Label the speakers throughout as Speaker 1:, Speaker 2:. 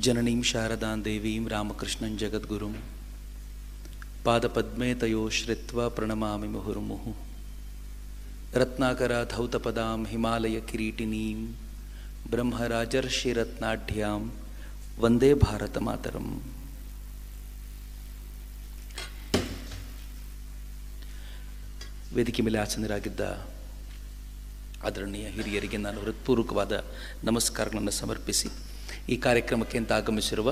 Speaker 1: ಜನನೀಂ ಶಾರದಾಂ ದೇವೀಂ ರಾಮಕೃಷ್ಣಂ ಜಗದ್ಗುರುಂ ಪಾದಪದ್ಮೇ ತಯೋ ಶ್ರಿತ್ವಾ ಪ್ರಣಮಾಮಿ ಮುಹುರ್ಮುಹು. ರತ್ನಾಕರ ಧೌತಪದಾಂ ಹಿಮಾಲಯ ಕಿರೀಟಿನೀಂ ಬ್ರಹ್ಮರಾಜರ್ಷಿರತ್ನಾಢ್ಯಾಂ ವಂದೇ ಭಾರತ ಮಾತರಂ. ವೇದಿಕೆ ಮೇಲೆ ಆಸನರಾಗಿದ್ದ ಆದರಣೀಯ ಹಿರಿಯರಿಗೆ ನಾನು ಹೃತ್ಪೂರ್ವಕವಾದ ನಮಸ್ಕಾರಗಳನ್ನು ಸಮರ್ಪಿಸಿ ಈ ಕಾರ್ಯಕ್ರಮಕ್ಕೆ ಅಂತ ಆಗಮಿಸಿರುವ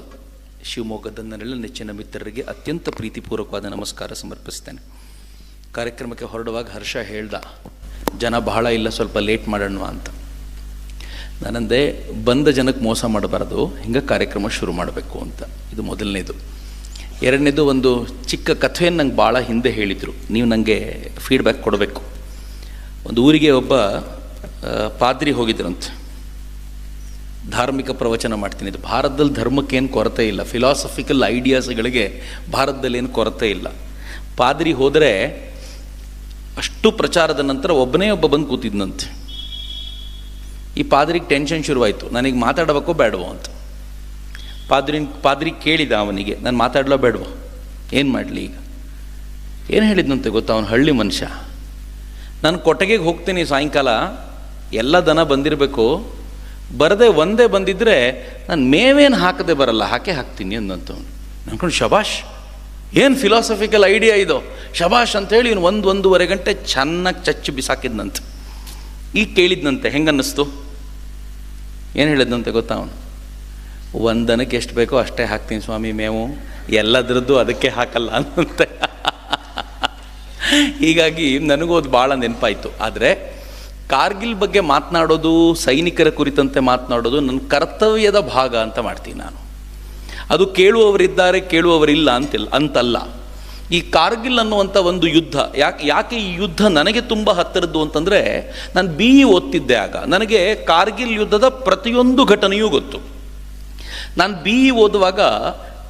Speaker 1: ಶಿವಮೊಗ್ಗದ ನನ್ನೆಲ್ಲ ನೆಚ್ಚಿನ ಮಿತ್ರರಿಗೆ ಅತ್ಯಂತ ಪ್ರೀತಿಪೂರ್ವಕವಾದ ನಮಸ್ಕಾರ ಸಮರ್ಪಿಸ್ತೇನೆ. ಕಾರ್ಯಕ್ರಮಕ್ಕೆ ಹೊರಡುವಾಗ ಹರ್ಷ ಹೇಳ್ದ, ಜನ ಬಹಳ ಇಲ್ಲ, ಸ್ವಲ್ಪ ಲೇಟ್ ಮಾಡೋಣ ಅಂತ. ನಾನಂದೆ, ಬಂದ ಜನಕ್ಕೆ ಮೋಸ ಮಾಡಬಾರ್ದು, ಹಿಂಗೆ ಕಾರ್ಯಕ್ರಮ ಶುರು ಮಾಡಬೇಕು ಅಂತ. ಇದು ಮೊದಲನೇದು. ಎರಡನೇದು, ಒಂದು ಚಿಕ್ಕ ಕಥೆಯನ್ನು ನಂಗೆ ಭಾಳ ಹಿಂದೆ ಹೇಳಿದರು, ನೀವು ನನಗೆ ಫೀಡ್ಬ್ಯಾಕ್ ಕೊಡಬೇಕು. ಒಂದು ಊರಿಗೆ ಒಬ್ಬ ಪಾದ್ರಿ ಹೋಗಿದ್ರಂತೆ, ಧಾರ್ಮಿಕ ಪ್ರವಚನ ಮಾಡ್ತೀನಿ. ಇದು ಭಾರತದಲ್ಲಿ ಧರ್ಮಕ್ಕೇನು ಕೊರತೆ ಇಲ್ಲ, ಫಿಲಾಸಫಿಕಲ್ ಐಡಿಯಾಸ್ಗಳಿಗೆ ಭಾರತದಲ್ಲಿ ಏನು ಕೊರತೆ ಇಲ್ಲ. ಪಾದ್ರಿ ಹೋದರೆ ಅಷ್ಟು ಪ್ರಚಾರದ ನಂತರ ಒಬ್ಬನೇ ಒಬ್ಬ ಬಂದು ಕೂತಿದ್ನಂತೆ. ಈ ಪಾದ್ರಿಗೆ ಟೆನ್ಷನ್ ಶುರುವಾಯಿತು, ನನಗೆ ಮಾತಾಡಬೇಕೋ ಬೇಡವೋ ಅಂತ. ಪಾದ್ರಿ ಕೇಳಿದ ಅವನಿಗೆ, ನಾನು ಮಾತಾಡಲೋ ಬೇಡವೋ, ಏನು ಮಾಡಲಿ ಈಗ? ಏನು ಹೇಳಿದ್ನಂತೆ ಗೊತ್ತಾ? ಅವನು ಹಳ್ಳಿ ಮನುಷ್ಯ. ನಾನು ಕೊಟ್ಟಿಗೆಗೆ ಹೋಗ್ತೀನಿ ಸಾಯಂಕಾಲ, ಎಲ್ಲ ದನ ಬಂದಿರಬೇಕು, ಬರದೆ ಒಂದೇ ಬಂದಿದ್ದರೆ ನಾನು ಮೇವೇನು ಹಾಕದೆ ಬರಲ್ಲ, ಹಾಕ್ತೀನಿ ಅಂದಂತವನು. ಅನ್ಕೊಂಡು ಶಬಾಷ್, ಏನು ಫಿಲಾಸಫಿಕಲ್ ಐಡಿಯಾ ಇದು, ಶಬಾಷ್ ಅಂಥೇಳಿ ಇವನು ಒಂದೂವರೆ ಗಂಟೆ ಚೆನ್ನಾಗಿ ಚಚ್ಚು ಬಿಸಾಕಿದ್ನಂತೆ. ಈಗ ಕೇಳಿದ್ನಂತೆ, ಹೆಂಗನ್ನಿಸ್ತು? ಏನು ಹೇಳಿದ್ನಂತೆ ಗೊತ್ತಾ ಅವನು? ಒಂದನಕ್ಕೆ ಎಷ್ಟು ಬೇಕೋ ಅಷ್ಟೇ ಹಾಕ್ತೀನಿ ಸ್ವಾಮಿ ಮೇವು, ಎಲ್ಲದರದ್ದು ಅದಕ್ಕೆ ಹಾಕಲ್ಲ ಅನ್ನಂತೆ. ಹೀಗಾಗಿ ನನಗೂ ಅದು ಭಾಳ ನೆನಪಾಯಿತು. ಆದರೆ ಕಾರ್ಗಿಲ್ ಬಗ್ಗೆ ಮಾತನಾಡೋದು, ಸೈನಿಕರ ಕುರಿತಂತೆ ಮಾತನಾಡೋದು ನನ್ನ ಕರ್ತವ್ಯದ ಭಾಗ ಅಂತ ಮಾಡ್ತೀನಿ ನಾನು. ಅದು ಕೇಳುವವರಿದ್ದಾರೆ, ಕೇಳುವವರಿಲ್ಲ ಅಂತಲ್ಲ. ಈ ಕಾರ್ಗಿಲ್ ಅನ್ನುವಂಥ ಒಂದು ಯುದ್ಧ, ಯಾಕೆ ಈ ಯುದ್ಧ ನನಗೆ ತುಂಬ ಹತ್ತಿರದ್ದು ಅಂತಂದರೆ, ನಾನು BE ಓದ್ತಿದ್ದೆ ಆಗ. ನನಗೆ ಕಾರ್ಗಿಲ್ ಯುದ್ಧದ ಪ್ರತಿಯೊಂದು ಘಟನೆಯೂ ಗೊತ್ತು. ನಾನು BE ಓದುವಾಗ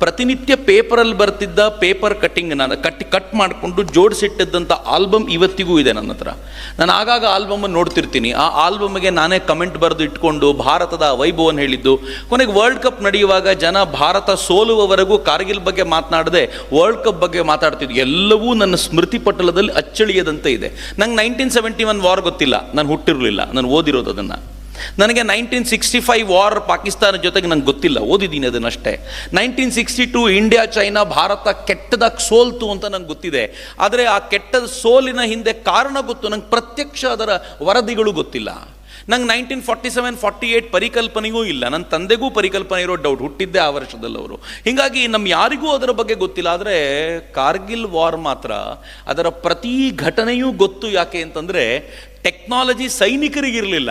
Speaker 1: ಪ್ರತಿನಿತ್ಯ ಪೇಪರಲ್ಲಿ ಬರ್ತಿದ್ದ ಪೇಪರ್ ಕಟ್ಟಿಂಗ್ ನಾನು ಕಟ್ ಮಾಡಿಕೊಂಡು ಜೋಡಿಸಿಟ್ಟಿದ್ದಂಥ ಆಲ್ಬಮ್ ಇವತ್ತಿಗೂ ಇದೆ ನನ್ನ ಹತ್ರ. ನಾನು ಆಗಾಗ ಆಲ್ಬಮನ್ನು ನೋಡ್ತಿರ್ತೀನಿ. ಆ ಆಲ್ಬಮ್ಗೆ ನಾನೇ ಕಮೆಂಟ್ ಬರೆದು ಇಟ್ಕೊಂಡು ಭಾರತದ ವೈಭವವನ್ನು ಹೇಳಿದ್ದು. ಕೊನೆಗೆ ವರ್ಲ್ಡ್ ಕಪ್ ನಡೆಯುವಾಗ ಜನ ಭಾರತ ಸೋಲುವವರೆಗೂ ಕಾರ್ಗಿಲ್ ಬಗ್ಗೆ ಮಾತನಾಡದೆ ವರ್ಲ್ಡ್ ಕಪ್ ಬಗ್ಗೆ ಮಾತಾಡ್ತಿದ್ದು. ಎಲ್ಲವೂ ನನ್ನ ಸ್ಮೃತಿ ಪಟಲದಲ್ಲಿ ಅಚ್ಚಳಿಯದಂತೆ ಇದೆ. ನಂಗೆ 1971 ವಾರ್ ಗೊತ್ತಿಲ್ಲ, ನಾನು ಹುಟ್ಟಿರಲಿಲ್ಲ, ನಾನು ಓದಿರೋದು ಅದನ್ನು. ನನಗೆ 1965 ವಾರ್ ಪಾಕಿಸ್ತಾನ ಜೊತೆಗೆ ನಂಗೆ ಗೊತ್ತಿಲ್ಲ, ಓದಿದ್ದೀನಿ ಅದನ್ನಷ್ಟೇ. 1962 ಇಂಡಿಯಾ ಚೈನಾ ಭಾರತ ಕೆಟ್ಟದಾಗಿ ಸೋಲ್ತು ಅಂತ ನಂಗೆ ಗೊತ್ತಿದೆ. ಆದರೆ ಆ ಕೆಟ್ಟದ ಸೋಲಿನ ಹಿಂದೆ ಕಾರಣ ಗೊತ್ತು, ನಂಗೆ ಪ್ರತ್ಯಕ್ಷ ಅದರ ವರದಿಗಳು ಗೊತ್ತಿಲ್ಲ. ನಂಗೆ 1947-48 ಪರಿಕಲ್ಪನೆಯೂ ಇಲ್ಲ. ನನ್ನ ತಂದೆಗೂ ಪರಿಕಲ್ಪನೆ ಇರೋ ಡೌಟ್, ಹುಟ್ಟಿದ್ದೆ ಆ ವರ್ಷದಲ್ಲವರು. ಹೀಗಾಗಿ ನಮ್ಮ ಯಾರಿಗೂ ಅದರ ಬಗ್ಗೆ ಗೊತ್ತಿಲ್ಲ. ಆದರೆ ಕಾರ್ಗಿಲ್ ವಾರ್ ಮಾತ್ರ ಅದರ ಪ್ರತಿ ಘಟನೆಯೂ ಗೊತ್ತು. ಯಾಕೆ ಅಂತಂದರೆ ಟೆಕ್ನಾಲಜಿ ಸೈನಿಕರಿಗಿರಲಿಲ್ಲ,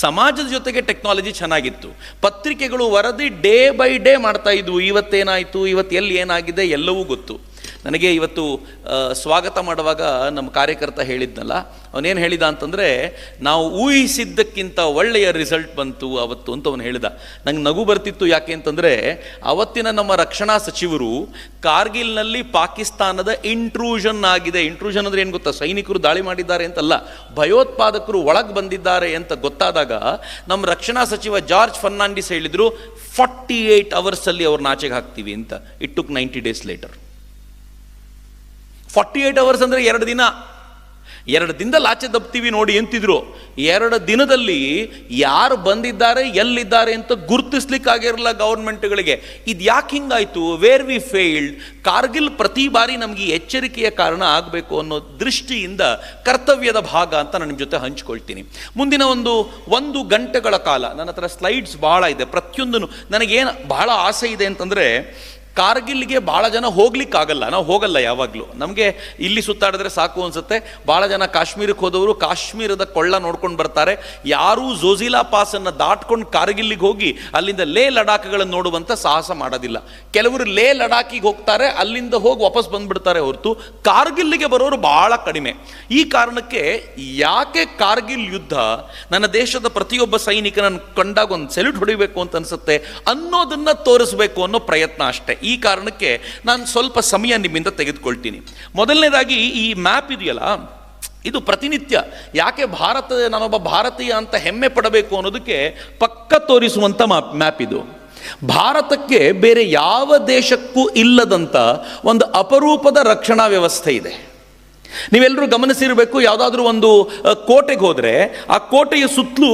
Speaker 1: ಸಮಾಜದ ಜೊತೆಗೆ ಟೆಕ್ನಾಲಜಿ ಚೆನ್ನಾಗಿತ್ತು. ಪತ್ರಿಕೆಗಳು ವರದಿ ಡೇ ಬೈ ಡೇ ಮಾಡ್ತಾ ಇದ್ವು, ಇವತ್ತೇನಾಯಿತು, ಇವತ್ತು ಎಲ್ಲಿ ಏನಾಗಿದೆ ಎಲ್ಲವೂ ಗೊತ್ತು. ನನಗೆ ಇವತ್ತು ಸ್ವಾಗತ ಮಾಡುವಾಗ ನಮ್ಮ ಕಾರ್ಯಕರ್ತ ಹೇಳಿದ್ನಲ್ಲ, ಅವನೇನು ಹೇಳಿದ ಅಂತಂದರೆ, ನಾವು ಊಹಿಸಿದ್ದಕ್ಕಿಂತ ಒಳ್ಳೆಯ ರಿಸಲ್ಟ್ ಬಂತು ಅವತ್ತು ಅಂತ ಅವನು ಹೇಳಿದ. ನಂಗೆ ನಗು ಬರ್ತಿತ್ತು. ಯಾಕೆ ಅಂತಂದರೆ ಅವತ್ತಿನ ನಮ್ಮ ರಕ್ಷಣಾ ಸಚಿವರು ಕಾರ್ಗಿಲ್ನಲ್ಲಿ ಪಾಕಿಸ್ತಾನದ ಇಂಟ್ರೂಷನ್ ಆಗಿದೆ. ಇಂಟ್ರೂಷನ್ ಅಂದರೆ ಏನು ಗೊತ್ತಾ? ಸೈನಿಕರು ದಾಳಿ ಮಾಡಿದ್ದಾರೆ ಅಂತಲ್ಲ, ಭಯೋತ್ಪಾದಕರು ಒಳಗೆ ಬಂದಿದ್ದಾರೆ ಅಂತ ಗೊತ್ತಾದಾಗ ನಮ್ಮ ರಕ್ಷಣಾ ಸಚಿವ ಜಾರ್ಜ್ ಫರ್ನಾಂಡಿಸ್ ಹೇಳಿದರು, 48 ಅವರ್ಸಲ್ಲಿ ಅವ್ರನ್ನ ಆಚೆಗೆ ಹಾಕ್ತೀವಿ ಅಂತ. It took 90 days later. 48 hours ಅಂದರೆ 2 ದಿನ. 2 ದಿನದಲ್ಲಿ ಆಚೆ ದಬ್ತೀವಿ ನೋಡಿ ಎಂತಿದ್ರು. 2 ದಿನದಲ್ಲಿ ಯಾರು ಬಂದಿದ್ದಾರೆ, ಎಲ್ಲಿದ್ದಾರೆ ಅಂತ ಗುರುತಿಸ್ಲಿಕ್ಕಾಗಿರಲ್ಲ ಗೌರ್ಮೆಂಟ್ಗಳಿಗೆ. ಇದು ಯಾಕೆ ಹಿಂಗಾಯಿತು? Where we failed. ಕಾರ್ಗಿಲ್ ಪ್ರತಿ ಬಾರಿ ನಮಗೆ ಎಚ್ಚರಿಕೆಯ ಕಾರಣ ಆಗಬೇಕು ಅನ್ನೋ ದೃಷ್ಟಿಯಿಂದ ಕರ್ತವ್ಯದ ಭಾಗ ಅಂತ ನಾನು ನಿಮ್ಮ ಜೊತೆ ಹಂಚ್ಕೊಳ್ತೀನಿ. ಮುಂದಿನ ಒಂದು ಗಂಟೆಗಳ ಕಾಲ ನನ್ನ ಹತ್ರ ಸ್ಲೈಡ್ಸ್ ಭಾಳ ಇದೆ. ಪ್ರತಿಯೊಂದನ್ನು ನನಗೇನು ಬಹಳ ಆಸೆ ಇದೆ ಅಂತಂದರೆ, ಕಾರ್ಗಿಲ್ಗೆ ಭಾಳ ಜನ ಹೋಗ್ಲಿಕ್ಕಾಗಲ್ಲ, ನಾವು ಹೋಗಲ್ಲ ಯಾವಾಗಲೂ. ನಮಗೆ ಇಲ್ಲಿ ಸುತ್ತಾಡಿದ್ರೆ ಸಾಕು ಅನಿಸುತ್ತೆ. ಭಾಳ ಜನ ಕಾಶ್ಮೀರಕ್ಕೆ ಹೋದವರು ಕಾಶ್ಮೀರದ ಕೊಳ್ಳ ನೋಡ್ಕೊಂಡು ಬರ್ತಾರೆ. ಯಾರೂ ಝೋಜಿಲಾ ಪಾಸನ್ನು ದಾಟ್ಕೊಂಡು ಕಾರ್ಗಿಲ್ಲಿಗೆ ಹೋಗಿ ಅಲ್ಲಿಂದ ಲೇ ಲಡಾಖ್ಗಳನ್ನು ನೋಡುವಂಥ ಸಾಹಸ ಮಾಡೋದಿಲ್ಲ. ಕೆಲವರು ಲೇ ಲಡಾಖಿಗೆ ಹೋಗ್ತಾರೆ, ಅಲ್ಲಿಂದ ಹೋಗಿ ವಾಪಸ್ ಬಂದುಬಿಡ್ತಾರೆ ಹೊರತು ಕಾರ್ಗಿಲ್ಲಿಗೆ ಬರೋರು ಭಾಳ ಕಡಿಮೆ. ಈ ಕಾರಣಕ್ಕೆ ಯಾಕೆ ಕಾರ್ಗಿಲ್ ಯುದ್ಧ ನನ್ನ ದೇಶದ ಪ್ರತಿಯೊಬ್ಬ ಸೈನಿಕನನ್ನು ಕಂಡಾಗ ಒಂದು ಸೆಲ್ಯೂಟ್ ಹೊಡಿಬೇಕು ಅಂತ ಅನಿಸುತ್ತೆ ಅನ್ನೋದನ್ನು ತೋರಿಸ್ಬೇಕು ಅನ್ನೋ ಪ್ರಯತ್ನ ಅಷ್ಟೇ. ಈ ಕಾರಣಕ್ಕೆ ನಾನು ಸ್ವಲ್ಪ ಸಮಯ ನಿಮ್ಮಿಂದ ತೆಗೆದುಕೊಳ್ತೀನಿ. ಮೊದಲನೇದಾಗಿ ಈ ಮ್ಯಾಪ್ ಇದೆಯಲ್ಲ, ಇದು ಪ್ರತಿನಿತ್ಯ ಯಾಕೆ ನಾನೊಬ್ಬ ಭಾರತೀಯ ಅಂತ ಹೆಮ್ಮೆ ಪಡಬೇಕು ಅನ್ನೋದಕ್ಕೆ ಪಕ್ಕ ತೋರಿಸುವಂಥ ಮ್ಯಾಪ್ ಇದು. ಭಾರತಕ್ಕೆ ಬೇರೆ ಯಾವ ದೇಶಕ್ಕೂ ಇಲ್ಲದಂಥ ಒಂದು ಅಪರೂಪದ ರಕ್ಷಣಾ ವ್ಯವಸ್ಥೆ ಇದೆ. ನೀವೆಲ್ಲರೂ ಗಮನಿಸಿರಬೇಕು, ಯಾವುದಾದ್ರೂ ಒಂದು ಕೋಟೆಗೆ ಹೋದರೆ ಆ ಕೋಟೆಯ ಸುತ್ತಲೂ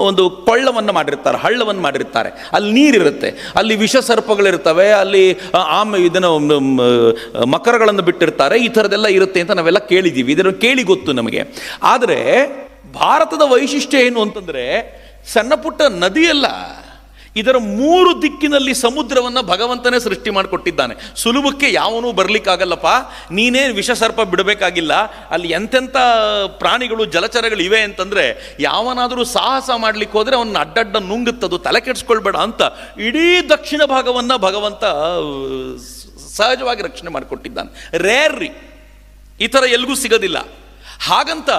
Speaker 1: ಒಂದು ಕೊಳ್ಳವನ್ನು ಮಾಡಿರ್ತಾರೆ, ಹಳ್ಳವನ್ನು ಮಾಡಿರ್ತಾರೆ. ಅಲ್ಲಿ ನೀರಿರುತ್ತೆ, ಅಲ್ಲಿ ವಿಷ ಸರ್ಪಗಳಿರ್ತವೆ, ಅಲ್ಲಿ ಮಕರಗಳನ್ನು ಬಿಟ್ಟಿರ್ತಾರೆ. ಈ ಥರದ್ದೆಲ್ಲ ಇರುತ್ತೆ ಅಂತ ನಾವೆಲ್ಲ ಕೇಳಿದ್ದೀವಿ, ಇದನ್ನು ಕೇಳಿ ಗೊತ್ತು ನಮಗೆ. ಆದರೆ ಭಾರತದ ವೈಶಿಷ್ಟ್ಯ ಏನು ಅಂತಂದರೆ, ಸಣ್ಣ ಪುಟ್ಟ ನದಿಯಲ್ಲ, ಇದರ 3 ದಿಕ್ಕಿನಲ್ಲಿ ಸಮುದ್ರವನ್ನು ಭಗವಂತನೇ ಸೃಷ್ಟಿ ಮಾಡಿಕೊಟ್ಟಿದ್ದಾನೆ. ಸುಲಭಕ್ಕೆ ಯಾವನೂ ಬರಲಿಕ್ಕಾಗಲ್ಲಪ್ಪ, ನೀನೇ ವಿಷ ಸರ್ಪ ಬಿಡಬೇಕಾಗಿಲ್ಲ. ಅಲ್ಲಿ ಎಂತೆಂಥ ಪ್ರಾಣಿಗಳು ಜಲಚರಗಳು ಇವೆ ಅಂತಂದರೆ, ಯಾವನಾದರೂ ಸಾಹಸ ಮಾಡಲಿಕ್ಕೆ ಹೋದರೆ ಅವನ್ನ ಅಡ್ಡಡ್ಡ ನುಂಗುತ್ತದು, ತಲೆ ಕೆಡಿಸ್ಕೊಳ್ಬೇಡ ಅಂತ ಇಡೀ ದಕ್ಷಿಣ ಭಾಗವನ್ನು ಭಗವಂತ ಸಹಜವಾಗಿ ರಕ್ಷಣೆ ಮಾಡಿಕೊಟ್ಟಿದ್ದಾನೆ. ರೇರ್ರಿ, ಈ ಥರ ಎಲ್ಗೂ ಸಿಗೋದಿಲ್ಲ. ಹಾಗಂತ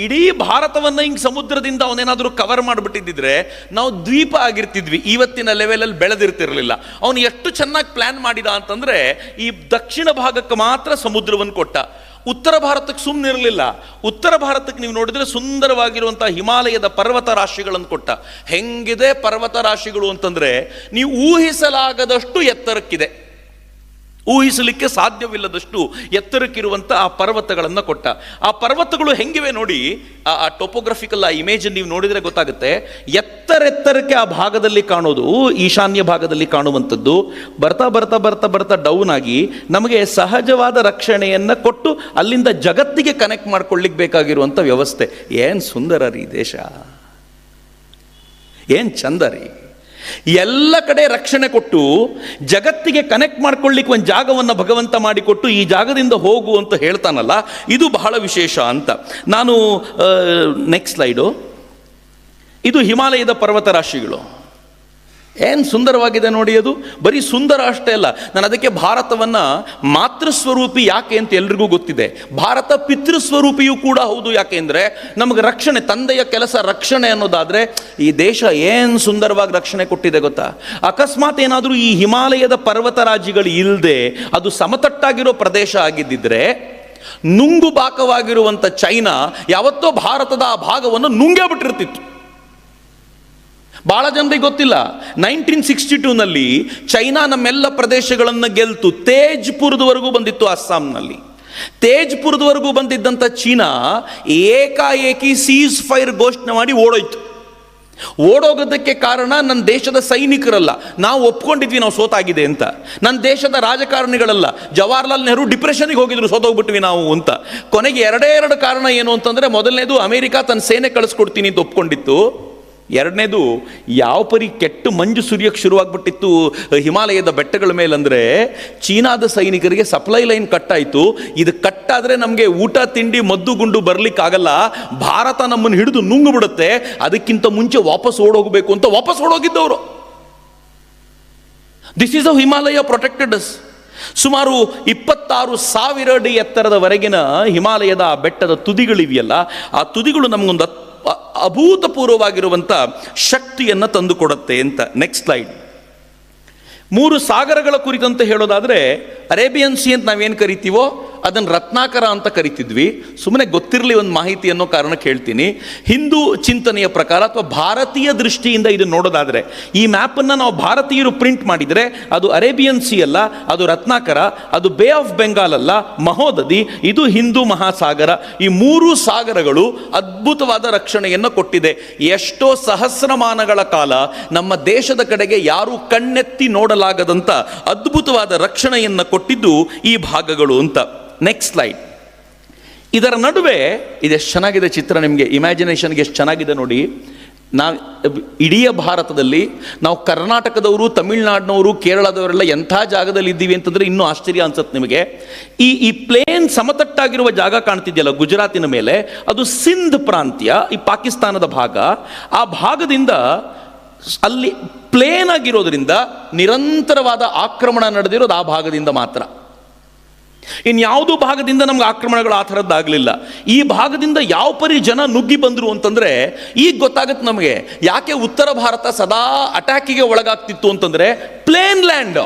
Speaker 1: ಇಡೀ ಭಾರತವನ್ನು ಹಿಂಗೆ ಸಮುದ್ರದಿಂದ ಅವನೇನಾದರೂ ಕವರ್ ಮಾಡಿಬಿಟ್ಟಿದ್ದಿದ್ರೆ ನಾವು ದ್ವೀಪ ಆಗಿರ್ತಿದ್ವಿ, ಇವತ್ತಿನ ಲೆವೆಲಲ್ಲಿ ಬೆಳೆದಿರ್ತಿರಲಿಲ್ಲ. ಅವನು ಎಷ್ಟು ಚೆನ್ನಾಗಿ ಪ್ಲ್ಯಾನ್ ಮಾಡಿದ ಅಂತಂದರೆ, ಈ ದಕ್ಷಿಣ ಭಾಗಕ್ಕೆ ಮಾತ್ರ ಸಮುದ್ರವನ್ನು ಕೊಟ್ಟ, ಉತ್ತರ ಭಾರತಕ್ಕೆ ಸುಮ್ಮನೆ ಇರಲಿಲ್ಲ. ಉತ್ತರ ಭಾರತಕ್ಕೆ ನೀವು ನೋಡಿದರೆ ಸುಂದರವಾಗಿರುವಂಥ ಹಿಮಾಲಯದ ಪರ್ವತ ರಾಶಿಗಳನ್ನು ಕೊಟ್ಟ. ಹೆಂಗಿದೆ ಪರ್ವತ ರಾಶಿಗಳು ಅಂತಂದರೆ, ನೀವು ಊಹಿಸಲಾಗದಷ್ಟು ಎತ್ತರಕ್ಕಿದೆ, ಊಹಿಸಲಿಕ್ಕೆ ಸಾಧ್ಯವಿಲ್ಲದಷ್ಟು ಎತ್ತರಕ್ಕಿರುವಂಥ ಆ ಪರ್ವತಗಳನ್ನು ಕೊಟ್ಟ. ಆ ಪರ್ವತಗಳು ಹೆಂಗಿವೆ ನೋಡಿ, ಆ ಟೋಪೋಗ್ರಫಿಕಲ್ ಆ ಇಮೇಜ್ ನೀವು ನೋಡಿದರೆ ಗೊತ್ತಾಗುತ್ತೆ. ಎತ್ತರಕ್ಕೆ ಆ ಭಾಗದಲ್ಲಿ ಕಾಣೋದು, ಈಶಾನ್ಯ ಭಾಗದಲ್ಲಿ ಕಾಣುವಂಥದ್ದು ಬರ್ತಾ ಬರ್ತಾ ಬರ್ತಾ ಬರ್ತಾ ಡೌನ್ ಆಗಿ ನಮಗೆ ಸಹಜವಾದ ರಕ್ಷಣೆಯನ್ನು ಕೊಟ್ಟು ಅಲ್ಲಿಂದ ಜಗತ್ತಿಗೆ ಕನೆಕ್ಟ್ ಮಾಡ್ಕೊಳ್ಳಿಕ್ಕೆ ಬೇಕಾಗಿರುವಂಥ ವ್ಯವಸ್ಥೆ. ಏನು ಸುಂದರ ರೀ ದೇಶ, ಏನು ಚಂದ ರೀ. ಎಲ್ಲ ಕಡೆ ರಕ್ಷಣೆ ಕೊಟ್ಟು ಜಗತ್ತಿಗೆ ಕನೆಕ್ಟ್ ಮಾಡ್ಕೊಳ್ಳಿಕ್ಕೆ ಒಂದು ಜಾಗವನ್ನು ಭಗವಂತ ಮಾಡಿಕೊಟ್ಟು ಈ ಜಾಗದಿಂದ ಹೋಗು ಅಂತ ಹೇಳ್ತಾನಲ್ಲ, ಇದು ಬಹಳ ವಿಶೇಷ ಅಂತ. ನಾನು ನೆಕ್ಸ್ಟ್ ಸ್ಲೈಡು, ಇದು ಹಿಮಾಲಯದ ಪರ್ವತ ರಾಶಿಗಳು. ಏನು ಸುಂದರವಾಗಿದೆ ನೋಡಿ. ಅದು ಬರೀ ಸುಂದರ ಅಷ್ಟೇ ಅಲ್ಲ, ನಾನು ಅದಕ್ಕೆ ಭಾರತವನ್ನು ಮಾತೃಸ್ವರೂಪಿ ಯಾಕೆ ಅಂತ ಎಲ್ರಿಗೂ ಗೊತ್ತಿದೆ. ಭಾರತ ಪಿತೃಸ್ವರೂಪಿಯೂ ಕೂಡ ಹೌದು. ಯಾಕೆ ಅಂದರೆ ನಮಗೆ ರಕ್ಷಣೆ, ತಂದೆಯ ಕೆಲಸ ರಕ್ಷಣೆ ಅನ್ನೋದಾದರೆ ಈ ದೇಶ ಏನು ಸುಂದರವಾಗಿ ರಕ್ಷಣೆ ಕೊಟ್ಟಿದೆ ಗೊತ್ತಾ. ಅಕಸ್ಮಾತ್ ಏನಾದರೂ ಈ ಹಿಮಾಲಯದ ಪರ್ವತ ರಾಜಿಗಳು ಇಲ್ಲದೆ ಅದು ಸಮತಟ್ಟಾಗಿರೋ ಪ್ರದೇಶ ಆಗಿದ್ದಿದ್ರೆ, ನುಂಗು ಬಾಕವಾಗಿರುವಂಥ ಚೈನಾ ಯಾವತ್ತೋ ಭಾರತದ ಆ ಭಾಗವನ್ನು ನುಂಗೇ ಬಿಟ್ಟಿರ್ತಿತ್ತು. ಭಾಳ ಜನರಿಗೆ ಗೊತ್ತಿಲ್ಲ, 1962ನಲ್ಲಿ ಚೈನಾ ನಮ್ಮೆಲ್ಲ ಪ್ರದೇಶಗಳನ್ನು ಗೆಲ್ತು, ತೇಜ್ಪುರದವರೆಗೂ ಬಂದಿತ್ತು. ಅಸ್ಸಾಂನಲ್ಲಿ ತೇಜ್ಪುರದವರೆಗೂ ಬಂದಿದ್ದಂಥ ಚೀನಾ ಏಕಾಏಕಿ ಸೀಸ್ ಫೈರ್ ಘೋಷಣೆ ಮಾಡಿ ಓಡೋಯ್ತು. ಓಡೋಗೋದಕ್ಕೆ ಕಾರಣ ನನ್ನ ದೇಶದ ಸೈನಿಕರಲ್ಲ, ನಾವು ಒಪ್ಕೊಂಡಿದ್ವಿ ನಾವು ಸೋತಾಗಿದೆ ಅಂತ. ನನ್ನ ದೇಶದ ರಾಜಕಾರಣಿಗಳಲ್ಲ, ಜವಾಹರ್ಲಾಲ್ ನೆಹರು ಡಿಪ್ರೆಷನ್ಗೆ ಹೋಗಿದ್ರು, ಸೋತೋಗ್ಬಿಟ್ವಿ ನಾವು ಅಂತ. ಕೊನೆಗೆ ಎರಡು ಕಾರಣ ಏನು ಅಂತಂದರೆ, ಮೊದಲನೇದು ಅಮೆರಿಕ ತನ್ನ ಸೇನೆ ಕಳಿಸ್ಕೊಡ್ತೀನಿ ಅಂತ ಒಪ್ಕೊಂಡಿತ್ತು. ಎರಡನೇದು ಯಾವ ಪರಿ ಕೆಟ್ಟು ಮಂಜು ಸುರಿಯೋಕ್ಕೆ ಶುರುವಾಗ್ಬಿಟ್ಟಿತ್ತು ಹಿಮಾಲಯದ ಬೆಟ್ಟಗಳ ಮೇಲಂದರೆ, ಚೀನಾದ ಸೈನಿಕರಿಗೆ ಸಪ್ಲೈ ಲೈನ್ ಕಟ್ಟಾಯಿತು. ಇದು ಕಟ್ಟಾದರೆ ನಮಗೆ ಊಟ ತಿಂಡಿ ಮದ್ದು ಗುಂಡು ಬರಲಿಕ್ಕಾಗಲ್ಲ, ಭಾರತ ನಮ್ಮನ್ನು ಹಿಡಿದು ನುಂಗು ಬಿಡುತ್ತೆ, ಅದಕ್ಕಿಂತ ಮುಂಚೆ ವಾಪಸ್ ಓಡೋಗಬೇಕು ಅಂತ ವಾಪಸ್ ಓಡೋಗಿದ್ದವರು. This is a Himalaya protected us. ಸುಮಾರು 26,000 ಅಡಿ ಎತ್ತರದವರೆಗಿನ ಹಿಮಾಲಯದ ಆ ಬೆಟ್ಟದ ತುದಿಗಳಿವೆಯಲ್ಲ, ಆ ತುದಿಗಳು ನಮಗೊಂದು ಅಭೂತಪೂರ್ವವಾಗಿರುವಂಥ ಶಕ್ತಿಯನ್ನು ತಂದುಕೊಡುತ್ತೆ ಅಂತ. Next slide. 3 ಸಾಗರಗಳ ಕುರಿತಂತೆ ಹೇಳೋದಾದರೆ, ಅರೇಬಿಯನ್ ಸಿ ಅಂತ ನಾವೇನು ಕರಿತೀವೋ ಅದನ್ನು ರತ್ನಾಕರ ಅಂತ ಕರಿತಿದ್ವಿ. ಸುಮ್ಮನೆ ಗೊತ್ತಿರಲಿ ಒಂದು ಮಾಹಿತಿ ಅನ್ನೋ ಕಾರಣಕ್ಕೆ ಹೇಳ್ತೀನಿ. ಹಿಂದೂ ಚಿಂತನೆಯ ಪ್ರಕಾರ ಅಥವಾ ಭಾರತೀಯ ದೃಷ್ಟಿಯಿಂದ ಇದನ್ನು ನೋಡೋದಾದರೆ, ಈ ಮ್ಯಾಪನ್ನು ನಾವು ಭಾರತೀಯರು ಪ್ರಿಂಟ್ ಮಾಡಿದರೆ ಅದು ಅರೇಬಿಯನ್ ಸಿ ಅಲ್ಲ, ಅದು ರತ್ನಾಕರ, ಅದು ಬೇ ಆಫ್ ಬೆಂಗಾಲ್ ಅಲ್ಲ, ಮಹೋದಧಿ, ಇದು ಹಿಂದೂ ಮಹಾಸಾಗರ. ಈ 3 ಸಾಗರಗಳು ಅದ್ಭುತವಾದ ರಕ್ಷಣೆಯನ್ನು ಕೊಟ್ಟಿದೆ. ಎಷ್ಟೋ ಸಹಸ್ರಮಾನಗಳ ಕಾಲ ನಮ್ಮ ದೇಶದ ಕಡೆಗೆ ಯಾರೂ ಕಣ್ಣೆತ್ತಿ ನೋಡಲಾಗದಂಥ ಅದ್ಭುತವಾದ ರಕ್ಷಣೆಯನ್ನು ಕೊಟ್ಟಿದ್ದು ಈ ಭಾಗಗಳು ಅಂತ. Next slide. ಇದರ ನಡುವೆ ಇದೆಷ್ಟು ಚೆನ್ನಾಗಿದೆ ಚಿತ್ರ, ನಿಮಗೆ ಇಮ್ಯಾಜಿನೇಷನ್ಗೆ ಎಷ್ಟು ಚೆನ್ನಾಗಿದೆ ನೋಡಿ. ನಾವು ಇಡೀ ಭಾರತದಲ್ಲಿ ನಾವು ಕರ್ನಾಟಕದವರು, ತಮಿಳುನಾಡಿನವರು, ಕೇರಳದವರೆಲ್ಲ ಎಂಥ ಜಾಗದಲ್ಲಿ ಇದ್ದೀವಿ ಅಂತಂದರೆ ಇನ್ನೂ ಆಶ್ಚರ್ಯ ಅನ್ಸುತ್ತೆ ನಿಮಗೆ. ಈ ಪ್ಲೇನ್ ಸಮತಟ್ಟಾಗಿರುವ ಜಾಗ ಕಾಣ್ತಿದೆಯಲ್ಲ ಗುಜರಾತಿನ ಮೇಲೆ, ಅದು ಸಿಂಧ್ ಪ್ರಾಂತ್ಯ, ಈ ಪಾಕಿಸ್ತಾನದ ಭಾಗ. ಆ ಭಾಗದಿಂದ ಅಲ್ಲಿ ಪ್ಲೇನ್ ಆಗಿರೋದ್ರಿಂದ ನಿರಂತರವಾದ ಆಕ್ರಮಣ ನಡೆದಿರೋದು ಆ ಭಾಗದಿಂದ ಮಾತ್ರ. ಇನ್ಯಾವುದೋ ಭಾಗದಿಂದ ನಮ್ಗೆ ಆಕ್ರಮಣಗಳು ಆ ಥರದ್ದಾಗಲಿಲ್ಲ. ಈ ಭಾಗದಿಂದ ಯಾವ ಪರಿ ಜನ ನುಗ್ಗಿ ಬಂದರು ಅಂತಂದರೆ ಈಗ ಗೊತ್ತಾಗುತ್ತೆ ನಮಗೆ ಯಾಕೆ ಉತ್ತರ ಭಾರತ ಸದಾ ಅಟ್ಯಾಕಿಗೆ ಒಳಗಾಗ್ತಿತ್ತು ಅಂತಂದರೆ ಪ್ಲೇನ್ ಲ್ಯಾಂಡ್.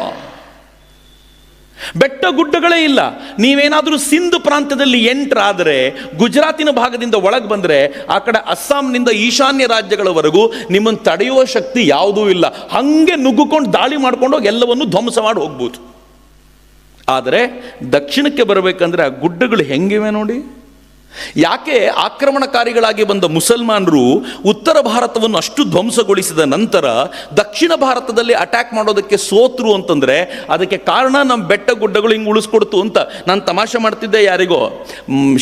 Speaker 1: ಬೆಟ್ಟ ಗುಡ್ಡಗಳೇ ಇಲ್ಲ. ನೀವೇನಾದರೂ ಸಿಂಧ್ ಪ್ರಾಂತ್ಯದಲ್ಲಿ ಎಂಟ್ರಾದರೆ, ಗುಜರಾತಿನ ಭಾಗದಿಂದ ಒಳಗೆ ಬಂದರೆ, ಆ ಕಡೆ ಅಸ್ಸಾಂನಿಂದ ಈಶಾನ್ಯ ರಾಜ್ಯಗಳವರೆಗೂ ನಿಮ್ಮನ್ನು ತಡೆಯುವ ಶಕ್ತಿ ಯಾವುದೂ ಇಲ್ಲ. ಹಾಗೆ ನುಗ್ಗಿಕೊಂಡು ದಾಳಿ ಮಾಡ್ಕೊಂಡು ಹೋಗಿ ಎಲ್ಲವನ್ನು ಧ್ವಂಸ ಮಾಡಿ ಹೋಗ್ಬೋದು. ಆದರೆ ದಕ್ಷಿಣಕ್ಕೆ ಬರಬೇಕಂದ್ರೆ ಆ ಗುಡ್ಡಗಳು ಹೆಂಗಿವೆ ನೋಡಿ. ಯಾಕೆ ಆಕ್ರಮಣಕಾರಿಗಳಾಗಿ ಬಂದ ಮುಸಲ್ಮಾನರು ಉತ್ತರ ಭಾರತವನ್ನು ಅಷ್ಟು ಧ್ವಂಸಗೊಳಿಸಿದ ನಂತರ ದಕ್ಷಿಣ ಭಾರತದಲ್ಲಿ ಅಟ್ಯಾಕ್ ಮಾಡೋದಕ್ಕೆ ಸೋತರು ಅಂತಂದರೆ ಅದಕ್ಕೆ ಕಾರಣ ನಮ್ಮ ಬೆಟ್ಟ ಗುಡ್ಡಗಳು ಹಿಂಗೆ ಉಳಿಸ್ಕೊಡ್ತು ಅಂತ. ನಾನು ತಮಾಷೆ ಮಾಡ್ತಿದ್ದೆ ಯಾರಿಗೋ,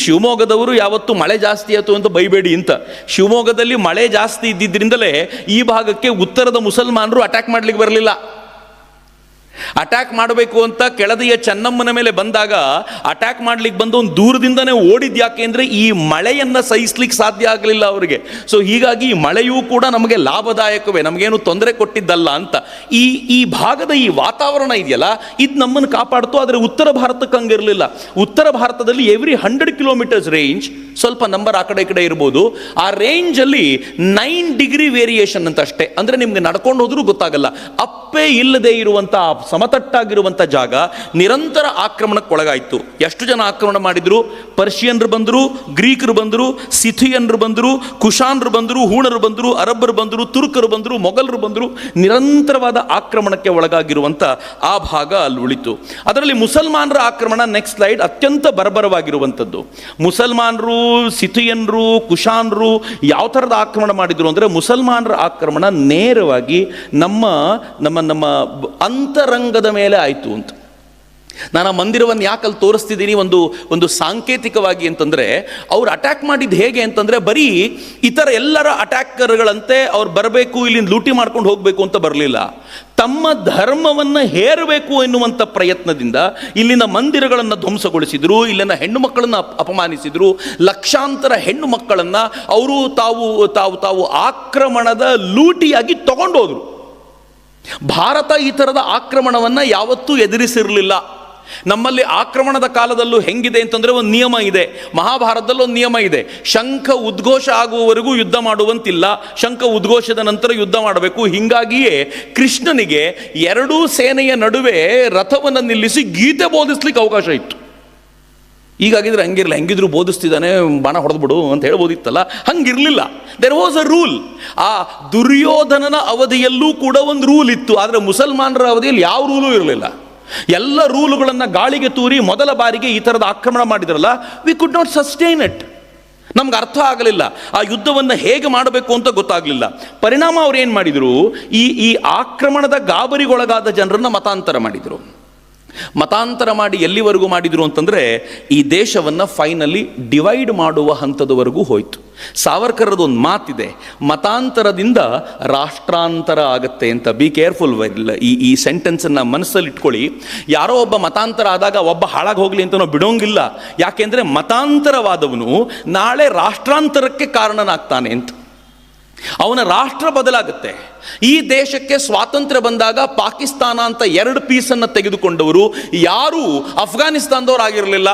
Speaker 1: ಶಿವಮೊಗ್ಗದವರು ಯಾವತ್ತು ಮಳೆ ಜಾಸ್ತಿ ಆಯಿತು ಅಂತ ಬೈಬೇಡಿ ಅಂತ. ಶಿವಮೊಗ್ಗದಲ್ಲಿ ಮಳೆ ಜಾಸ್ತಿ ಇದ್ದಿದ್ದರಿಂದಲೇ ಈ ಭಾಗಕ್ಕೆ ಉತ್ತರದ ಮುಸಲ್ಮಾನರು ಅಟ್ಯಾಕ್ ಮಾಡ್ಲಿಕ್ಕೆ ಬರಲಿಲ್ಲ. ಅಟ್ಯಾಕ್ ಮಾಡಬೇಕು ಅಂತ ಕೆಳದಿಯ ಚೆನ್ನಮ್ಮನ ಮೇಲೆ ಬಂದಾಗ ಅಟ್ಯಾಕ್ ಮಾಡ್ಲಿಕ್ಕೆ ಬಂದು ಒಂದು ದೂರದಿಂದನೇ ಓಡಿದ್ ಯಾಕೆ ಅಂದರೆ ಈ ಮಳೆಯನ್ನು ಸಹಿಸ್ಲಿಕ್ಕೆ ಸಾಧ್ಯ ಆಗಲಿಲ್ಲ ಅವರಿಗೆ. ಸೊ ಹೀಗಾಗಿ ಈ ಮಳೆಯೂ ಕೂಡ ನಮಗೆ ಲಾಭದಾಯಕವೇ, ನಮಗೇನು ತೊಂದರೆ ಕೊಟ್ಟಿದ್ದಲ್ಲ ಅಂತ. ಈ ಭಾಗದ ಈ ವಾತಾವರಣ ಇದೆಯಲ್ಲ, ಇದು ನಮ್ಮನ್ನು ಕಾಪಾಡ್ತು. ಆದರೆ ಉತ್ತರ ಭಾರತಕ್ಕೆ ಹಂಗಿರಲಿಲ್ಲ. ಉತ್ತರ ಭಾರತದಲ್ಲಿ ಎವ್ರಿ 100 ಕಿಲೋಮೀಟರ್ಸ್ ರೇಂಜ್, ಸ್ವಲ್ಪ ನಂಬರ್ ಆ ಕಡೆ ಈ ಕಡೆ ಇರ್ಬೋದು, ಆ ರೇಂಜಲ್ಲಿ 9 ಡಿಗ್ರಿ ವೇರಿಯೇಷನ್ ಅಂತ ಅಷ್ಟೇ. ಅಂದರೆ ನಿಮ್ಗೆ ನಡ್ಕೊಂಡು ಹೋದ್ರೂ ಗೊತ್ತಾಗಲ್ಲ. ಅಪ್ಪೇ ಇಲ್ಲದೆ ಇರುವಂಥ ಸಮತಟ್ಟಾಗಿರುವಂಥ ಜಾಗ ನಿರಂತರ ಆಕ್ರಮಣಕ್ಕೊಳಗಾಯಿತು. ಎಷ್ಟು ಜನ ಆಕ್ರಮಣ ಮಾಡಿದ್ರು? ಪರ್ಷಿಯನ್ರು ಬಂದರು, ಗ್ರೀಕರು ಬಂದರು, ಸಿಥಿಯನ್ರು ಬಂದರು, ಕುಶಾನ್ರು ಬಂದರು, ಹೂಣರು ಬಂದರು, ಅರಬ್ಬರು ಬಂದರು, ತುರ್ಕರು ಬಂದರು, ಮೊಘಲರು ಬಂದರು. ನಿರಂತರವಾದ ಆಕ್ರಮಣಕ್ಕೆ ಒಳಗಾಗಿರುವಂಥ ಆ ಭಾಗ ಅಲ್ಲಿ ಉಳಿತು. ಅದರಲ್ಲಿ ಮುಸಲ್ಮಾನರ ಆಕ್ರಮಣ, ನೆಕ್ಸ್ಟ್ ಸ್ಲೈಡ್, ಅತ್ಯಂತ ಬರ್ಬರವಾಗಿರುವಂಥದ್ದು. ಮುಸಲ್ಮಾನರು, ಸಿಥಿಯನ್ರು, ಕುಶಾನ್ರು ಯಾವ ಥರದ ಆಕ್ರಮಣ ಮಾಡಿದ್ರು ಅಂದರೆ, ಮುಸಲ್ಮಾನರ ಆಕ್ರಮಣ ನೇರವಾಗಿ ನಮ್ಮ ನಮ್ಮ ನಮ್ಮ ಅಂತರಂಗದ ಮೇಲೆ ಆಯಿತು ಅಂತ. ನಾನು ಆ ಮಂದಿರವನ್ನು ಯಾಕಲ್ಲಿ ತೋರಿಸ್ತಿದ್ದೀನಿ ಒಂದು ಸಾಂಕೇತಿಕವಾಗಿ ಅಂತಂದರೆ, ಅವ್ರು ಅಟ್ಯಾಕ್ ಮಾಡಿದ್ದು ಹೇಗೆ ಅಂತಂದರೆ, ಬರೀ ಇತರ ಎಲ್ಲರ ಅಟ್ಯಾಕರ್ಗಳಂತೆ ಅವ್ರು ಬರಬೇಕು, ಇಲ್ಲಿಂದ ಲೂಟಿ ಮಾಡ್ಕೊಂಡು ಹೋಗಬೇಕು ಅಂತ ಬರಲಿಲ್ಲ. ತಮ್ಮ ಧರ್ಮವನ್ನು ಹೇರಬೇಕು ಎನ್ನುವಂಥ ಪ್ರಯತ್ನದಿಂದ ಇಲ್ಲಿನ ಮಂದಿರಗಳನ್ನು ಧ್ವಂಸಗೊಳಿಸಿದ್ರು, ಇಲ್ಲಿನ ಹೆಣ್ಣು ಮಕ್ಕಳನ್ನು ಅಪಮಾನಿಸಿದ್ರು. ಲಕ್ಷಾಂತರ ಹೆಣ್ಣು ಮಕ್ಕಳನ್ನು ಅವರು ತಾವು ಆಕ್ರಮಣದ ಲೂಟಿಯಾಗಿ ತಗೊಂಡೋದ್ರು. ಭಾರತ ಈ ಥರದ ಆಕ್ರಮಣವನ್ನು ಯಾವತ್ತೂ ಎದುರಿಸಿರಲಿಲ್ಲ. ನಮ್ಮಲ್ಲಿ ಆಕ್ರಮಣದ ಕಾಲದಲ್ಲೂ ಹೆಂಗಿದೆ ಅಂತಂದರೆ ಒಂದು ನಿಯಮ ಇದೆ. ಮಹಾಭಾರತದಲ್ಲಿ ಒಂದು ನಿಯಮ ಇದೆ, ಶಂಖ ಉದ್ಘೋಷ ಆಗುವವರೆಗೂ ಯುದ್ಧ ಮಾಡುವಂತಿಲ್ಲ, ಶಂಖ ಉದ್ಘೋಷದ ನಂತರ ಯುದ್ಧ ಮಾಡಬೇಕು. ಹೀಗಾಗಿಯೇ ಕೃಷ್ಣನಿಗೆ ಎರಡೂ ಸೇನೆಯ ನಡುವೆ ರಥವನ್ನು ನಿಲ್ಲಿಸಿ ಗೀತೆ ಬೋಧಿಸ್ಲಿಕ್ಕೆ ಅವಕಾಶ ಇತ್ತು. ಹೀಗಾಗಿದ್ರೆ ಹಂಗಿರಲಿಲ್ಲ, ಹೆಂಗಿದ್ರು ಬೋಧಿಸ್ತಿದ್ದಾನೆ, ಬಾಣ ಹೊಡೆದ್ಬಿಡು ಅಂತ ಹೇಳ್ಬೋದಿತ್ತಲ್ಲ, ಹಂಗಿರಲಿಲ್ಲ. There was a rule. ಆ ದುರ್ಯೋಧನನ ಅವಧಿಯಲ್ಲೂ ಕೂಡ ಒಂದು ರೂಲ್ ಇತ್ತು. ಆದರೆ ಮುಸಲ್ಮಾನರ ಅವಧಿಯಲ್ಲಿ ಯಾವ ರೂಲು ಇರಲಿಲ್ಲ. ಎಲ್ಲ ರೂಲುಗಳನ್ನು ಗಾಳಿಗೆ ತೂರಿ ಮೊದಲ ಬಾರಿಗೆ ಈ ಥರದ ಆಕ್ರಮಣ ಮಾಡಿದ್ರಲ್ಲ, we could not sustain it. ನಮ್ಗೆ ಅರ್ಥ ಆಗಲಿಲ್ಲ, ಆ ಯುದ್ಧವನ್ನು ಹೇಗೆ ಮಾಡಬೇಕು ಅಂತ ಗೊತ್ತಾಗಲಿಲ್ಲ. ಪರಿಣಾಮ ಅವ್ರು ಏನು ಮಾಡಿದರು, ಈ ಆಕ್ರಮಣದ ಗಾಬರಿಗೊಳಗಾದ ಜನರನ್ನು ಮತಾಂತರ ಮಾಡಿದರು. ಮತಾಂತರ ಮಾಡಿ ಎಲ್ಲಿವರೆಗೂ ಮಾಡಿದರು ಅಂತಂದರೆ, ಈ ದೇಶವನ್ನು ಫೈನಲಿ ಡಿವೈಡ್ ಮಾಡುವ ಹಂತದವರೆಗೂ ಹೋಯಿತು. ಸಾವರ್ಕರದ್ದು ಒಂದು ಮಾತಿದೆ, ಮತಾಂತರದಿಂದ ರಾಷ್ಟ್ರಾಂತರ ಆಗತ್ತೆ ಅಂತ. Be careful. ಈ ಸೆಂಟೆನ್ಸನ್ನು ಮನಸ್ಸಲ್ಲಿ ಇಟ್ಕೊಳ್ಳಿ. ಯಾರೋ ಒಬ್ಬ ಮತಾಂತರ ಆದಾಗ ಒಬ್ಬ ಹಾಳಾಗಿ ಹೋಗಲಿ ಅಂತ ನಾವು ಬಿಡೋಂಗಿಲ್ಲ. ಯಾಕೆಂದರೆ ಮತಾಂತರವಾದವನು ನಾಳೆ ರಾಷ್ಟ್ರಾಂತರಕ್ಕೆ ಕಾರಣನಾಗ್ತಾನೆ ಅಂತ. ಅವನ ರಾಷ್ಟ್ರ ಬದಲಾಗುತ್ತೆ. ಈ ದೇಶಕ್ಕೆ ಸ್ವಾತಂತ್ರ್ಯ ಬಂದಾಗ ಪಾಕಿಸ್ತಾನ ಅಂತ 2 ಪೀಸನ್ನು ತೆಗೆದುಕೊಂಡವರು ಯಾರೂ ಅಫ್ಘಾನಿಸ್ತಾನದವರಾಗಿರಲಿಲ್ಲ,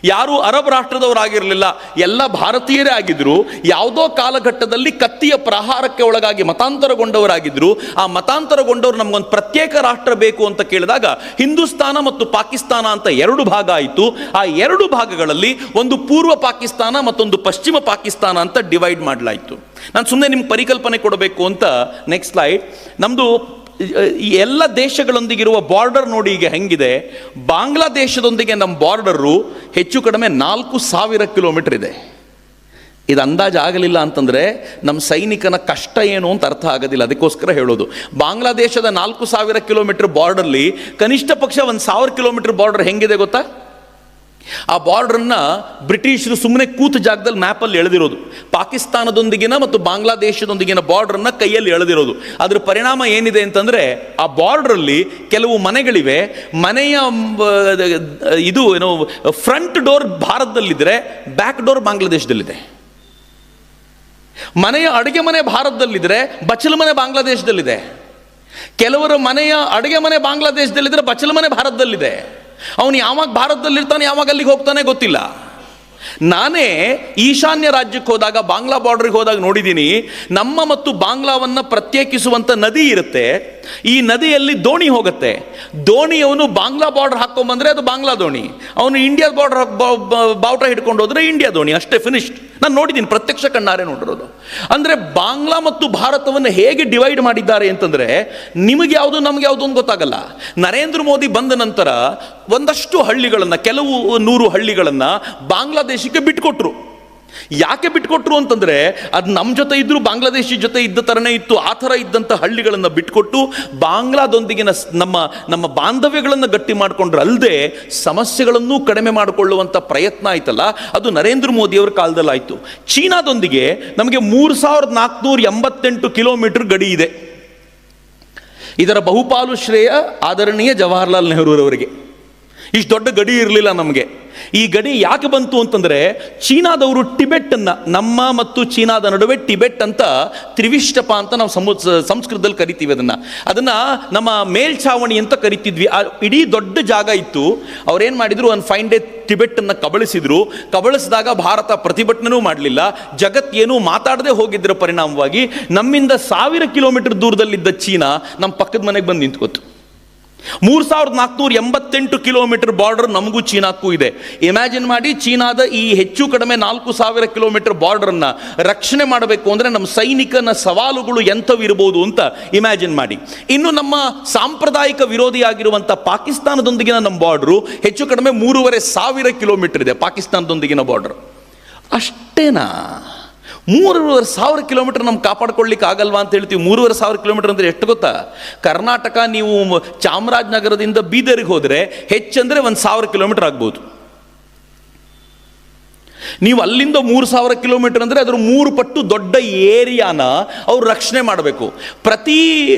Speaker 1: ಯಾರೂ ಅರಬ್ ರಾಷ್ಟ್ರದವರಾಗಿರಲಿಲ್ಲ, ಎಲ್ಲ ಭಾರತೀಯರೇ ಆಗಿದ್ರು. ಯಾವುದೋ ಕಾಲಘಟ್ಟದಲ್ಲಿ ಕತ್ತಿಯ ಪ್ರಹಾರಕ್ಕೆ ಒಳಗಾಗಿ ಮತಾಂತರಗೊಂಡವರಾಗಿದ್ದರು. ಆ ಮತಾಂತರಗೊಂಡವರು ನಮಗೊಂದು ಪ್ರತ್ಯೇಕ ರಾಷ್ಟ್ರ ಬೇಕು ಅಂತ ಕೇಳಿದಾಗ ಹಿಂದೂಸ್ತಾನ ಮತ್ತು ಪಾಕಿಸ್ತಾನ ಅಂತ 2 ಭಾಗ ಆಯಿತು. ಆ 2 ಭಾಗಗಳಲ್ಲಿ ಒಂದು ಪೂರ್ವ ಪಾಕಿಸ್ತಾನ ಮತ್ತೊಂದು ಪಶ್ಚಿಮ ಪಾಕಿಸ್ತಾನ ಅಂತ ಡಿವೈಡ್ ಮಾಡಲಾಯಿತು. ನಾನು ಸುಮ್ಮನೆ ನಿಮ್ಗೆ ಪರಿಕಲ್ಪನೆ ಕೊಡಬೇಕು ಅಂತ. Next slide. ನಮ್ಮದು ಈ ಎಲ್ಲ ದೇಶಗಳೊಂದಿಗಿರುವ ಬಾರ್ಡರ್ ನೋಡಿ ಈಗ ಹೆಂಗಿದೆ. ಬಾಂಗ್ಲಾದೇಶದೊಂದಿಗೆ ನಮ್ಮ ಬಾರ್ಡರು ಹೆಚ್ಚು ಕಡಿಮೆ 4000 ಕಿಲೋಮೀಟರ್ ಇದೆ. ಇದು ಅಂದಾಜು ಆಗಲಿಲ್ಲ ಅಂತಂದರೆ ನಮ್ಮ ಸೈನಿಕನ ಕಷ್ಟ ಏನು ಅಂತ ಅರ್ಥ ಆಗೋದಿಲ್ಲ. ಅದಕ್ಕೋಸ್ಕರ ಹೇಳೋದು, ಬಾಂಗ್ಲಾದೇಶದ 4000 ಕಿಲೋಮೀಟರ್ ಬಾರ್ಡರ್ಲಿ ಕನಿಷ್ಠ ಪಕ್ಷ 1000 ಕಿಲೋಮೀಟರ್ ಬಾರ್ಡರ್ ಹೆಂಗಿದೆ ಗೊತ್ತಾ? ಆ ಬಾರ್ಡ್ರನ್ನ ಬ್ರಿಟಿಷರು ಸುಮ್ಮನೆ ಕೂತ ಜಾಗದಲ್ಲಿ ಮ್ಯಾಪಲ್ಲಿ ಎಳೆದಿರೋದು. ಪಾಕಿಸ್ತಾನದೊಂದಿಗಿನ ಮತ್ತು ಬಾಂಗ್ಲಾದೇಶದೊಂದಿಗಿನ ಬಾರ್ಡ್ರನ್ನ ಕೈಯಲ್ಲಿ ಎಳೆದಿರೋದು. ಅದರ ಪರಿಣಾಮ ಏನಿದೆ ಅಂತಂದರೆ, ಆ ಬಾರ್ಡ್ರಲ್ಲಿ ಕೆಲವು ಮನೆಗಳಿವೆ. ಮನೆಯ ಇದು ಏನೋ ಫ್ರಂಟ್ ಡೋರ್ ಭಾರತದಲ್ಲಿದ್ದರೆ ಬ್ಯಾಕ್ ಡೋರ್ ಬಾಂಗ್ಲಾದೇಶದಲ್ಲಿದೆ. ಮನೆಯ ಅಡುಗೆ ಮನೆ ಭಾರತದಲ್ಲಿದ್ದರೆ ಬಚ್ಚಲ ಮನೆ ಬಾಂಗ್ಲಾದೇಶದಲ್ಲಿದೆ. ಕೆಲವರ ಮನೆಯ ಅಡುಗೆ ಮನೆ ಬಾಂಗ್ಲಾದೇಶದಲ್ಲಿದ್ದರೆ ಬಚ್ಚಲ ಮನೆ ಭಾರತದಲ್ಲಿದೆ. ಅವನು ಯಾವಾಗ ಭಾರತದಲ್ಲಿರ್ತಾನೆ, ಯಾವಾಗ ಅಲ್ಲಿಗೆ ಹೋಗ್ತಾನೆ ಗೊತ್ತಿಲ್ಲ. ನಾನೇ ಈಶಾನ್ಯ ರಾಜ್ಯಕ್ಕೆ ಹೋದಾಗ, ಬಾಂಗ್ಲಾ ಬಾರ್ಡರ್ಗೆ ಹೋದಾಗ ನೋಡಿದ್ದೀನಿ, ನಮ್ಮ ಮತ್ತು ಬಾಂಗ್ಲಾವನ್ನು ಪ್ರತ್ಯೇಕಿಸುವಂಥ ನದಿ ಇರುತ್ತೆ. ಈ ನದಿಯಲ್ಲಿ ದೋಣಿ ಹೋಗುತ್ತೆ. ದೋಣಿಯವನು ಬಾಂಗ್ಲಾ ಬಾರ್ಡರ್ ಹಾಕೊಂಡ್ಬಂದ್ರೆ ಅದು ಬಾಂಗ್ಲಾ ದೋಣಿ, ಅವನು ಇಂಡಿಯಾ ಬಾರ್ಡರ್ ಬಾವುಟ ಹಿಡ್ಕೊಂಡು ಹೋದ್ರೆ ಇಂಡಿಯಾ ದೋಣಿ, ಅಷ್ಟೇ, ಫಿನಿಶ್ಡ್. ನಾನು ನೋಡಿದ್ದೀನಿ, ಪ್ರತ್ಯಕ್ಷ ಕಣ್ಣಾರೆ ನೋಡಿರೋದು. ಅಂದರೆ ಬಾಂಗ್ಲಾ ಮತ್ತು ಭಾರತವನ್ನು ಹೇಗೆ ಡಿವೈಡ್ ಮಾಡಿದ್ದಾರೆ ಅಂತಂದರೆ ನಿಮಗೆ ಯಾವುದು ನಮಗೆ ಯಾವುದು ಅಂತ ಗೊತ್ತಾಗಲ್ಲ. ನರೇಂದ್ರ ಮೋದಿ ಬಂದ ನಂತರ ಒಂದಷ್ಟು ಹಳ್ಳಿಗಳನ್ನು, ಕೆಲವು 100 ಹಳ್ಳಿಗಳನ್ನು ಬಾಂಗ್ಲಾದೇಶಕ್ಕೆ ಬಿಟ್ಕೊಟ್ರು. ಯಾಕೆ ಬಿಟ್ಕೊಟ್ರು ಅಂತಂದರೆ ಅದು ನಮ್ಮ ಜೊತೆ ಇದ್ದರೂ ಬಾಂಗ್ಲಾದೇಶಿ ಜೊತೆ ಇದ್ದ ಥರನೇ ಇತ್ತು. ಆ ಥರ ಇದ್ದಂಥ ಹಳ್ಳಿಗಳನ್ನು ಬಿಟ್ಕೊಟ್ಟು ಬಾಂಗ್ಲಾದೊಂದಿಗಿನ ನಮ್ಮ ಬಾಂಧವ್ಯಗಳನ್ನು ಗಟ್ಟಿ ಮಾಡಿಕೊಂಡ್ರೆ ಅಲ್ಲದೆ ಸಮಸ್ಯೆಗಳನ್ನೂ ಕಡಿಮೆ ಮಾಡಿಕೊಳ್ಳುವಂಥ ಪ್ರಯತ್ನ ಆಯ್ತಲ್ಲ, ಅದು ನರೇಂದ್ರ ಮೋದಿಯವರ ಕಾಲದಲ್ಲಿ ಆಯಿತು. ಚೀನಾದೊಂದಿಗೆ ನಮಗೆ 3488 ಕಿಲೋಮೀಟರ್ ಗಡಿ ಇದೆ. ಇದರ ಬಹುಪಾಲು ಶ್ರೇಯ ಆದರಣೀಯ ಜವಾಹರ್ಲಾಲ್ ನೆಹರೂರವರಿಗೆ. ಇಷ್ಟು ದೊಡ್ಡ ಗಡಿ ಇರಲಿಲ್ಲ ನಮಗೆ. ಈ ಗಡಿ ಯಾಕೆ ಬಂತು ಅಂತಂದರೆ ಚೀನಾದವರು ಟಿಬೆಟ್ಟನ್ನು, ನಮ್ಮ ಮತ್ತು ಚೀನಾದ ನಡುವೆ ಟಿಬೆಟ್ ಅಂತ ತ್ರಿವಿಷ್ಟಪ ಅಂತ ನಾವು ಸಂಸ್ಕೃತದಲ್ಲಿ ಕರಿತೀವಿ. ಅದನ್ನು ನಮ್ಮ ಮೇಲ್ಛಾವಣಿ ಅಂತ ಕರಿತಿದ್ವಿ. ಆ ಇಡೀ ದೊಡ್ಡ ಜಾಗ ಇತ್ತು. ಅವ್ರೇನು ಮಾಡಿದ್ರು, ಒಂದು 5 ಡೇ ಟಿಬೆಟ್ಟನ್ನು ಕಬಳಿಸಿದ್ರು. ಕಬಳಿಸಿದಾಗ ಭಾರತ ಪ್ರತಿಭಟನೆಯೂ ಮಾಡಲಿಲ್ಲ, ಜಗತ್ತೇನೂ ಮಾತಾಡದೆ ಹೋಗಿದ್ದರ ಪರಿಣಾಮವಾಗಿ ನಮ್ಮಿಂದ 1000 ಕಿಲೋಮೀಟರ್ ದೂರದಲ್ಲಿದ್ದ ಚೀನಾ ನಮ್ಮ ಪಕ್ಕದ ಮನೆಗೆ ಬಂದು ನಿಂತ್ಕೋತು. 3488 ಕಿಲೋಮೀಟರ್ ಬಾರ್ಡರ್ ನಮಗೂ ಚೀನಾಕ್ಕೂ ಇದೆ. ಇಮ್ಯಾಜಿನ್ ಮಾಡಿ, ಚೀನಾದ ಈ ಹೆಚ್ಚು ಕಡಿಮೆ 4000 ಕಿಲೋಮೀಟರ್ ಬಾರ್ಡರನ್ನು ರಕ್ಷಣೆ ಮಾಡಬೇಕು ಅಂದರೆ ನಮ್ಮ ಸೈನಿಕನ ಸವಾಲುಗಳು ಎಂಥವು ಇರಬಹುದು ಅಂತ ಇಮ್ಯಾಜಿನ್ ಮಾಡಿ. ಇನ್ನು ನಮ್ಮ ಸಾಂಪ್ರದಾಯಿಕ ವಿರೋಧಿಯಾಗಿರುವಂಥ ಪಾಕಿಸ್ತಾನದೊಂದಿಗಿನ ನಮ್ಮ ಬಾರ್ಡ್ರು ಹೆಚ್ಚು ಕಡಿಮೆ 3500 ಕಿಲೋಮೀಟರ್ ಇದೆ. ಪಾಕಿಸ್ತಾನದೊಂದಿಗಿನ ಬಾರ್ಡರ್ ಅಷ್ಟೇನಾ? 3500 ಕಿಲೋಮೀಟರ್ ನಮ್ಗೆ ಕಾಪಾಡ್ಕೊಳ್ಳಿಕ್ಕೆ ಆಗಲ್ವಾ ಅಂತ ಹೇಳ್ತೀವಿ. 3500 ಕಿಲೋಮೀಟರ್ ಅಂದರೆ ಎಷ್ಟು ಗೊತ್ತಾ? ಕರ್ನಾಟಕ ನೀವು ಚಾಮರಾಜನಗರದಿಂದ ಬೀದರ್ಗೆ ಹೋದರೆ ಹೆಚ್ಚಂದರೆ 1000 ಕಿಲೋಮೀಟರ್ ಆಗ್ಬೋದು. ನೀವು ಅಲ್ಲಿಂದ 3000 ಕಿಲೋಮೀಟರ್ ಅಂದರೆ ಅದರ 3 ಪಟ್ಟು ದೊಡ್ಡ ಏರಿಯಾನ ಅವರು ರಕ್ಷಣೆ ಮಾಡಬೇಕು. ಪ್ರತಿ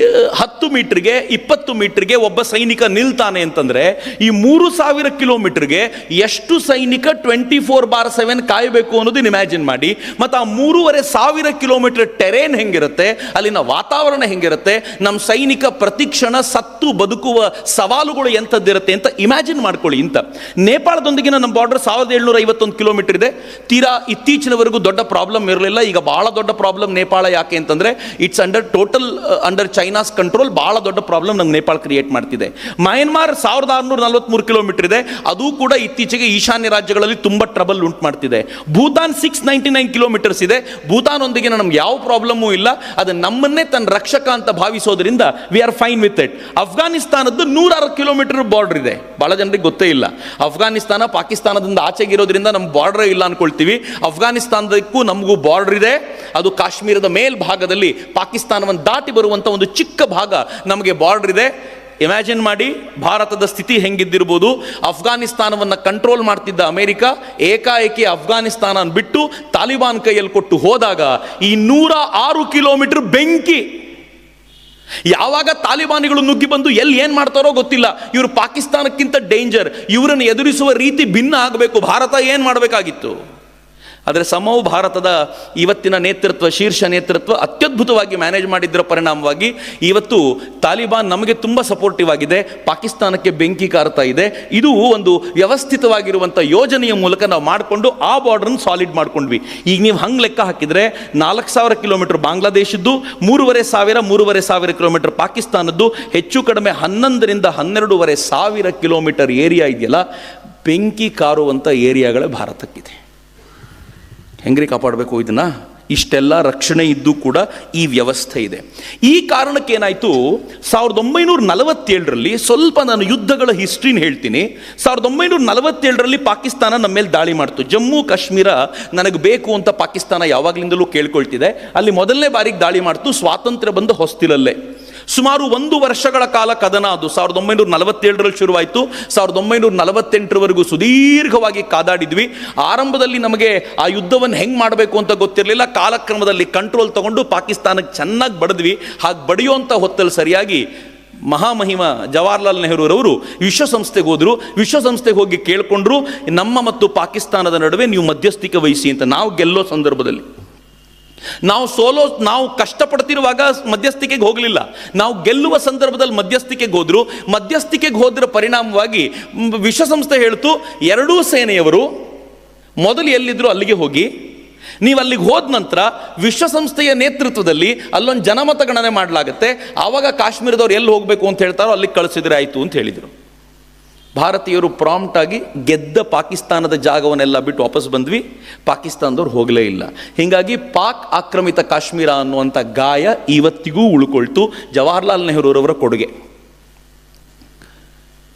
Speaker 1: 10 ಮೀಟರ್ಗೆ 20 ಮೀಟರ್ಗೆ ಒಬ್ಬ ಸೈನಿಕ ನಿಲ್ತಾನೆ ಅಂತಂದರೆ ಈ 3000 ಕಿಲೋಮೀಟರ್ಗೆ ಎಷ್ಟು ಸೈನಿಕ 24/7 ಕಾಯಬೇಕು ಅನ್ನೋದನ್ನ ಇಮ್ಯಾಜಿನ್ ಮಾಡಿ. ಮತ್ತು ಆ 3500 ಕಿಲೋಮೀಟರ್ ಟೆರೇನ್ ಹೆಂಗಿರುತ್ತೆ, ಅಲ್ಲಿನ ವಾತಾವರಣ ಹೆಂಗಿರುತ್ತೆ, ನಮ್ಮ ಸೈನಿಕ ಪ್ರತಿಕ್ಷಣ ಸತ್ತು ಬದುಕುವ ಸವಾಲುಗಳು ಎಂಥದ್ದಿರುತ್ತೆ ಅಂತ ಇಮ್ಯಾಜಿನ್ ಮಾಡ್ಕೊಳ್ಳಿ. ಇಂಥ ನೇಪಾಳದೊಂದಿಗಿನ ನಮ್ಮ ಬಾರ್ಡರ್ 1751 ಕಿಲೋಮೀಟರ್ ಇದೆ. ತೀರಾ ಇತ್ತೀಚಿನವರೆಗೂ ದೊಡ್ಡ ಪ್ರಾಬ್ಲಮ್ ಇರಲಿಲ್ಲ. ಈಗ ಬಹಳ ದೊಡ್ಡ ಪ್ರಾಬ್ಲಮ್ ನೇಪಾಳ. ಯಾಕೆ ಅಂತಂದರೆ ಇಟ್ಸ್ ಅಂಡರ್ ಚೈನಾಸ್ ಕಂಟ್ರೋಲ್. ಬಹಳ ದೊಡ್ಡ ಪ್ರಾಬ್ಲಮ್ ನಮ್ಗೆ ನೇಪಾಳ ಕ್ರಿಯೇಟ್ ಮಾಡ್ತಿದೆ. ಮಯನ್ಮಾರ್ 1643 ಕಿಲೋಮೀಟರ್ ಇದೆ. ಅದು ಕೂಡ ಇತ್ತೀಚೆಗೆ ಈಶಾನ್ಯ ರಾಜ್ಯಗಳಲ್ಲಿ ತುಂಬ ಟ್ರಬಲ್ ಉಂಟು ಮಾಡ್ತಿದೆ. ಭೂತಾನ್ 699 ಕಿಲೋಮೀಟರ್ಸ್ ಇದೆ. ಭೂತಾನ್ ಒಂದಿಗೆ ನಮ್ಗೆ ಯಾವ ಪ್ರಾಬ್ಲಮ್ಮೂ ಇಲ್ಲ. ಅದು ನಮ್ಮನ್ನೇ ತನ್ನ ರಕ್ಷಕ ಅಂತ ಭಾವಿಸೋದ್ರಿಂದ we are fine with it. ಅಫ್ಘಾನಿಸ್ತಾನದ್ದು 106 ಕಿಲೋಮೀಟರ್ ಬಾರ್ಡರ್ ಇದೆ. ಬಹಳ ಜನರಿಗೆ ಗೊತ್ತೇ ಇಲ್ಲ. ಅಫ್ಘಾನಿಸ್ತಾನ ಪಾಕಿಸ್ತಾನದಿಂದ ಆಚೆಗಿರೋದ್ರಿಂದ ನಮ್ಮ ಬಾರ್ಡರ್ ಇಲ್ಲ ಅನ್ಕೊಳ್ತೀವಿ. ಅಫ್ಘಾನಿಸ್ತಾನದಕ್ಕೂ ನಮಗೂ ಬಾರ್ಡರ್ ಇದೆ. ಅದು ಕಾಶ್ಮೀರದ ಮೇಲ್ಭಾಗದಲ್ಲಿ ಪಾಕಿಸ್ತಾನವನ್ನು ದಾಟಿ ಬರುವಂಥ ಒಂದು ಚಿಕ್ಕ ಭಾಗ ನಮಗೆ ಬಾರ್ಡರ್ ಇದೆ. ಇಮ್ಯಾಜಿನ್ ಮಾಡಿ ಭಾರತದ ಸ್ಥಿತಿ ಹೆಂಗಿದ್ದಿರ್ಬೋದು. ಅಫ್ಘಾನಿಸ್ತಾನವನ್ನು ಕಂಟ್ರೋಲ್ ಮಾಡ್ತಿದ್ದ ಅಮೆರಿಕ ಏಕಾಏಕಿ ಅಫ್ಘಾನಿಸ್ತಾನ ಬಿಟ್ಟು ತಾಲಿಬಾನ್ ಕೈಯಲ್ಲಿ ಕೊಟ್ಟು ಹೋದಾಗ ಈ 106 ಕಿಲೋಮೀಟರ್ ಬೆಂಕಿ. ಯಾವಾಗ ತಾಲಿಬಾನಿಗಳು ನುಗ್ಗಿ ಬಂದು ಎಲ್ಲಿ ಏನು ಮಾಡ್ತಾರೋ ಗೊತ್ತಿಲ್ಲ. ಇವರು ಪಾಕಿಸ್ತಾನಕ್ಕಿಂತ ಡೇಂಜರ್. ಇವರನ್ನು ಎದುರಿಸುವ ರೀತಿ ಭಿನ್ನ ಆಗಬೇಕು. ಭಾರತ ಏನು ಮಾಡಬೇಕಾಗಿತ್ತು? ಆದರೆ ಸಮವು ಭಾರತದ ಇವತ್ತಿನ ನೇತೃತ್ವ, ಶೀರ್ಷ ನೇತೃತ್ವ ಅತ್ಯದ್ಭುತವಾಗಿ ಮ್ಯಾನೇಜ್ ಮಾಡಿದ್ದರ ಪರಿಣಾಮವಾಗಿ ಇವತ್ತು ತಾಲಿಬಾನ್ ನಮಗೆ ತುಂಬ ಸಪೋರ್ಟಿವ್ ಆಗಿದೆ, ಪಾಕಿಸ್ತಾನಕ್ಕೆ ಬೆಂಕಿ ಕಾರ್ತಾ ಇದೆ. ಇದು ಒಂದು ವ್ಯವಸ್ಥಿತವಾಗಿರುವಂಥ ಯೋಜನೆಯ ಮೂಲಕ ನಾವು ಮಾಡಿಕೊಂಡು ಆ ಬಾರ್ಡ್ರನ್ನು ಸಾಲಿಡ್ ಮಾಡ್ಕೊಂಡ್ವಿ. ಈಗ ನೀವು ಹಂಗೆ ಲೆಕ್ಕ ಹಾಕಿದರೆ 4000 ಕಿಲೋಮೀಟರ್ ಬಾಂಗ್ಲಾದೇಶದ್ದು, 3500 ಕಿಲೋಮೀಟರ್ ಪಾಕಿಸ್ತಾನದ್ದು, ಹೆಚ್ಚು ಕಡಿಮೆ 11ರಿಂದ 12,500 ಕಿಲೋಮೀಟರ್ ಏರಿಯಾ ಇದೆಯಲ್ಲ, ಬೆಂಕಿ ಕಾರುವಂಥ ಏರಿಯಾಗಳೇ ಭಾರತಕ್ಕಿದೆ. ಹೆಂಗ್ರಿ ಕಾಪಾಡಬೇಕು ಇದನ್ನು? ಇಷ್ಟೆಲ್ಲ ರಕ್ಷಣೆ ಇದ್ದು ಕೂಡ ಈ ವ್ಯವಸ್ಥೆ ಇದೆ. ಈ ಕಾರಣಕ್ಕೆ ಏನಾಯಿತು, 1947ರಲ್ಲಿ ಸ್ವಲ್ಪ ನಾನು ಯುದ್ಧಗಳ ಹಿಸ್ಟ್ರಿನ ಹೇಳ್ತೀನಿ. 1947ರಲ್ಲಿ ಪಾಕಿಸ್ತಾನ ನಮ್ಮ ಮೇಲೆ ದಾಳಿ ಮಾಡ್ತು. ಜಮ್ಮು ಕಾಶ್ಮೀರ ನನಗೆ ಬೇಕು ಅಂತ ಪಾಕಿಸ್ತಾನ ಯಾವಾಗಲಿಂದಲೂ ಕೇಳ್ಕೊಳ್ತಿದೆ. ಅಲ್ಲಿ ಮೊದಲನೇ ಬಾರಿಗೆ ದಾಳಿ ಮಾಡ್ತು ಸ್ವಾತಂತ್ರ್ಯ ಬಂದ ಹೊಸ್ತಿಲಲ್ಲೇ. ಸುಮಾರು 1 ವರ್ಷಗಳ ಕಾಲ ಕದನ. ಅದು 1947ರಲ್ಲಿ ಶುರುವಾಯಿತು. 1948ರವರೆಗೂ ಸುದೀರ್ಘವಾಗಿ ಕಾದಾಡಿದ್ವಿ. ಆರಂಭದಲ್ಲಿ ನಮಗೆ ಆ ಯುದ್ಧವನ್ನು ಹೆಂಗೆ ಮಾಡಬೇಕು ಅಂತ ಗೊತ್ತಿರಲಿಲ್ಲ. ಕಾಲಕ್ರಮದಲ್ಲಿ ಕಂಟ್ರೋಲ್ ತಗೊಂಡು ಪಾಕಿಸ್ತಾನಕ್ಕೆ ಚೆನ್ನಾಗಿ ಬಡಿದ್ವಿ. ಹಾಗೆ ಬಡಿಯುವಂಥ ಹೊತ್ತಲ್ಲಿ ಸರಿಯಾಗಿ ಮಹಾಮಹಿಮ ಜವಾಹರ್ಲಾಲ್ ನೆಹರೂರವರು ವಿಶ್ವಸಂಸ್ಥೆಗೆ ಹೋದರು. ವಿಶ್ವಸಂಸ್ಥೆಗೆ ಹೋಗಿ ಕೇಳಿಕೊಂಡ್ರು, ನಮ್ಮ ಮತ್ತು ಪಾಕಿಸ್ತಾನದ ನಡುವೆ ನೀವು ಮಧ್ಯಸ್ಥಿಕೆ ವಹಿಸಿ ಅಂತ. ನಾವು ಗೆಲ್ಲೋ ಸಂದರ್ಭದಲ್ಲಿ, ನಾವು ಕಷ್ಟಪಡ್ತಿರುವಾಗ ಮಧ್ಯಸ್ಥಿಕೆಗೆ ಹೋಗಲಿಲ್ಲ. ನಾವು ಗೆಲ್ಲುವ ಸಂದರ್ಭದಲ್ಲಿ ಮಧ್ಯಸ್ಥಿಕೆಗೆ ಹೋದರು. ಮಧ್ಯಸ್ಥಿಕೆಗೆ ಹೋದ್ರ ಪರಿಣಾಮವಾಗಿ ವಿಶ್ವಸಂಸ್ಥೆ ಹೇಳ್ತು, ಎರಡೂ ಸೇನೆಯವರು ಮೊದಲು ಎಲ್ಲಿದ್ರು ಅಲ್ಲಿಗೆ ಹೋಗಿ ನೀವು ಅಲ್ಲಿಗೆ ಹೋದ ನಂತರ ವಿಶ್ವಸಂಸ್ಥೆಯ ನೇತೃತ್ವದಲ್ಲಿ ಅಲ್ಲೊಂದು ಜನಮತಗಣನೆ ಮಾಡಲಾಗುತ್ತೆ. ಆವಾಗ ಕಾಶ್ಮೀರದವ್ರು ಎಲ್ಲಿ ಹೋಗಬೇಕು ಅಂತ ಹೇಳ್ತಾರೋ ಅಲ್ಲಿಗೆ ಕಳಿಸಿದ್ರೆ ಆಯಿತು ಅಂತ ಹೇಳಿದರು. ಭಾರತೀಯರು ಪ್ರಾಂಪ್ಟ್ ಆಗಿ ಗೆದ್ದ ಪಾಕಿಸ್ತಾನದ ಜಾಗವನ್ನೆಲ್ಲ ಬಿಟ್ಟು ವಾಪಸ್ ಬಂದ್ವಿ. ಪಾಕಿಸ್ತಾನದವ್ರು ಹೋಗಲೇ ಇಲ್ಲ. ಹೀಗಾಗಿ ಪಾಕ್ ಆಕ್ರಮಿತ ಕಾಶ್ಮೀರ ಅನ್ನುವಂಥ ಗಾಯ ಇವತ್ತಿಗೂ ಉಳ್ಕೊಳ್ತು. ಜವಾಹರ್ಲಾಲ್ ನೆಹರೂರವರ ಕೊಡುಗೆ.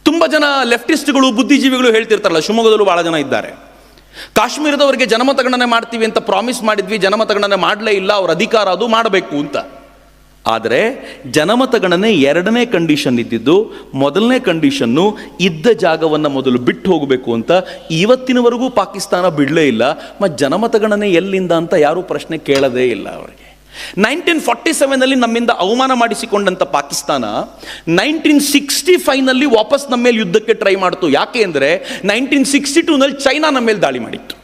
Speaker 1: ತುಂಬ ಜನ ಲೆಫ್ಟಿಸ್ಟ್ಗಳು ಬುದ್ಧಿಜೀವಿಗಳು ಹೇಳ್ತಿರ್ತಾರಲ್ಲ, ಶಿವಮೊಗ್ಗದಲ್ಲೂ ಭಾಳ ಜನ ಇದ್ದಾರೆ, ಕಾಶ್ಮೀರದವರಿಗೆ ಜನಮತಗಣನೆ ಮಾಡ್ತೀವಿ ಅಂತ ಪ್ರಾಮಿಸ್ ಮಾಡಿದ್ವಿ, ಜನಮತಗಣನೆ ಮಾಡಲೇ ಇಲ್ಲ, ಅವ್ರ ಅಧಿಕಾರ ಅದು ಮಾಡಬೇಕು ಅಂತ. ಆದರೆ ಜನಮತಗಣನೆ ಎರಡನೇ ಕಂಡೀಷನ್ ಇದ್ದಿದ್ದು. ಮೊದಲನೇ ಕಂಡೀಷನ್ನು ಇದ್ದ ಜಾಗವನ್ನು ಮೊದಲು ಬಿಟ್ಟು ಹೋಗಬೇಕು ಅಂತ. ಇವತ್ತಿನವರೆಗೂ ಪಾಕಿಸ್ತಾನ ಬಿಡಲೇ ಇಲ್ಲ. ಮತ್ತು ಜನಮತಗಣನೆ ಎಲ್ಲಿಂದ ಅಂತ ಯಾರೂ ಪ್ರಶ್ನೆ ಕೇಳದೇ ಇಲ್ಲ ಅವರಿಗೆ. 1947ನಲ್ಲಿ ನಮ್ಮಿಂದ ಅವಮಾನ ಮಾಡಿಸಿಕೊಂಡಂಥ ಪಾಕಿಸ್ತಾನ 1965ನಲ್ಲಿ ವಾಪಸ್ ನಮ್ಮ ಮೇಲೆ ಯುದ್ಧಕ್ಕೆ ಟ್ರೈ ಮಾಡ್ತು. ಯಾಕೆ ಅಂದರೆ 1962ನಲ್ಲಿ ಚೈನಾ ನಮ್ಮ ಮೇಲೆ ದಾಳಿ ಮಾಡಿತ್ತು.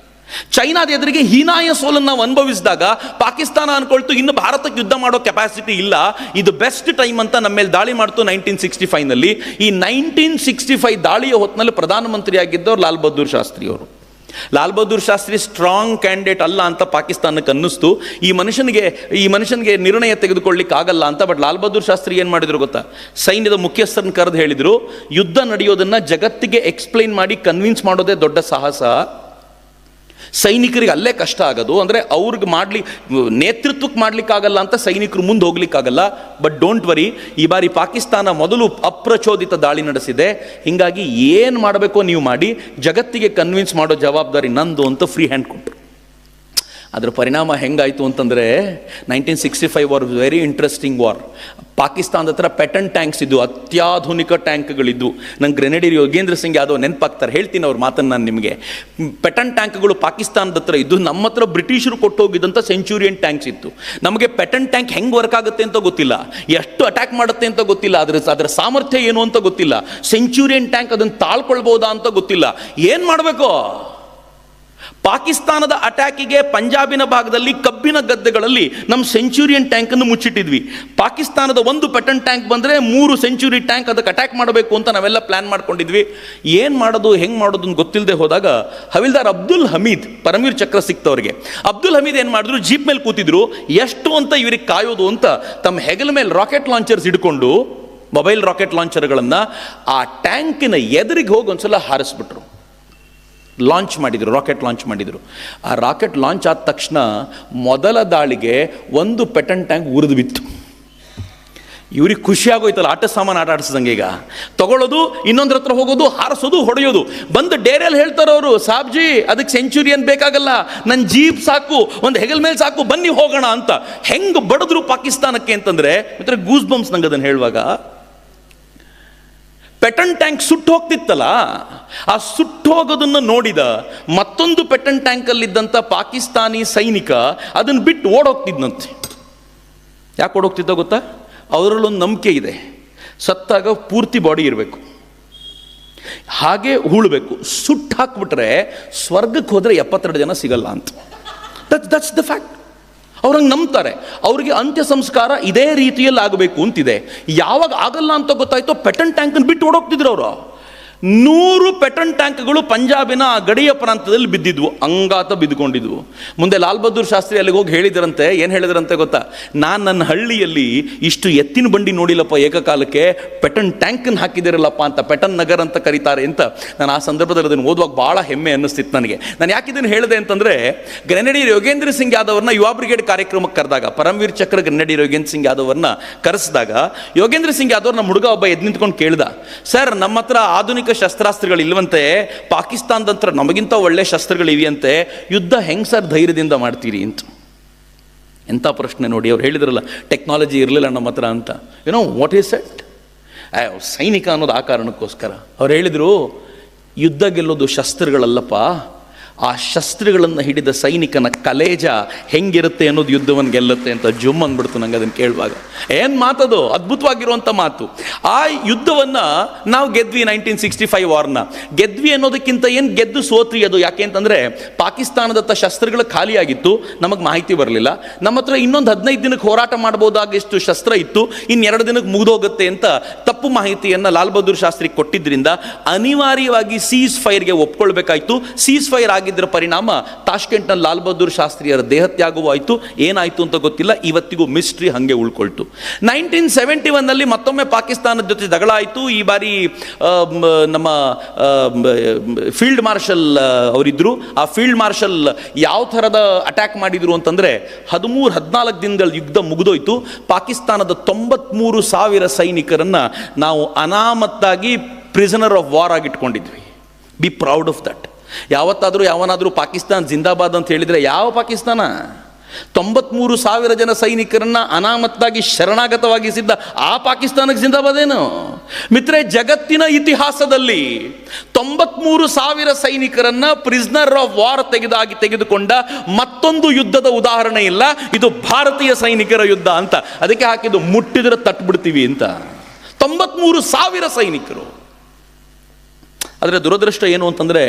Speaker 1: ಚೈನಾದ ಎದುರಿಗೆ ಹೀನಾಯ ಸೋಲನ್ನು ನಾವು ಅನುಭವಿಸಿದಾಗ ಪಾಕಿಸ್ತಾನ ಅನ್ಕೊಳ್ತು ಇನ್ನು ಭಾರತಕ್ಕೆ ಯುದ್ಧ ಮಾಡೋ ಕೆಪಾಸಿಟಿ ಇಲ್ಲ, ಇದು ಬೆಸ್ಟ್ ಟೈಮ್ ಅಂತ ನಮ್ಮ ಮೇಲೆ ದಾಳಿ ಮಾಡ್ತು 1965ನಲ್ಲಿ. ಈ 1965 ದಾಳಿಯ ಹೊತ್ತಿನಲ್ಲಿ ಪ್ರಧಾನಮಂತ್ರಿಯಾಗಿದ್ದವರು ಲಾಲ್ ಬಹದ್ದೂರ್ ಶಾಸ್ತ್ರಿ ಅವರು. ಲಾಲ್ ಬಹದ್ದೂರ್ ಶಾಸ್ತ್ರಿ ಸ್ಟ್ರಾಂಗ್ ಕ್ಯಾಂಡಿಡೇಟ್ ಅಲ್ಲ ಅಂತ ಪಾಕಿಸ್ತಾನಕ್ಕೆ ಅನ್ನಿಸ್ತು. ಈ ಮನುಷ್ಯನಿಗೆ ನಿರ್ಣಯ ತೆಗೆದುಕೊಳ್ಳಿಕ್ಕೆ ಆಗಲ್ಲ ಅಂತ. ಬಟ್ ಲಾಲ್ ಬಹದ್ದೂರ್ ಶಾಸ್ತ್ರಿ ಏನು ಮಾಡಿದ್ರು ಗೊತ್ತಾ? ಸೈನ್ಯದ ಮುಖ್ಯಸ್ಥರನ್ನು ಕರೆದು ಹೇಳಿದರು, ಯುದ್ಧ ನಡೆಯೋದನ್ನು ಜಗತ್ತಿಗೆ ಎಕ್ಸ್ಪ್ಲೈನ್ ಮಾಡಿ ಕನ್ವಿನ್ಸ್ ಮಾಡೋದೇ ದೊಡ್ಡ ಸಾಹಸ. ಸೈನಿಕರಿಗೆ ಅಲ್ಲೇ ಕಷ್ಟ ಆಗೋದು. ಅಂದರೆ ಅವ್ರಿಗೆ ನೇತೃತ್ವಕ್ಕೆ ಮಾಡ್ಲಿಕ್ಕಾಗಲ್ಲ ಅಂತ ಸೈನಿಕರು ಮುಂದೆ ಹೋಗ್ಲಿಕ್ಕಾಗಲ್ಲ. ಬಟ್ ಡೋಂಟ್ ವರಿ, ಈ ಬಾರಿ ಪಾಕಿಸ್ತಾನ ಮೊದಲು ಅಪ್ರಚೋದಿತ ದಾಳಿ ನಡೆಸಿದೆ. ಹೀಗಾಗಿ ಏನು ಮಾಡಬೇಕೋ ನೀವು ಮಾಡಿ, ಜಗತ್ತಿಗೆ ಕನ್ವಿನ್ಸ್ ಮಾಡೋ ಜವಾಬ್ದಾರಿ ನಂದು ಅಂತ ಫ್ರೀ ಹ್ಯಾಂಡ್ ಕೊಟ್ಟರು. ಅದರ ಪರಿಣಾಮ ಹೆಂಗಾಯಿತು ಅಂತಂದರೆ 1965 ವಾರ್ ವೆರಿ ಇಂಟ್ರೆಸ್ಟಿಂಗ್ ವಾರ್. ಪಾಕಿಸ್ತಾನದ ಹತ್ರ ಪೆಟನ್ ಟ್ಯಾಂಕ್ಸ್ ಇದ್ದು, ಅತ್ಯಾಧುನಿಕ ಟ್ಯಾಂಕ್ಗಳಿದ್ದು. ನಂಗೆ ಗ್ರೆನೇಡಿಯರ್ ಯೋಗೇಂದ್ರ ಸಿಂಗ್ ಯಾದವ್ ನೆನಪಾಗ್ತಾರೆ, ಹೇಳ್ತೀನಿ ಅವ್ರ ಮಾತನ್ನು ನಾನು ನಿಮಗೆ. ಪೆಟನ್ ಟ್ಯಾಂಕ್ಗಳು ಪಾಕಿಸ್ತಾನದ ಹತ್ರ ಇದ್ದು, ನಮ್ಮ ಹತ್ರ ಬ್ರಿಟಿಷರು ಕೊಟ್ಟು ಹೋಗಿದ್ದಂಥ ಸೆಂಚುರಿಯನ್ ಟ್ಯಾಂಕ್ಸ್ ಇತ್ತು. ನಮಗೆ ಪೆಟನ್ ಟ್ಯಾಂಕ್ ಹೆಂಗೆ ವರ್ಕ್ ಆಗುತ್ತೆ ಅಂತ ಗೊತ್ತಿಲ್ಲ, ಎಷ್ಟು ಅಟ್ಯಾಕ್ ಮಾಡುತ್ತೆ ಅಂತ ಗೊತ್ತಿಲ್ಲ, ಅದರ ಸಾಮರ್ಥ್ಯ ಏನು ಅಂತ ಗೊತ್ತಿಲ್ಲ. ಸೆಂಚುರಿಯನ್ ಟ್ಯಾಂಕ್ ಅದನ್ನು ತಾಳ್ಕೊಳ್ಬೋದಾ ಅಂತ ಗೊತ್ತಿಲ್ಲ. ಏನು ಮಾಡಬೇಕು? ಪಾಕಿಸ್ತಾನದ ಅಟ್ಯಾಕಿಗೆ ಪಂಜಾಬಿನ ಭಾಗದಲ್ಲಿ ಕಬ್ಬಿನ ಗದ್ದೆಗಳಲ್ಲಿ ನಮ್ಮ ಸೆಂಚುರಿಯನ್ ಟ್ಯಾಂಕನ್ನು ಮುಚ್ಚಿಟ್ಟಿದ್ವಿ. ಪಾಕಿಸ್ತಾನದ ಒಂದು ಪೆಟನ್ ಟ್ಯಾಂಕ್ ಬಂದರೆ 3 ಸೆಂಚುರಿ ಟ್ಯಾಂಕ್ ಅದಕ್ಕೆ ಅಟ್ಯಾಕ್ ಮಾಡಬೇಕು ಅಂತ ನಾವೆಲ್ಲ ಪ್ಲ್ಯಾನ್ ಮಾಡ್ಕೊಂಡಿದ್ವಿ. ಏನು ಮಾಡೋದು ಹೆಂಗೆ ಮಾಡೋದು ಅಂತ ಗೊತ್ತಿಲ್ಲದೆ ಹೋದಾಗ ಹವಿಲ್ದಾರ್ ಅಬ್ದುಲ್ ಹಮೀದ್ ಪರಮವೀರ್ ಚಕ್ರ ಸಿಕ್ತವ್ರಿಗೆ. ಅಬ್ದುಲ್ ಹಮೀದ್ ಏನು ಮಾಡಿದ್ರು, ಜೀಪ್ ಮೇಲೆ ಕೂತಿದ್ರು. ಎಷ್ಟು ಅಂತ ಇವ್ರಿಗೆ ಕಾಯೋದು ಅಂತ ತಮ್ಮ ಹೆಗಲ ಮೇಲೆ ರಾಕೆಟ್ ಲಾಂಚರ್ಸ್ ಹಿಡ್ಕೊಂಡು, ಮೊಬೈಲ್ ರಾಕೆಟ್ ಲಾಂಚರ್ಗಳನ್ನು ಆ ಟ್ಯಾಂಕಿನ ಎದುರಿಗೆ ಹೋಗಿ ಒಂದ್ಸಲ ಹಾರಿಸ್ಬಿಟ್ರು. ರಾಕೆಟ್ ಲಾಂಚ್ ಮಾಡಿದರು. ಆ ರಾಕೆಟ್ ಲಾಂಚ್ ಆದ ತಕ್ಷಣ ಮೊದಲ ದಾಳಿಗೆ ಒಂದು ಪೆಟನ್ ಟ್ಯಾಂಕ್ ಉರಿದು ಬಿತ್ತು. ಇವ್ರಿಗೆ ಖುಷಿ ಆಗೋಯ್ತಲ್ಲ, ಆಟ ಸಾಮಾನು ಆಟ ಆಡಿಸಿದಂಗೆ. ಈಗ ತಗೊಳ್ಳೋದು, ಇನ್ನೊಂದ್ರ ಹತ್ರ ಹೋಗೋದು, ಹಾರಿಸೋದು, ಹೊಡೆಯೋದು. ಬಂದು ಡೇರಿಯಲ್ಲಿ ಹೇಳ್ತಾರವರು, ಸಾಬ್ಜಿ ಅದಕ್ಕೆ ಸೆಂಚುರಿಯನ್ ಬೇಕಾಗಲ್ಲ, ನನ್ನ ಜೀಪ್ ಸಾಕು, ಒಂದು ಹೆಗಲ್ ಮೇಲೆ ಸಾಕು, ಬನ್ನಿ ಹೋಗೋಣ ಅಂತ. ಹೆಂಗೆ ಬಡಿದ್ರು ಪಾಕಿಸ್ತಾನಕ್ಕೆ ಅಂತಂದರೆ, ಗೂಸ್ ಬಂಪ್ಸ್ ನಂಗೆ ಅದನ್ನು ಹೇಳುವಾಗ. ಪೆಟನ್ ಟ್ಯಾಂಕ್ ಸುಟ್ಟು ಹೋಗ್ತಿತ್ತಲ್ಲ, ಆ ಸುಟ್ಟು ಹೋಗೋದನ್ನು ನೋಡಿದ ಮತ್ತೊಂದು ಪೆಟನ್ ಟ್ಯಾಂಕಲ್ಲಿದ್ದಂಥ ಪಾಕಿಸ್ತಾನಿ ಸೈನಿಕ ಅದನ್ನು ಬಿಟ್ಟು ಓಡೋಗ್ತಿದ್ನಂತೆ. ಯಾಕೆ ಓಡೋಗ್ತಿದ್ದ ಗೊತ್ತಾ? ಅವರಲ್ಲೊಂದು ನಂಬಿಕೆ ಇದೆ, ಸತ್ತಾಗ ಪೂರ್ತಿ ಬಾಡಿ ಇರಬೇಕು, ಹಾಗೆ ಹೂಳಬೇಕು. ಸುಟ್ಟು ಹಾಕ್ಬಿಟ್ರೆ ಸ್ವರ್ಗಕ್ಕೆ ಹೋದರೆ 72 ಜನ ಸಿಗಲ್ಲ ಅಂತ. That's the fact. ಅವ್ರಂಗೆ ನಂಬ್ತಾರೆ. ಅವರಿಗೆ ಅಂತ್ಯ ಸಂಸ್ಕಾರ ಇದೇ ರೀತಿಯಲ್ಲಿ ಆಗಬೇಕು ಅಂತಿದೆ. ಯಾವಾಗ ಆಗಲ್ಲ ಅಂತ ಗೊತ್ತಾಯ್ತು, ಪೆಟನ್ ಟ್ಯಾಂಕನ್ನು ಬಿಟ್ಟು ಓಡೋಗ್ತಿದ್ರು ಅವರು. 100 ಪೆಟನ್ ಟ್ಯಾಂಕ್ಗಳು ಪಂಜಾಬಿನ ಗಡಿಯ ಪ್ರಾಂತದಲ್ಲಿ ಬಿದ್ದಿದ್ವು, ಅಂಗಾತ ಬಿದ್ದುಕೊಂಡಿದ್ವು. ಮುಂದೆ ಲಾಲ್ ಬಹದ್ದೂರ್ ಶಾಸ್ತ್ರಿ ಅಲ್ಲಿಗೆ ಹೋಗಿ ಹೇಳಿದ್ರಂತೆ. ಏನು ಹೇಳಿದ್ರಂತೆ ಗೊತ್ತಾ? ನಾನು ನನ್ನ ಹಳ್ಳಿಯಲ್ಲಿ ಇಷ್ಟು ಎತ್ತಿನ ಬಂಡಿ ನೋಡಿಲ್ಲಪ್ಪ ಏಕಕಾಲಕ್ಕೆ, ಪೆಟನ್ ಟ್ಯಾಂಕನ್ನು ಹಾಕಿದಿರಲ್ಲಪ್ಪ ಅಂತ, ಪೆಟನ್ ನಗರ್ ಅಂತ ಕರೀತಾರೆ ಅಂತ. ನಾನು ಆ ಸಂದರ್ಭದಲ್ಲಿ ಅದನ್ನು ಓದುವಾಗ ಭಾಳ ಹೆಮ್ಮೆ ಅನ್ನಿಸ್ತಿತ್ತು ನನಗೆ. ನಾನು ಯಾಕೆ ಇದನ್ನು ಹೇಳಿದೆ ಅಂತಂದರೆ, ಗ್ರೆನೇಡಿಯರ್ ಯೋಗೇಂದ್ರ ಸಿಂಗ್ ಯಾದವ್ರನ್ನ ಯುವ ಬ್ರಿಗೇಡ್ ಕಾರ್ಯಕ್ರಮಕ್ಕೆ ಕರೆದಾಗ, ಪರಮವೀರ್ ಚಕ್ರ ಗ್ರೆನೇಡಿಯರ್ ಯೋಗೇಂದ್ರ ಸಿಂಗ್ ಯಾದವ್ರನ್ನ ಕರೆಸಿದಾಗ, ಯೋಗೇಂದ್ರ ಸಿಂಗ್ ಯಾದವ್ ನಮ್ಮ ಹುಡುಗ ಒಬ್ಬ ಎದ್ದು ನಿಂತ್ಕೊಂಡು ಕೇಳ್ದ, ಸರ್ ನಮ್ಮ ಹತ್ರ ಆಧುನಿಕ ಶಸ್ತ್ರಾಸ್ತ್ರಗಳು ಇಲ್ವಂತೆ, ಪಾಕಿಸ್ತಾನದ ಹತ್ರ ನಮಗಿಂತ ಒಳ್ಳೆ ಶಸ್ತ್ರಗಳಿವೆಯಂತೆ, ಯುದ್ಧ ಹೆಂಗೆ ಸರ್ ಧೈರ್ಯದಿಂದ ಮಾಡ್ತೀರಿ ಅಂತ. ಎಂಥ ಪ್ರಶ್ನೆ ನೋಡಿ. ಅವ್ರು ಹೇಳಿದ್ರಲ್ಲ, ಟೆಕ್ನಾಲಜಿ ಇರಲಿಲ್ಲ ನಮ್ಮ ಹತ್ರ ಅಂತ. ಏನೋ ವಾಟ್ ಈಸ್ ಇಟ್? ಸೈನಿಕ ಅನ್ನೋದು ಆ ಕಾರಣಕ್ಕೋಸ್ಕರ. ಅವ್ರು ಹೇಳಿದರು, ಯುದ್ಧ ಗೆಲ್ಲೋದು ಶಸ್ತ್ರಗಳಲ್ಲಪ್ಪ, ಆ ಶಸ್ತ್ರಗಳನ್ನು ಹಿಡಿದ ಸೈನಿಕನ ಕಲೇಜ ಹೆಂಗಿರುತ್ತೆ ಅನ್ನೋದು ಯುದ್ಧವನ್ನು ಗೆಲ್ಲುತ್ತೆ ಅಂತ. ಜುಮ್ ಅಂದ್ಬಿಡ್ತು ನಂಗೆ ಅದನ್ನು ಕೇಳುವಾಗ. ಏನು ಮಾತದು, ಅದ್ಭುತವಾಗಿರುವಂಥ ಮಾತು. ಆ ಯುದ್ಧವನ್ನು ನಾವು ಗೆದ್ವಿ, 1965 ವಾರ್ನ ಗೆದ್ವಿ ಅನ್ನೋದಕ್ಕಿಂತ ಏನು ಗೆದ್ದು ಸೋತ್ರಿ ಅದು. ಯಾಕೆ ಅಂತಂದರೆ ಪಾಕಿಸ್ತಾನದತ್ತ ಶಸ್ತ್ರಗಳು ಖಾಲಿಯಾಗಿತ್ತು, ನಮಗೆ ಮಾಹಿತಿ ಬರಲಿಲ್ಲ. ನಮ್ಮ ಹತ್ರ ಇನ್ನೊಂದು 15 ದಿನಕ್ಕೆ ಹೋರಾಟ ಮಾಡ್ಬೋದಾಗಿಷ್ಟು ಶಸ್ತ್ರ ಇತ್ತು, ಇನ್ನು 2 ದಿನಕ್ಕೆ ಮುಗಿದೋಗುತ್ತೆ ಅಂತ ತಪ್ಪು ಮಾಹಿತಿಯನ್ನು ಲಾಲ್ ಬಹದ್ದೂರ್ ಶಾಸ್ತ್ರಿ ಕೊಟ್ಟಿದ್ದರಿಂದ ಅನಿವಾರ್ಯವಾಗಿ ಸೀಸ್ ಫೈರ್ಗೆ ಒಪ್ಕೊಳ್ಬೇಕಾಯ್ತು. ಸೀಸ್ ಫೈರ್ ಆಗಿ ಆಗಿದ್ದರ ಪರಿಣಾಮ ತಾಷ್ಕೆಂಟ್ನಲ್ಲಿ ಲಾಲ್ ಬಹದ್ದೂರ್ ಶಾಸ್ತ್ರಿಯರ ದೇಹತ್ಯಾಗವೂ ಆಯಿತು. ಏನಾಯಿತು ಅಂತ ಗೊತ್ತಿಲ್ಲ, ಇವತ್ತಿಗೂ ಮಿಸ್ಟ್ರಿ ಹಾಗೆ ಉಳ್ಕೊಳ್ತು. 1971ನಲ್ಲಿ ಮತ್ತೊಮ್ಮೆ ಪಾಕಿಸ್ತಾನದ ಜೊತೆ ಜಗಳ ಆಯಿತು. ಈ ಬಾರಿ ನಮ್ಮ ಫೀಲ್ಡ್ ಮಾರ್ಷಲ್ ಅವರಿದ್ದರು. ಆ ಫೀಲ್ಡ್ ಮಾರ್ಷಲ್ ಯಾವ ಥರದ ಅಟ್ಯಾಕ್ ಮಾಡಿದರು ಅಂತಂದರೆ 13-14 ದಿನಗಳ ಯುದ್ಧ ಮುಗಿದೋಯ್ತು. ಪಾಕಿಸ್ತಾನದ 93,000 ಸೈನಿಕರನ್ನು ನಾವು ಅನಾಮತ್ತಾಗಿ ಪ್ರಿಸನರ್ ಆಫ್ ವಾರ್ ಆಗಿಟ್ಕೊಂಡಿದ್ವಿ. Be proud of that. ಯಾವತ್ತಾದರೂ ಯಾವನಾದರೂ ಪಾಕಿಸ್ತಾನ ಜಿಂದಾಬಾದ್ ಅಂತ ಹೇಳಿದರೆ ಯಾವ ಪಾಕಿಸ್ತಾನ? 93,000 ಜನ ಸೈನಿಕರನ್ನ ಅನಾಮತ್ತಾಗಿ ಶರಣಾಗತವಾಗಿಸಿದ್ದ ಆ ಪಾಕಿಸ್ತಾನಕ್ಕೆ ಜಿಂದಾಬಾದ್ ಏನು? ಮಿತ್ರೆ, ಜಗತ್ತಿನ ಇತಿಹಾಸದಲ್ಲಿ 93,000 ಸೈನಿಕರನ್ನ ಪ್ರಿಸ್ನರ್ ಆಫ್ ವಾರ್ ತೆಗೆದುಕೊಂಡ ಮತ್ತೊಂದು ಯುದ್ಧದ ಉದಾಹರಣೆ ಇಲ್ಲ. ಇದು ಭಾರತೀಯ ಸೈನಿಕರ ಯುದ್ಧ ಅಂತ. ಅದಕ್ಕೆ ಹಾಕಿದ್ದು ಮುಟ್ಟಿದ್ರೆ ತಟ್ಬಿಡ್ತೀವಿ ಅಂತ. 93,000 ಸೈನಿಕರು. ಆದರೆ ದುರದೃಷ್ಟ ಏನು ಅಂತಂದರೆ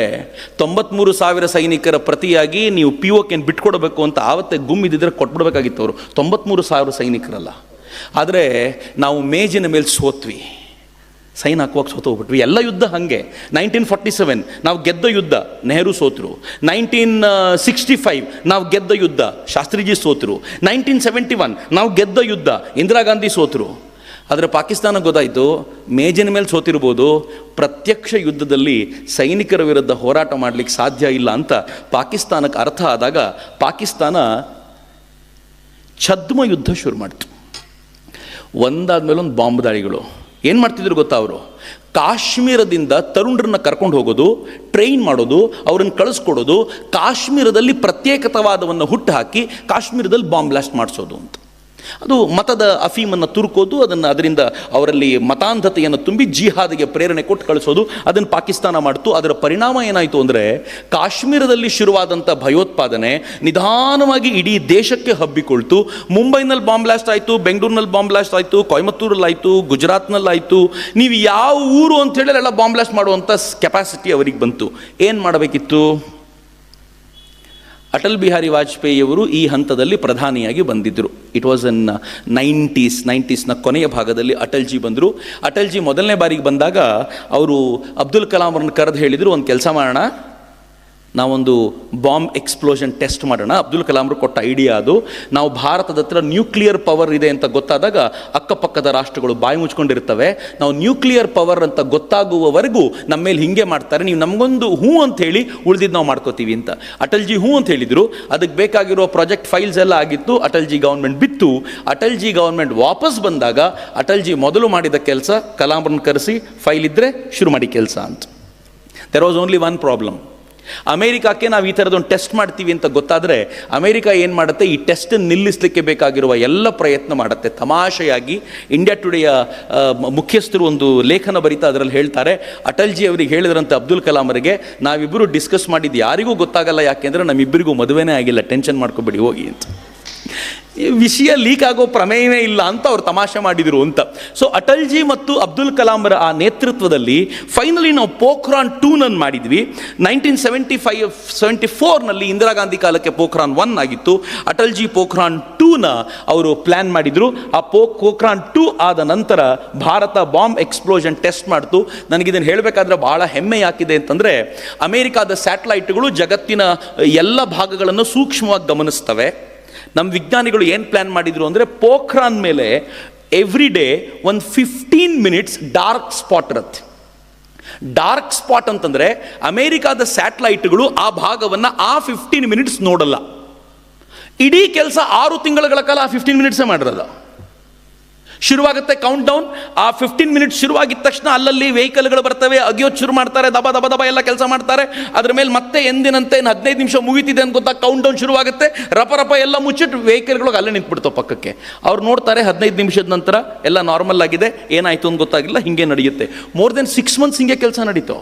Speaker 1: 93,000 ಸೈನಿಕರ ಪ್ರತಿಯಾಗಿ ನೀವು POKನ ಬಿಟ್ಕೊಡ್ಬೇಕು ಅಂತ ಆವತ್ತೇ ಗುಮ್ಮಿದ್ದಿದ್ರೆ ಕೊಟ್ಬಿಡ್ಬೇಕಾಗಿತ್ತು. ಅವರು 93,000 ಸೈನಿಕರಲ್ಲ. ಆದರೆ ನಾವು ಮೇಜಿನ ಮೇಲೆ ಸೋತ್ವಿ, ಸೈನ್ ಹಾಕುವಾಗ ಸೋತೋಗ್ಬಿಟ್ವಿ. ಎಲ್ಲ ಯುದ್ಧ ಹಾಗೆ. 1947 ನಾವು ಗೆದ್ದ ಯುದ್ಧ, ನೆಹರು ಸೋತರು. 1965 ನಾವು ಗೆದ್ದ ಯುದ್ಧ, ಶಾಸ್ತ್ರಿಜಿ ಸೋತರು. 1971 ನಾವು ಗೆದ್ದ ಯುದ್ಧ, ಇಂದಿರಾ ಗಾಂಧಿ ಸೋತರು. ಆದರೆ ಪಾಕಿಸ್ತಾನ ಗೊತ್ತಾಯಿತು, ಮೇಜಿನ ಮೇಲೆ ಸೋತಿರ್ಬೋದು, ಪ್ರತ್ಯಕ್ಷ ಯುದ್ಧದಲ್ಲಿ ಸೈನಿಕರ ವಿರುದ್ಧ ಹೋರಾಟ ಮಾಡಲಿಕ್ಕೆ ಸಾಧ್ಯ ಇಲ್ಲ ಅಂತ ಪಾಕಿಸ್ತಾನಕ್ಕೆ ಅರ್ಥ ಆದಾಗ ಪಾಕಿಸ್ತಾನ ಛದ್ಮ ಯುದ್ಧ ಶುರು ಮಾಡಿತು. ಒಂದಾದ್ಮೇಲೆ ಒಂದು ಬಾಂಬ್ ದಾಳಿಗಳು. ಏನು ಮಾಡ್ತಿದ್ರು ಗೊತ್ತಾ ಅವರು? ಕಾಶ್ಮೀರದಿಂದ ತರುಣರನ್ನ ಕರ್ಕೊಂಡು ಹೋಗೋದು, ಟ್ರೈನ್ ಮಾಡೋದು, ಅವ್ರನ್ನ ಕಳಿಸ್ಕೊಡೋದು, ಕಾಶ್ಮೀರದಲ್ಲಿ ಪ್ರತ್ಯೇಕತಾವಾದವನ್ನು ಹುಟ್ಟು ಹಾಕಿ ಕಾಶ್ಮೀರದಲ್ಲಿ ಬಾಂಬ್ ಬ್ಲಾಸ್ಟ್ ಮಾಡಿಸೋದು ಅಂತ. ಅದು ಮತದ ಅಫೀಮನ್ನು ತುರುಕೋದು, ಅದರಿಂದ ಅವರಲ್ಲಿ ಮತಾಂಧತೆಯನ್ನು ತುಂಬಿ ಜಿಹಾದಿಗೆ ಪ್ರೇರಣೆ ಕೊಟ್ಟು ಕಳಿಸೋದು, ಅದನ್ನು ಪಾಕಿಸ್ತಾನ ಮಾಡ್ತು. ಅದರ ಪರಿಣಾಮ ಏನಾಯಿತು ಅಂದರೆ ಕಾಶ್ಮೀರದಲ್ಲಿ ಶುರುವಾದಂಥ ಭಯೋತ್ಪಾದನೆ ನಿಧಾನವಾಗಿ ಇಡೀ ದೇಶಕ್ಕೆ ಹಬ್ಬಿಕೊಳ್ತು. ಮುಂಬೈನಲ್ಲಿ ಬಾಂಬ್ ಬ್ಲಾಸ್ಟ್ ಆಯಿತು, ಬೆಂಗಳೂರಿನಲ್ಲಿ ಬಾಂಬ್ ಬ್ಲಾಸ್ಟ್ ಆಯಿತು, ಕೊಯಮತ್ತೂರಲ್ಲಾಯಿತು, ಗುಜರಾತ್ನಲ್ಲಾಯಿತು. ನೀವು ಯಾವ ಊರು ಅಂತ ಹೇಳಿ ಎಲ್ಲ ಬಾಂಬ್ ಬ್ಲಾಸ್ಟ್ ಮಾಡುವಂಥ ಕೆಪಾಸಿಟಿ ಅವರಿಗೆ ಬಂತು. ಏನು ಮಾಡಬೇಕಿತ್ತು? ಅಟಲ್ ಬಿಹಾರಿ ವಾಜಪೇಯಿಯವರು ಈ ಹಂತದಲ್ಲಿ ಪ್ರಧಾನಿಯಾಗಿ ಬಂದಿದ್ದರು. ಇಟ್ ವಾಸ್ ಇನ್ 90ಸ್ನ ಕೊನೆಯ ಭಾಗದಲ್ಲಿ ಅಟಲ್ಜಿ ಬಂದರು. ಅಟಲ್ಜಿ ಮೊದಲನೇ ಬಾರಿಗೆ ಬಂದಾಗ ಅವರು ಅಬ್ದುಲ್ ಕಲಾಂ ಅವ್ರನ್ನ ಕರೆದು ಹೇಳಿದರು, ಒಂದು ಕೆಲಸ ಮಾಡೋಣ, ನಾವೊಂದು ಬಾಂಬ್ ಎಕ್ಸ್ಪ್ಲೋಷನ್ ಟೆಸ್ಟ್ ಮಾಡೋಣ. ಅಬ್ದುಲ್ ಕಲಾಂರು ಕೊಟ್ಟ ಐಡಿಯಾ ಅದು. ನಾವು ಭಾರತದ ಹತ್ರ ನ್ಯೂಕ್ಲಿಯರ್ ಪವರ್ ಇದೆ ಅಂತ ಗೊತ್ತಾದಾಗ ಅಕ್ಕಪಕ್ಕದ ರಾಷ್ಟ್ರಗಳು ಬಾಯಿ ಮುಚ್ಕೊಂಡಿರ್ತವೆ. ನಾವು ನ್ಯೂಕ್ಲಿಯರ್ ಪವರ್ ಅಂತ ಗೊತ್ತಾಗುವವರೆಗೂ ನಮ್ಮ ಮೇಲೆ ಹಿಂಗೆ ಮಾಡ್ತಾರೆ, ನೀವು ನಮಗೊಂದು ಹೂ ಅಂತ ಹೇಳಿ ಉಳಿದಿದ್ದು ನಾವು ಮಾಡ್ಕೋತೀವಿ ಅಂತ. ಅಟಲ್ಜಿ ಹೂ ಅಂತ ಹೇಳಿದರು. ಅದಕ್ಕೆ ಬೇಕಾಗಿರೋ ಪ್ರಾಜೆಕ್ಟ್ ಫೈಲ್ಸ್ ಎಲ್ಲ ಆಗಿತ್ತು. ಅಟಲ್ಜಿ ಗೌರ್ಮೆಂಟ್ ಬಿತ್ತು. ಅಟಲ್ಜಿ ಗೌರ್ಮೆಂಟ್ ವಾಪಸ್ ಬಂದಾಗ ಅಟಲ್ಜಿ ಮೊದಲು ಮಾಡಿದ ಕೆಲಸ, ಕಲಾಂರನ್ನ ಕರೆಸಿ ಫೈಲ್ ಇದ್ದರೆ ಶುರು ಮಾಡಿ ಕೆಲಸ ಅಂತ. There was only one problem. ಅಮೇರಿಕಾಕ್ಕೆ ನಾವು ಈ ಥರದೊಂದು ಟೆಸ್ಟ್ ಮಾಡ್ತೀವಿ ಅಂತ ಗೊತ್ತಾದರೆ ಅಮೇರಿಕ ಏನು ಮಾಡುತ್ತೆ, ಈ ಟೆಸ್ಟನ್ನು ನಿಲ್ಲಿಸಲಿಕ್ಕೆ ಬೇಕಾಗಿರುವ ಎಲ್ಲ ಪ್ರಯತ್ನ ಮಾಡುತ್ತೆ. ತಮಾಷೆಯಾಗಿ ಇಂಡಿಯಾ ಟುಡೆಯ ಮುಖ್ಯಸ್ಥರು ಒಂದು ಲೇಖನ ಬರೀತಾ ಅದರಲ್ಲಿ ಹೇಳ್ತಾರೆ, ಅಟಲ್ಜಿ ಅವರಿಗೆ ಹೇಳಿದ್ರಂತೆ ಅಬ್ದುಲ್ ಕಲಾಂ ಅವರಿಗೆ, ನಾವಿಬ್ಬರು ಡಿಸ್ಕಸ್ ಮಾಡಿದ್ದು ಯಾರಿಗೂ ಗೊತ್ತಾಗಲ್ಲ, ಯಾಕೆಂದರೆ ನಮ್ಮಿಬ್ಬರಿಗೂ ಮದುವೆನೇ ಆಗಿಲ್ಲ, ಟೆನ್ಷನ್ ಮಾಡ್ಕೊಬೇಡಿ ಹೋಗಿ ಅಂತ. ವಿಷಯ ಲೀಕ್ ಆಗೋ ಪ್ರಮೇಯವೇ ಇಲ್ಲ ಅಂತ ಅವ್ರು ತಮಾಷೆ ಮಾಡಿದರು ಅಂತ. ಸೊ ಅಟಲ್ಜಿ ಮತ್ತು ಅಬ್ದುಲ್ ಕಲಾಂರ ಆ ನೇತೃತ್ವದಲ್ಲಿ ಫೈನಲಿ ನಾವು ಪೋಖ್ರಾನ್ 2 ಮಾಡಿದ್ವಿ. 1974ನಲ್ಲಿ ಇಂದಿರಾ ಗಾಂಧಿ ಕಾಲಕ್ಕೆ ಪೋಖ್ರಾನ್ 1 ಆಗಿತ್ತು. ಅಟಲ್ಜಿ ಪೋಖ್ರಾನ್ 2 ಅವರು ಪ್ಲ್ಯಾನ್ ಮಾಡಿದರು. ಆ ಪೋಖ್ರಾನ್ 2 ಆದ ನಂತರ ಭಾರತ ಬಾಂಬ್ ಎಕ್ಸ್ಪ್ಲೋಷನ್ ಟೆಸ್ಟ್ ಮಾಡ್ತು. ನನಗಿದನ್ನು ಹೇಳಬೇಕಾದ್ರೆ ಬಹಳ ಹೆಮ್ಮೆ ಯಾಕಿದೆ ಅಂತಂದರೆ, ಅಮೇರಿಕಾದ ಸ್ಯಾಟಲೈಟ್ಗಳು ಜಗತ್ತಿನ ಎಲ್ಲ ಭಾಗಗಳನ್ನು ಸೂಕ್ಷ್ಮವಾಗಿ ಗಮನಿಸ್ತವೆ. ನಮ್ಮ ವಿಜ್ಞಾನಿಗಳು ಏನು ಪ್ಲ್ಯಾನ್ ಮಾಡಿದರು ಅಂದರೆ, ಪೋಖ್ರಾನ್ ಮೇಲೆ ಎವ್ರಿ ಡೇ ಒಂದು 15 minutes ಡಾರ್ಕ್ ಸ್ಪಾಟ್ ಇರುತ್ತೆ. ಡಾರ್ಕ್ ಸ್ಪಾಟ್ ಅಂತಂದರೆ ಅಮೇರಿಕಾದ ಸ್ಯಾಟಲೈಟ್ಗಳು ಆ ಭಾಗವನ್ನು ಆ 15 minutes ನೋಡಲ್ಲ. ಇಡೀ ಕೆಲಸ 6 ತಿಂಗಳ ಕಾಲ ಆ 15 minutes ಮಾಡಿರೋದು. ಶುರುವಾಗುತ್ತೆ ಕೌಂಟ್ ಡೌನ್. ಆ 15 minutes ಶುರುವಾಗಿದ್ದ ತಕ್ಷಣ ಅಲ್ಲಲ್ಲಿ ವೆಹಿಕಲ್ಗಳು ಬರ್ತವೆ, ಅಗಿಯೋದು ಶುರು ಮಾಡ್ತಾರೆ, ದಬ ದಬ ದಬ ಎಲ್ಲ ಕೆಲಸ ಮಾಡ್ತಾರೆ. ಅದ್ರ ಮೇಲೆ ಮತ್ತೆ ಎಂದಿನಂತೆ 15 ನಿಮಿಷ ಮುಗಿತಿದೆ ಅಂತ ಗೊತ್ತಾ ಕೌಂಟ್ ಡೌನ್ ಶುರುವಾಗುತ್ತೆ. ರಪ ಎಲ್ಲ ಮುಚ್ಚಿಟ್ಟು ವೆಹಿಕಲ್ಗಳಿಗೆ ಅಲ್ಲೇ ನಿಂತ್ಬಿಡ್ತಾವೆ ಪಕ್ಕಕ್ಕೆ. ಅವ್ರು ನೋಡ್ತಾರೆ 15 ನಿಮಿಷದ ನಂತರ ಎಲ್ಲ ನಾರ್ಮಲ್ ಆಗಿದೆ, ಏನಾಯಿತು ಅಂತ ಗೊತ್ತಾಗಿಲ್ಲ, ಹಿಂಗೆ ನಡೆಯುತ್ತೆ. ಮೋರ್ ದೆನ್ 6 months ಹಿಂಗೆ ಕೆಲಸ ನಡೀತು.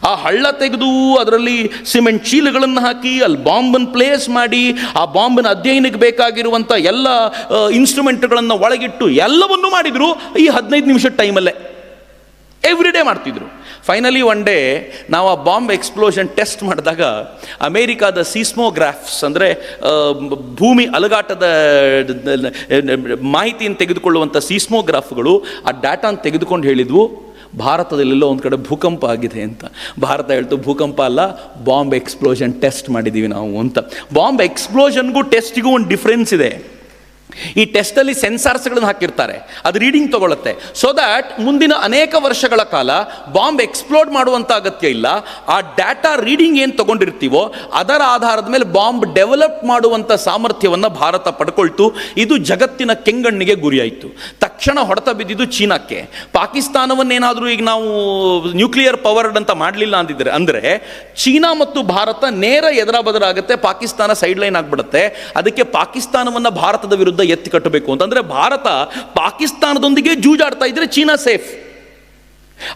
Speaker 1: ಆ ಹಳ್ಳ ತೆಗೆದು ಅದರಲ್ಲಿ ಸಿಮೆಂಟ್ ಚೀಲಗಳನ್ನು ಹಾಕಿ ಅಲ್ಲಿ ಬಾಂಬನ್ನು ಪ್ಲೇಸ್ ಮಾಡಿ ಆ ಬಾಂಬಿನ ಅಧ್ಯಯನಕ್ಕೆ ಬೇಕಾಗಿರುವಂಥ ಎಲ್ಲ ಇನ್ಸ್ಟ್ರೂಮೆಂಟ್ಗಳನ್ನು ಒಳಗಿಟ್ಟು ಎಲ್ಲವನ್ನೂ ಮಾಡಿದರು ಈ 15 ನಿಮಿಷದ ಟೈಮಲ್ಲೇ. ಎವ್ರಿ ಡೇ ಮಾಡ್ತಿದ್ರು. ಫೈನಲಿ ಒನ್ ಡೇ ನಾವು ಆ ಬಾಂಬ್ ಎಕ್ಸ್ಪ್ಲೋಷನ್ ಟೆಸ್ಟ್ ಮಾಡಿದಾಗ ಅಮೇರಿಕಾದ ಸೀಸ್ಮೋಗ್ರಾಫ್ಸ್ ಅಂದರೆ ಭೂಮಿ ಅಲುಗಾಟದ ಮಾಹಿತಿಯನ್ನು ತೆಗೆದುಕೊಳ್ಳುವಂಥ ಸೀಸ್ಮೋಗ್ರಾಫ್ಗಳು ಆ ಡಾಟಾನ ತೆಗೆದುಕೊಂಡು ಹೇಳಿದ್ವು, ಭಾರತದಲ್ಲೆಲ್ಲೋ ಒಂದು ಕಡೆ ಭೂಕಂಪ ಆಗಿದೆ ಅಂತ. ಭಾರತ ಹೇಳ್ತು ಭೂಕಂಪ ಅಲ್ಲ, ಬಾಂಬ್ ಎಕ್ಸ್ಪ್ಲೋಷನ್ ಟೆಸ್ಟ್ ಮಾಡಿದ್ದೀವಿ ನಾವು ಅಂತ. ಬಾಂಬ್ ಎಕ್ಸ್ಪ್ಲೋಷನ್ಗೂ ಟೆಸ್ಟಿಗೂ ಒಂದು ಡಿಫ್ರೆನ್ಸ್ ಇದೆ. ಈ ಟೆಸ್ಟಲ್ಲಿ ಸೆನ್ಸಾರ್ಸ್ಗಳನ್ನು ಹಾಕಿರ್ತಾರೆ, ಅದು ರೀಡಿಂಗ್ ತಗೊಳುತ್ತೆ. ಸೊ ದ್ಯಾಟ್ ಮುಂದಿನ ಅನೇಕ ವರ್ಷಗಳ ಕಾಲ ಬಾಂಬ್ ಎಕ್ಸ್ಪ್ಲೋಡ್ ಮಾಡುವಂಥ ಅಗತ್ಯ ಇಲ್ಲ. ಆ ಡಾಟಾ ರೀಡಿಂಗ್ ಏನು ತಗೊಂಡಿರ್ತೀವೋ ಅದರ ಆಧಾರದ ಮೇಲೆ ಬಾಂಬ್ ಡೆವಲಪ್ ಮಾಡುವಂಥ ಸಾಮರ್ಥ್ಯವನ್ನು ಭಾರತ ಪಡ್ಕೊಳ್ತು. ಇದು ಜಗತ್ತಿನ ಕೆಂಗಣ್ಣಿಗೆ ಗುರಿಯಾಯಿತು. ತಕ್ಷಣ ಹೊಡೆತ ಬಿದ್ದಿದ್ದು ಚೀನಾಕ್ಕೆ. ಪಾಕಿಸ್ತಾನವನ್ನೇನಾದರೂ ಈಗ ನಾವು ನ್ಯೂಕ್ಲಿಯರ್ ಪವರ್ಡ್ ಅಂತ ಮಾಡಲಿಲ್ಲ ಅಂದಿದ್ರೆ ಅಂದರೆ ಚೀನಾ ಮತ್ತು ಭಾರತ ನೇರ ಎದುರ ಬದಲಾಗುತ್ತೆ, ಪಾಕಿಸ್ತಾನ ಸೈಡ್ ಲೈನ್ ಆಗಿಬಿಡುತ್ತೆ. ಅದಕ್ಕೆ ಪಾಕಿಸ್ತಾನವನ್ನು ಭಾರತದ ವಿರುದ್ಧ ಎತ್ತಿ ಕಟ್ಟಬೇಕು ಅಂತಂದ್ರೆ ಭಾರತ ಪಾಕಿಸ್ತಾನದೊಂದಿಗೆ ಜೂಜಾಡ್ತಾ ಇದ್ರೆ ಚೀನಾ ಸೇಫ್.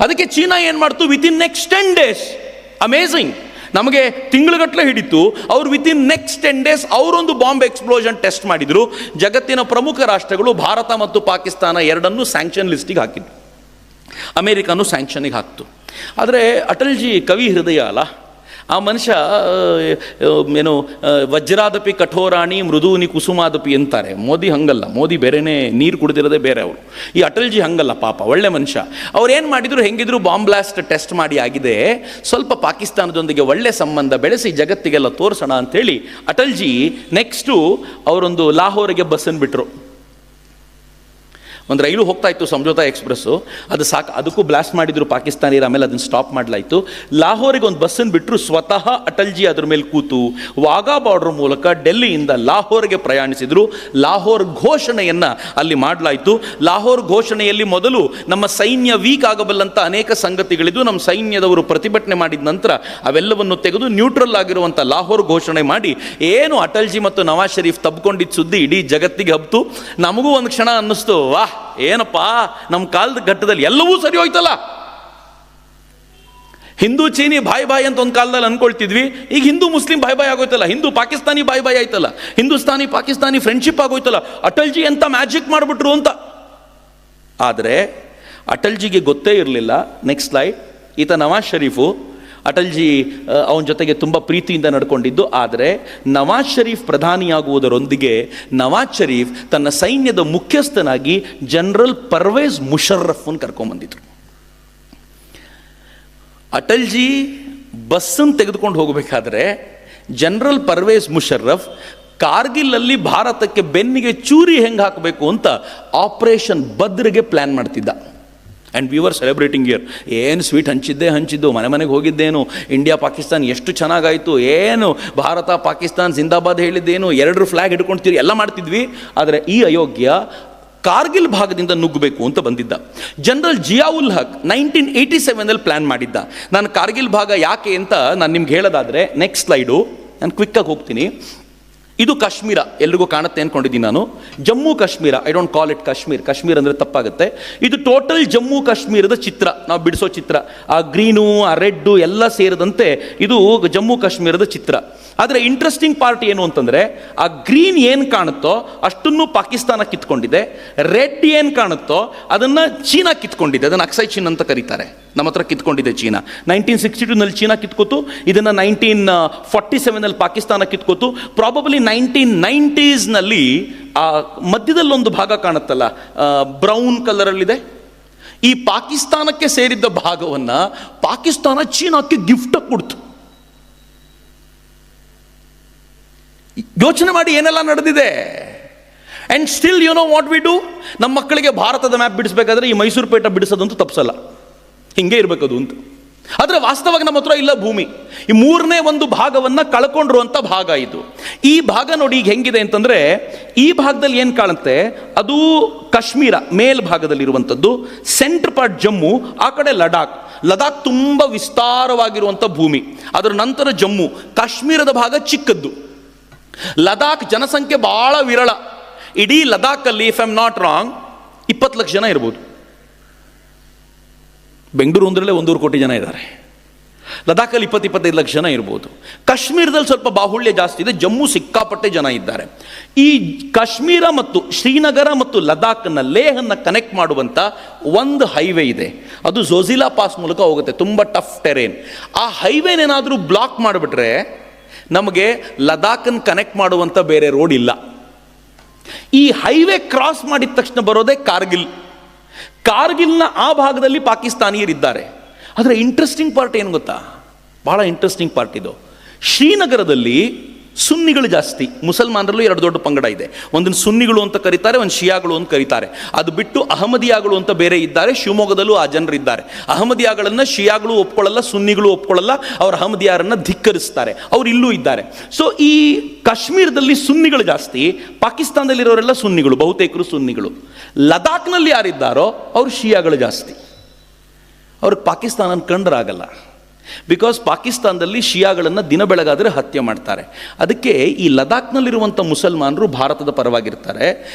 Speaker 1: ಅದಕ್ಕೆ ಚೀನಾ ಏನ್ ಮಾಡ್ತು, with in next 10 days, amazing, ನಮಗೆ ತಿಂಗಳುಗಟ್ಟಲೆ ಹಿಡಿತು, ಅವರು ವಿತ್ ಇನ್ ನೆಕ್ಸ್ಟ್ 10 days ಅವರೊಂದು ಬಾಂಬ್ ಎಕ್ಸ್ಪ್ಲೋಷನ್ ಟೆಸ್ಟ್ ಮಾಡಿದ್ರು. ಜಗತ್ತಿನ ಪ್ರಮುಖ ರಾಷ್ಟ್ರಗಳು ಭಾರತ ಮತ್ತು ಪಾಕಿಸ್ತಾನ ಎರಡನ್ನೂ ಸ್ಯಾಂಕ್ಷನ್ ಲಿಸ್ಟಿಗೆ ಹಾಕಿದ್ರು. ಅಮೇರಿಕನು ಸ್ಯಾಂಕ್ಷನ್ಗೆ ಹಾಕ್ತು. ಆದರೆ ಅಟಲ್ಜಿ ಕವಿ ಹೃದಯ ಅಲ್ಲ, ಆ ಮನುಷ್ಯ ಏನು ವಜ್ರಾದಪಿ ಕಠೋರಾಣಿ ಮೃದೂನಿ ಕುಸುಮಾದಪಿ ಅಂತಾರೆ. ಮೋದಿ ಹಂಗಲ್ಲ, ಮೋದಿ ಬೇರೆನೇ, ನೀರು ಕುಡಿದಿರೋದೇ ಬೇರೆ ಅವರು. ಈ ಅಟಲ್ಜಿ ಹಂಗಲ್ಲ, ಪಾಪ ಒಳ್ಳೆ ಮನುಷ್ಯ. ಅವ್ರು ಏನು ಮಾಡಿದ್ರು, ಹೆಂಗಿದ್ರು ಬಾಂಬ್ ಬ್ಲಾಸ್ಟ್ ಟೆಸ್ಟ್ ಮಾಡಿ ಆಗಿದೆ, ಸ್ವಲ್ಪ ಪಾಕಿಸ್ತಾನದೊಂದಿಗೆ ಒಳ್ಳೆ ಸಂಬಂಧ ಬೆಳೆಸಿ ಜಗತ್ತಿಗೆಲ್ಲ ತೋರಿಸೋಣ ಅಂಥೇಳಿ ಅಟಲ್ಜಿ ನೆಕ್ಸ್ಟು ಅವರೊಂದು ಲಾಹೋರಿಗೆ ಬಸ್ಸನ್ನು ಬಿಟ್ಟರು. ಒಂದು ರೈಲು ಹೋಗ್ತಾ ಇತ್ತು, ಸಂಜೋತಾ ಎಕ್ಸ್ಪ್ರೆಸ್ಸು, ಅದು ಸಾಕು, ಅದಕ್ಕೂ ಬ್ಲಾಸ್ಟ್ ಮಾಡಿದ್ರು ಪಾಕಿಸ್ತಾನಿಯರು. ಆಮೇಲೆ ಅದನ್ನು ಸ್ಟಾಪ್ ಮಾಡಲಾಯಿತು. ಲಾಹೋರಿಗೆ ಒಂದು ಬಸ್ಸನ್ನು ಬಿಟ್ಟರು, ಸ್ವತಃ ಅಟಲ್ಜಿ ಅದ್ರ ಮೇಲೆ ಕೂತು ವಾಘಾ ಬಾರ್ಡರ್ ಮೂಲಕ ಡೆಲ್ಲಿಯಿಂದ ಲಾಹೋರ್ಗೆ ಪ್ರಯಾಣಿಸಿದರು. ಲಾಹೋರ್ ಘೋಷಣೆಯನ್ನು ಅಲ್ಲಿ ಮಾಡಲಾಯಿತು. ಲಾಹೋರ್ ಘೋಷಣೆಯಲ್ಲಿ ಮೊದಲು ನಮ್ಮ ಸೈನ್ಯ ವೀಕ್ ಆಗಬಲ್ಲಂಥ ಅನೇಕ ಸಂಗತಿಗಳಿದ್ದು, ನಮ್ಮ ಸೈನ್ಯದವರು ಪ್ರತಿಭಟನೆ ಮಾಡಿದ ನಂತರ ಅವೆಲ್ಲವನ್ನು ತೆಗೆದು ನ್ಯೂಟ್ರಲ್ ಆಗಿರುವಂಥ ಲಾಹೋರ್ ಘೋಷಣೆ ಮಾಡಿ ಏನು ಅಟಲ್ಜಿ ಮತ್ತು ನವಾಜ್ ಶರೀಫ್ ತಬ್ಕೊಂಡಿದ್ದ ಸುದ್ದಿ ಇಡೀ ಜಗತ್ತಿಗೆ ಹಬ್ತು. ನಮಗೂ ಒಂದು ಕ್ಷಣ ಅನ್ನಿಸ್ತು, ವಾಹ್ ಏನಪ್ಪಾ, ನಮ್ಮ ಕಾಲದ ಘಟ್ಟದಲ್ಲಿ ಎಲ್ಲವೂ ಸರಿ ಹೋಯ್ತಲ್ಲ. ಹಿಂದೂ ಚೀನಿ ಬಾಯ್ ಬಾಯ್ ಅಂತ ಒಂದು ಕಾಲದಲ್ಲಿ ಅನ್ಕೊಳ್ತಿದ್ವಿ, ಈಗ ಹಿಂದೂ ಮುಸ್ಲಿಂ ಬಾಯ್ ಬಾಯ್ ಆಗೋಯ್ತಲ್ಲ, ಹಿಂದೂ ಪಾಕಿಸ್ತಾನಿ ಬಾಯ್ ಬಾಯ್ ಆಯ್ತಲ್ಲ, ಹಿಂದೂಸ್ತಾನಿ ಪಾಕಿಸ್ತಾನಿ ಫ್ರೆಂಡ್ಶಿಪ್ ಆಗೋಯ್ತಲ್ಲ. ಅಟಲ್ಜಿ ಎಂತ ಮ್ಯಾಜಿಕ್ ಮಾಡಿಬಿಟ್ರು ಅಂತ. ಆದರೆ ಅಟಲ್ಜಿಗೆ ಗೊತ್ತೇ ಇರಲಿಲ್ಲ. Next slide. ಈತ ನವಾಜ್ ಶರೀಫು, ಅಟಲ್ಜಿ ಅವನ ಜೊತೆಗೆ ತುಂಬ ಪ್ರೀತಿಯಿಂದ ನಡ್ಕೊಂಡಿದ್ದು. ಆದರೆ ನವಾಜ್ ಶರೀಫ್ ಪ್ರಧಾನಿಯಾಗುವುದರೊಂದಿಗೆ ನವಾಜ್ ಶರೀಫ್ ತನ್ನ ಸೈನ್ಯದ ಮುಖ್ಯಸ್ಥನಾಗಿ ಜನರಲ್ ಪರ್ವೇಜ್ ಮುಷರ್ರಫ್ನ ಕರ್ಕೊಂಡ್ಬಂದಿದ್ರು. ಅಟಲ್ಜಿ ಬಸ್ಸನ್ನು ತೆಗೆದುಕೊಂಡು ಹೋಗಬೇಕಾದ್ರೆ ಜನರಲ್ ಪರ್ವೇಜ್ ಮುಷರ್ರಫ್ ಕಾರ್ಗಿಲಲ್ಲಿ ಭಾರತಕ್ಕೆ ಬೆನ್ನಿಗೆ ಚೂರಿ ಹೆಂಗೆ ಹಾಕಬೇಕು ಅಂತ ಆಪರೇಷನ್ ಬದ್ರಿಗೆ ಪ್ಲ್ಯಾನ್ ಮಾಡ್ತಿದ್ದ. And we were celebrating year. ಏನು ಸ್ವೀಟ್ ಹಂಚಿದ್ದು, ಮನೆಗೆ ಹೋಗಿದ್ದೇನು, ಇಂಡಿಯಾ ಪಾಕಿಸ್ತಾನ್ ಎಷ್ಟು ಚೆನ್ನಾಗಾಯಿತು, ಏನು ಭಾರತ ಪಾಕಿಸ್ತಾನ್ ಜಿಂದಾಬಾದ್ ಹೇಳಿದ್ದೇನು, 2 ಫ್ಲ್ಯಾಗ್ ಹಿಡ್ಕೊಳ್ತೀರಿ, ಎಲ್ಲ ಮಾಡ್ತಿದ್ವಿ. ಆದರೆ ಈ ಅಯೋಗ್ಯ ಕಾರ್ಗಿಲ್ ಭಾಗದಿಂದ ನುಗ್ಗಬೇಕು ಅಂತ ಬಂದಿದ್ದ. ಜನರಲ್ ಜಿಯಾವುಲ್ ಹಕ್ 1987 ಪ್ಲ್ಯಾನ್ ಮಾಡಿದ್ದ. ನಾನು ಕಾರ್ಗಿಲ್ ಭಾಗ ಯಾಕೆ ಅಂತ ನಾನು ನಿಮ್ಗೆ ಹೇಳೋದಾದರೆ ನೆಕ್ಸ್ಟ್ ಸ್ಲೈಡು, ನಾನು ಕ್ವಿಕ್ಕಾಗಿ ಹೋಗ್ತೀನಿ. ಇದು ಕಾಶ್ಮೀರ, ಎಲ್ರಿಗೂ ಕಾಣುತ್ತೆ ಅಂದ್ಕೊಂಡಿದ್ದೀನಿ ನಾನು. Jammu Kashmir, I don't call it Kashmir, Kashmir ಅಂದರೆ ತಪ್ಪಾಗುತ್ತೆ. ಇದು ಟೋಟಲ್ ಜಮ್ಮು ಕಾಶ್ಮೀರದ ಚಿತ್ರ, ನಾವು ಬಿಡಿಸೋ ಚಿತ್ರ. ಆ ಗ್ರೀನು, ಆ ರೆಡ್ಡು ಎಲ್ಲ ಸೇರಿದಂತೆ ಇದು ಜಮ್ಮು ಕಾಶ್ಮೀರದ ಚಿತ್ರ. ಆದರೆ ಇಂಟ್ರೆಸ್ಟಿಂಗ್ ಪಾರ್ಟ್ ಏನು ಅಂತಂದರೆ, ಆ ಗ್ರೀನ್ ಏನು ಕಾಣುತ್ತೋ ಅಷ್ಟನ್ನು ಪಾಕಿಸ್ತಾನ ಕಿತ್ಕೊಂಡಿದೆ, ರೆಡ್ ಏನು ಕಾಣುತ್ತೋ ಅದನ್ನು ಚೀನಾ ಕಿತ್ಕೊಂಡಿದೆ. ಅದನ್ನು ಅಕ್ಸೈ ಚೀನ್ ಅಂತ ಕರೀತಾರೆ. ನಮ್ಮ ಹತ್ರ ಕಿತ್ಕೊಂಡಿದೆ ಚೀನಾ. 1962 ಚೀನಾ ಕಿತ್ಕೋತು, ಇದನ್ನು 1947 ಪಾಕಿಸ್ತಾನ ಕಿತ್ಕೋತು. ಪ್ರಾಬಬಲಿ 1990s ಆ ಮಧ್ಯದಲ್ಲೊಂದು ಭಾಗ ಕಾಣುತ್ತಲ್ಲ, ಬ್ರೌನ್ ಕಲರಲ್ಲಿದೆ, ಈ ಪಾಕಿಸ್ತಾನಕ್ಕೆ ಸೇರಿದ್ದ ಭಾಗವನ್ನು ಪಾಕಿಸ್ತಾನ ಚೀನಾಕ್ಕೆ ಗಿಫ್ಟ್ ಕೊಡ್ತು. ಯೋಚನೆ ಮಾಡಿ ಏನೆಲ್ಲ ನಡೆದಿದೆ. And still you know what we do. ನಮ್ಮ ಮಕ್ಕಳಿಗೆ ಭಾರತದ ಮ್ಯಾಪ್ ಬಿಡಿಸ್ಬೇಕಾದ್ರೆ ಈ ಮೈಸೂರು ಪೇಟ ಬಿಡಿಸೋದಂತೂ ತಪ್ಪಿಸಲ್ಲ, ಹಿಂಗೆ ಇರಬೇಕದು ಅಂತ. ಆದರೆ ವಾಸ್ತವವಾಗಿ ನಮ್ಮ ಹತ್ರ ಇಲ್ಲ ಭೂಮಿ. ಈ 3ನೇ ಒಂದು ಭಾಗವನ್ನು ಕಳ್ಕೊಂಡಿರುವಂಥ ಭಾಗ ಇದು. ಈ ಭಾಗ ನೋಡಿ ಈಗ ಹೆಂಗಿದೆ ಅಂತಂದರೆ, ಈ ಭಾಗದಲ್ಲಿ ಏನು ಕಾಣುತ್ತೆ ಅದು ಕಾಶ್ಮೀರ ಮೇಲ್ಭಾಗದಲ್ಲಿರುವಂಥದ್ದು, ಸೆಂಟ್ರ್ ಪಾರ್ಟ್ ಜಮ್ಮು, ಆ ಕಡೆ ಲಡಾಖ್ ತುಂಬ ವಿಸ್ತಾರವಾಗಿರುವಂಥ ಭೂಮಿ. ಅದರ ನಂತರ ಜಮ್ಮು. ಕಾಶ್ಮೀರದ ಭಾಗ ಚಿಕ್ಕದ್ದು. ಲಡಾಖ್ ಜನಸಂಖ್ಯೆ ಭಾಳ ವಿರಳ. ಇಡೀ ಲಡಾಖಲ್ಲಿ if I am not wrong 20 lakh ಜನ ಇರ್ಬೋದು. ಬೆಂಗಳೂರು ಒಂದರಲ್ಲೇ 1.5 ಕೋಟಿ ಜನ ಇದ್ದಾರೆ. ಲಡಾಖಲ್ಲಿ 20-25 ಲಕ್ಷ ಜನ ಇರ್ಬೋದು. ಕಾಶ್ಮೀರದಲ್ಲಿ ಸ್ವಲ್ಪ ಬಾಹುಳ್ಯ ಜಾಸ್ತಿ ಇದೆ. ಜಮ್ಮು ಸಿಕ್ಕಾಪಟ್ಟೆ ಜನ ಇದ್ದಾರೆ. ಈ ಕಾಶ್ಮೀರ ಮತ್ತು ಶ್ರೀನಗರ ಮತ್ತು ಲಡಾಖ್ನ ಲೇಹನ್ನು ಕನೆಕ್ಟ್ ಮಾಡುವಂಥ ಒಂದು ಹೈವೇ ಇದೆ. ಅದು ಝೋಜಿಲಾ ಪಾಸ್ ಮೂಲಕ ಹೋಗುತ್ತೆ. ತುಂಬ ಟಫ್ ಟೆರೇನ್. ಆ ಹೈವೇನೇನಾದರೂ ಬ್ಲಾಕ್ ಮಾಡಿಬಿಟ್ರೆ ನಮಗೆ ಲಡಾಖನ್ನು ಕನೆಕ್ಟ್ ಮಾಡುವಂಥ ಬೇರೆ ರೋಡ್ ಇಲ್ಲ. ಈ ಹೈವೇ ಕ್ರಾಸ್ ಮಾಡಿದ ತಕ್ಷಣ ಬರೋದೇ ಕಾರ್ಗಿಲ್. ಕಾರ್ಗಿಲ್ನ ಆ ಭಾಗದಲ್ಲಿ ಪಾಕಿಸ್ತಾನಿಯರಿದ್ದಾರೆ. ಆದರೆ ಇಂಟ್ರೆಸ್ಟಿಂಗ್ ಪಾರ್ಟ್ ಏನು ಗೊತ್ತಾ, ಭಾಳ ಇಂಟ್ರೆಸ್ಟಿಂಗ್ ಪಾರ್ಟ್ ಇದು. ಶ್ರೀನಗರದಲ್ಲಿ ಸುನ್ನಿಗಳು ಜಾಸ್ತಿ, ಮುಸಲ್ಮಾನರಲ್ಲೂ ಎರಡು ದೊಡ್ಡ ಪಂಗಡ ಇದೆ. ಒಂದನ್ನು ಸುನ್ನಿಗಳು ಅಂತ ಕರೀತಾರೆ, ಒಂದು ಶಿಯಾಗಳು ಅಂತ ಕರೀತಾರೆ. ಅದು ಬಿಟ್ಟು ಅಹಮದಿಯಾಗಳು ಅಂತ ಬೇರೆ ಇದ್ದಾರೆ. ಶಿವಮೊಗ್ಗದಲ್ಲೂ ಆ ಜನರು ಇದ್ದಾರೆ. ಅಹಮದಿಯಾಗಳನ್ನು ಶಿಯಾಗಳು ಒಪ್ಕೊಳ್ಳಲ್ಲ, ಸುನ್ನಿಗಳು ಒಪ್ಕೊಳ್ಳಲ್ಲ. ಅವರು ಅಹಮದಿಯಾರನ್ನು ಧಿಕ್ಕರಿಸ್ತಾರೆ. ಅವರು ಇಲ್ಲೂ ಇದ್ದಾರೆ. ಸೊ ಈ ಕಾಶ್ಮೀರದಲ್ಲಿ ಸುನ್ನಿಗಳು ಜಾಸ್ತಿ, ಪಾಕಿಸ್ತಾನದಲ್ಲಿರೋರೆಲ್ಲ ಸುನ್ನಿಗಳು, ಬಹುತೇಕರು ಸುನ್ನಿಗಳು. ಲದಾಖ್ನಲ್ಲಿ ಯಾರಿದ್ದಾರೋ ಅವರು ಶಿಯಾಗಳು ಜಾಸ್ತಿ. ಅವ್ರಿಗೆ ಪಾಕಿಸ್ತಾನ ಕಂಡ್ರಾಗಲ್ಲ. ಬಿಕಾಸ್ ಪಾಕಿಸ್ತಾನದಲ್ಲಿ ಶಿಯಾಗಳನ್ನು ದಿನ ಬೆಳಗಾದರೆ ಹತ್ಯೆ ಮಾಡ್ತಾರೆ. ಅದಕ್ಕೆ ಈ ಲದಾಖ್ನಲ್ಲಿರುವಂಥ ಮುಸಲ್ಮಾನರು ಭಾರತದ ಪರವಾಗಿರ್ತಾರೆ.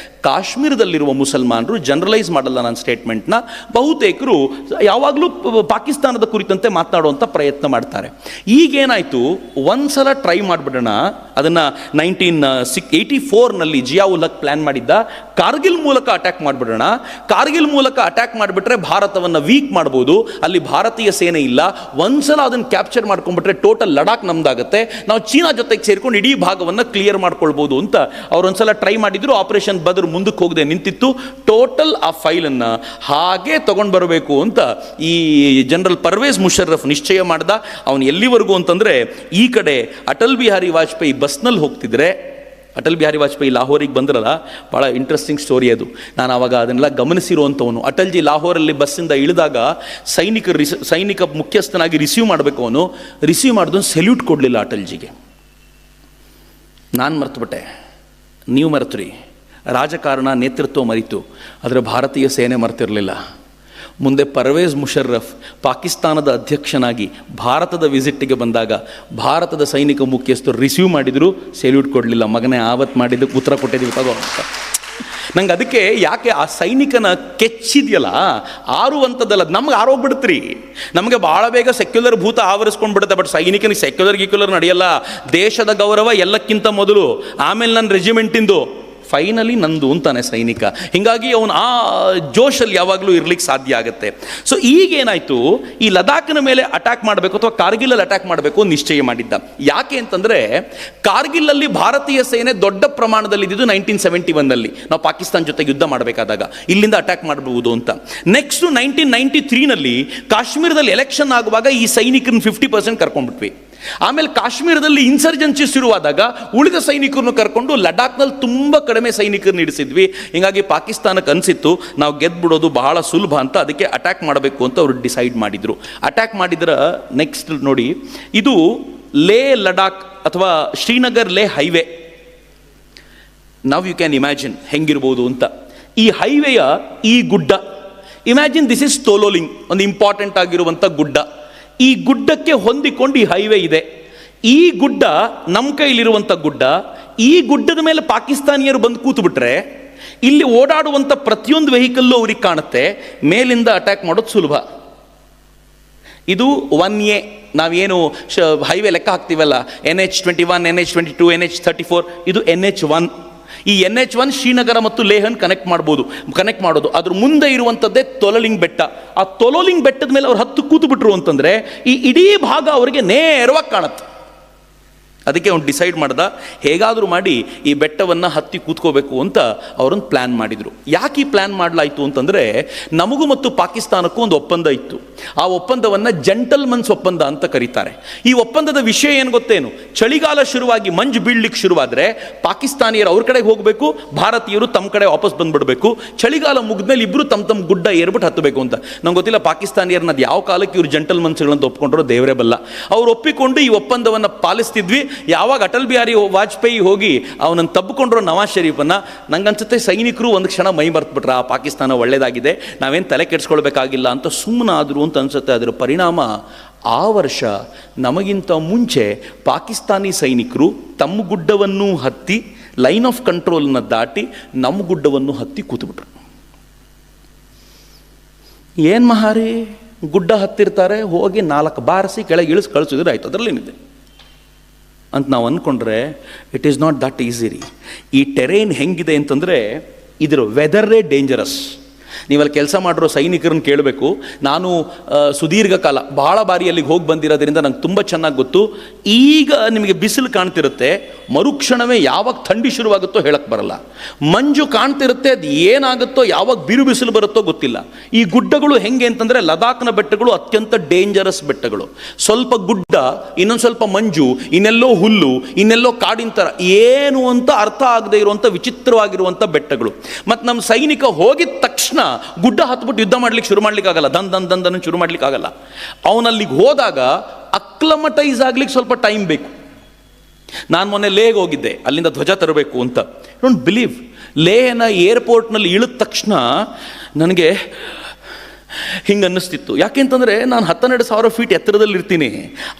Speaker 1: ಕಾಶ್ಮೀರದಲ್ಲಿರುವ ಮುಸಲ್ಮಾನರು, ಜನರಲೈಸ್ ಮಾಡಲ್ಲ ನಾನು ಸ್ಟೇಟ್ಮೆಂಟ್ನ, ಬಹುತೇಕರು ಯಾವಾಗಲೂ ಪಾಕಿಸ್ತಾನದ ಕುರಿತಂತೆ ಮಾತನಾಡುವಂಥ ಪ್ರಯತ್ನ ಮಾಡ್ತಾರೆ. ಈಗೇನಾಯಿತು, ಒಂದ್ಸಲ ಟ್ರೈ ಮಾಡಿಬಿಡೋಣ ಅದನ್ನು. 1984ನಲ್ಲಿ ಜಿಯಾ ಉಲ್ ಹಕ್ ಪ್ಲ್ಯಾನ್ ಮಾಡಿದ್ದ, ಕಾರ್ಗಿಲ್ ಮೂಲಕ ಅಟ್ಯಾಕ್ ಮಾಡಿಬಿಡೋಣ. ಕಾರ್ಗಿಲ್ ಮೂಲಕ ಅಟ್ಯಾಕ್ ಮಾಡಿಬಿಟ್ರೆ ಭಾರತವನ್ನು ವೀಕ್ ಮಾಡ್ಬೋದು, ಅಲ್ಲಿ ಭಾರತೀಯ ಸೇನೆ ಇಲ್ಲ. ಒಂದ್ಸಲ ಅದನ್ನು ಕ್ಯಾಪ್ಚರ್ ಮಾಡ್ಕೊಂಡ್ಬಿಟ್ರೆ ಟೋಟಲ್ ಲಡಾಖ್ ನಮ್ದಾಗುತ್ತೆ, ನಾವು ಚೀನಾ ಜೊತೆಗೆ ಸೇರ್ಕೊಂಡು ಇಡೀ ಭಾಗವನ್ನು ಕ್ಲಿಯರ್ ಮಾಡ್ಕೊಳ್ಬೋದು ಅಂತ ಅವರೊಂದ್ಸಲ ಟ್ರೈ ಮಾಡಿದ್ರು. ಆಪರೇಷನ್ ಬದರ್ ಮುಂದಕ್ಕೆ ಹೋಗದೆ ನಿಂತಿತ್ತು. ಟೋಟಲ್ ಆ ಫೈಲನ್ನು ಹಾಗೆ ತಗೊಂಡು ಬರಬೇಕು ಅಂತ ಈ ಜನರಲ್ ಪರ್ವೇಜ್ ಮುಷರ್ರಫ್ ನಿಶ್ಚಯ ಮಾಡ್ದ. ಅವನು ಎಲ್ಲಿವರೆಗೂ ಅಂತಂದರೆ, ಈ ಕಡೆ ಅಟಲ್ ಬಿಹಾರಿ ವಾಜಪೇಯಿ ಬಸ್ನಲ್ಲಿ ಹೋಗ್ತಿದ್ರೆ, ಅಟಲ್ ಬಿಹಾರಿ ವಾಜಪೇಯಿ ಲಾಹೋರಿಗೆ ಬಂದ್ರಲ್ಲ, ಭಾಳ ಇಂಟ್ರೆಸ್ಟಿಂಗ್ ಸ್ಟೋರಿ ಅದು. ನಾನು ಆವಾಗ ಅದನ್ನೆಲ್ಲ ಗಮನಿಸಿರುವಂಥವನು. ಅಟಲ್ಜಿ ಲಾಹೋರಲ್ಲಿ ಬಸ್ಸಿಂದ ಇಳಿದಾಗ ಸೈನಿಕ ಮುಖ್ಯಸ್ಥನಾಗಿ ರಿಸೀವ್ ಮಾಡಬೇಕು. ಅವನು ರಿಸೀವ್ ಮಾಡಿದವನು ಸೆಲ್ಯೂಟ್ ಕೊಡಲಿಲ್ಲ ಅಟಲ್ಜಿಗೆ. ನಾನು ಮರ್ತುಬಿಟ್ಟೆ, ನೀವು ಮರೆತ್ರಿ. ರಾಜಕಾರಣ, ನೇತೃತ್ವ ಮರಿತು, ಆದರೆ ಭಾರತೀಯ ಸೇನೆ ಮರ್ತಿರಲಿಲ್ಲ. ಮುಂದೆ ಪರ್ವೇಜ್ ಮುಷರ್ರಫ್ ಪಾಕಿಸ್ತಾನದ ಅಧ್ಯಕ್ಷನಾಗಿ ಭಾರತದ ವಿಸಿಟ್ಟಿಗೆ ಬಂದಾಗ ಭಾರತದ ಸೈನಿಕ ಮುಖ್ಯಸ್ಥರು ರಿಸೀವ್ ಮಾಡಿದರು, ಸೆಲ್ಯೂಟ್ ಕೊಡಲಿಲ್ಲ. ಮಗನೇ, ಆವತ್ತು ಮಾಡಿದ್ದಕ್ಕೆ ಉತ್ತರ ಕೊಟ್ಟಿದ್ದೀವಿ ತಗೋ ಅಂತ. ನಂಗೆ ಅದಕ್ಕೆ ಯಾಕೆ ಆ ಸೈನಿಕನ ಕೆಚ್ಚಿದೆಯಲ್ಲ, ಆರುವಂಥದ್ದಲ್ಲ, ನಮ್ಗೆ ಆರೋಗ್ಬಿಡುತ್ತೀರಿ. ನಮಗೆ ಭಾಳ ಬೇಗ ಸೆಕ್ಯುಲರ್ ಭೂತ ಆವರಿಸ್ಕೊಂಡ್ಬಿಡುತ್ತೆ. ಬಟ್ ಸೈನಿಕನಿಗೆ ಸೆಕ್ಯುಲರ್ ನಡೆಯಲ್ಲ. ದೇಶದ ಗೌರವ ಎಲ್ಲಕ್ಕಿಂತ ಮೊದಲು, ಆಮೇಲೆ ನನ್ನ ರೆಜಿಮೆಂಟಿಂದು, ಫೈನಲಿ ನಂದು ಅಂತಾನೆ ಸೈನಿಕ. ಹೀಗಾಗಿ ಅವನು ಆ ಜೋಶಲ್ಲಿ ಯಾವಾಗಲೂ ಇರ್ಲಿಕ್ಕೆ ಸಾಧ್ಯ ಆಗುತ್ತೆ. ಸೊ ಈಗೇನಾಯಿತು, ಈ ಲದಾಖ್ನ ಮೇಲೆ ಅಟ್ಯಾಕ್ ಮಾಡಬೇಕು ಅಥವಾ ಕಾರ್ಗಿಲಲ್ಲಿ ಅಟ್ಯಾಕ್ ಮಾಡಬೇಕು ನಿಶ್ಚಯ ಮಾಡಿದ್ದ. ಯಾಕೆ ಅಂತಂದರೆ, ಕಾರ್ಗಿಲಲ್ಲಿ ಭಾರತೀಯ ಸೇನೆ ದೊಡ್ಡ ಪ್ರಮಾಣದಲ್ಲಿ ಇದ್ದಿದ್ದು 1971ನಲ್ಲಿ ನಾವು ಪಾಕಿಸ್ತಾನ ಜೊತೆಗೆ ಯುದ್ಧ ಮಾಡಬೇಕಾದಾಗ ಇಲ್ಲಿಂದ ಅಟ್ಯಾಕ್ ಮಾಡಬಹುದು ಅಂತ. ನೆಕ್ಸ್ಟು 1993ನಲ್ಲಿ ಕಾಶ್ಮೀರದಲ್ಲಿ ಎಲೆಕ್ಷನ್ ಆಗುವಾಗ ಈ ಸೈನಿಕರನ್ನ 50% ಕರ್ಕೊಂಡ್ಬಿಟ್ವಿ. ಆಮೇಲೆ ಕಾಶ್ಮೀರದಲ್ಲಿ ಇನ್ಸರ್ಜೆನ್ಸಿ ಶುರುವಾದಾಗ ಉಳಿದ ಸೈನಿಕರನ್ನು ಕರ್ಕೊಂಡು ಲಡಾಖ್ನಲ್ಲಿ ತುಂಬ ಕಡಿಮೆ ಸೈನಿಕರನ್ನ ಇಡಿಸಿದ್ವಿ. ಹೀಗಾಗಿ ಪಾಕಿಸ್ತಾನಕ್ಕೆ ಅನಿಸಿತ್ತು ನಾವು ಗೆದ್ಬಿಡೋದು ಬಹಳ ಸುಲಭ ಅಂತ. ಅದಕ್ಕೆ ಅಟ್ಯಾಕ್ ಮಾಡಬೇಕು ಅಂತ ಅವರು ಡಿಸೈಡ್ ಮಾಡಿದರು. ಅಟ್ಯಾಕ್ ಮಾಡಿದ್ರೆ ನೆಕ್ಸ್ಟ್ ನೋಡಿ, ಇದು ಲೇ ಲಡಾಖ್ ಅಥವಾ ಶ್ರೀನಗರ್ ಲೇ ಹೈವೇ. ನಾವು ಯು ಕ್ಯಾನ್ ಇಮ್ಯಾಜಿನ್ ಹೆಂಗಿರ್ಬೋದು ಅಂತ. ಈ ಹೈವೇಯ ಈ ಗುಡ್ಡ, ಇಮ್ಯಾಜಿನ್ ದಿಸ್ ಇಸ್ ತೋಲೋಲಿಂಗ್, ಒಂದು ಇಂಪಾರ್ಟೆಂಟ್ ಆಗಿರುವಂಥ ಗುಡ್ಡ. ಈ ಗುಡ್ಡಕ್ಕೆ ಹೊಂದಿಕೊಂಡು ಈ ಹೈವೇ ಇದೆ. ಈ ಗುಡ್ಡ ನಮ್ಮ ಕೈಲಿರುವಂಥ ಗುಡ್ಡ. ಈ ಗುಡ್ಡದ ಮೇಲೆ ಪಾಕಿಸ್ತಾನಿಯರು ಬಂದು ಕೂತ್ಬಿಟ್ರೆ ಇಲ್ಲಿ ಓಡಾಡುವಂಥ ಪ್ರತಿಯೊಂದು ವೆಹಿಕಲ್ಲು ಅವ್ರಿಗೆ ಕಾಣುತ್ತೆ. ಮೇಲಿಂದ ಅಟ್ಯಾಕ್ ಮಾಡೋದು ಸುಲಭ. ಇದು 1A, ನಾವೇನು ಹೈವೇ ಲೆಕ್ಕ ಹಾಕ್ತೀವಲ್ಲ, NH21, NH22, NH34, ಇದು NH1. ಈ NH1 ಶ್ರೀನಗರ ಮತ್ತು ಲೇಹನ್ ಕನೆಕ್ಟ್ ಮಾಡೋದು. ಅದ್ರ ಮುಂದೆ ಇರುವಂಥದ್ದೇ ತೊಲೋಲಿಂಗ್ ಬೆಟ್ಟ. ಆ ತೊಲೋಲಿಂಗ್ ಬೆಟ್ಟದ ಮೇಲೆ ಅವ್ರು ಹತ್ತು ಕೂತು ಬಿಟ್ರು ಅಂತಂದರೆ ಈ ಇಡೀ ಭಾಗ ಅವರಿಗೆ ನೇರವಾಗಿ ಕಾಣುತ್ತೆ. ಅದಕ್ಕೆ ಅವ್ನು ಡಿಸೈಡ್ ಮಾಡ್ದ, ಹೇಗಾದರೂ ಮಾಡಿ ಈ ಬೆಟ್ಟವನ್ನು ಹತ್ತಿ ಕೂತ್ಕೋಬೇಕು ಅಂತ ಅವರೊಂದು ಪ್ಲ್ಯಾನ್ ಮಾಡಿದರು. ಯಾಕೆ ಈ ಪ್ಲ್ಯಾನ್ ಮಾಡಲಾಯಿತು ಅಂತಂದರೆ, ನಮಗೂ ಮತ್ತು ಪಾಕಿಸ್ತಾನಕ್ಕೂ ಒಂದು ಒಪ್ಪಂದ ಇತ್ತು. ಆ ಒಪ್ಪಂದವನ್ನು ಜೆಂಟಲ್ಮನ್ಸ್ ಒಪ್ಪಂದ ಅಂತ ಕರೀತಾರೆ. ಈ ಒಪ್ಪಂದದ ವಿಷಯ ಏನು ಗೊತ್ತೇನು, ಚಳಿಗಾಲ ಶುರುವಾಗಿ ಮಂಜು ಬೀಳಲಿಕ್ಕೆ ಶುರುವಾದರೆ ಪಾಕಿಸ್ತಾನಿಯರು ಅವ್ರ ಕಡೆಗೆ ಹೋಗಬೇಕು, ಭಾರತೀಯರು ತಮ್ಮ ಕಡೆ ವಾಪಸ್ ಬಂದುಬಿಡಬೇಕು. ಚಳಿಗಾಲ ಮುಗಿದ್ಮೇಲೆ ಇಬ್ಬರು ತಮ್ಮ ಗುಡ್ಡ ಏರ್ಬಿಟ್ಟು ಹತ್ತಬೇಕು ಅಂತ. ನಂಗೆ ಗೊತ್ತಿಲ್ಲ ಪಾಕಿಸ್ತಾನಿಯರನ್ನ ಯಾವ ಕಾಲಕ್ಕೆ ಇವರು ಜೆಂಟಲ್ಮನ್ಸ್ಗಳಂತ ಒಪ್ಕೊಂಡ್ರೋ ದೇವರೇ ಬಲ್ಲ. ಅವ್ರು ಒಪ್ಪಿಕೊಂಡು ಈ ಒಪ್ಪಂದವನ್ನು ಪಾಲಿಸ್ತಿದ್ವಿ. ಯಾವಾಗ ಅಟಲ್ ಬಿಹಾರಿ ವಾಜಪೇಯಿ ಹೋಗಿ ಅವನನ್ನು ತಬ್ಬಿಕೊಂಡ್ರು ನವಾಜ್ ಶರೀಫನ್ನು, ನಂಗನ್ಸುತ್ತೆ ಸೈನಿಕರು ಒಂದು ಕ್ಷಣ ಮೈ ಮರ್ತುಬಿಟ್ರೆ ಆ ಪಾಕಿಸ್ತಾನ ಒಳ್ಳೆಯದಾಗಿದೆ, ನಾವೇನು ತಲೆ ಕೆಡಿಸ್ಕೊಳ್ಬೇಕಾಗಿಲ್ಲ ಅಂತ ಸುಮ್ಮನಾದರು ಅಂತ ಅನಿಸುತ್ತೆ. ಅದರ ಪರಿಣಾಮ ಆ ವರ್ಷ ನಮಗಿಂತ ಮುಂಚೆ ಪಾಕಿಸ್ತಾನಿ ಸೈನಿಕರು ತಮ್ಮ ಗುಡ್ಡವನ್ನು ಹತ್ತಿ ಲೈನ್ ಆಫ್ ಕಂಟ್ರೋಲ್ನ ದಾಟಿ ನಮ್ಮ ಗುಡ್ಡವನ್ನು ಹತ್ತಿ ಕೂತ್ಬಿಟ್ರು. ಏನು ಮಹಾರಿ, ಗುಡ್ಡ ಹತ್ತಿರ್ತಾರೆ, ಹೋಗಿ 4 ಬಾರಿಸಿ ಕೆಳಗೆ ಇಳಿಸಿ ಕಳಿಸಿದ್ರೆ ಆಯಿತು, ಅದರಲ್ಲೇನಿದೆ ಅಂತ ನಾವು ಅಂದ್ಕೊಂಡ್ರೆ it is not that easy ರೀ. ಈ ಟೆರೇನ್ ಹೆಂಗಿದೆ ಅಂತಂದರೆ ಇದರ ವೆದರೇ ಡೇಂಜರಸ್. ನೀವಲ್ಲಿ ಕೆಲಸ ಮಾಡಿರೋ ಸೈನಿಕರನ್ನು ಕೇಳಬೇಕು. ನಾನು ಸುದೀರ್ಘ ಕಾಲ ಭಾಳ ಬಾರಿ ಅಲ್ಲಿಗೆ ಹೋಗಿ ಬಂದಿರೋದ್ರಿಂದ ನಂಗೆ ತುಂಬ ಚೆನ್ನಾಗಿ ಗೊತ್ತು. ಈಗ ನಿಮಗೆ ಬಿಸಿಲು ಕಾಣ್ತಿರುತ್ತೆ, ಮರುಕ್ಷಣವೇ ಯಾವಾಗ ಥಂಡಿ ಶುರುವಾಗುತ್ತೋ ಹೇಳಕ್ಕೆ ಬರಲ್ಲ. ಮಂಜು ಕಾಣ್ತಿರುತ್ತೆ, ಅದು ಏನಾಗುತ್ತೋ ಯಾವಾಗ ಬಿರು ಬಿಸಿಲು ಬರುತ್ತೋ ಗೊತ್ತಿಲ್ಲ. ಈ ಗುಡ್ಡಗಳು ಹೆಂಗೆ ಅಂತಂದರೆ, ಲದಾಖ್ನ ಬೆಟ್ಟಗಳು ಅತ್ಯಂತ ಡೇಂಜರಸ್ ಬೆಟ್ಟಗಳು. ಸ್ವಲ್ಪ ಗುಡ್ಡ, ಇನ್ನೊಂದು ಸ್ವಲ್ಪ ಮಂಜು, ಇನ್ನೆಲ್ಲೋ ಹುಲ್ಲು, ಇನ್ನೆಲ್ಲೋ ಕಾಡಿನ ಥರ, ಏನು ಅಂತ ಅರ್ಥ ಆಗದೆ ಇರುವಂಥ ವಿಚಿತ್ರವಾಗಿರುವಂಥ ಬೆಟ್ಟಗಳು. ಮತ್ತು ನಮ್ಮ ಸೈನಿಕ ಹೋಗಿದ ತಕ್ಷಣ ಗುಡ್ಡ ಹತ್ಬಿಟ್ಟು ಯುದ್ಧ ಮಾಡ್ಲಿಕ್ಕೆ ಶುರು ಮಾಡ್ಲಿಕ್ಕಾಗಲ್ಲ, ದಂದನ್ ಶುರು ಮಾಡ್ಲಿಕ್ಕಾಗಲ್ಲ. ಅವನಲ್ಲಿಗೆ ಹೋದಾಗ ಅಕ್ಲಮಟೈಸ್ ಆಗ್ಲಿಕ್ಕೆ ಸ್ವಲ್ಪ ಟೈಮ್ ಬೇಕು. ನಾನು ಮೊನ್ನೆ ಲೇಹ್ಗೆ ಹೋಗಿದ್ದೆ, ಅಲ್ಲಿಂದ ಧ್ವಜ ತರಬೇಕು ಅಂತ. ಡೋಂಟ್ ಬಿಲೀವ್, ಲೇಹನ ಏರ್ಪೋರ್ಟ್ನಲ್ಲಿ ಇಳಿದ ತಕ್ಷಣ ನನಗೆ ಹಿಂಗೆ ಅನ್ನಿಸ್ತಿತ್ತು. ಯಾಕೆಂತಂದರೆ ನಾನು 12,000 ಫೀಟ್ ಎತ್ತರದಲ್ಲಿ ಇರ್ತೀನಿ.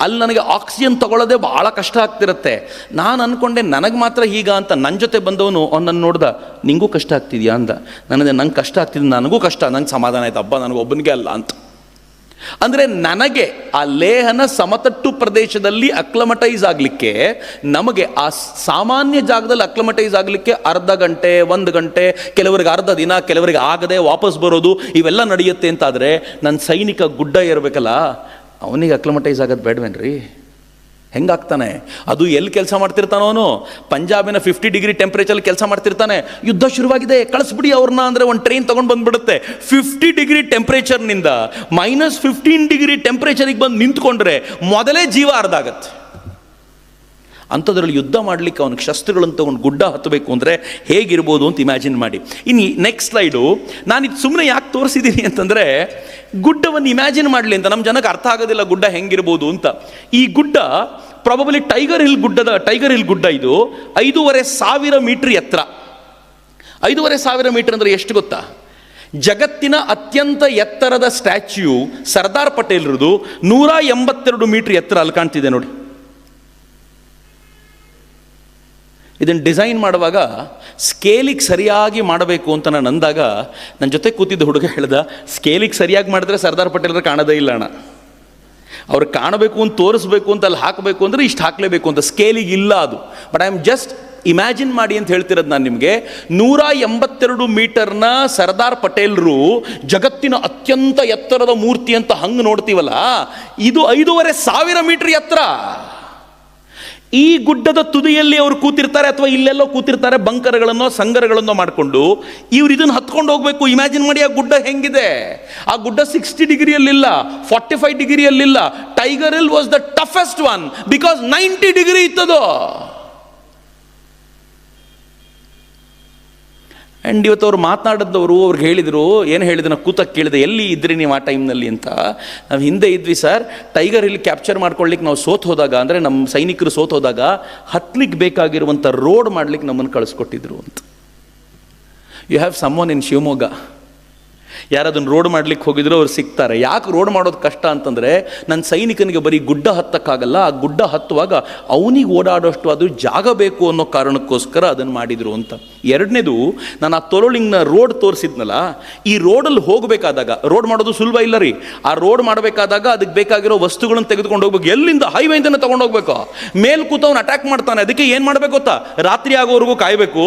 Speaker 1: ಅಲ್ಲಿ ನನಗೆ ಆಕ್ಸಿಜನ್ ತಗೊಳ್ಳೋದೇ ಭಾಳ ಕಷ್ಟ ಆಗ್ತಿರುತ್ತೆ. ನಾನು ಅಂದ್ಕೊಂಡೆ ನನಗೆ ಮಾತ್ರ ಹೀಗ ಅಂತ. ನನ್ನ ಜೊತೆ ಬಂದವನು ನನ್ನ ನೋಡ್ದ, ನಿಂಗೂ ಕಷ್ಟ ಆಗ್ತಿದ್ಯಾ ಅಂದ. ನಂಗೆ ಕಷ್ಟ ಆಗ್ತಿದ್ದು, ನನಗೂ ಕಷ್ಟ, ನಂಗೆ ಸಮಾಧಾನ ಆಯ್ತು, ಹಬ್ಬ ನನಗೆ ಒಬ್ಬನಿಗೆ ಅಲ್ಲ ಅಂತ. ಅಂದರೆ ನನಗೆ ಆ ಲೇಹನ ಸಮತಟ್ಟು ಪ್ರದೇಶದಲ್ಲಿ ಅಕ್ಲಮಟೈಸ್ ಆಗಲಿಕ್ಕೆ, ನಮಗೆ ಆ ಸಾಮಾನ್ಯ ಜಾಗದಲ್ಲಿ ಅಕ್ಲಮಟೈಸ್ ಆಗಲಿಕ್ಕೆ ಅರ್ಧ ಗಂಟೆ, 1 ಗಂಟೆ, ಕೆಲವರಿಗೆ ಅರ್ಧ ದಿನ, ಕೆಲವರಿಗೆ ಆಗದೆ ವಾಪಸ್ ಬರೋದು, ಇವೆಲ್ಲ ನಡೆಯುತ್ತೆ ಅಂತಾದರೆ ನನ್ನ ಸೈನಿಕ ಗುಡ್ಡ ಏರಬೇಕಲ್ಲ, ಅವನಿಗೆ ಅಕ್ಲಮಟೈಸ್ ಆಗೋದು ಬೇಡವೇನ್ರಿ? ಹೆಂಗಾಗ್ತಾನೆ? ಅದು ಎಲ್ಲಿ ಕೆಲಸ ಮಾಡ್ತಿರ್ತಾನೋ ಅವನು, ಪಂಜಾಬಿನ 50 ಡಿಗ್ರಿ ಟೆಂಪ್ರೇಚರ್ ಕೆಲಸ ಮಾಡ್ತಿರ್ತಾನೆ. ಯುದ್ಧ ಶುರುವಾಗಿದೆ, ಕಳಿಸ್ಬಿಡಿ ಅವ್ರನ್ನ ಅಂದರೆ ಒಂದು ಟ್ರೈನ್ ತೊಗೊಂಡು ಬಂದುಬಿಡುತ್ತೆ. 50 ಡಿಗ್ರಿ ಟೆಂಪ್ರೇಚರ್ನಿಂದ -15 ಡಿಗ್ರಿ ಟೆಂಪ್ರೇಚರಿಗೆ ಬಂದು ನಿಂತ್ಕೊಂಡ್ರೆ ಮೊದಲೇ ಜೀವ ಅರ್ಧ ಆಗತ್ತೆ. ಅಂಥದ್ರಲ್ಲಿ ಯುದ್ಧ ಮಾಡಲಿಕ್ಕೆ ಅವನಿಗೆ ಶಸ್ತ್ರಗಳನ್ನು ತೊಗೊಂಡು ಗುಡ್ಡ ಹತ್ತಬೇಕು ಅಂದರೆ ಹೇಗಿರ್ಬೋದು ಅಂತ ಇಮ್ಯಾಜಿನ್ ಮಾಡಿ. ಇನ್ನು ನೆಕ್ಸ್ಟ್ ಸ್ಲೈಡು, ನಾನಿದು ಸುಮ್ಮನೆ ಯಾಕೆ ತೋರಿಸಿದ್ದೀನಿ ಅಂತಂದರೆ, ಗುಡ್ಡವನ್ನು ಇಮ್ಯಾಜಿನ್ ಮಾಡಲಿ ಅಂತ. ನಮ್ಮ ಜನಕ್ಕೆ ಅರ್ಥ ಆಗೋದಿಲ್ಲ ಗುಡ್ಡ ಹೆಂಗಿರ್ಬೋದು ಅಂತ. ಈ ಗುಡ್ಡ ಪ್ರಾಬಬಲಿ ಟೈಗರ್ ಹಿಲ್ ಗುಡ್ಡ. ಇದು 5,500 ಮೀಟರ್ ಎತ್ತರ. 5,500 ಮೀಟರ್ ಅಂದರೆ ಎಷ್ಟು ಗೊತ್ತಾ? ಜಗತ್ತಿನ ಅತ್ಯಂತ ಎತ್ತರದ ಸ್ಟ್ಯಾಚ್ಯೂ ಸರ್ದಾರ್ ಪಟೇಲ್ರದು 182 ಮೀಟರ್ ಎತ್ತರ ಅಲ್ಲಿ ಕಾಣ್ತಿದೆ ನೋಡಿ. ಇದನ್ನು ಡಿಸೈನ್ ಮಾಡುವಾಗ ಸ್ಕೇಲಿಗೆ ಸರಿಯಾಗಿ ಮಾಡಬೇಕು ಅಂತ ನಾನು ಅಂದಾಗ, ನನ್ನ ಜೊತೆ ಕೂತಿದ್ದ ಹುಡುಗ ಹೇಳ್ದ, ಸ್ಕೇಲಿಗೆ ಸರಿಯಾಗಿ ಮಾಡಿದ್ರೆ ಸರ್ದಾರ್ ಪಟೇಲ್ರ ಕಾಣೋದೇ ಇಲ್ಲ ಅಣ್ಣ. ಅವ್ರು ಕಾಣಬೇಕು ಅಂತ ತೋರಿಸ್ಬೇಕು ಅಂತ ಅಲ್ಲಿ ಹಾಕಬೇಕು ಅಂದರೆ ಇಷ್ಟು ಹಾಕಲೇಬೇಕು ಅಂತ, ಸ್ಕೇಲಿಗೆ ಇಲ್ಲ ಅದು. But I am just imagine ಮಾಡಿ ಅಂತ ಹೇಳ್ತಿರೋದು ನಾನು ನಿಮಗೆ. 182 ಮೀಟರ್ನ ಸರ್ದಾರ್ ಪಟೇಲ್ರು ಜಗತ್ತಿನ ಅತ್ಯಂತ ಎತ್ತರದ ಮೂರ್ತಿ ಅಂತ ಹಂಗೆ ನೋಡ್ತೀವಲ್ಲ, ಇದು 5,500 ಮೀಟರ್ ಎತ್ತರ. ಈ ಗುಡ್ಡದ ತುದಿಯಲ್ಲಿ ಅವರು ಕೂತಿರ್ತಾರೆ, ಅಥವಾ ಇಲ್ಲೆಲ್ಲೋ ಕೂತಿರ್ತಾರೆ, ಬಂಕರ್ಗಳನ್ನೋ ಸಂಗರಗಳನ್ನೋ ಮಾಡಿಕೊಂಡು. ಇವ್ರು ಇದನ್ನು ಹತ್ಕೊಂಡು ಹೋಗಬೇಕು. ಇಮ್ಯಾಜಿನ್ ಮಾಡಿ ಆ ಗುಡ್ಡ ಹೆಂಗಿದೆ. ಆ ಗುಡ್ಡ 60 ಡಿಗ್ರಿಯಲ್ಲಿಲ್ಲ, 45 ಡಿಗ್ರಿಯಲ್ಲಿಲ್ಲ. Tiger Hill was the toughest one because 90 degree ಇತ್ತದು. ಆ್ಯಂಡ್ ಇವತ್ತು ಅವ್ರು ಮಾತನಾಡಿದವರು ಅವ್ರಿಗೆ ಹೇಳಿದರು, ಏನು ಹೇಳಿದ್ರು, ನಾವು ಕೂತಕ್ಕೆ ಕೇಳಿದೆ, ಎಲ್ಲಿ ಇದ್ರಿ ನೀವು ಆ ಟೈಮ್ನಲ್ಲಿ ಅಂತ. ನಾವು ಹಿಂದೆ ಇದ್ವಿ ಸರ್, ಟೈಗರ್ ಹಿಲ್ ಕ್ಯಾಪ್ಚರ್ ಮಾಡ್ಕೊಳ್ಳಿಕ್ಕೆ ನಾವು ಸೋತ್ ಹೋದಾಗ, ಅಂದರೆ ನಮ್ಮ ಸೈನಿಕರು ಸೋತ್ ಹೋದಾಗ ಹತ್ಲಿಕ್ಕೆ ಬೇಕಾಗಿರುವಂಥ ರೋಡ್ ಮಾಡ್ಲಿಕ್ಕೆ ನಮ್ಮನ್ನು ಕಳಿಸ್ಕೊಟ್ಟಿದ್ರು ಅಂತ. You have someone in Shivamogga, ಯಾರದನ್ನು ರೋಡ್ ಮಾಡ್ಲಿಕ್ಕೆ ಹೋಗಿದ್ರು ಅವ್ರು ಸಿಗ್ತಾರೆ. ಯಾಕೆ ರೋಡ್ ಮಾಡೋದು ಕಷ್ಟ ಅಂತಂದರೆ, ನನ್ನ ಸೈನಿಕನಿಗೆ ಬರೀ ಗುಡ್ಡ ಹತ್ತಕ್ಕಾಗಲ್ಲ, ಆ ಗುಡ್ಡ ಹತ್ತುವಾಗ ಅವನಿಗೆ ಓಡಾಡೋಷ್ಟು ಅದು ಜಾಗ ಬೇಕು ಅನ್ನೋ ಕಾರಣಕ್ಕೋಸ್ಕರ ಅದನ್ನು ಮಾಡಿದರು ಅಂತ. ಎರಡನೇದು, ನಾನು ಆ ತೊಲೋಲಿಂಗ್ನ ರೋಡ್ ತೋರಿಸಿದ್ನಲ್ಲ, ಈ ರೋಡಲ್ಲಿ ಹೋಗಬೇಕಾದಾಗ, ರೋಡ್ ಮಾಡೋದು ಸುಲಭ ಇಲ್ಲ ರೀ. ಆ ರೋಡ್ ಮಾಡಬೇಕಾದಾಗ ಅದಕ್ಕೆ ಬೇಕಾಗಿರೋ ವಸ್ತುಗಳನ್ನು ತೆಗೆದುಕೊಂಡು ಹೋಗ್ಬೇಕು. ಎಲ್ಲಿಂದ? ಹೈವೇಯಿಂದನೇ ತೊಗೊಂಡು ಹೋಗ್ಬೇಕು. ಮೇಲ್ ಕೂತವನು ಅಟ್ಯಾಕ್ ಮಾಡ್ತಾನೆ. ಅದಕ್ಕೆ ಏನು ಮಾಡಬೇಕು ಗೊತ್ತಾ? ರಾತ್ರಿ ಆಗೋವರೆಗೂ ಕಾಯಬೇಕು.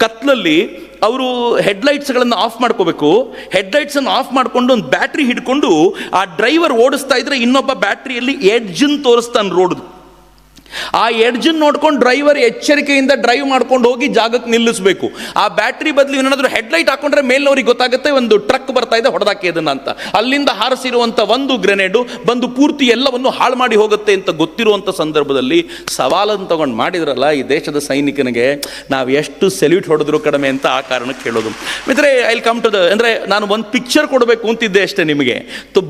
Speaker 1: ಕತ್ಲಲ್ಲಿ ಅವರು ಹೆಡ್ಲೈಟ್ಸ್ಗಳನ್ನು ಆಫ್ ಮಾಡ್ಕೋಬೇಕು. ಹೆಡ್ಲೈಟ್ಸನ್ನು ಆಫ್ ಮಾಡಿಕೊಂಡು ಒಂದು ಬ್ಯಾಟ್ರಿ ಹಿಡ್ಕೊಂಡು ಆ ಡ್ರೈವರ್ ಓಡಿಸ್ತಾ ಇದ್ರೆ ಇನ್ನೊಬ್ಬ ಬ್ಯಾಟ್ರಿಯಲ್ಲಿ ಎಡ್ಜನ್ನು ತೋರಿಸ್ತಾನೆ ರೋಡ್. ಆ ಎಡ್ಜನ್ನು ನೋಡ್ಕೊಂಡು ಡ್ರೈವರ್ ಎಚ್ಚರಿಕೆಯಿಂದ ಡ್ರೈವ್ ಮಾಡ್ಕೊಂಡು ಹೋಗಿ ಜಾಗಕ್ಕೆ ನಿಲ್ಲಿಸಬೇಕು. ಆ ಬ್ಯಾಟ್ರಿ ಬದಲು ಏನಾದರೂ ಹೆಡ್ಲೈಟ್ ಹಾಕೊಂಡ್ರೆ ಮೇಲ್ನವ್ರಿಗೆ ಗೊತ್ತಾಗುತ್ತೆ ಒಂದು ಟ್ರಕ್ ಬರ್ತಾ ಇದೆ, ಹೊಡೆದಾಕಿ ಅದನ್ನ ಅಂತ. ಅಲ್ಲಿಂದ ಹಾರಿಸಿರುವಂಥ ಒಂದು ಗ್ರೆನೇಡು ಬಂದು ಪೂರ್ತಿ ಎಲ್ಲವನ್ನು ಹಾಳು ಮಾಡಿ ಹೋಗುತ್ತೆ ಅಂತ ಗೊತ್ತಿರುವಂಥ ಸಂದರ್ಭದಲ್ಲಿ ಸವಾಲನ್ನು ತಗೊಂಡು ಮಾಡಿದ್ರಲ್ಲ ಈ ದೇಶದ ಸೈನಿಕನಿಗೆ ನಾವು ಎಷ್ಟು ಸೆಲ್ಯೂಟ್ ಹೊಡೆದ್ರು ಕಡಿಮೆ ಅಂತ ಆ ಕಾರಣಕ್ಕೆ ಹೇಳೋದು. ಮಿತ್ರೆ, ಐ ವಿಲ್ ಕಮ್ ಟು ಅಂದರೆ ನಾನು ಒಂದು ಪಿಕ್ಚರ್ ಕೊಡಬೇಕು ಅಂತಿದ್ದೆ ಅಷ್ಟೇ ನಿಮಗೆ.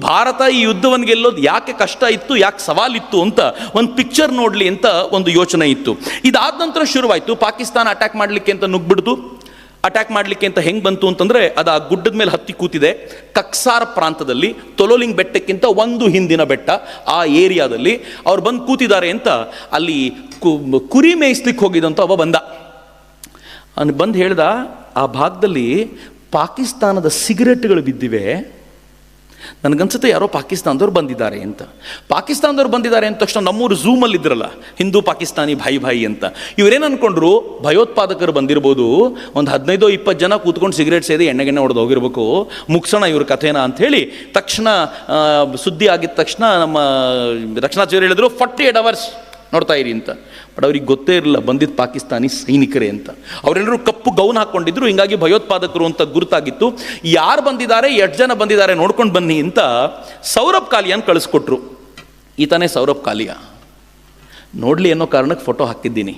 Speaker 1: ಭಾರತ ಈ ಯುದ್ಧವನ್ನು ಗೆಲ್ಲೋದು ಯಾಕೆ ಕಷ್ಟ ಇತ್ತು, ಯಾಕೆ ಸವಾಲಿತ್ತು ಅಂತ ಒಂದು ಪಿಕ್ಚರ್ ನೋಡಲಿ ಅಂತ ಒಂದು ಯೋಚನೆ ಇತ್ತು. ಇದಾದ ನಂತರ ಶುರುವಾಯಿತು. ಪಾಕಿಸ್ತಾನ ಅಟ್ಯಾಕ್ ಮಾಡಲಿಕ್ಕೆ ಅಂತ ನುಗ್ಬಿಡ್ತು. ಅಟ್ಯಾಕ್ ಮಾಡಲಿಕ್ಕೆ ಅಂತ ಹೆಂಗೆ ಬಂತು ಅಂತಂದರೆ, ಅದು ಆ ಗುಡ್ಡದ ಮೇಲೆ ಹತ್ತಿ ಕೂತಿದೆ. ಕಕ್ಸಾರ್ ಪ್ರಾಂತದಲ್ಲಿ, ತೊಲೋಲಿಂಗ್ ಬೆಟ್ಟಕ್ಕಿಂತ ಒಂದು ಹಿಂದಿನ ಬೆಟ್ಟ, ಆ ಏರಿಯಾದಲ್ಲಿ ಅವ್ರು ಬಂದು ಕೂತಿದ್ದಾರೆ ಅಂತ ಅಲ್ಲಿ ಕುರಿ ಮೇಯಿಸ್ಲಿಕ್ಕೆ ಹೋಗಿದಂತ ಒಬ್ಬ ಬಂದ. ಅವನು ಬಂದು ಹೇಳ್ದ, ಆ ಭಾಗದಲ್ಲಿ ಪಾಕಿಸ್ತಾನದ ಸಿಗರೆಟ್ಗಳು ಬಿದ್ದಿವೆ, ನನಗನ್ಸುತ್ತೆ ಯಾರೋ ಪಾಕಿಸ್ತಾನದವ್ರು ಬಂದಿದ್ದಾರೆ ಅಂತ. ಪಾಕಿಸ್ತಾನದವ್ರು ಬಂದಿದ್ದಾರೆ ಅಂದ ತಕ್ಷಣ ನಮ್ಮೂರು ಝೂಮಲ್ಲಿ ಇದ್ರಲ್ಲ ಹಿಂದೂ ಪಾಕಿಸ್ತಾನಿ ಭಾಯಿ ಅಂತ, ಇವರೇನು ಅಂದ್ಕೊಂಡ್ರು, ಭಯೋತ್ಪಾದಕರು ಬಂದಿರ್ಬೋದು, ಒಂದು 15-20 ಜನ ಕೂತ್ಕೊಂಡು ಸಿಗರೇಟ್ ಸೇದಿ ಎಣ್ಣೆಗೆಣ್ಣೆ ಹೊಡೆದು ಹೋಗಿರ್ಬೇಕು, ಮುಗಿಸೋಣ ಇವ್ರ ಕಥೆನ ಅಂಥೇಳಿ ತಕ್ಷಣ ಸುದ್ದಿ ಆಗಿದ ತಕ್ಷಣ ನಮ್ಮ ರಕ್ಷಣಾ ಸಚಿವರು ಹೇಳಿದ್ರು 48 hours ನೋಡ್ತಾ ಇರಿ ಅಂತ. ಬಟ್ ಅವ್ರಿಗೆ ಗೊತ್ತೇ ಇರಲಿಲ್ಲ ಬಂದಿದ್ದು ಪಾಕಿಸ್ತಾನಿ ಸೈನಿಕರೇ ಅಂತ. ಅವರೆಲ್ಲರೂ ಕಪ್ಪು ಗೌನ್ ಹಾಕ್ಕೊಂಡಿದ್ರು, ಹಿಂಗಾಗಿ ಭಯೋತ್ಪಾದಕರು ಅಂತ ಗುರುತಾಗಿತ್ತು. ಯಾರು ಬಂದಿದ್ದಾರೆ, ಎಷ್ಟು ಜನ ಬಂದಿದ್ದಾರೆ ನೋಡ್ಕೊಂಡು ಬನ್ನಿ ಅಂತ ಸೌರಭ್ ಕಾಲಿಯಾನ್ ಕಳಿಸ್ಕೊಟ್ರು. ಈತನೇ ಸೌರಭ್ ಕಾಲಿಯಾ. ನೋಡಲಿ ಅನ್ನೋ ಕಾರಣಕ್ಕೆ ಫೋಟೋ ಹಾಕಿದ್ದೀನಿ.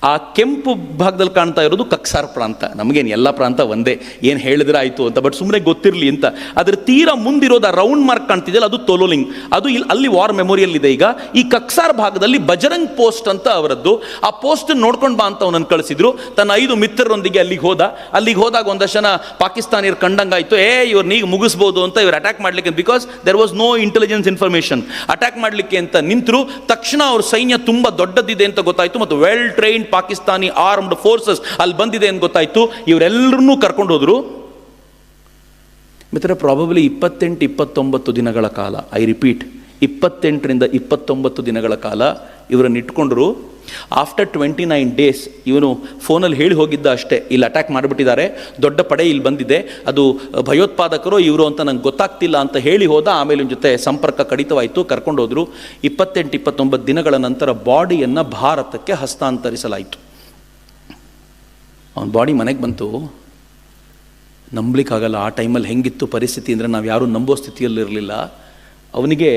Speaker 1: ಆ ಕೆಂಪು ಭಾಗದಲ್ಲಿ ಕಾಣ್ತಾ ಇರೋದು ಕಕ್ಸಾರ್ ಪ್ರಾಂತ. ನಮಗೇನು ಎಲ್ಲ ಪ್ರಾಂತ ಒಂದೇ, ಏನು ಹೇಳಿದ್ರೆ ಆಯಿತು ಅಂತ, ಬಟ್ ಸುಮ್ಮನೆ ಗೊತ್ತಿರಲಿ ಅಂತ. ಅದ್ರ ತೀರಾ ಮುಂದಿರೋದು ಆ ರೌಂಡ್ ಮಾರ್ಕ್ ಕಾಣ್ತಿದೆಯಲ್ಲ, ಅದು ತೋಲೋಲಿಂಗ್, ಅದು ಅಲ್ಲಿ ವಾರ್ ಮೆಮೋರಿಯಲ್ ಇದೆ. ಈಗ ಈ ಕಕ್ಸಾರ್ ಭಾಗದಲ್ಲಿ ಬಜರಂಗ್ ಪೋಸ್ಟ್ ಅಂತ ಅವರದ್ದು, ಆ ಪೋಸ್ಟ್ ನೋಡ್ಕೊಂಡು ಬಾ ಅಂತ ಅವನನ್ನು ಕಳಿಸಿದ್ರು. ತನ್ನ 5 ಮಿತ್ರರೊಂದಿಗೆ ಅಲ್ಲಿಗೆ ಹೋದಾಗ ಒಂದಷ್ಟು ಜನ ಪಾಕಿಸ್ತಾನಿಯರು ಕಂಡಂಗಾಯ್ತು, ಇವ್ರನ್ನೀಗ ಮುಗಿಸ್ಬೋದು ಅಂತ, ಇವ್ರು ಅಟ್ಯಾಕ್ ಮಾಡ್ಲಿಕ್ಕೆ, because there was no intelligence information, attack ಮಾಡಲಿಕ್ಕೆ ಅಂತ ನಿಂತರು. ತಕ್ಷಣ ಅವ್ರ ಸೈನ್ಯ ತುಂಬ ದೊಡ್ಡದಿದೆ ಅಂತ ಗೊತ್ತಾಯ್ತು, ಮತ್ತು well trained Pakistani armed forces ಅಲ್ಲಿ ಬಂದಿದೆ ಅಂತ ಗೊತ್ತಾಯ್ತು. ಇವರೆಲ್ಲರನ್ನೂ ಕರ್ಕೊಂಡು ಹೋದ್ರು. ಮಿತ್ರ, ಪ್ರಾಬಬ್ಲಿ 28-29 ದಿನಗಳ ಕಾಲ, ಐ ರಿಪೀಟ್ 28ರಿಂದ 29 ದಿನಗಳ ಕಾಲ ಇವರನ್ನು ಇಟ್ಕೊಂಡ್ರು. ಆಫ್ಟರ್ 29 days ಇವನು ಫೋನಲ್ಲಿ ಹೇಳಿ ಹೋಗಿದ್ದ ಅಷ್ಟೇ, ಇಲ್ಲಿ ಅಟ್ಯಾಕ್ ಮಾಡಿಬಿಟ್ಟಿದ್ದಾರೆ, ದೊಡ್ಡ ಪಡೆ ಇಲ್ಲಿ ಬಂದಿದೆ, ಅದು ಭಯೋತ್ಪಾದಕರು ಇವರು ಅಂತ ನಂಗೆ ಗೊತ್ತಾಗ್ತಿಲ್ಲ ಅಂತ ಹೇಳಿ ಹೋದ. ಆಮೇಲೆ ಇವನ ಜೊತೆ ಸಂಪರ್ಕ ಕಡಿತವಾಯಿತು, ಕರ್ಕೊಂಡೋದ್ರು. 28-29 ದಿನಗಳ ನಂತರ ಬಾಡಿಯನ್ನು ಭಾರತಕ್ಕೆ ಹಸ್ತಾಂತರಿಸಲಾಯಿತು. ಅವನ ಬಾಡಿ ಮನೆಗೆ ಬಂತು. ನಂಬಲಿಕ್ಕಾಗಲ್ಲ, ಆ ಟೈಮಲ್ಲಿ ಹೆಂಗಿತ್ತು ಪರಿಸ್ಥಿತಿ ಅಂದರೆ ನಾವು ಯಾರೂ ನಂಬೋ ಸ್ಥಿತಿಯಲ್ಲಿರಲಿಲ್ಲ. ಅವನಿಗೆ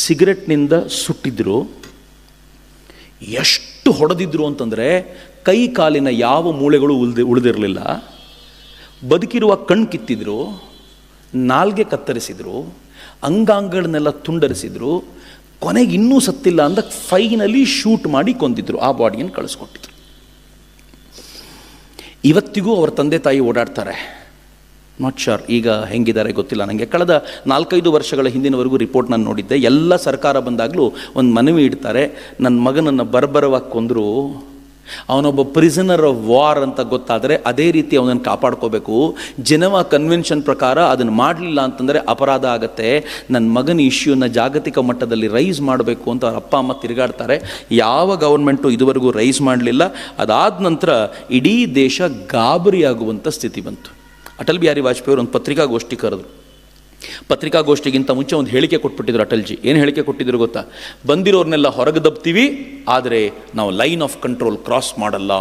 Speaker 1: ಸಿಗರೆಟ್ನಿಂದ ಸುಟ್ಟಿದ್ರು. ಎಷ್ಟು ಹೊಡೆದಿದ್ರು ಅಂತಂದರೆ ಕೈ ಕಾಲಿನ ಯಾವ ಮೂಳೆಗಳು ಉಳಿದಿರಲಿಲ್ಲ. ಬದುಕಿರುವ ಕಣ್ಣು ಕಿತ್ತಿದ್ರು, ನಾಲ್ಗೆ ಕತ್ತರಿಸಿದ್ರು, ಅಂಗಾಂಗಗಳನ್ನೆಲ್ಲ ತುಂಡರಿಸಿದ್ರು. ಕೊನೆಗೆ ಇನ್ನೂ ಸತ್ತಿಲ್ಲ ಅಂದ ಫೈನಲಿ ಶೂಟ್ ಮಾಡಿ ಕೊಂದಿದ್ರು. ಆ ಬಾಡಿಯನ್ನು ಕಳಿಸ್ಕೊಟ್ಟಿದ್ರು. ಇವತ್ತಿಗೂ ಅವ್ರ ತಂದೆ ತಾಯಿ ಓಡಾಡ್ತಾರೆ. ನಾಟ್ ಶೋರ್ ಈಗ ಹೆಂಗಿದ್ದಾರೆ ಗೊತ್ತಿಲ್ಲ ನನಗೆ. ಕಳೆದ 4-5 ವರ್ಷಗಳ ಹಿಂದಿನವರೆಗೂ ರಿಪೋರ್ಟ್ ನಾನು ನೋಡಿದ್ದೆ. ಎಲ್ಲ ಸರ್ಕಾರ ಬಂದಾಗಲೂ ಒಂದು ಮನವಿ ಇಡ್ತಾರೆ, ನನ್ನ ಮಗನನ್ನು ಬರ್ಬರವಾಗಿ ಕೊಂದರು, ಅವನೊಬ್ಬ ಪ್ರಿಸನರ್ ಆಫ್ ವಾರ್ ಅಂತ ಗೊತ್ತಾದರೆ ಅದೇ ರೀತಿ ಅವನನ್ನು ಕಾಪಾಡ್ಕೋಬೇಕು. ಜಿನೆವಾ ಕನ್ವೆನ್ಷನ್ ಪ್ರಕಾರ ಅದನ್ನು ಮಾಡಲಿಲ್ಲ ಅಂತಂದರೆ ಅಪರಾಧ ಆಗುತ್ತೆ. ನನ್ನ ಮಗನ ಇಶ್ಯೂನ ಜಾಗತಿಕ ಮಟ್ಟದಲ್ಲಿ ರೈಸ್ ಮಾಡಬೇಕು ಅಂತ ಅವ್ರ ಅಪ್ಪ ಅಮ್ಮ ತಿರುಗಾಡ್ತಾರೆ. ಯಾವ ಗೌರ್ಮೆಂಟು ಇದುವರೆಗೂ ರೈಸ್ ಮಾಡಲಿಲ್ಲ. ಅದಾದ ನಂತರ ಇಡೀ ದೇಶ ಗಾಬರಿಯಾಗುವಂಥ ಸ್ಥಿತಿ ಬಂತು. ಅಟಲ್ ಬಿಹಾರಿ ವಾಜಪೇಯಿ ಅವರು ಒಂದು ಪತ್ರಿಕಾಗೋಷ್ಠಿ ಕರೆದ್ರು. ಪತ್ರಿಕಾಗೋಷ್ಠಿಗಿಂತ ಮುಂಚೆ ಒಂದು ಹೇಳಿಕೆ ಕೊಟ್ಬಿಟ್ಟಿದ್ರು ಅಟಲ್ಜಿ. ಏನು ಹೇಳಿಕೆ ಕೊಟ್ಟಿದ್ರು ಗೊತ್ತಾ? ಬಂದಿರೋರ್ನೆಲ್ಲ ಹೊರಗೆ ದಬ್ತೀವಿ, ಆದರೆ ನಾವು ಲೈನ್ ಆಫ್ ಕಂಟ್ರೋಲ್ ಕ್ರಾಸ್ ಮಾಡಲ್ಲ.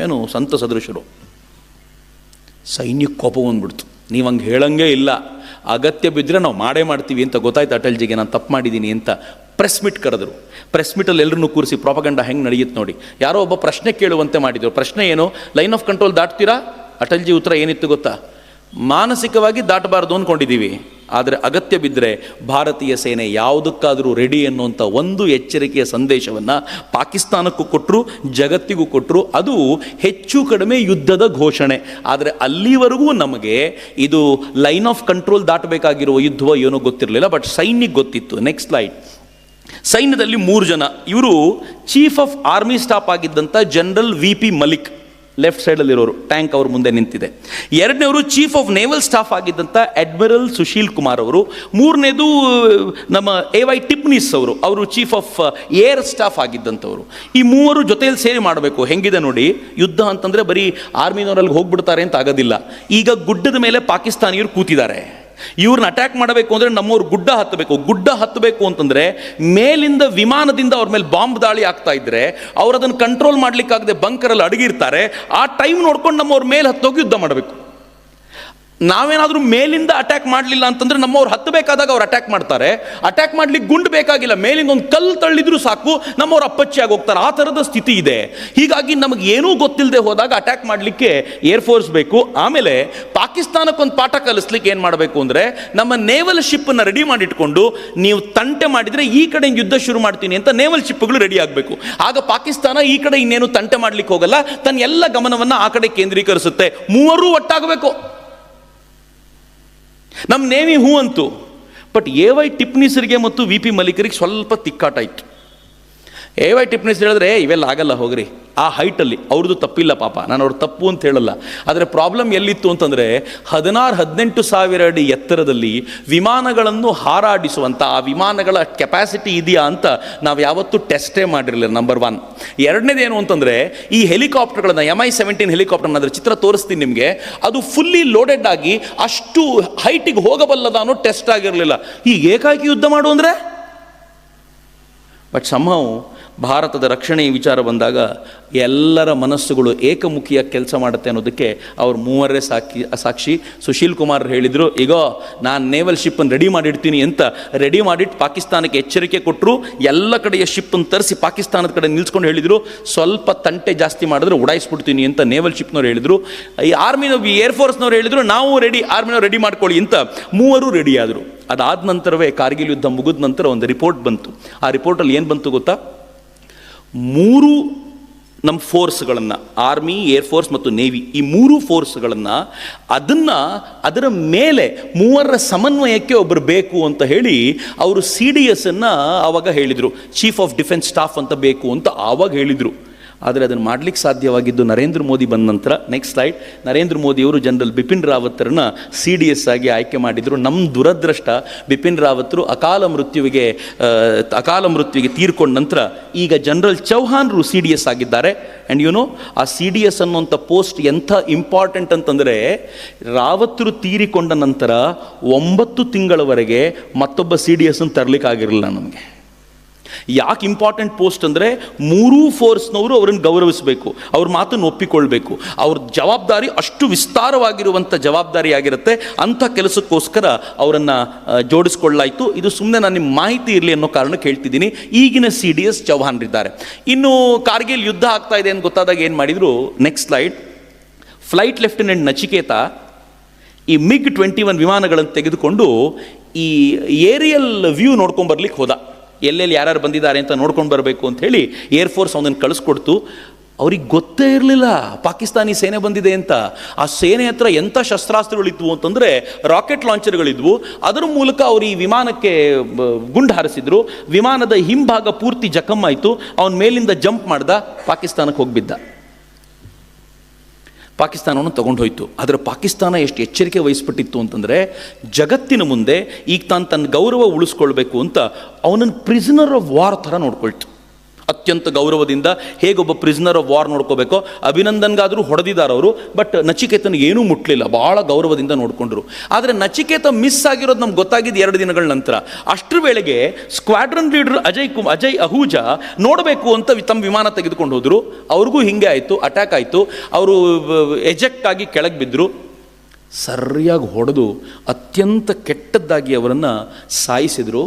Speaker 1: ಏನು ಸಂತ ಸದೃಶರು. ಸೈನ್ಯಕ್ಕೆ ಕೋಪ ಬಂದ್ಬಿಡ್ತು. ನೀವು ಹಂಗೆ ಹೇಳಂಗೇ ಇಲ್ಲ, ಅಗತ್ಯ ಬಿದ್ದರೆ ನಾವು ಮಾಡೇ ಮಾಡ್ತೀವಿ ಅಂತ ಗೊತ್ತಾಯ್ತು ಅಟಲ್ಜಿಗೆ, ನಾನು ತಪ್ಪು ಮಾಡಿದ್ದೀನಿ ಅಂತ. ಪ್ರೆಸ್ ಮೀಟ್ ಕರೆದ್ರು. ಪ್ರೆಸ್ ಮೀಟಲ್ಲಿ ಎಲ್ಲರನ್ನೂ ಕೂರಿಸಿ ಪ್ರಾಪಗಂಡ ಹೆಂಗೆ ನಡೆಯುತ್ತೆ ನೋಡಿ. ಯಾರೋ ಒಬ್ಬ ಪ್ರಶ್ನೆ ಕೇಳುವಂತೆ ಮಾಡಿದರು. ಪ್ರಶ್ನೆ ಏನು? ಲೈನ್ ಆಫ್ ಕಂಟ್ರೋಲ್ ದಾಟ್ತೀರಾ? ಅಟಲ್ಜಿ ಉತ್ತರ ಏನಿತ್ತು ಗೊತ್ತಾ? ಮಾನಸಿಕವಾಗಿ ದಾಟಬಾರ್ದು ಅಂದ್ಕೊಂಡಿದ್ದೀವಿ, ಆದರೆ ಅಗತ್ಯ ಬಿದ್ದರೆ ಭಾರತೀಯ ಸೇನೆ ಯಾವುದಕ್ಕಾದರೂ ರೆಡಿ ಅನ್ನುವಂಥ ಒಂದು ಎಚ್ಚರಿಕೆಯ ಸಂದೇಶವನ್ನು ಪಾಕಿಸ್ತಾನಕ್ಕೂ ಕೊಟ್ಟರು, ಜಗತ್ತಿಗೂ ಕೊಟ್ಟರು. ಅದು ಹೆಚ್ಚು ಕಡಿಮೆ ಯುದ್ಧದ ಘೋಷಣೆ. ಆದರೆ ಅಲ್ಲಿವರೆಗೂ ನಮಗೆ ಇದು ಲೈನ್ ಆಫ್ ಕಂಟ್ರೋಲ್ ದಾಟಬೇಕಾಗಿರುವ ಯುದ್ಧವೋ ಏನೋ ಗೊತ್ತಿರಲಿಲ್ಲ. ಬಟ್ ಸೈನ್ಯಕ್ಕೆ ಗೊತ್ತಿತ್ತು. Next slide. ಸೈನ್ಯದಲ್ಲಿ 3 ಜನ. ಇವರು ಚೀಫ್ ಆಫ್ ಆರ್ಮಿ ಸ್ಟಾಫ್ ಆಗಿದ್ದಂಥ ಜನರಲ್ VP ಮಲಿಕ್, ಲೆಫ್ಟ್ ಸೈಡಲ್ಲಿರೋರು, ಟ್ಯಾಂಕ್ ಅವ್ರ ಮುಂದೆ ನಿಂತಿದೆ. 2ನೇವರು ಚೀಫ್ ಆಫ್ ನೇವಲ್ ಸ್ಟಾಫ್ ಆಗಿದ್ದಂಥ ಅಡ್ಮಿರಲ್ ಸುಶೀಲ್ ಕುಮಾರ್ ಅವರು. 3ನೇದು ನಮ್ಮ AY ಟಿಪ್ನಿಸ್ ಅವರು ಚೀಫ್ ಆಫ್ ಏರ್ ಸ್ಟಾಫ್ ಆಗಿದ್ದಂಥವ್ರು. ಈ 3 ಜೊತೆಯಲ್ಲಿ ಸೇರಿ ಮಾಡಬೇಕು. ಹೆಂಗಿದೆ ನೋಡಿ, ಯುದ್ಧ ಅಂತಂದರೆ ಬರೀ ಆರ್ಮಿನವರಲ್ಲಿ ಹೋಗ್ಬಿಡ್ತಾರೆ ಅಂತ ಆಗೋದಿಲ್ಲ. ಈಗ ಗುಡ್ಡದ ಮೇಲೆ ಪಾಕಿಸ್ತಾನಿಯರು ಕೂತಿದ್ದಾರೆ. ಇವ್ರನ್ನ ಅಟ್ಯಾಕ್ ಮಾಡಬೇಕು ಅಂದರೆ ನಮ್ಮವ್ರು ಗುಡ್ಡ ಹತ್ತಬೇಕು ಅಂತಂದರೆ ಮೇಲಿಂದ ವಿಮಾನದಿಂದ ಅವ್ರ ಮೇಲೆ ಬಾಂಬ್ ದಾಳಿ ಆಗ್ತಾ ಇದ್ರೆ ಅವ್ರು ಅದನ್ನು ಕಂಟ್ರೋಲ್ ಮಾಡ್ಲಿಕ್ಕಾಗದೆ ಬಂಕರಲ್ಲಿ ಅಡಗಿರ್ತಾರೆ. ಆ ಟೈಮ್ ನೋಡ್ಕೊಂಡು ನಮ್ಮವ್ರ ಮೇಲೆ ಹತ್ತೋಗಿ ಯುದ್ಧ ಮಾಡಬೇಕು. ನಾವೇನಾದರೂ ಮೇಲಿಂದ ಅಟ್ಯಾಕ್ ಮಾಡಲಿಲ್ಲ ಅಂತಂದರೆ ನಮ್ಮವ್ರು ಹತ್ತಬೇಕಾದಾಗ ಅವ್ರು ಅಟ್ಯಾಕ್ ಮಾಡ್ತಾರೆ. ಅಟ್ಯಾಕ್ ಮಾಡ್ಲಿಕ್ಕೆ ಗುಂಡು ಬೇಕಾಗಿಲ್ಲ, ಮೇಲಿಂದ ಒಂದು ಕಲ್ಲು ತಳ್ಳಿದ್ರು ಸಾಕು ನಮ್ಮವ್ರು ಅಪ್ಪಚ್ಚಿಯಾಗಿ ಹೋಗ್ತಾರೆ. ಆ ಥರದ ಸ್ಥಿತಿ ಇದೆ. ಹೀಗಾಗಿ ನಮಗೆ ಏನೂ ಗೊತ್ತಿಲ್ಲದೆ ಹೋದಾಗ ಅಟ್ಯಾಕ್ ಮಾಡಲಿಕ್ಕೆ ಏರ್ಫೋರ್ಸ್ ಬೇಕು. ಆಮೇಲೆ ಪಾಕಿಸ್ತಾನಕ್ಕೊಂದು ಪಾಠ ಕಲಿಸ್ಲಿಕ್ಕೆ ಏನು ಮಾಡಬೇಕು ಅಂದರೆ, ನಮ್ಮ ನೇವಲ್ ಶಿಪ್ಪನ್ನು ರೆಡಿ ಮಾಡಿಟ್ಕೊಂಡು ನೀವು ತಂಟೆ ಮಾಡಿದರೆ ಈ ಕಡೆ ಯುದ್ಧ ಶುರು ಮಾಡ್ತೀನಿ ಅಂತ ನೇವಲ್ ಶಿಪ್ಗಳು ರೆಡಿ ಆಗಬೇಕು. ಆಗ ಪಾಕಿಸ್ತಾನ ಈ ಕಡೆ ಇನ್ನೇನು ತಂಟೆ ಮಾಡ್ಲಿಕ್ಕೆ ಹೋಗಲ್ಲ, ತನ್ನ ಎಲ್ಲ ಗಮನವನ್ನು ಆ ಕಡೆ ಕೇಂದ್ರೀಕರಿಸುತ್ತೆ. 3 ಒಟ್ಟಾಗಬೇಕು. ನಮ್ಮ ನೇವಿ ಹೂ ಅಂತು. ಬಟ್ AY ಟಿಪ್ನಿಸರಿಗೆ ಮತ್ತು VP ಮಲಿಕರಿಗೆ ಸ್ವಲ್ಪ ತಿಕ್ಕಾಟ ಇತ್ತು. AY ಟಿಪ್ನಿಸ್ ಹೇಳಿದ್ರೆ ಇವೆಲ್ಲ ಆಗಲ್ಲ ಹೋಗ್ರಿ, ಆ ಹೈಟಲ್ಲಿ. ಅವ್ರದ್ದು ತಪ್ಪಿಲ್ಲ ಪಾಪ, ನಾನು ಅವ್ರ ತಪ್ಪು ಅಂತ ಹೇಳಲ್ಲ. ಆದರೆ ಪ್ರಾಬ್ಲಮ್ ಎಲ್ಲಿತ್ತು ಅಂತಂದರೆ 16-18 ಸಾವಿರ ಅಡಿ ಎತ್ತರದಲ್ಲಿ ವಿಮಾನಗಳನ್ನು ಹಾರಾಡಿಸುವಂಥ ಆ ವಿಮಾನಗಳ ಕೆಪಾಸಿಟಿ ಇದೆಯಾ ಅಂತ ನಾವು ಯಾವತ್ತೂ ಟೆಸ್ಟೇ ಮಾಡಿರಲಿಲ್ಲ, ನಂಬರ್ 1. ಎರಡನೇದೇನು ಅಂತಂದರೆ ಈ ಹೆಲಿಕಾಪ್ಟರ್ಗಳನ್ನು Mi-17 ಹೆಲಿಕಾಪ್ಟರ್ನ ಅದರ ಚಿತ್ರ ತೋರಿಸ್ತೀನಿ ನಿಮಗೆ, ಅದು ಫುಲ್ಲಿ ಲೋಡೆಡ್ ಆಗಿ ಅಷ್ಟು ಹೈಟಿಗೆ ಹೋಗಬಲ್ಲದ ಅನ್ನೋ ಟೆಸ್ಟ್ ಆಗಿರಲಿಲ್ಲ. ಈಗ ಏಕಾಗಿ ಯುದ್ಧ ಮಾಡು ಅಂದರೆ, ಬಟ್ somehow ಭಾರತದ ರಕ್ಷಣೆ ವಿಚಾರ ಬಂದಾಗ ಎಲ್ಲರ ಮನಸ್ಸುಗಳು ಏಕಮುಖಿಯಾಗಿ ಕೆಲಸ ಮಾಡುತ್ತೆ ಅನ್ನೋದಕ್ಕೆ ಅವ್ರು ಮೂವರೇ ಸಾಕ್ಷಿ. ಸುಶೀಲ್ ಕುಮಾರ್ ಹೇಳಿದರು, ಈಗ ನಾನು ನೇವಲ್ ಶಿಪ್ಪನ್ನು ರೆಡಿ ಮಾಡಿಡ್ತೀನಿ ಅಂತ ರೆಡಿ ಮಾಡಿಟ್ಟು ಪಾಕಿಸ್ತಾನಕ್ಕೆ ಎಚ್ಚರಿಕೆ ಕೊಟ್ಟರು. ಎಲ್ಲ ಕಡೆಯ ಶಿಪ್ಪನ್ನು ತರಿಸಿ ಪಾಕಿಸ್ತಾನದ ಕಡೆ ನಿಲ್ಸ್ಕೊಂಡು ಹೇಳಿದರು, ಸ್ವಲ್ಪ ತಂಟೆ ಜಾಸ್ತಿ ಮಾಡಿದ್ರೆ ಉಡಾಯಿಸ್ಬಿಡ್ತೀನಿ ಅಂತ ನೇವಲ್ ಶಿಪ್ನವ್ರು ಹೇಳಿದರು. ಈ ಏರ್ಫೋರ್ಸ್ನವ್ರು ಹೇಳಿದರು, ನಾವು ರೆಡಿ, ಆರ್ಮಿನವ್ರು ರೆಡಿ ಮಾಡ್ಕೊಳ್ಳಿ ಅಂತ ಮೂವರು ರೆಡಿ ಆದರು. ಅದಾದ ನಂತರವೇ ಕಾರ್ಗಿಲ್ ಯುದ್ಧ ಮುಗಿದ ನಂತರ ಒಂದು ರಿಪೋರ್ಟ್ ಬಂತು. ಆ ರಿಪೋರ್ಟಲ್ಲಿ ಏನು ಬಂತು ಗೊತ್ತಾ? 3 ನಮ್ಮ ಫೋರ್ಸ್ಗಳನ್ನು, ಆರ್ಮಿ, ಏರ್ಫೋರ್ಸ್ ಮತ್ತು ನೇವಿ, ಈ 3 ಫೋರ್ಸ್ಗಳನ್ನು ಅದರ ಮೇಲೆ 3ರ ಸಮನ್ವಯಕ್ಕೆ ಒಬ್ಬರು ಬೇಕು ಅಂತ ಹೇಳಿ ಅವರು CDS ಆವಾಗ ಹೇಳಿದರು, ಚೀಫ್ ಆಫ್ ಡಿಫೆನ್ಸ್ ಸ್ಟಾಫ್ ಅಂತ ಬೇಕು ಅಂತ ಆವಾಗ ಹೇಳಿದರು. ಆದರೆ ಅದನ್ನು ಮಾಡಲಿಕ್ಕೆ ಸಾಧ್ಯವಾಗಿದ್ದು ನರೇಂದ್ರ ಮೋದಿ ಬಂದ ನಂತರ. Next slide. ನರೇಂದ್ರ ಮೋದಿಯವರು ಜನರಲ್ ಬಿಪಿನ್ ರಾವತ್ರನ್ನ CDS ಆಗಿ ಆಯ್ಕೆ ಮಾಡಿದರು. ನಮ್ಮ ದುರದೃಷ್ಟ, ಬಿಪಿನ್ ರಾವತ್ರು ಅಕಾಲ ಮೃತ್ಯುವಿಗೆ ತೀರ್ಕೊಂಡ ನಂತರ ಈಗ ಜನರಲ್ ಚೌಹಾನ್ರು CDS ಆಗಿದ್ದಾರೆ. ಆ್ಯಂಡ್ ಆ CDS ಅನ್ನುವಂಥ ಪೋಸ್ಟ್ ಎಂಥ ಇಂಪಾರ್ಟೆಂಟ್ ಅಂತಂದರೆ, ರಾವತ್ರು ತೀರಿಕೊಂಡ ನಂತರ 9 ತಿಂಗಳವರೆಗೆ ಮತ್ತೊಬ್ಬ CDS ತರಲಿಕ್ಕಾಗಿರಲಿಲ್ಲ ನಮಗೆ. ಯಾಕೆ ಇಂಪಾರ್ಟೆಂಟ್ ಪೋಸ್ಟ್ ಅಂದರೆ, 3 ಫೋರ್ಸ್ನವರು ಅವರನ್ನು ಗೌರವಿಸಬೇಕು, ಅವ್ರ ಮಾತನ್ನು ಒಪ್ಪಿಕೊಳ್ಬೇಕು. ಅವ್ರ ಜವಾಬ್ದಾರಿ ಅಷ್ಟು ವಿಸ್ತಾರವಾಗಿರುವಂಥ ಜವಾಬ್ದಾರಿ ಆಗಿರುತ್ತೆ. ಅಂಥ ಕೆಲಸಕ್ಕೋಸ್ಕರ ಅವರನ್ನು ಜೋಡಿಸ್ಕೊಳ್ಳಾಯಿತು. ಇದು ಸುಮ್ಮನೆ ನಾನು ನಿಮ್ಮ ಮಾಹಿತಿ ಇರಲಿ ಅನ್ನೋ ಕಾರಣಕ್ಕೆ ಹೇಳ್ತಿದ್ದೀನಿ. ಈಗಿನ CDS ಚೌಹಾನ್ರಿದ್ದಾರೆ. ಇನ್ನು ಕಾರ್ಗಿಲ್ ಯುದ್ಧ ಆಗ್ತಾ ಇದೆ ಅಂತ ಗೊತ್ತಾದಾಗ ಏನು ಮಾಡಿದರು? Next slide. Flight lieutenant Nachiketa ಈ MiG-21 ವಿಮಾನಗಳನ್ನು ತೆಗೆದುಕೊಂಡು ಈ ಏರಿಯಲ್ ವ್ಯೂ ನೋಡ್ಕೊಂಬರ್ಲಿಕ್ಕೆ ಹೋದ. ಎಲ್ಲೆಲ್ಲಿ ಯಾರ್ಯಾರು ಬಂದಿದ್ದಾರೆ ಅಂತ ನೋಡ್ಕೊಂಡು ಬರಬೇಕು ಅಂತ ಹೇಳಿ ಏರ್ಫೋರ್ಸ್ ಅವನನ್ನು ಕಳಿಸ್ಕೊಡ್ತು. ಅವ್ರಿಗೆ ಗೊತ್ತೇ ಇರಲಿಲ್ಲ ಪಾಕಿಸ್ತಾನಿ ಸೇನೆ ಬಂದಿದೆ ಅಂತ. ಆ ಸೇನೆ ಹತ್ರ ಎಂಥ ಶಸ್ತ್ರಾಸ್ತ್ರಗಳಿದ್ವು ಅಂತಂದರೆ ರಾಕೆಟ್ ಲಾಂಚರ್ಗಳಿದ್ವು. ಅದರ ಮೂಲಕ ಅವರು ಈ ವಿಮಾನಕ್ಕೆ ಗುಂಡು ಹಾರಿಸಿದ್ರು. ವಿಮಾನದ ಹಿಂಭಾಗ ಪೂರ್ತಿ ಜಖಮ್ಮಾಯಿತು. ಅವನ ಮೇಲಿಂದ ಜಂಪ್ ಮಾಡ್ದ, ಪಾಕಿಸ್ತಾನಕ್ಕೆ ಹೋಗಿಬಿದ್ದ. ಪಾಕಿಸ್ತಾನವನ್ನು ತಗೊಂಡು ಹೋಯಿತು. ಆದರೆ ಪಾಕಿಸ್ತಾನ ಎಷ್ಟು ಎಚ್ಚರಿಕೆ ವಹಿಸ್ಬಿಟ್ಟಿತ್ತು ಅಂತಂದರೆ, ಜಗತ್ತಿನ ಮುಂದೆ ಈಗ ತನ್ನ ಗೌರವ ಉಳಿಸ್ಕೊಳ್ಬೇಕು ಅಂತ ಅವನನ್ನು ಪ್ರಿಸನರ್ ಆಫ್ ವಾರ್ ಥರ ನೋಡ್ಕೊಳ್ತು. ಅತ್ಯಂತ ಗೌರವದಿಂದ ಹೇಗೊಬ್ಬ ಪ್ರಿಸನರ್ ಆಫ್ ವಾರ್ ನೋಡ್ಕೋಬೇಕೋ, ಅಭಿನಂದನ್ಗಾದರೂ ಹೊಡೆದಿದ್ದಾರೆ ಅವರು, ಬಟ್ ನಚಿಕೇತನಿಗೆ ಏನೂ ಮುಟ್ಲಿಲ್ಲ, ಭಾಳ ಗೌರವದಿಂದ ನೋಡಿಕೊಂಡ್ರು. ಆದರೆ ನಚಿಕೇತ ಮಿಸ್ ಆಗಿರೋದು ನಮ್ಗೆ ಗೊತ್ತಾಗಿದ್ದು 2 ದಿನಗಳ ನಂತರ. ಅಷ್ಟರ ವೇಳೆಗೆ ಸ್ಕ್ವಾಡ್ರನ್ ಲೀಡರ್ ಅಜಯ್ ಅಹೂಜಾ ನೋಡಬೇಕು ಅಂತ ತಮ್ಮ ವಿಮಾನ ತೆಗೆದುಕೊಂಡು ಹೋದರು. ಅವ್ರಿಗೂ ಹಿಂಗೆ ಆಯಿತು, ಅಟ್ಯಾಕ್ ಆಯಿತು. ಅವರು ಎಜೆಕ್ಟ್ ಆಗಿ ಕೆಳಗೆ ಬಿದ್ದರು. ಸರಿಯಾಗಿ ಹೊಡೆದು ಅತ್ಯಂತ ಕೆಟ್ಟದ್ದಾಗಿ ಅವರನ್ನು ಸಾಯಿಸಿದರು.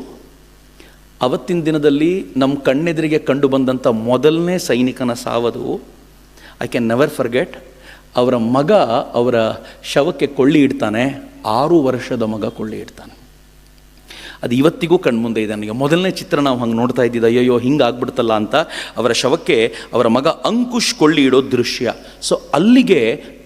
Speaker 1: ಅವತ್ತಿನ ದಿನದಲ್ಲಿ ನಮ್ಮ ಕಣ್ಣೆದುರಿಗೆ ಕಂಡು ಬಂದಂಥ ಮೊದಲನೇ ಸೈನಿಕನ ಸಾವದು. I can never forget. ಅವರ ಮಗ ಅವರ ಶವಕ್ಕೆ ಕೊಳ್ಳಿ ಇಡ್ತಾನೆ. 6 ವರ್ಷದ ಮಗ ಕೊಳ್ಳಿ ಇಡ್ತಾನೆ. ಅದು ಇವತ್ತಿಗೂ ಕಣ್ಮುಂದೆ ಇದೆ ನನಗೆ. ಮೊದಲನೇ ಚಿತ್ರ ನಾವು ಹಂಗೆ ನೋಡ್ತಾ ಇದ್ದಿದ್ದು, ಅಯ್ಯೋ ಹಿಂಗೆ ಆಗ್ಬಿಡ್ತಲ್ಲ ಅಂತ. ಅವರ ಶವಕ್ಕೆ ಅವರ ಮಗ ಅಂಕುಶ್ ಕೊಳ್ಳಿ ಇಡೋ ದೃಶ್ಯ. ಸೊ ಅಲ್ಲಿಗೆ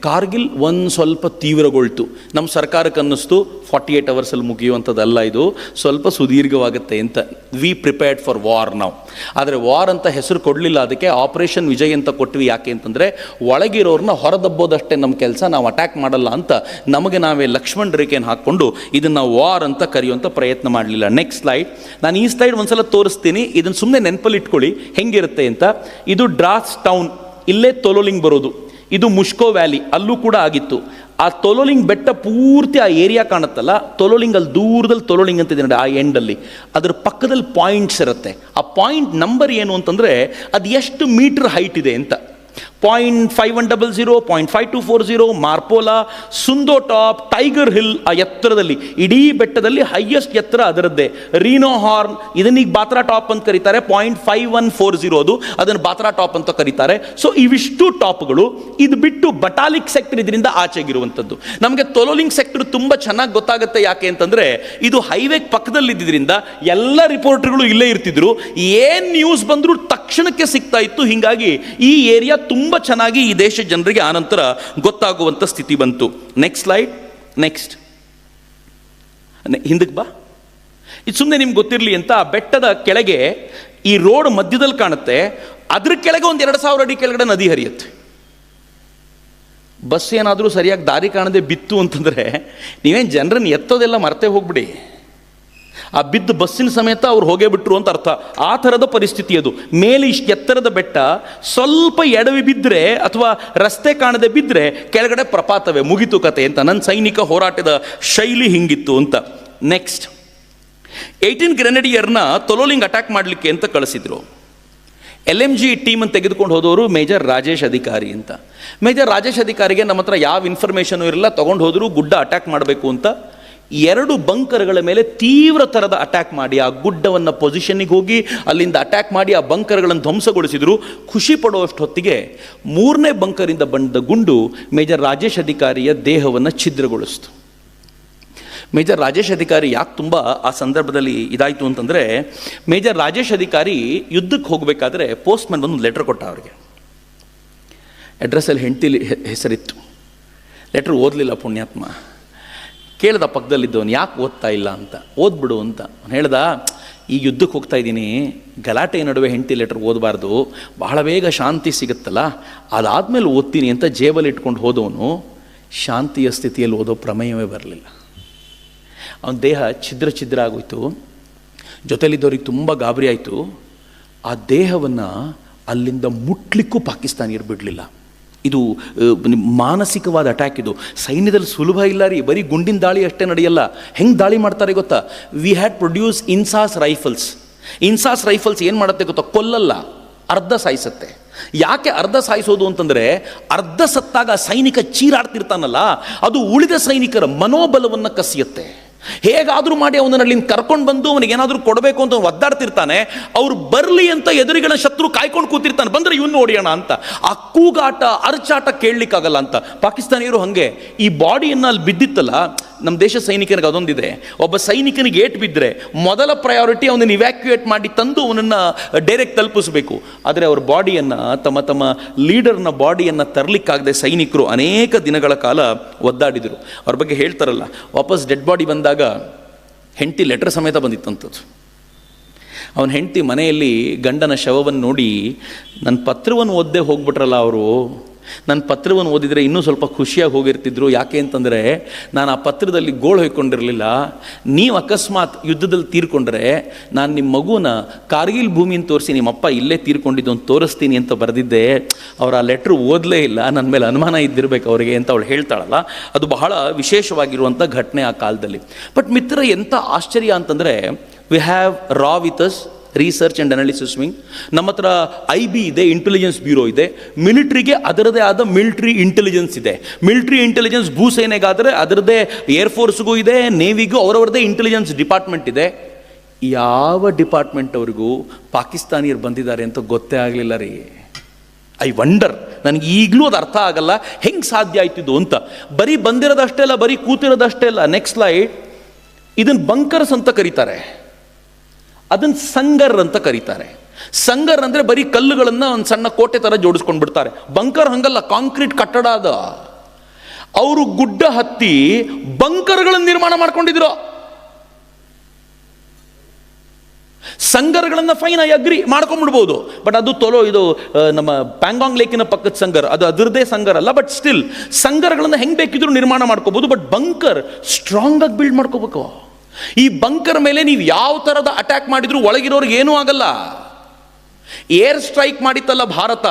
Speaker 1: ಕಾರ್ಗಿಲ್ ಒಂದು ಸ್ವಲ್ಪ ತೀವ್ರಗೊಳ್ತು. ನಮ್ಮ ಸರ್ಕಾರಕ್ಕೆ ಅನ್ನಿಸ್ತು 48 ಅವರ್ಸಲ್ಲಿ ಮುಗಿಯುವಂಥದ್ದಲ್ಲ, ಇದು ಸ್ವಲ್ಪ ಸುದೀರ್ಘವಾಗುತ್ತೆ ಅಂತ. ವಿ ಪ್ರಿಪೇರ್ಡ್ ಫಾರ್ ವಾರ್ ನಾವು. ಆದರೆ ವಾರ್ ಅಂತ ಹೆಸರು ಕೊಡಲಿಲ್ಲ, ಅದಕ್ಕೆ ಆಪರೇಷನ್ ವಿಜಯ್ ಅಂತ ಕೊಟ್ವಿ. ಯಾಕೆ ಅಂತಂದರೆ, ಒಳಗಿರೋರನ್ನ ಹೊರದಬ್ಬೋದಷ್ಟೇ ನಮ್ಮ ಕೆಲಸ, ನಾವು ಅಟ್ಯಾಕ್ ಮಾಡಲ್ಲ ಅಂತ ನಮಗೆ ನಾವೇ ಲಕ್ಷ್ಮಣ ರೇಖೆಯನ್ನು ಹಾಕ್ಕೊಂಡು ಇದನ್ನು ವಾರ್ ಅಂತ ಕರೆಯುವಂಥ ಪ್ರಯತ್ನ ಮಾಡಲಿಲ್ಲ. Next slide. ನಾನು ಈ ಸ್ಲೈಡ್ ಒಂದ್ಸಲ ತೋರಿಸ್ತೀನಿ, ಇದನ್ನು ಸುಮ್ಮನೆ ನೆನಪಲ್ಲಿ ಇಟ್ಕೊಳ್ಳಿ ಹೆಂಗಿರುತ್ತೆ ಅಂತ. ಇದು ಡ್ರಾಸ್ ಟೌನ್, ಇಲ್ಲೇ ತೊಲೋಲಿಂಗ್ ಬರೋದು. ಇದು ಮುಷ್ಕೋ ವ್ಯಾಲಿ, ಅಲ್ಲೂ ಕೂಡ ಆಗಿತ್ತು. ಆ ತೊಲೋಲಿಂಗ್ ಬೆಟ್ಟ ಪೂರ್ತಿ ಆ ಏರಿಯಾ ಕಾಣುತ್ತಲ್ಲ, ತೊಲೋಲಿಂಗ್ ಅಲ್ಲಿ ದೂರದಲ್ಲಿ ತೊಲೋಲಿಂಗ್ ಅಂತಿದೆ ನೋಡಿ, ಆ ಎಂಡಲ್ಲಿ ಅದರ ಪಕ್ಕದಲ್ಲಿ ಪಾಯಿಂಟ್ಸ್ ಇರುತ್ತೆ. ಆ ಪಾಯಿಂಟ್ ನಂಬರ್ ಏನು ಅಂತಂದರೆ, ಅದು ಎಷ್ಟು ಮೀಟರ್ ಹೈಟ್ ಇದೆ ಅಂತ. 0.5100, 0.5240, ಮಾರ್ಪೋಲಾ, ಸುಂದೋ ಟಾಪ್, ಟೈಗರ್ ಹಿಲ್, ಆ ಎತ್ತರದಲ್ಲಿ ಇಡೀ ಬೆಟ್ಟದಲ್ಲಿ ಹೈಯೆಸ್ಟ್ ಎತ್ತರ ಅದರದ್ದೇ. ರೀನೋ ಹಾರ್ನ್, ಇದನ್ನೀಗ ಬಾತ್ರಾ ಟಾಪ್ ಅಂತ ಕರೀತಾರೆ. 0.5140 ಅದು, ಅದನ್ನು ಬಾತ್ರಾ ಟಾಪ್ ಅಂತ ಕರೀತಾರೆ. ಸೊ ಇವಿಷ್ಟು ಟಾಪ್ಗಳು. ಇದು ಬಿಟ್ಟು ಬಟಾಲಿಕ್ ಸೆಕ್ಟರ್ ಇದರಿಂದ ಆಚೆಗಿರುವಂಥದ್ದು. ನಮಗೆ ತೊಲೋಲಿಂಗ್ ಸೆಕ್ಟರ್ ತುಂಬ ಚೆನ್ನಾಗಿ ಗೊತ್ತಾಗುತ್ತೆ. ಯಾಕೆ ಅಂತಂದರೆ, ಇದು ಹೈವೇ ಪಕ್ಕದಲ್ಲಿದ್ದರಿಂದ ಎಲ್ಲ ರಿಪೋರ್ಟರ್ಗಳು ಇಲ್ಲೇ ಇರ್ತಿದ್ರು. ಏನು ನ್ಯೂಸ್ ಬಂದರೂ ತಕ್ಷಣಕ್ಕೆ ಸಿಗ್ತಾ ಇತ್ತು. ಹೀಗಾಗಿ ಈ ಏರಿಯಾ ತುಂಬ ಚೆನ್ನಾಗಿ ಈ ದೇಶ ಜನರಿಗೆ ಆನಂತರ ಗೊತ್ತಾಗುವಂಥ ಸ್ಥಿತಿ ಬಂತು. Next slide. ನೆಕ್ಸ್ಟ್ ಹಿಂದಕ್ಕೆ ಬಾ. ಇದು ಸುಮ್ಮನೆ ನಿಮ್ಗೆ ಗೊತ್ತಿರಲಿ ಅಂತ. ಬೆಟ್ಟದ ಕೆಳಗೆ ಈ ರೋಡ್ ಮಧ್ಯದಲ್ಲಿ ಕಾಣುತ್ತೆ. ಅದ್ರ ಕೆಳಗೆ ಒಂದು 2000 ಅಡಿ ಕೆಳಗಡೆ ನದಿ ಹರಿಯುತ್ತೆ. ಬಸ್ ಏನಾದರೂ ಸರಿಯಾಗಿ ದಾರಿ ಕಾಣದೆ ಬಿತ್ತು ಅಂತಂದರೆ ನೀವೇನು ಜನರನ್ನು ಎತ್ತೋದೆಲ್ಲ ಮರ್ತೇ ಹೋಗ್ಬಿಡಿ. ಆ ಬಿದ್ದು ಬಸ್ಸಿನ ಸಮೇತ ಅವ್ರು ಹೋಗೇ ಬಿಟ್ರು ಅಂತ ಅರ್ಥ. ಆ ಥರದ ಪರಿಸ್ಥಿತಿ ಅದು. ಮೇಲೆ ಇಷ್ಟು ಎತ್ತರದ ಬೆಟ್ಟ, ಸ್ವಲ್ಪ ಎಡವಿ ಬಿದ್ದರೆ ಅಥವಾ ರಸ್ತೆ ಕಾಣದೆ ಬಿದ್ದರೆ ಕೆಳಗಡೆ ಪ್ರಪಾತವೇ, ಮುಗಿತು ಕತೆ ಅಂತ. ನನ್ನ ಸೈನಿಕ ಹೋರಾಟದ ಶೈಲಿ ಹಿಂಗಿತ್ತು ಅಂತ. ನೆಕ್ಸ್ಟ್ 18 ಗ್ರೆನೇಡಿಯರ್ನ ತೊಲೋಲಿಂಗ್ ಅಟ್ಯಾಕ್ ಮಾಡಲಿಕ್ಕೆ ಅಂತ ಕಳಿಸಿದ್ರು. LMG ಟೀಮನ್ನು ತೆಗೆದುಕೊಂಡು ಹೋದವರು ಮೇಜರ್ ರಾಜೇಶ್ ಅಧಿಕಾರಿ ಅಂತ. ಮೇಜರ್ ರಾಜೇಶ್ ಅಧಿಕಾರಿಗೆ ನಮ್ಮ ಹತ್ರ ಯಾವ ಇನ್ಫಾರ್ಮೇಷನು ಇರಲ್ಲ, ತೊಗೊಂಡು ಹೋದರು ಗುಡ್ಡ ಅಟ್ಯಾಕ್ ಮಾಡಬೇಕು ಅಂತ. 2 ಬಂಕರ್ಗಳ ಮೇಲೆ ತೀವ್ರ ಥರದ ಅಟ್ಯಾಕ್ ಮಾಡಿ ಆ ಗುಡ್ಡವನ್ನು ಪೊಸಿಷನ್ನಿಗೆ ಹೋಗಿ ಅಲ್ಲಿಂದ ಅಟ್ಯಾಕ್ ಮಾಡಿ ಆ ಬಂಕರ್ಗಳನ್ನು ಧ್ವಂಸಗೊಳಿಸಿದರು. ಖುಷಿ ಪಡುವಷ್ಟು ಹೊತ್ತಿಗೆ 3ನೇ ಬಂಕರಿಂದ ಬಂದ ಗುಂಡು ಮೇಜರ್ ರಾಜೇಶ್ ಅಧಿಕಾರಿಯ ದೇಹವನ್ನು ಛಿದ್ರಗೊಳಿಸ್ತು. ಮೇಜರ್ ರಾಜೇಶ್ ಅಧಿಕಾರಿ ಯಾಕೆ ತುಂಬ ಆ ಸಂದರ್ಭದಲ್ಲಿ ಇದಾಯಿತು ಅಂತಂದರೆ, ಮೇಜರ್ ರಾಜೇಶ್ ಅಧಿಕಾರಿ ಯುದ್ಧಕ್ಕೆ ಹೋಗಬೇಕಾದ್ರೆ ಪೋಸ್ಟ್ಮನ್ ಬಂದು ಲೆಟ್ರ್ ಕೊಟ್ಟ ಅವ್ರಿಗೆ. ಅಡ್ರೆಸ್ಸಲ್ಲಿ ಹೆಂಡತಿ ಹೆಸರಿತ್ತು. ಲೆಟ್ರ್ ಓದಲಿಲ್ಲ ಪುಣ್ಯಾತ್ಮ. ಕೇಳ್ದ ಪಕ್ಕದಲ್ಲಿದ್ದವನು, ಯಾಕೆ ಓದ್ತಾ ಇಲ್ಲ ಅಂತ. ಓದ್ಬಿಡು ಅಂತ ಹೇಳ್ದ. ಈಗ ಯುದ್ಧಕ್ಕೆ ಹೋಗ್ತಾ ಇದ್ದೀನಿ, ಗಲಾಟೆ ನಡುವೆ ಹೆಂಡತಿ ಲೆಟ್ರ್ ಓದಬಾರ್ದು, ಬಹಳ ಬೇಗ ಶಾಂತಿ ಸಿಗುತ್ತಲ್ಲ, ಅದಾದಮೇಲೆ ಓದ್ತೀನಿ ಅಂತ ಜೇಬಲ್ಲಿ ಇಟ್ಕೊಂಡು ಹೋದವನು ಶಾಂತಿಯ ಸ್ಥಿತಿಯಲ್ಲಿ ಓದೋ ಪ್ರಮೇಯವೇ ಬರಲಿಲ್ಲ. ಅವನ ದೇಹ ಛಿದ್ರ ಆಗೋಯ್ತು. ಜೊತೆಲಿದ್ದವ್ರಿಗೆ ತುಂಬ ಗಾಬರಿ ಆಯಿತು. ಆ ದೇಹವನ್ನು ಅಲ್ಲಿಂದ ಮುಟ್ಲಿಕ್ಕೂ ಪಾಕಿಸ್ತಾನಿಯರು ಬಿಡಲಿಲ್ಲ. ಇದು ಮಾನಸಿಕವಾದ ಅಟ್ಯಾಕ್. ಇದು ಸೈನ್ಯದಲ್ಲಿ ಸುಲಭ ಇಲ್ಲ ರೀ, ಬರೀ ಗುಂಡಿನ ದಾಳಿ ಅಷ್ಟೇ ನಡೆಯಲ್ಲ. ಹೆಂಗೆ ದಾಳಿ ಮಾಡ್ತಾರೆ ಗೊತ್ತಾ? We had produce INSAS rifles. INSAS rifles ಏನು ಮಾಡುತ್ತೆ ಗೊತ್ತಾ? ಕೊಲ್ಲಲ್ಲ, ಅರ್ಧ ಸಾಯಿಸುತ್ತೆ. ಯಾಕೆ ಅರ್ಧ ಸಾಯಿಸೋದು ಅಂತಂದರೆ, ಅರ್ಧ ಸತ್ತಾಗ ಸೈನಿಕ ಚೀರಾಡ್ತಿರ್ತಾನಲ್ಲ, ಅದು ಉಳಿದ ಸೈನಿಕರ ಮನೋಬಲವನ್ನು ಕಸಿಯುತ್ತೆ. ಹೇಗಾದರೂ ಮಾಡಿ ಅವನನ್ನು ಅಲ್ಲಿಂದ ಕರ್ಕೊಂಡು ಬಂದು ಅವನಿಗೆ ಏನಾದರೂ ಕೊಡಬೇಕು ಅಂತ ಒದ್ದಾಡ್ತಿರ್ತಾನೆ. ಅವ್ರು ಬರಲಿ ಅಂತ ಎದುರಿಗಳ ಶತ್ರು ಕಾಯ್ಕೊಂಡು ಕೂತಿರ್ತಾನೆ, ಬಂದರೆ ಇವನು ಹೊಡಿಯೋಣ ಅಂತ. ಆ ಕೂಗಾಟ ಅರ್ಚಾಟ ಕೇಳಲಿಕ್ಕಾಗಲ್ಲ ಅಂತ. ಪಾಕಿಸ್ತಾನಿಯರು ಹಾಗೆ. ಈ ಬಾಡಿಯನ್ನು ಅಲ್ಲಿ ಬಿದ್ದಿತ್ತಲ್ಲ, ನಮ್ಮ ದೇಶ ಸೈನಿಕನಿಗೆ ಅದೊಂದಿದೆ. ಒಬ್ಬ ಸೈನಿಕನಿಗೆ ಏಟ್ ಬಿದ್ದರೆ ಮೊದಲ ಪ್ರಯಾರಿಟಿ ಅವನನ್ನು ಇವ್ಯಾಕ್ಯುಯೇಟ್ ಮಾಡಿ ತಂದು ಅವನನ್ನು ಡೈರೆಕ್ಟ್ ತಲುಪಿಸಬೇಕು. ಆದರೆ ಅವ್ರ ಬಾಡಿಯನ್ನು, ತಮ್ಮ ಲೀಡರ್ನ ಬಾಡಿಯನ್ನು ತರಲಿಕ್ಕಾಗದೆ ಸೈನಿಕರು ಅನೇಕ ದಿನಗಳ ಕಾಲ ಒದ್ದಾಡಿದರು. ಅವ್ರ ಬಗ್ಗೆ ಹೇಳ್ತಾರಲ್ಲ, ವಾಪಸ್ ಡೆಡ್ ಬಾಡಿ ಬಂದಾಗ ಹೆಂಡತಿ ಲೆಟರ್ ಸಮೇತ ಬಂದಿತ್ತಂಥದ್ದು. ಅವನ ಹೆಂಡತಿ ಮನೆಯಲ್ಲಿ ಗಂಡನ ಶವವನ್ನು ನೋಡಿ, ನನ್ನ ಪತ್ರವನ್ನು ಓದದೆ ಹೋಗ್ಬಿಟ್ರಲ್ಲ ಅವರು, ನನ್ನ ಪತ್ರವನ್ನು ಓದಿದರೆ ಇನ್ನೂ ಸ್ವಲ್ಪ ಖುಷಿಯಾಗಿ ಹೋಗಿರ್ತಿದ್ರು. ಯಾಕೆ ಅಂತಂದರೆ, ನಾನು ಆ ಪತ್ರದಲ್ಲಿ ಗೋಳು ಹೊಯ್ಕೊಂಡಿರಲಿಲ್ಲ. ನೀವು ಅಕಸ್ಮಾತ್ ಯುದ್ಧದಲ್ಲಿ ತೀರ್ಕೊಂಡ್ರೆ ನಾನು ನಿಮ್ಮ ಮಗುನ ಕಾರ್ಗಿಲ್ ಭೂಮಿಯನ್ನು ತೋರಿಸಿ ನಿಮ್ಮಪ್ಪ ಇಲ್ಲೇ ತೀರ್ಕೊಂಡಿದ್ದು ಅಂತ ತೋರಿಸ್ತೀನಿ ಅಂತ ಬರೆದಿದ್ದೆ. ಅವ್ರು ಆ ಲೆಟ್ರ್ ಓದಲೇ ಇಲ್ಲ, ನನ್ನ ಮೇಲೆ ಅನುಮಾನ ಇದ್ದಿರಬೇಕು ಅವರಿಗೆ ಅಂತ ಅವಳು ಹೇಳ್ತಾಳಲ್ಲ. ಅದು ಬಹಳ ವಿಶೇಷವಾಗಿರುವಂಥ ಘಟನೆ ಆ ಕಾಲದಲ್ಲಿ. ಬಟ್ ಮಿತ್ರ, ಎಂಥ ಆಶ್ಚರ್ಯ ಅಂತಂದರೆ, ವಿ ಹ್ಯಾವ್ ರಾ with us research and analysis wing. ನಮ್ಮ ಹತ್ರ IB ಇದೆ, ಇಂಟೆಲಿಜೆನ್ಸ್ ಬ್ಯೂರೋ ಇದೆ. ಮಿಲಿಟ್ರಿಗೆ ಅದರದೇ ಆದ ಮಿಲಿಟ್ರಿ ಇಂಟೆಲಿಜೆನ್ಸ್ ಇದೆ. ಮಿಲಿಟ್ರಿ ಇಂಟೆಲಿಜೆನ್ಸ್ ಭೂಸೇನೆಗಾದರೆ ಅದರದ್ದೇ, ಏರ್ಫೋರ್ಸ್ಗೂ ಇದೆ, ನೇವಿಗೂ ಅವರವರದೇ ಇಂಟೆಲಿಜೆನ್ಸ್ ಡಿಪಾರ್ಟ್ಮೆಂಟ್ ಇದೆ. ಯಾವ ಡಿಪಾರ್ಟ್ಮೆಂಟ್ ಅವ್ರಿಗೂ ಪಾಕಿಸ್ತಾನಿಯರು ಬಂದಿದ್ದಾರೆ ಅಂತ ಗೊತ್ತೇ ಆಗಲಿಲ್ಲ ರೀ. ಐ ವಂಡರ್, ನನಗೆ ಈಗಲೂ ಅದು ಅರ್ಥ ಆಗಲ್ಲ, ಹೆಂಗೆ ಸಾಧ್ಯ ಆಯ್ತಿದ್ದು ಅಂತ. ಬರೀ ಬಂದಿರೋದಷ್ಟೇ ಅಲ್ಲ, ಬರೀ ಕೂತಿರೋದಷ್ಟೇ ಅಲ್ಲ. Next slide. ಇದನ್ನು ಬಂಕರ್ಸ್ ಅಂತ ಕರೀತಾರೆ, ಅದನ್ನು ಸಂಗರ್ ಅಂತ ಕರೀತಾರೆ. ಸಂಗರ್ ಅಂದರೆ ಬರೀ ಕಲ್ಲುಗಳನ್ನು ಒಂದು ಸಣ್ಣ ಕೋಟೆ ಥರ ಜೋಡಿಸ್ಕೊಂಡು ಬಿಡ್ತಾರೆ. ಬಂಕರ್ ಹಂಗಲ್ಲ, ಕಾಂಕ್ರೀಟ್ ಕಟ್ಟಡ ಅದ. ಅವರು ಗುಡ್ಡ ಹತ್ತಿ ಬಂಕರ್ಗಳನ್ನು ನಿರ್ಮಾಣ ಮಾಡ್ಕೊಂಡಿದ್ರು. ಸಂಗರ್ಗಳನ್ನು ಫೈನ್, ಐ ಅಗ್ರಿ, ಮಾಡ್ಕೊಂಡ್ಬಿಡ್ಬೋದು. ಬಟ್ ಅದು ಇದು ನಮ್ಮ ಪ್ಯಾಂಗಾಂಗ್ ಲೇಕಿನ ಪಕ್ಕದ ಸಂಗರ್, ಅದು ಅದರದೇ ಸಂಗರ್ ಅಲ್ಲ. ಬಟ್ ಸ್ಟಿಲ್ ಸಂಗರ್ಗಳನ್ನು ಹೆಂಗೆ ಬೇಕಿದ್ರು ನಿರ್ಮಾಣ ಮಾಡ್ಕೋಬೋದು. ಬಟ್ ಬಂಕರ್ ಸ್ಟ್ರಾಂಗ್ ಆಗಿ ಬಿಲ್ಡ್ ಮಾಡ್ಕೋಬೇಕು. ಈ ಬಂಕರ್ ಮೇಲೆ ನೀವು ಯಾವ ಥರದ ಅಟ್ಯಾಕ್ ಮಾಡಿದ್ರು ಒಳಗಿರೋರಿಗೆ ಏನೂ ಆಗಲ್ಲ. ಏರ್ ಸ್ಟ್ರೈಕ್ ಮಾಡಿತ್ತಲ್ಲ ಭಾರತ,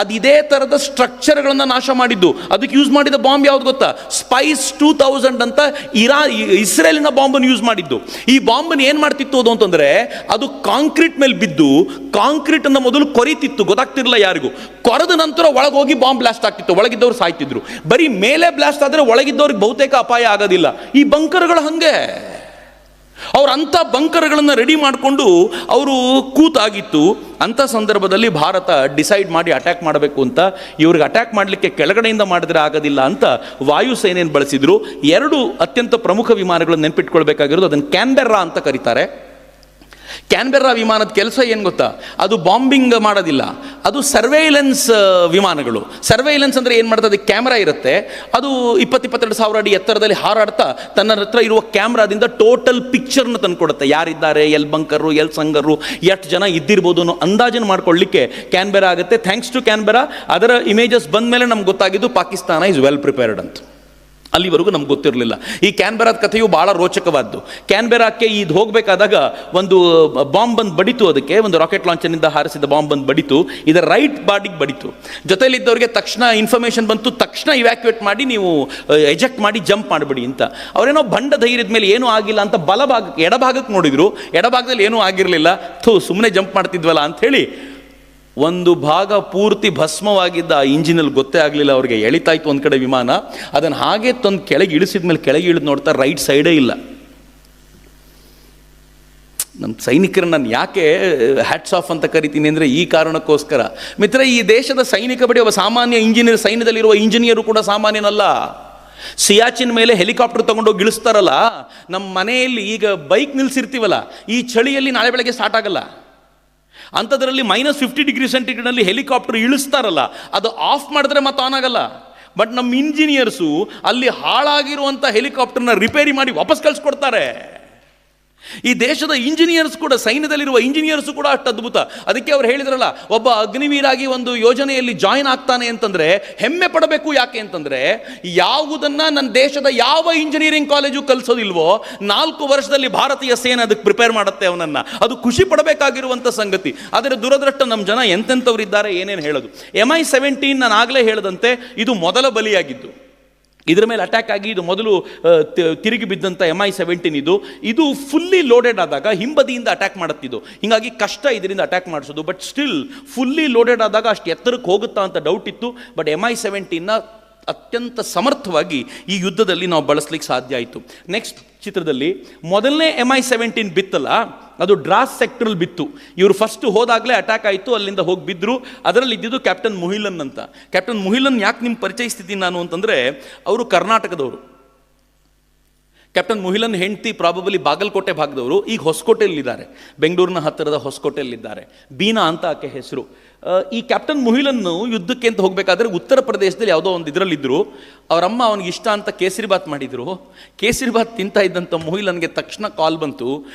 Speaker 1: ಅದು ಇದೇ ಥರದ ಸ್ಟ್ರಕ್ಚರ್ಗಳನ್ನು ನಾಶ ಮಾಡಿದ್ದು. ಅದಕ್ಕೆ ಯೂಸ್ ಮಾಡಿದ ಬಾಂಬ್ ಯಾವ್ದು ಗೊತ್ತಾ? ಸ್ಪೈಸ್ 2000 ಅಂತ ಇಸ್ರೇಲಿನ ಬಾಂಬನ್ನು ಯೂಸ್ ಮಾಡಿದ್ದು. ಈ ಬಾಂಬನ್ನು ಏನು ಮಾಡ್ತಿತ್ತು ಅದು ಅಂತಂದರೆ, ಅದು ಕಾಂಕ್ರೀಟ್ ಮೇಲೆ ಬಿದ್ದು ಕಾಂಕ್ರೀಟನ್ನು ಮೊದಲು ಕೊರಿತಿತ್ತು, ಗೊತ್ತಾಗ್ತಿರಲಿಲ್ಲ ಯಾರಿಗೂ. ಕೊರೆದ ನಂತರ ಒಳಗೋಗಿ ಬಾಂಬ್ ಬ್ಲಾಸ್ಟ್ ಆಗ್ತಿತ್ತು, ಒಳಗಿದ್ದವ್ರು ಸಾಯ್ತಿದ್ರು. ಬರೀ ಮೇಲೆ ಬ್ಲಾಸ್ಟ್ ಆದರೆ ಒಳಗಿದ್ದವ್ರಿಗೆ ಬಹುತೇಕ ಅಪಾಯ ಆಗೋದಿಲ್ಲ. ಈ ಬಂಕರ್ಗಳು ಹಾಗೆ. ಅವ್ರು ಅಂಥ ಬಂಕರ್ಗಳನ್ನು ರೆಡಿ ಮಾಡಿಕೊಂಡು ಅವರು ಕೂತಾಗಿತ್ತು. ಅಂಥ ಸಂದರ್ಭದಲ್ಲಿ ಭಾರತ ಡಿಸೈಡ್ ಮಾಡಿ ಅಟ್ಯಾಕ್ ಮಾಡಬೇಕು ಅಂತ. ಇವ್ರಿಗೆ ಅಟ್ಯಾಕ್ ಮಾಡಲಿಕ್ಕೆ ಕೆಳಗಡೆಯಿಂದ ಮಾಡಿದ್ರೆ ಆಗೋದಿಲ್ಲ ಅಂತ ವಾಯುಸೇನೆಯನ್ನು ಬಳಸಿದ್ರು. 2 ಅತ್ಯಂತ ಪ್ರಮುಖ ವಿಮಾನಗಳನ್ನು ನೆನಪಿಟ್ಕೊಳ್ಬೇಕಾಗಿರೋದು, ಅದನ್ನು ಕ್ಯಾನ್ಬೆರ್ರಾ ಅಂತ ಕರೀತಾರೆ. ಕ್ಯಾನ್ಬೆರ್ರಾ ವಿಮಾನದ ಕೆಲಸ ಏನು ಗೊತ್ತಾ, ಅದು ಬಾಂಬಿಂಗ್ ಮಾಡೋದಿಲ್ಲ, ಅದು ಸರ್ವೇಲೆನ್ಸ್ ವಿಮಾನಗಳು. ಸರ್ವೇಲೆನ್ಸ್ ಅಂದರೆ ಏನು ಮಾಡ್ತದೆ, ಕ್ಯಾಮ್ರಾ ಇರುತ್ತೆ, ಅದು 22 ಸಾವಿರ ಅಡಿ ಎತ್ತರದಲ್ಲಿ ಹಾರಾಡ್ತಾ ತನ್ನ ಹತ್ರ ಇರುವ ಕ್ಯಾಮ್ರಾದಿಂದ ಟೋಟಲ್ ಪಿಕ್ಚರ್ನ ತಂದುಕೊಡುತ್ತೆ. ಯಾರಿದ್ದಾರೆ, ಎಲ್ಲಿ ಬಂಕರು, ಎಲ್ಲಿ ಸಂಗರು, ಎಷ್ಟು ಜನ ಇದ್ದಿರ್ಬೋದು ಅನ್ನೋ ಅಂದಾಜನ್ನು ಮಾಡ್ಕೊಳ್ಳಿಕ್ಕೆ ಕ್ಯಾನ್ಬೆರಾ ಆಗುತ್ತೆ. ಥ್ಯಾಂಕ್ಸ್ ಟು ಕ್ಯಾನ್ಬೆರಾ ಅದರ ಇಮೇಜಸ್ ಬಂದ ಮೇಲೆ ನಮ್ಗೆ ಗೊತ್ತಾಗಿದ್ದು ಪಾಕಿಸ್ತಾನ ಇಸ್ ವೆಲ್ ಪ್ರಿಪೇರ್ಡ್ ಅಂತ. ಅಲ್ಲಿವರೆಗೂ ನಮ್ಗೆ ಗೊತ್ತಿರಲಿಲ್ಲ. ಈ ಕ್ಯಾನ್ಬೆರಾದ ಕಥೆಯು ಭಾಳ ರೋಚಕವಾದ್ದು. ಕ್ಯಾನ್ಬೆರಾಕ್ಕೆ ಇದು ಹೋಗಬೇಕಾದಾಗ ಒಂದು ಬಾಂಬ್ ಬಂದು ಬಡಿತು, ಅದಕ್ಕೆ ಒಂದು ರಾಕೆಟ್ ಲಾಂಚರ್ನಿಂದ ಹಾರಿಸಿದ ಬಾಂಬ್ ಬಂದು ಬಡಿತು, ಇದರ ರೈಟ್ ಬಾಡಿಗೆ ಬಡಿತು. ಜೊತೆಯಲ್ಲಿದ್ದವರಿಗೆ ತಕ್ಷಣ ಇನ್ಫಾರ್ಮೇಷನ್ ಬಂತು, ತಕ್ಷಣ ಇವ್ಯಾಕ್ಯುಯೇಟ್ ಮಾಡಿ ನೀವು ಎಜೆಕ್ಟ್ ಮಾಡಿ ಜಂಪ್ ಮಾಡಿಬಿಡಿ ಅಂತ. ಅವರೇನೋ ಬಂಡ ಧೈರ್ಯದ ಮೇಲೆ ಏನೂ ಆಗಿಲ್ಲ ಅಂತ ಬಲಭಾಗಕ್ಕೆ ಎಡಭಾಗಕ್ಕೆ ನೋಡಿದ್ರು, ಎಡಭಾಗದಲ್ಲಿ ಏನೂ ಆಗಿರಲಿಲ್ಲ, ಸುಮ್ಮನೆ ಜಂಪ್ ಮಾಡ್ತಿದ್ವಲ್ಲ ಅಂಥೇಳಿ ಒಂದು ಭಾಗ ಪೂರ್ತಿ ಭಸ್ಮವಾಗಿದ್ದ ಆ ಇಂಜಿನಲ್ಲಿ ಗೊತ್ತೇ ಆಗಲಿಲ್ಲ ಅವ್ರಿಗೆ. ಎಳಿತಾಯ್ತು ಒಂದು ಕಡೆ ವಿಮಾನ, ಅದನ್ನು ಹಾಗೆ ತಂದು ಕೆಳಗೆ ಇಳಿಸಿದ ಮೇಲೆ ಕೆಳಗೆ ಇಳಿದು ನೋಡ್ತಾ ರೈಟ್ ಸೈಡೇ ಇಲ್ಲ. ನಮ್ಮ ಸೈನಿಕರನ್ನ ನಾನು ಯಾಕೆ ಹ್ಯಾಟ್ಸ್ ಆಫ್ ಅಂತ ಕರಿತೀನಿ ಅಂದರೆ ಈ ಕಾರಣಕ್ಕೋಸ್ಕರ. ಮಿತ್ರ, ಈ ದೇಶದ ಸೈನಿಕ ಬಳಿ ಒಬ್ಬ ಸಾಮಾನ್ಯ ಇಂಜಿನಿಯರ್, ಸೈನ್ಯದಲ್ಲಿರುವ ಇಂಜಿನಿಯರು ಕೂಡ ಸಾಮಾನ್ಯನಲ್ಲ. ಸಿಯಾಚಿನ್ ಮೇಲೆ ಹೆಲಿಕಾಪ್ಟರ್ ತೊಗೊಂಡೋಗಿ ಇಳಿಸ್ತಾರಲ್ಲ, ನಮ್ಮ ಮನೆಯಲ್ಲಿ ಈಗ ಬೈಕ್ ನಿಲ್ಲಿಸಿರ್ತೀವಲ್ಲ, ಈ ಚಳಿಯಲ್ಲಿ ನಾಳೆ ಬೆಳಗ್ಗೆ ಸ್ಟಾರ್ಟ್ ಆಗಲ್ಲ. ಅಂಥದ್ರಲ್ಲಿ -50°C ಹೆಲಿಕಾಪ್ಟರ್ ಇಳಿಸ್ತಾರಲ್ಲ, ಅದು ಆಫ್ ಮಾಡಿದ್ರೆ ಮತ್ತೆ ಆನ್ ಆಗಲ್ಲ. ಬಟ್ ನಮ್ಮ ಇಂಜಿನಿಯರ್ಸು ಅಲ್ಲಿ ಹಾಳಾಗಿರುವಂಥ ಹೆಲಿಕಾಪ್ಟರ್ನ ರಿಪೇರಿ ಮಾಡಿ ವಾಪಸ್ ಕಳಿಸ್ಕೊಡ್ತಾರೆ. ಈ ದೇಶದ ಇಂಜಿನಿಯರ್ಸ್ ಕೂಡ, ಸೈನ್ಯದಲ್ಲಿರುವ ಇಂಜಿನಿಯರ್ಸು ಕೂಡ ಅಷ್ಟು ಅದ್ಭುತ. ಅದಕ್ಕೆ ಅವ್ರು ಹೇಳಿದ್ರಲ್ಲ, ಒಬ್ಬ ಅಗ್ನಿವೀರಾಗಿ ಒಂದು ಯೋಜನೆಯಲ್ಲಿ ಜಾಯಿನ್ ಆಗ್ತಾನೆ ಅಂತಂದರೆ ಹೆಮ್ಮೆ ಪಡಬೇಕು. ಯಾಕೆ ಅಂತಂದರೆ, ಯಾವುದನ್ನು ನನ್ನ ದೇಶದ ಯಾವ ಇಂಜಿನಿಯರಿಂಗ್ ಕಾಲೇಜು ಕಲಿಸೋದಿಲ್ವೋ 4 ವರ್ಷದಲ್ಲಿ ಭಾರತೀಯ ಸೇನೆ ಅದಕ್ಕೆ ಪ್ರಿಪೇರ್ ಮಾಡುತ್ತೆ ಅವನನ್ನು. ಅದು ಖುಷಿ ಪಡಬೇಕಾಗಿರುವಂಥ ಸಂಗತಿ. ಆದರೆ ದುರದೃಷ್ಟ ನಮ್ಮ ಜನ ಎಂತೆಂಥವರಿದ್ದಾರೆ ಏನೇನು ಹೇಳೋದು. MI-17 ನಾನು ಆಗಲೇ ಹೇಳಿದಂತೆ ಇದು ಮೊದಲ ಬಲಿಯಾಗಿದ್ದು. ಇದರ ಮೇಲೆ ಅಟ್ಯಾಕ್ ಆಗಿ ಇದು ಮೊದಲು ತಿರುಗಿ ಬಿದ್ದಂಥ MI-17 ಇದು ಫುಲ್ಲಿ ಲೋಡೆಡ್ ಆದಾಗ ಹಿಂಬದಿಯಿಂದ ಅಟ್ಯಾಕ್ ಮಾಡುತ್ತಿದ್ದು. ಹೀಗಾಗಿ ಕಷ್ಟ ಇದರಿಂದ ಅಟ್ಯಾಕ್ ಮಾಡಿಸೋದು. ಬಟ್ ಸ್ಟಿಲ್ ಫುಲ್ಲಿ ಲೋಡೆಡ್ ಆದಾಗ ಅಷ್ಟು ಎತ್ತರಕ್ಕೆ ಹೋಗುತ್ತಾ ಅಂತ ಡೌಟ್ ಇತ್ತು. ಬಟ್ MI-17 ಅತ್ಯಂತ ಸಮರ್ಥವಾಗಿ ಈ ಯುದ್ಧದಲ್ಲಿ ನಾವು ಬಳಸಲಿಕ್ಕೆ ಸಾಧ್ಯ ಆಯಿತು. ನೆಕ್ಸ್ಟ್ ಚಿತ್ರದಲ್ಲಿ ಮೊದಲನೇ MI-17 ಬಿತ್ತಲ್ಲ, ಅದು ಡ್ರಾಸ್ ಸೆಕ್ಟರಲ್ಲಿ ಬಿತ್ತು. ಇವರು ಫಸ್ಟ್ ಹೋದಾಗಲೇ ಅಟ್ಯಾಕ್ ಆಯಿತು, ಅಲ್ಲಿಂದ ಹೋಗಿ ಬಿದ್ದರು. ಅದರಲ್ಲಿ ಇದ್ದಿದ್ದು ಕ್ಯಾಪ್ಟನ್ ಮುಹಿಲನ್ ಅಂತ. ಕ್ಯಾಪ್ಟನ್ ಮುಹಿಲನ್ ಯಾಕೆ ನಿಮ್ಗೆ ಪರಿಚಯಿಸ್ತಿದ್ದೀನಿ ನಾನು ಅಂತಂದರೆ, ಅವರು ಕರ್ನಾಟಕದವರು. ಕ್ಯಾಪ್ಟನ್ ಮುಹಿಲನ್ ಹೆಂಡತಿ ಪ್ರಾಬಬಲಿ ಬಾಗಲಕೋಟೆ ಭಾಗದವರು. ಈಗ ಹೊಸಕೋಟೆಯಲ್ಲಿದ್ದಾರೆ, ಬೆಂಗಳೂರಿನ ಹತ್ತಿರದ ಹೊಸಕೋಟೆಯಲ್ಲಿದ್ದಾರೆ. ಬೀನಾ ಅಂತ ಆಕೆ ಹೆಸರು. ಈ ಕ್ಯಾಪ್ಟನ್ ಮುಹಿಲನ್ನು ಯುದ್ಧಕ್ಕೆ ಅಂತ ಹೋಗಬೇಕಾದ್ರೆ ಉತ್ತರ ಪ್ರದೇಶದಲ್ಲಿ ಯಾವುದೋ ಒಂದು ಇದರಲ್ಲಿದ್ದರು. ಅವರಮ್ಮ ಅವನಿಗೆ ಇಷ್ಟ ಅಂತ ಕೇಸರಿಬಾತ್ ಮಾಡಿದರು. ಕೇಸರಿಬಾತ್ ತಿಂತಾ ಇದ್ದಂಥ ಮುಹಿಲನ್ಗೆ ತಕ್ಷಣ ಕಾಲ್ ಬಂತು.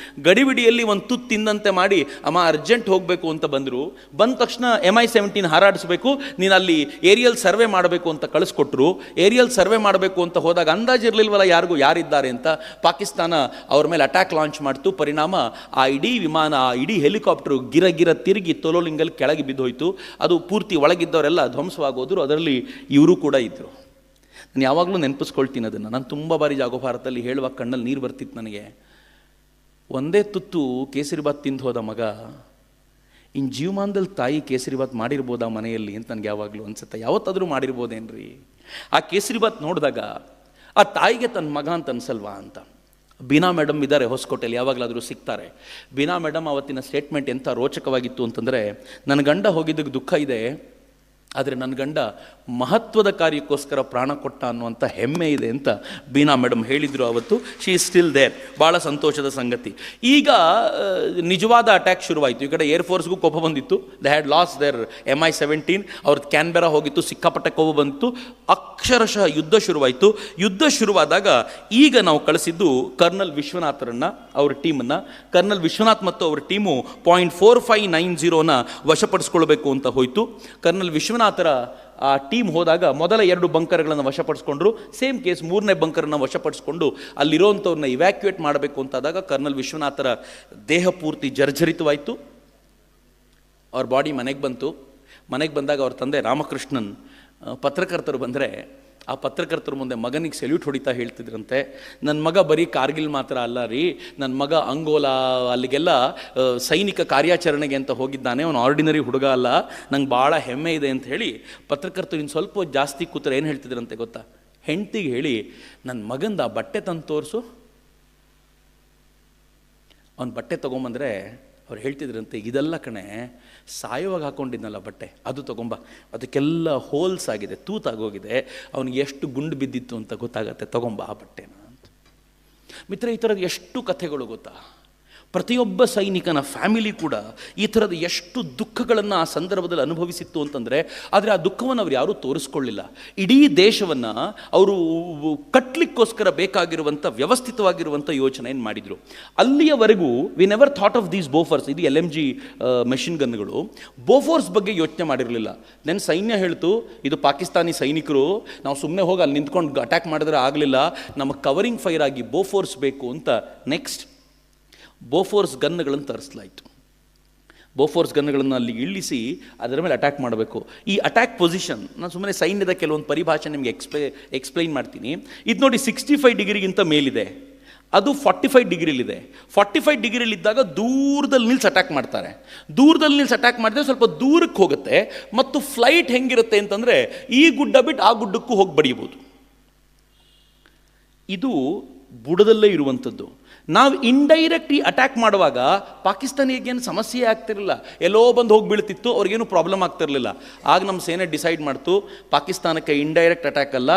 Speaker 1: ಗಡಿಬಿಡಿಯಲ್ಲಿ ಒಂದು ತುತ್ತು ತಿಂದಂತೆ ಮಾಡಿ, ಅಮ್ಮ ಅರ್ಜೆಂಟ್ ಹೋಗಬೇಕು ಅಂತ ಬಂದರು. ಬಂದ ತಕ್ಷಣ MI-17 ಹಾರಾಡಿಸ್ಬೇಕು, ನೀನು ಅಲ್ಲಿ ಏರಿಯಲ್ ಸರ್ವೆ ಮಾಡಬೇಕು ಅಂತ ಕಳಿಸ್ಕೊಟ್ರು. ಏರಿಯಲ್ ಸರ್ವೆ ಮಾಡಬೇಕು ಅಂತ ಹೋದಾಗ ಅಂದಾಜಿರಲಿಲ್ವಲ್ಲ ಯಾರಿಗೂ ಯಾರಿದ್ದಾರೆ ಅಂತ. ಪಾಕಿಸ್ತಾನ ಅವ್ರ ಮೇಲೆ ಅಟ್ಯಾಕ್ ಲಾಂಚ್ ಮಾಡ್ತು. ಪರಿಣಾಮ ಆ ಇಡೀ ವಿಮಾನ, ಆ ಇಡೀ ಹೆಲಿಕಾಪ್ಟರ್ ಗಿರ ತಿರುಗಿ ತೊಲೋಲಿಂಗಲ್ಲಿ ಕೆಳಗೆ ಬಿದ್ದೋಯ್ತು. ಅದು ಪೂರ್ತಿ ಒಳಗಿದ್ದವರೆಲ್ಲ ಧ್ವಂಸವಾಗೋದ್ರು. ಅದರಲ್ಲಿ ಇವರು ಕೂಡ ಇದ್ದರು. ನಾನು ಯಾವಾಗಲೂ ನೆನಪಿಸ್ಕೊಳ್ತೀನಿ ಅದನ್ನು. ನಾನು ತುಂಬ ಬಾರಿ ಜಾಗೋ ಭಾರತದಲ್ಲಿ ಹೇಳುವಾಗ ಕಣ್ಣಲ್ಲಿ ನೀರು ಬರ್ತಿತ್ತು ನನಗೆ. ಒಂದೇ ತುತ್ತು ಕೇಸರಿಬಾತ್ ತಿಂದು ಹೋದ ಮಗ ಇನ್ನು ಜೀವಮಾನದಲ್ಲಿ ತಾಯಿ ಕೇಸರಿಬಾತ್ ಮಾಡಿರ್ಬೋದಾ ಮನೆಯಲ್ಲಿ ಅಂತ ನನಗೆ ಯಾವಾಗಲೂ ಅನ್ಸುತ್ತೆ. ಯಾವತ್ತಾದರೂ ಮಾಡಿರ್ಬೋದೇನ್ರಿ? ಆ ಕೇಸರಿಬಾತ್ ನೋಡಿದಾಗ ಆ ತಾಯಿಗೆ ತನ್ನ ಮಗ ಅಂತ ಅನ್ಸಲ್ವಾ ಅಂತ. ಬೀನಾ ಮೇಡಮ್ ಇದ್ದಾರೆ ಹೊಸಕೋಟೆಯಲ್ಲಿ, ಯಾವಾಗಲಾದರೂ ಸಿಗ್ತಾರೆ. ಬೀನಾ ಮೇಡಮ್ ಅವತ್ತಿನ ಸ್ಟೇಟ್ಮೆಂಟ್ ಎಂಥ ರೋಚಕವಾಗಿತ್ತು ಅಂತಂದರೆ, ನನ್ನ ಗಂಡ ಹೋಗಿದ್ದಕ್ಕೆ ದುಃಖ ಇದೆ, ಆದರೆ ನನ್ನ ಗಂಡ ಮಹತ್ವದ ಕಾರ್ಯಕ್ಕೋಸ್ಕರ ಪ್ರಾಣ ಕೊಟ್ಟ ಅನ್ನುವಂಥ ಹೆಮ್ಮೆ ಇದೆ ಅಂತ ಬೀನಾ ಮೇಡಮ್ ಹೇಳಿದರು ಅವತ್ತು. She is still there. ಭಾಳ ಸಂತೋಷದ ಸಂಗತಿ. ಈಗ ನಿಜವಾದ ಅಟ್ಯಾಕ್ ಶುರುವಾಯಿತು. ಈ ಕಡೆ ಏರ್ಫೋರ್ಸ್ಗೂ ಕೋಪ ಬಂದಿತ್ತು. They had loss their MI-17. ಅವ್ರದ್ದು ಕ್ಯಾನ್ಬೆರಾ ಹೋಗಿತ್ತು, ಸಿಕ್ಕಾಪಟ್ಟೆ ಕೋಪ ಬಂತು. ಅಕ್ಷರಶಃ ಯುದ್ಧ ಶುರುವಾಯಿತು. ಯುದ್ಧ ಶುರುವಾದಾಗ ಈಗ ನಾವು ಕಳಿಸಿದ್ದು ಕರ್ನಲ್ ವಿಶ್ವನಾಥರನ್ನು, ಅವ್ರ ಟೀಮನ್ನು. ಕರ್ನಲ್ ವಿಶ್ವನಾಥ್ ಮತ್ತು ಅವ್ರ ಟೀಮು .4590 ವಶಪಡಿಸ್ಕೊಳ್ಬೇಕು ಅಂತ ಹೋಯಿತು. ಕರ್ನಲ್ ವಿಶ್ವನಾಥರ ಆ ಟೀಮ್ ಹೋದಾಗ ಮೊದಲ 2 ಬಂಕರ್ಗಳನ್ನು ವಶಪಡಿಸ್ಕೊಂಡ್ರು. ಸೇಮ್ ಕೇಸ್ 3ನೇ ಬಂಕರನ್ನು ವಶಪಡಿಸ್ಕೊಂಡು ಅಲ್ಲಿರೋವಂಥವ್ರನ್ನ ಇವ್ಯಾಕ್ಯುಯೇಟ್ ಮಾಡಬೇಕು ಅಂತಾದಾಗ ಕರ್ನಲ್ ವಿಶ್ವನಾಥರ ದೇಹ ಪೂರ್ತಿ ಜರ್ಜರಿತವಾಯಿತು. ಅವ್ರ ಬಾಡಿ ಮನೆಗೆ ಬಂತು. ಮನೆಗೆ ಬಂದಾಗ ಅವ್ರ ತಂದೆ ರಾಮಕೃಷ್ಣನ್ ಪತ್ರಕರ್ತರು ಬಂದರೆ ಆ ಪತ್ರಕರ್ತರ ಮುಂದೆ ಮಗನಿಗೆ ಸೆಲ್ಯೂಟ್ ಹೊಡಿತಾ ಹೇಳ್ತಿದ್ರಂತೆ, ನನ್ನ ಮಗ ಬರೀ ಕಾರ್ಗಿಲ್ ಮಾತ್ರ ಅಲ್ಲ ರೀ, ನನ್ನ ಮಗ ಅಂಗೋಲಾ ಅಲ್ಲಿಗೆಲ್ಲ ಸೈನಿಕ ಕಾರ್ಯಾಚರಣೆಗೆ ಅಂತ ಹೋಗಿದ್ದಾನೆ, ಅವನು ಆರ್ಡಿನರಿ ಹುಡುಗ ಅಲ್ಲ, ನಂಗೆ ಭಾಳ ಹೆಮ್ಮೆ ಇದೆ ಅಂತ ಹೇಳಿ ಪತ್ರಕರ್ತರು ಇನ್ನು ಸ್ವಲ್ಪ ಜಾಸ್ತಿ ಕೂತ್ರೆ ಏನು ಹೇಳ್ತಿದ್ರಂತೆ ಗೊತ್ತಾ? ಹೆಂಡ್ತಿಗೆ ಹೇಳಿ, ನನ್ನ ಮಗಂದ ಆ ಬಟ್ಟೆ ತಂದು ತೋರಿಸು. ಅವನ ಬಟ್ಟೆ ತೊಗೊಂಬಂದರೆ ಅವ್ರು ಹೇಳ್ತಿದ್ರಂತೆ, ಇದೆಲ್ಲ ಕಣೆ ಸಾಯುವಾಗ ಹಾಕ್ಕೊಂಡಿದ್ನಲ್ಲ ಬಟ್ಟೆ, ಅದು ತೊಗೊಂಬ, ಅದಕ್ಕೆಲ್ಲ ಹೋಲ್ಸ್ ಆಗಿದೆ, ತೂತಾಗೋಗಿದೆ, ಅವನಿಗೆ ಎಷ್ಟು ಗುಂಡು ಬಿದ್ದಿತ್ತು ಅಂತ ಗೊತ್ತಾಗತ್ತೆ, ತೊಗೊಂಬ ಆ ಬಟ್ಟೆನ ಅಂತ. ಮಿತ್ರ, ಈ ಥರದ ಎಷ್ಟು ಕಥೆಗಳು ಗೊತ್ತಾ? ಪ್ರತಿಯೊಬ್ಬ ಸೈನಿಕನ ಫ್ಯಾಮಿಲಿ ಕೂಡ ಈ ಥರದ ಎಷ್ಟು ದುಃಖಗಳನ್ನು ಆ ಸಂದರ್ಭದಲ್ಲಿ ಅನುಭವಿಸಿತ್ತು ಅಂತಂದರೆ, ಆದರೆ ಆ ದುಃಖವನ್ನು ಅವ್ರು ಯಾರೂ ತೋರಿಸ್ಕೊಳ್ಳಿಲ್ಲ. ಇಡೀ ದೇಶವನ್ನು ಅವರು ಕಟ್ಟಲಿಕ್ಕೋಸ್ಕರ ಬೇಕಾಗಿರುವಂಥ ವ್ಯವಸ್ಥಿತವಾಗಿರುವಂಥ ಯೋಚನೆಯನ್ನು ಮಾಡಿದರು. ಅಲ್ಲಿಯವರೆಗೂ we never thought of these Bofors, ಇದು LMG ಮೆಷಿನ್ ಗನ್ಗಳು, ಬೋಫೋರ್ಸ್ ಬಗ್ಗೆ ಯೋಚನೆ ಮಾಡಿರಲಿಲ್ಲ. ನನ್ನ ಸೈನ್ಯ ಹೇಳ್ತು, ಇದು ಪಾಕಿಸ್ತಾನಿ ಸೈನಿಕರು, ನಾವು ಸುಮ್ಮನೆ ಹೋಗಿ ಅಲ್ಲಿ ನಿಂತ್ಕೊಂಡು ಅಟ್ಯಾಕ್ ಮಾಡಿದ್ರೆ ಆಗಲಿಲ್ಲ, ನಮಗೆ ಕವರಿಂಗ್ ಫೈರ್ ಆಗಿ ಬೋಫೋರ್ಸ್ ಬೇಕು ಅಂತ ನೆಕ್ಸ್ಟ್ ಬೋಫೋರ್ಸ್ ಗನ್ಗಳನ್ನು ತರಿಸಲಾಯಿತು. ಬೋಫೋರ್ಸ್ ಗನ್ಗಳನ್ನು ಅಲ್ಲಿ ಇಳಿಸಿ ಅದರ ಮೇಲೆ ಅಟ್ಯಾಕ್ ಮಾಡಬೇಕು. ಈ ಅಟ್ಯಾಕ್ ಪೊಸಿಷನ್, ನಾನು ಸುಮ್ಮನೆ ಸೈನ್ಯದ ಕೆಲವೊಂದು ಪರಿಭಾಷೆ ನಿಮಗೆ ಎಕ್ಸ್ಪ್ಲೈನ್ ಮಾಡ್ತೀನಿ. ಇದು ನೋಡಿ 65 ಡಿಗ್ರಿಗಿಂತ ಮೇಲಿದೆ, ಅದು 45 ಡಿಗ್ರಿಲಿದೆ. 45 ಡಿಗ್ರಿಲಿದ್ದಾಗ ದೂರದಲ್ಲಿ ನಿಲ್ಸಿ ಅಟ್ಯಾಕ್ ಮಾಡ್ತಾರೆ. ದೂರದಲ್ಲಿ ನಿಲ್ಸಿ ಅಟ್ಯಾಕ್ ಮಾಡಿದ್ರೆ ಸ್ವಲ್ಪ ದೂರಕ್ಕೆ ಹೋಗುತ್ತೆ, ಮತ್ತು ಫ್ಲೈಟ್ ಹೆಂಗಿರುತ್ತೆ ಅಂತಂದರೆ ಈ ಗುಡ್ಡ ಬಿಟ್ಟು ಆ ಗುಡ್ಡಕ್ಕೂ ಹೋಗಿ ಬಡಿಯಬಹುದು. ಇದು ಬುಡದಲ್ಲೇ ಇರುವಂಥದ್ದು. ನಾವು ಇಂಡೈರೆಕ್ಟ್ ಈ ಅಟ್ಯಾಕ್ ಮಾಡುವಾಗ ಪಾಕಿಸ್ತಾನಿಗೇನು ಸಮಸ್ಯೆ ಆಗ್ತಿರಲಿಲ್ಲ, ಎಲ್ಲೋ ಬಂದು ಹೋಗಿ ಬೀಳ್ತಿತ್ತು, ಅವ್ರಿಗೇನು ಪ್ರಾಬ್ಲಮ್ ಆಗ್ತಿರಲಿಲ್ಲ. ಆಗ ನಮ್ಮ ಸೇನೆ ಡಿಸೈಡ್ ಮಾಡ್ತು, ಪಾಕಿಸ್ತಾನಕ್ಕೆ ಇಂಡೈರೆಕ್ಟ್ ಅಟ್ಯಾಕ್ ಅಲ್ಲ,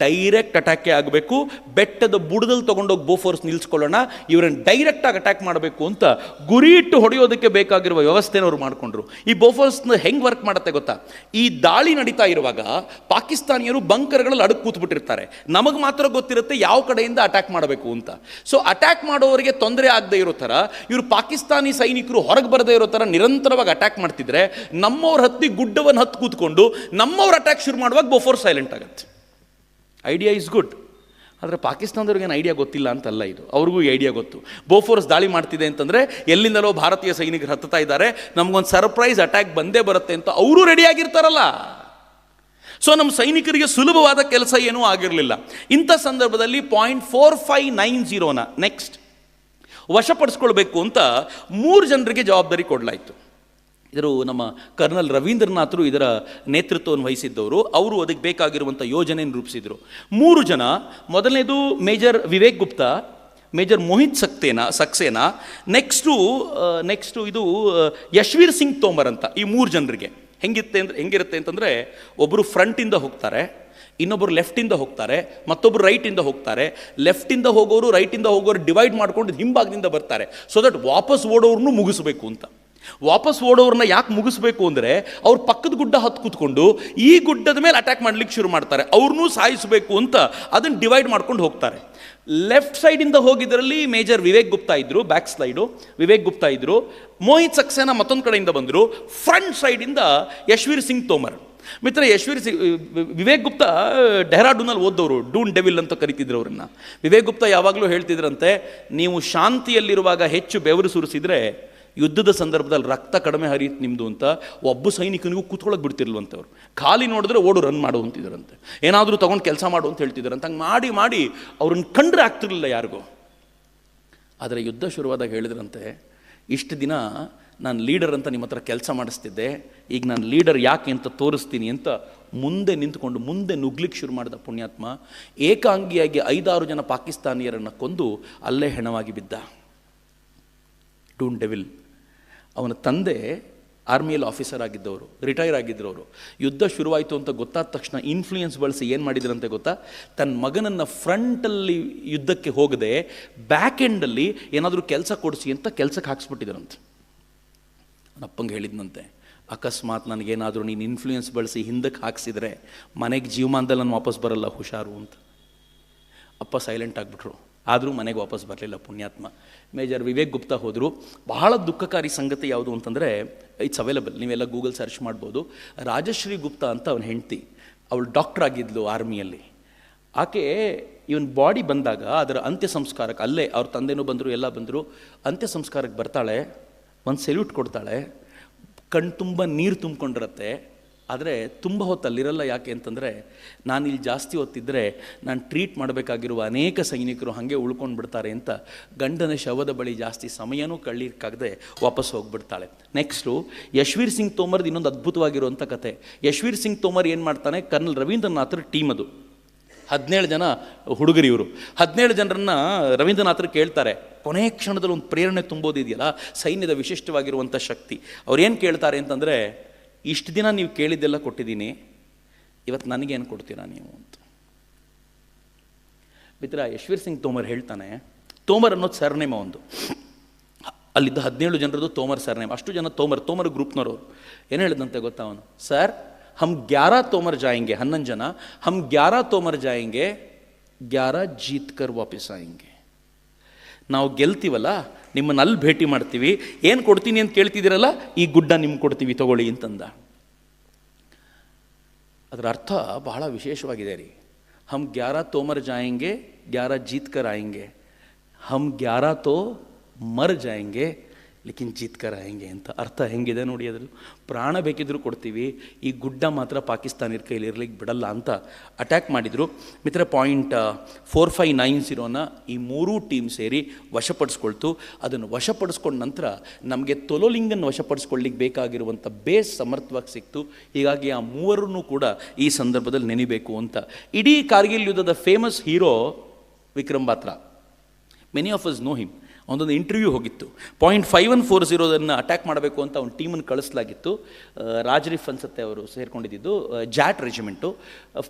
Speaker 1: ಡೈರೆಕ್ಟ್ ಅಟ್ಯಾಕೇ ಆಗಬೇಕು, ಬೆಟ್ಟದ ಬುಡದಲ್ಲಿ ತೊಗೊಂಡೋಗಿ ಬೋಫೋರ್ಸ್ ನಿಲ್ಲಿಸ್ಕೊಳ್ಳೋಣ, ಇವರನ್ನು ಡೈರೆಕ್ಟಾಗಿ ಅಟ್ಯಾಕ್ ಮಾಡಬೇಕು ಅಂತ ಗುರಿ ಇಟ್ಟು ಹೊಡೆಯೋದಕ್ಕೆ ಬೇಕಾಗಿರುವ ವ್ಯವಸ್ಥೆನ ಅವ್ರು ಮಾಡಿಕೊಂಡ್ರು. ಈ ಬೋಫೋರ್ಸ್ನ ಹೆಂಗೆ ವರ್ಕ್ ಮಾಡುತ್ತೆ ಗೊತ್ತಾ? ಈ ದಾಳಿ ನಡೀತಾ ಇರುವಾಗ ಪಾಕಿಸ್ತಾನಿಯರು ಬಂಕರ್ಗಳಲ್ಲಿ ಅಡಕು ಕೂತ್ಬಿಟ್ಟಿರ್ತಾರೆ, ನಮಗೆ ಮಾತ್ರ ಗೊತ್ತಿರುತ್ತೆ ಯಾವ ಕಡೆಯಿಂದ ಅಟ್ಯಾಕ್ ಮಾಡಬೇಕು ಅಂತ. ಸೊ ಅಟ್ಯಾಕ್ ಮಾಡೋರಿಗೆ ತೊಂದರೆ ಆಗದೆ ಇರೋ ಥರ ಇವರು ಪಾಕಿಸ್ತಾನಿ ಸೈನಿಕರು ಹೊರಗೆ ಬರದೇ ಇರೋ ಥರ ನಿರಂತರವಾಗಿ ಅಟ್ಯಾಕ್ ಮಾಡ್ತಿದ್ರೆ, ನಮ್ಮವ್ರ ಹತ್ತಿ ಗುಡ್ಡವನ್ನು ಹತ್ತು ಕೂತ್ಕೊಂಡು ನಮ್ಮವ್ರ ಅಟ್ಯಾಕ್ ಶುರು ಮಾಡುವಾಗ ಬೋಫೋರ್ಸ್ ಸೈಲೆಂಟ್ ಆಗುತ್ತೆ. ಐಡಿಯಾ ಇಸ್ ಗುಡ್, ಆದರೆ ಪಾಕಿಸ್ತಾನದವ್ರಿಗೇನು ಐಡಿಯಾ ಗೊತ್ತಿಲ್ಲ ಅಂತಲ್ಲ, ಇದು ಅವ್ರಿಗೂ ಈ ಐಡಿಯಾ ಗೊತ್ತು. ಬೋಫೋರ್ಸ್ ದಾಳಿ ಮಾಡ್ತಿದೆ ಅಂತಂದರೆ ಎಲ್ಲಿಂದಲೋ ಭಾರತೀಯ ಸೈನಿಕರು ಹತ್ತುತ್ತಾ ಇದ್ದಾರೆ, ನಮಗೊಂದು ಸರ್ಪ್ರೈಸ್ ಅಟ್ಯಾಕ್ ಬಂದೇ ಬರುತ್ತೆ ಅಂತ ಅವರು ರೆಡಿಯಾಗಿರ್ತಾರಲ್ಲ. ಸೊ ನಮ್ಮ ಸೈನಿಕರಿಗೆ ಸುಲಭವಾದ ಕೆಲಸ ಏನೂ ಆಗಿರಲಿಲ್ಲ. ಇಂಥ ಸಂದರ್ಭದಲ್ಲಿ 0.4590ನ ನೆಕ್ಸ್ಟ್ ವಶಪಡಿಸ್ಕೊಳ್ಬೇಕು ಅಂತ 3 ಜನರಿಗೆ ಜವಾಬ್ದಾರಿ ಕೊಡಲಾಯಿತು. ಇದರು ನಮ್ಮ ಕರ್ನಲ್ ರವೀಂದ್ರನಾಥರು ಇದರ ನೇತೃತ್ವವನ್ನು ವಹಿಸಿದ್ದವರು. ಅವರು ಅದಕ್ಕೆ ಬೇಕಾಗಿರುವಂಥ ಯೋಜನೆಯನ್ನು ರೂಪಿಸಿದರು. 3 ಜನ, ಮೊದಲನೇದು major Vivek Gupta, major Mohit Saxena, next ಇದು ಯಶ್ವೀರ್ ಸಿಂಗ್ ತೋಮರ್ ಅಂತ. ಈ 3 ಜನರಿಗೆ ಹೆಂಗಿರುತ್ತೆ ಅಂತಂದರೆ, ಒಬ್ಬರು ಫ್ರಂಟಿಂದ ಹೋಗ್ತಾರೆ, ಇನ್ನೊಬ್ಬರು ಲೆಫ್ಟಿಂದ ಹೋಗ್ತಾರೆ, ಮತ್ತೊಬ್ಬರು ರೈಟಿಂದ ಹೋಗ್ತಾರೆ. ಲೆಫ್ಟಿಂದ ಹೋಗೋರು ರೈಟಿಂದ ಹೋಗೋರು ಡಿವೈಡ್ ಮಾಡ್ಕೊಂಡು ಹಿಂಭಾಗದಿಂದ ಬರ್ತಾರೆ, ಸೊ ದಟ್ ವಾಪಸ್ ಓಡೋರ್ನು ಮುಗಿಸ್ಬೇಕು ಅಂತ. ವಾಪಸ್ ಓಡೋರನ್ನ ಯಾಕೆ ಮುಗಿಸ್ಬೇಕು ಅಂದರೆ, ಅವ್ರು ಪಕ್ಕದ ಗುಡ್ಡ ಹತ್ತು ಕೂತ್ಕೊಂಡು ಈ ಗುಡ್ಡದ ಮೇಲೆ ಅಟ್ಯಾಕ್ ಮಾಡ್ಲಿಕ್ಕೆ ಶುರು ಮಾಡ್ತಾರೆ, ಅವ್ರನ್ನೂ ಸಾಯಿಸಬೇಕು ಅಂತ ಅದನ್ನು ಡಿವೈಡ್ ಮಾಡ್ಕೊಂಡು ಹೋಗ್ತಾರೆ. ಲೆಫ್ಟ್ ಸೈಡಿಂದ ಹೋಗಿದ್ದರಲ್ಲಿ ಮೇಜರ್ ವಿವೇಕ್ ಗುಪ್ತಾ ಇದ್ದರು, ಬ್ಯಾಕ್ ಸ್ಲೈಡು ವಿವೇಕ್ ಗುಪ್ತಾ ಇದ್ದರು. ಮೋಹಿತ್ ಸಕ್ಸೇನಾ ಮತ್ತೊಂದು ಕಡೆಯಿಂದ ಬಂದರು. ಫ್ರಂಟ್ ಸೈಡಿಂದ ಯಶ್ವೀರ್ ಸಿಂಗ್ ತೋಮರ್. ಮಿತ್ರ, ವಿವೇಕ್ ಗುಪ್ತಾ ಡೆಹ್ರಾಡೂನಲ್ಲಿ ಓದ್ದವರು, ಡೂನ್ ಡೆವಿಲ್ ಅಂತ ಕರಿತಿದ್ರು ಅವರನ್ನು. ವಿವೇಕ್ ಗುಪ್ತಾ ಯಾವಾಗಲೂ ಹೇಳ್ತಿದ್ರಂತೆ, ನೀವು ಶಾಂತಿಯಲ್ಲಿರುವಾಗ ಹೆಚ್ಚು ಬೆವರು ಸುರಿಸಿದರೆ ಯುದ್ಧದ ಸಂದರ್ಭದಲ್ಲಿ ರಕ್ತ ಕಡಿಮೆ ಹರಿಯುತ್ತೆ ನಿಮ್ಮದು ಅಂತ. ಒಬ್ಬ ಸೈನಿಕನಿಗೂ ಕೂತ್ಕೊಳ್ಳೋಕೆ ಬಿಡ್ತಿರ್ಲ್ವಂತವ್ರು, ಖಾಲಿ ನೋಡಿದ್ರೆ ಓಡು ರನ್ ಮಾಡು ಅಂತಿದ್ರಂತೆ, ಏನಾದರೂ ತೊಗೊಂಡು ಕೆಲಸ ಮಾಡು ಅಂತ ಹೇಳ್ತಿದ್ರಂತೆ. ಹಂಗೆ ಮಾಡಿ ಮಾಡಿ ಅವ್ರನ್ನ ಕಂಡ್ರೆ ಆಗ್ತಿರ್ಲಿಲ್ಲ ಯಾರಿಗೂ. ಆದರೆ ಯುದ್ಧ ಶುರುವಾದಾಗ ಹೇಳಿದ್ರಂತೆ, ಇಷ್ಟು ದಿನ ನಾನು ಲೀಡರ್ ಅಂತ ನಿಮ್ಮ ಹತ್ರ ಕೆಲಸ ಮಾಡಿಸ್ತಿದ್ದೆ, ಈಗ ನಾನು ಲೀಡರ್ ಯಾಕೆ ಅಂತ ತೋರಿಸ್ತೀನಿ ಅಂತ ಮುಂದೆ ನಿಂತ್ಕೊಂಡು ಮುಂದೆ ನುಗ್ಲಿಕ್ಕೆ ಶುರು ಮಾಡಿದ ಪುಣ್ಯಾತ್ಮ ಏಕಾಂಗಿಯಾಗಿ 5-6 ಜನ ಪಾಕಿಸ್ತಾನಿಯರನ್ನು ಕೊಂದು ಅಲ್ಲೇ ಹೆಣವಾಗಿ ಬಿದ್ದ. ಡೂನ್ ಡೆವಿಲ್. ಅವನ ತಂದೆ ಆರ್ಮಿಯಲ್ಲಿ ಆಫೀಸರ್ ಆಗಿದ್ದವರು, ರಿಟೈರ್ ಆಗಿದ್ದರು ಅವರು. ಯುದ್ಧ ಶುರುವಾಯಿತು ಅಂತ ಗೊತ್ತಾದ ತಕ್ಷಣ ಇನ್ಫ್ಲೂಯೆನ್ಸ್ ಬಳಸಿ ಏನು ಮಾಡಿದ್ರಂತೆ ಗೊತ್ತಾ? ತನ್ನ ಮಗನನ್ನು ಫ್ರಂಟಲ್ಲಿ ಯುದ್ಧಕ್ಕೆ ಹೋಗದೆ ಬ್ಯಾಕ್ ಎಂಡಲ್ಲಿ ಏನಾದರೂ ಕೆಲಸ ಕೊಡಿಸಿ ಅಂತ ಕೆಲಸಕ್ಕೆ ಹಾಕ್ಸ್ಬಿಟ್ಟಿದ್ರಂತೆ. ಅಪ್ಪಂಗೆ ಹೇಳಿದ್ನಂತೆ, ಅಕಸ್ಮಾತ್ ನನಗೇನಾದರೂ ನೀನು ಇನ್ಫ್ಲೂಯೆನ್ಸ್ ಬಳಸಿ ಹಿಂದಕ್ಕೆ ಹಾಕ್ಸಿದ್ರೆ ಮನೆಗೆ ಜೀವಮಾನದಲ್ಲಿ ನಾನು ವಾಪಸ್ ಬರಲ್ಲ, ಹುಷಾರು ಅಂತ. ಅಪ್ಪ ಸೈಲೆಂಟ್ ಆಗಿಬಿಟ್ರು. ಆದರೂ ಮನೆಗೆ ವಾಪಸ್ ಬರಲಿಲ್ಲ ಪುಣ್ಯಾತ್ಮ. ಮೇಜರ್ ವಿವೇಕ್ ಗುಪ್ತಾ ಹೋದರು. ಬಹಳ ದುಃಖಕಾರಿ ಸಂಗತಿ ಯಾವುದು ಅಂತಂದರೆ, ಇಟ್ಸ್ ಅವೈಲಬಲ್, ನೀವೆಲ್ಲ ಗೂಗಲ್ ಸರ್ಚ್ ಮಾಡ್ಬೋದು. ರಾಜಶ್ರೀ ಗುಪ್ತಾ ಅಂತ ಅವನ ಹೆಂಡತಿ, ಅವಳು ಡಾಕ್ಟರ್ ಆಗಿದ್ಲು ಆರ್ಮಿಯಲ್ಲಿ. ಆಕೆ ಇವನ್ ಬಾಡಿ ಬಂದಾಗ ಅದರ ಅಂತ್ಯ ಸಂಸ್ಕಾರಕ್ಕೆ, ಅಲ್ಲೇ ಅವ್ರ ತಂದೆನೂ ಬಂದರು, ಎಲ್ಲ ಬಂದರು, ಅಂತ್ಯ ಸಂಸ್ಕಾರಕ್ಕೆ ಬರ್ತಾಳೆ, ಒಂದು ಸೆಲ್ಯೂಟ್ ಕೊಡ್ತಾಳೆ, ಕಣ್ಣು ತುಂಬ ನೀರು ತುಂಬಿಕೊಂಡಿರತ್ತೆ. ಆದರೆ ತುಂಬ ಹೊತ್ತು ಅಲ್ಲಿರಲ್ಲ. ಯಾಕೆ ಅಂತಂದರೆ, ನಾನಿಲ್ಲಿ ಜಾಸ್ತಿ ಹೊತ್ತಿದ್ದರೆ ನಾನು ಟ್ರೀಟ್ ಮಾಡಬೇಕಾಗಿರುವ ಅನೇಕ ಸೈನಿಕರು ಹಾಗೆ ಉಳ್ಕೊಂಡು ಬಿಡ್ತಾರೆ ಅಂತ ಗಂಡನ ಶವದ ಬಳಿ ಜಾಸ್ತಿ ಸಮಯನೂ ಕಳ್ಳೀರ್ಕಾಗದೆ ವಾಪಸ್ ಹೋಗಿಬಿಡ್ತಾಳೆ. ನೆಕ್ಸ್ಟು ಯಶ್ವೀರ್ ಸಿಂಗ್ ತೋಮರ್ದು ಇನ್ನೊಂದು ಅದ್ಭುತವಾಗಿರುವಂಥ ಕತೆ. ಯಶ್ವೀರ್ ಸಿಂಗ್ ತೋಮರ್ ಏನು ಮಾಡ್ತಾನೆ, ಕರ್ನಲ್ ರವೀಂದ್ರನಾಥರ ಟೀಮ್ ಅದು, 17 ಜನ ಹುಡುಗರು ಇವರು. 17 ಜನರನ್ನು ರವೀಂದ್ರನಾಥರು ಕೇಳ್ತಾರೆ, ಕೊನೆಯ ಕ್ಷಣದಲ್ಲಿ ಒಂದು ಪ್ರೇರಣೆ ತುಂಬೋದಿದೆಯಲ್ಲ ಸೈನ್ಯದ ವಿಶಿಷ್ಟವಾಗಿರುವಂಥ ಶಕ್ತಿ. ಅವ್ರೇನು ಕೇಳ್ತಾರೆ ಅಂತಂದರೆ, ಇಷ್ಟು ದಿನ ನೀವು ಕೇಳಿದ್ದೆಲ್ಲ ಕೊಟ್ಟಿದ್ದೀನಿ, ಇವತ್ತು ನನಗೇನು ಕೊಡ್ತೀರಾ ನೀವು ಅಂತ. ಮಿತ್ರ, ಯಶ್ವೀರ್ ಸಿಂಗ್ ತೋಮರ್ ಹೇಳ್ತಾನೆ, ತೋಮರ್ ಅನ್ನೋದು ಸರ್ನೇಮ ಒಂದು. ಅಲ್ಲಿದ್ದ 17 ಜನರದ್ದು ತೋಮರ್ ಸರ್ ನೇಮ್, ಅಷ್ಟು ಜನ ತೋಮರ್ ಗ್ರೂಪ್ನವರು. ಏನು ಹೇಳಿದಂತೆ ಗೊತ್ತಾ ಅವನು? ಸರ್ ಹಮ್ 11 ತೋಮರ್ ಜಾಯಂಗೆ, 11 ಜನ, ಹಮ್ 11 ತೋಮರ್ ಜಾಯಂಗೆ, 11 ಜೀತ್ ಕರ್ ವಾಪಸ್ ಆಯಂಗೆ. ನಾವು ಗೆಲ್ತೀವಲ್ಲ, ನಿಮ್ಮನ್ನು ಅಲ್ಲಿ ಭೇಟಿ ಮಾಡ್ತೀವಿ, ಏನು ಕೊಡ್ತೀನಿ ಅಂತ ಕೇಳ್ತಿದ್ದೀರಲ್ಲ, ಈ ಗುಡ್ಡ ನಿಮ್ಗೆ ಕೊಡ್ತೀವಿ ತಗೊಳ್ಳಿ ಅಂತಂದ. ಅದರ ಅರ್ಥ ಬಹಳ ವಿಶೇಷವಾಗಿದೆ ರೀ. ಹಮ್ 11 ತೋಮರ್ ಜಾಯಂಗೆ, 11 ಜೀತ್ ಕರ್ ಆಯಂಗೆ, ಹಮ್ 11 ತೋ ಮರ್ ಜಾಯಂಗೆ ಲೇಕಿನ್ ಜೀತ್ ಕರ್ ಆಯಂಗೆ ಅಂತ ಅರ್ಥ ಹೆಂಗಿದೆ ನೋಡಿ. ಅದ್ರ ಪ್ರಾಣ ಬೇಕಿದ್ರೂ ಕೊಡ್ತೀವಿ, ಈ ಗುಡ್ಡ ಮಾತ್ರ ಪಾಕಿಸ್ತಾನಿರ ಕೈಲಿ ಇರ್ಲಿಕ್ಕೆ ಬಿಡಲ್ಲ ಅಂತ ಅಟ್ಯಾಕ್ ಮಾಡಿದರು. ಮಿತ್ರ, ಪಾಯಿಂಟ್ 4590ನ ಈ 3 ಟೀಮ್ ಸೇರಿ ವಶಪಡಿಸ್ಕೊಳ್ತು. ಅದನ್ನು ವಶಪಡಿಸ್ಕೊಂಡ ನಂತರ ನಮಗೆ ತೊಲೋಲಿಂಗನ್ನು ವಶಪಡಿಸ್ಕೊಳ್ಳಿಕ್ಕೆ ಬೇಕಾಗಿರುವಂಥ ಬೇಸ್ ಸಮರ್ಥವಾಗಿ ಸಿಕ್ತು. ಹೀಗಾಗಿ ಆ 3 ಕೂಡ ಈ ಸಂದರ್ಭದಲ್ಲಿ ನೆನಿಬೇಕು ಅಂತ. ಇಡೀ ಕಾರ್ಗಿಲ್ ಯುದ್ಧದ famous hero Vikram Batra. Many of us know him. ಒಂದೊಂದು ಇಂಟರ್ವ್ಯೂ ಹೋಗಿತ್ತು. ಪಾಯಿಂಟ್ 5140 ಅಟ್ಯಾಕ್ ಮಾಡಬೇಕು ಅಂತ ಒಂದು ಟೀಮನ್ನು ಕಳಿಸಲಾಗಿತ್ತು. ರಾಜ್ರಿಫ್ ಅನ್ಸುತ್ತೆ ಅವರು ಸೇರ್ಕೊಂಡಿದ್ದು, ಜಾಟ್ ರೆಜಿಮೆಂಟು.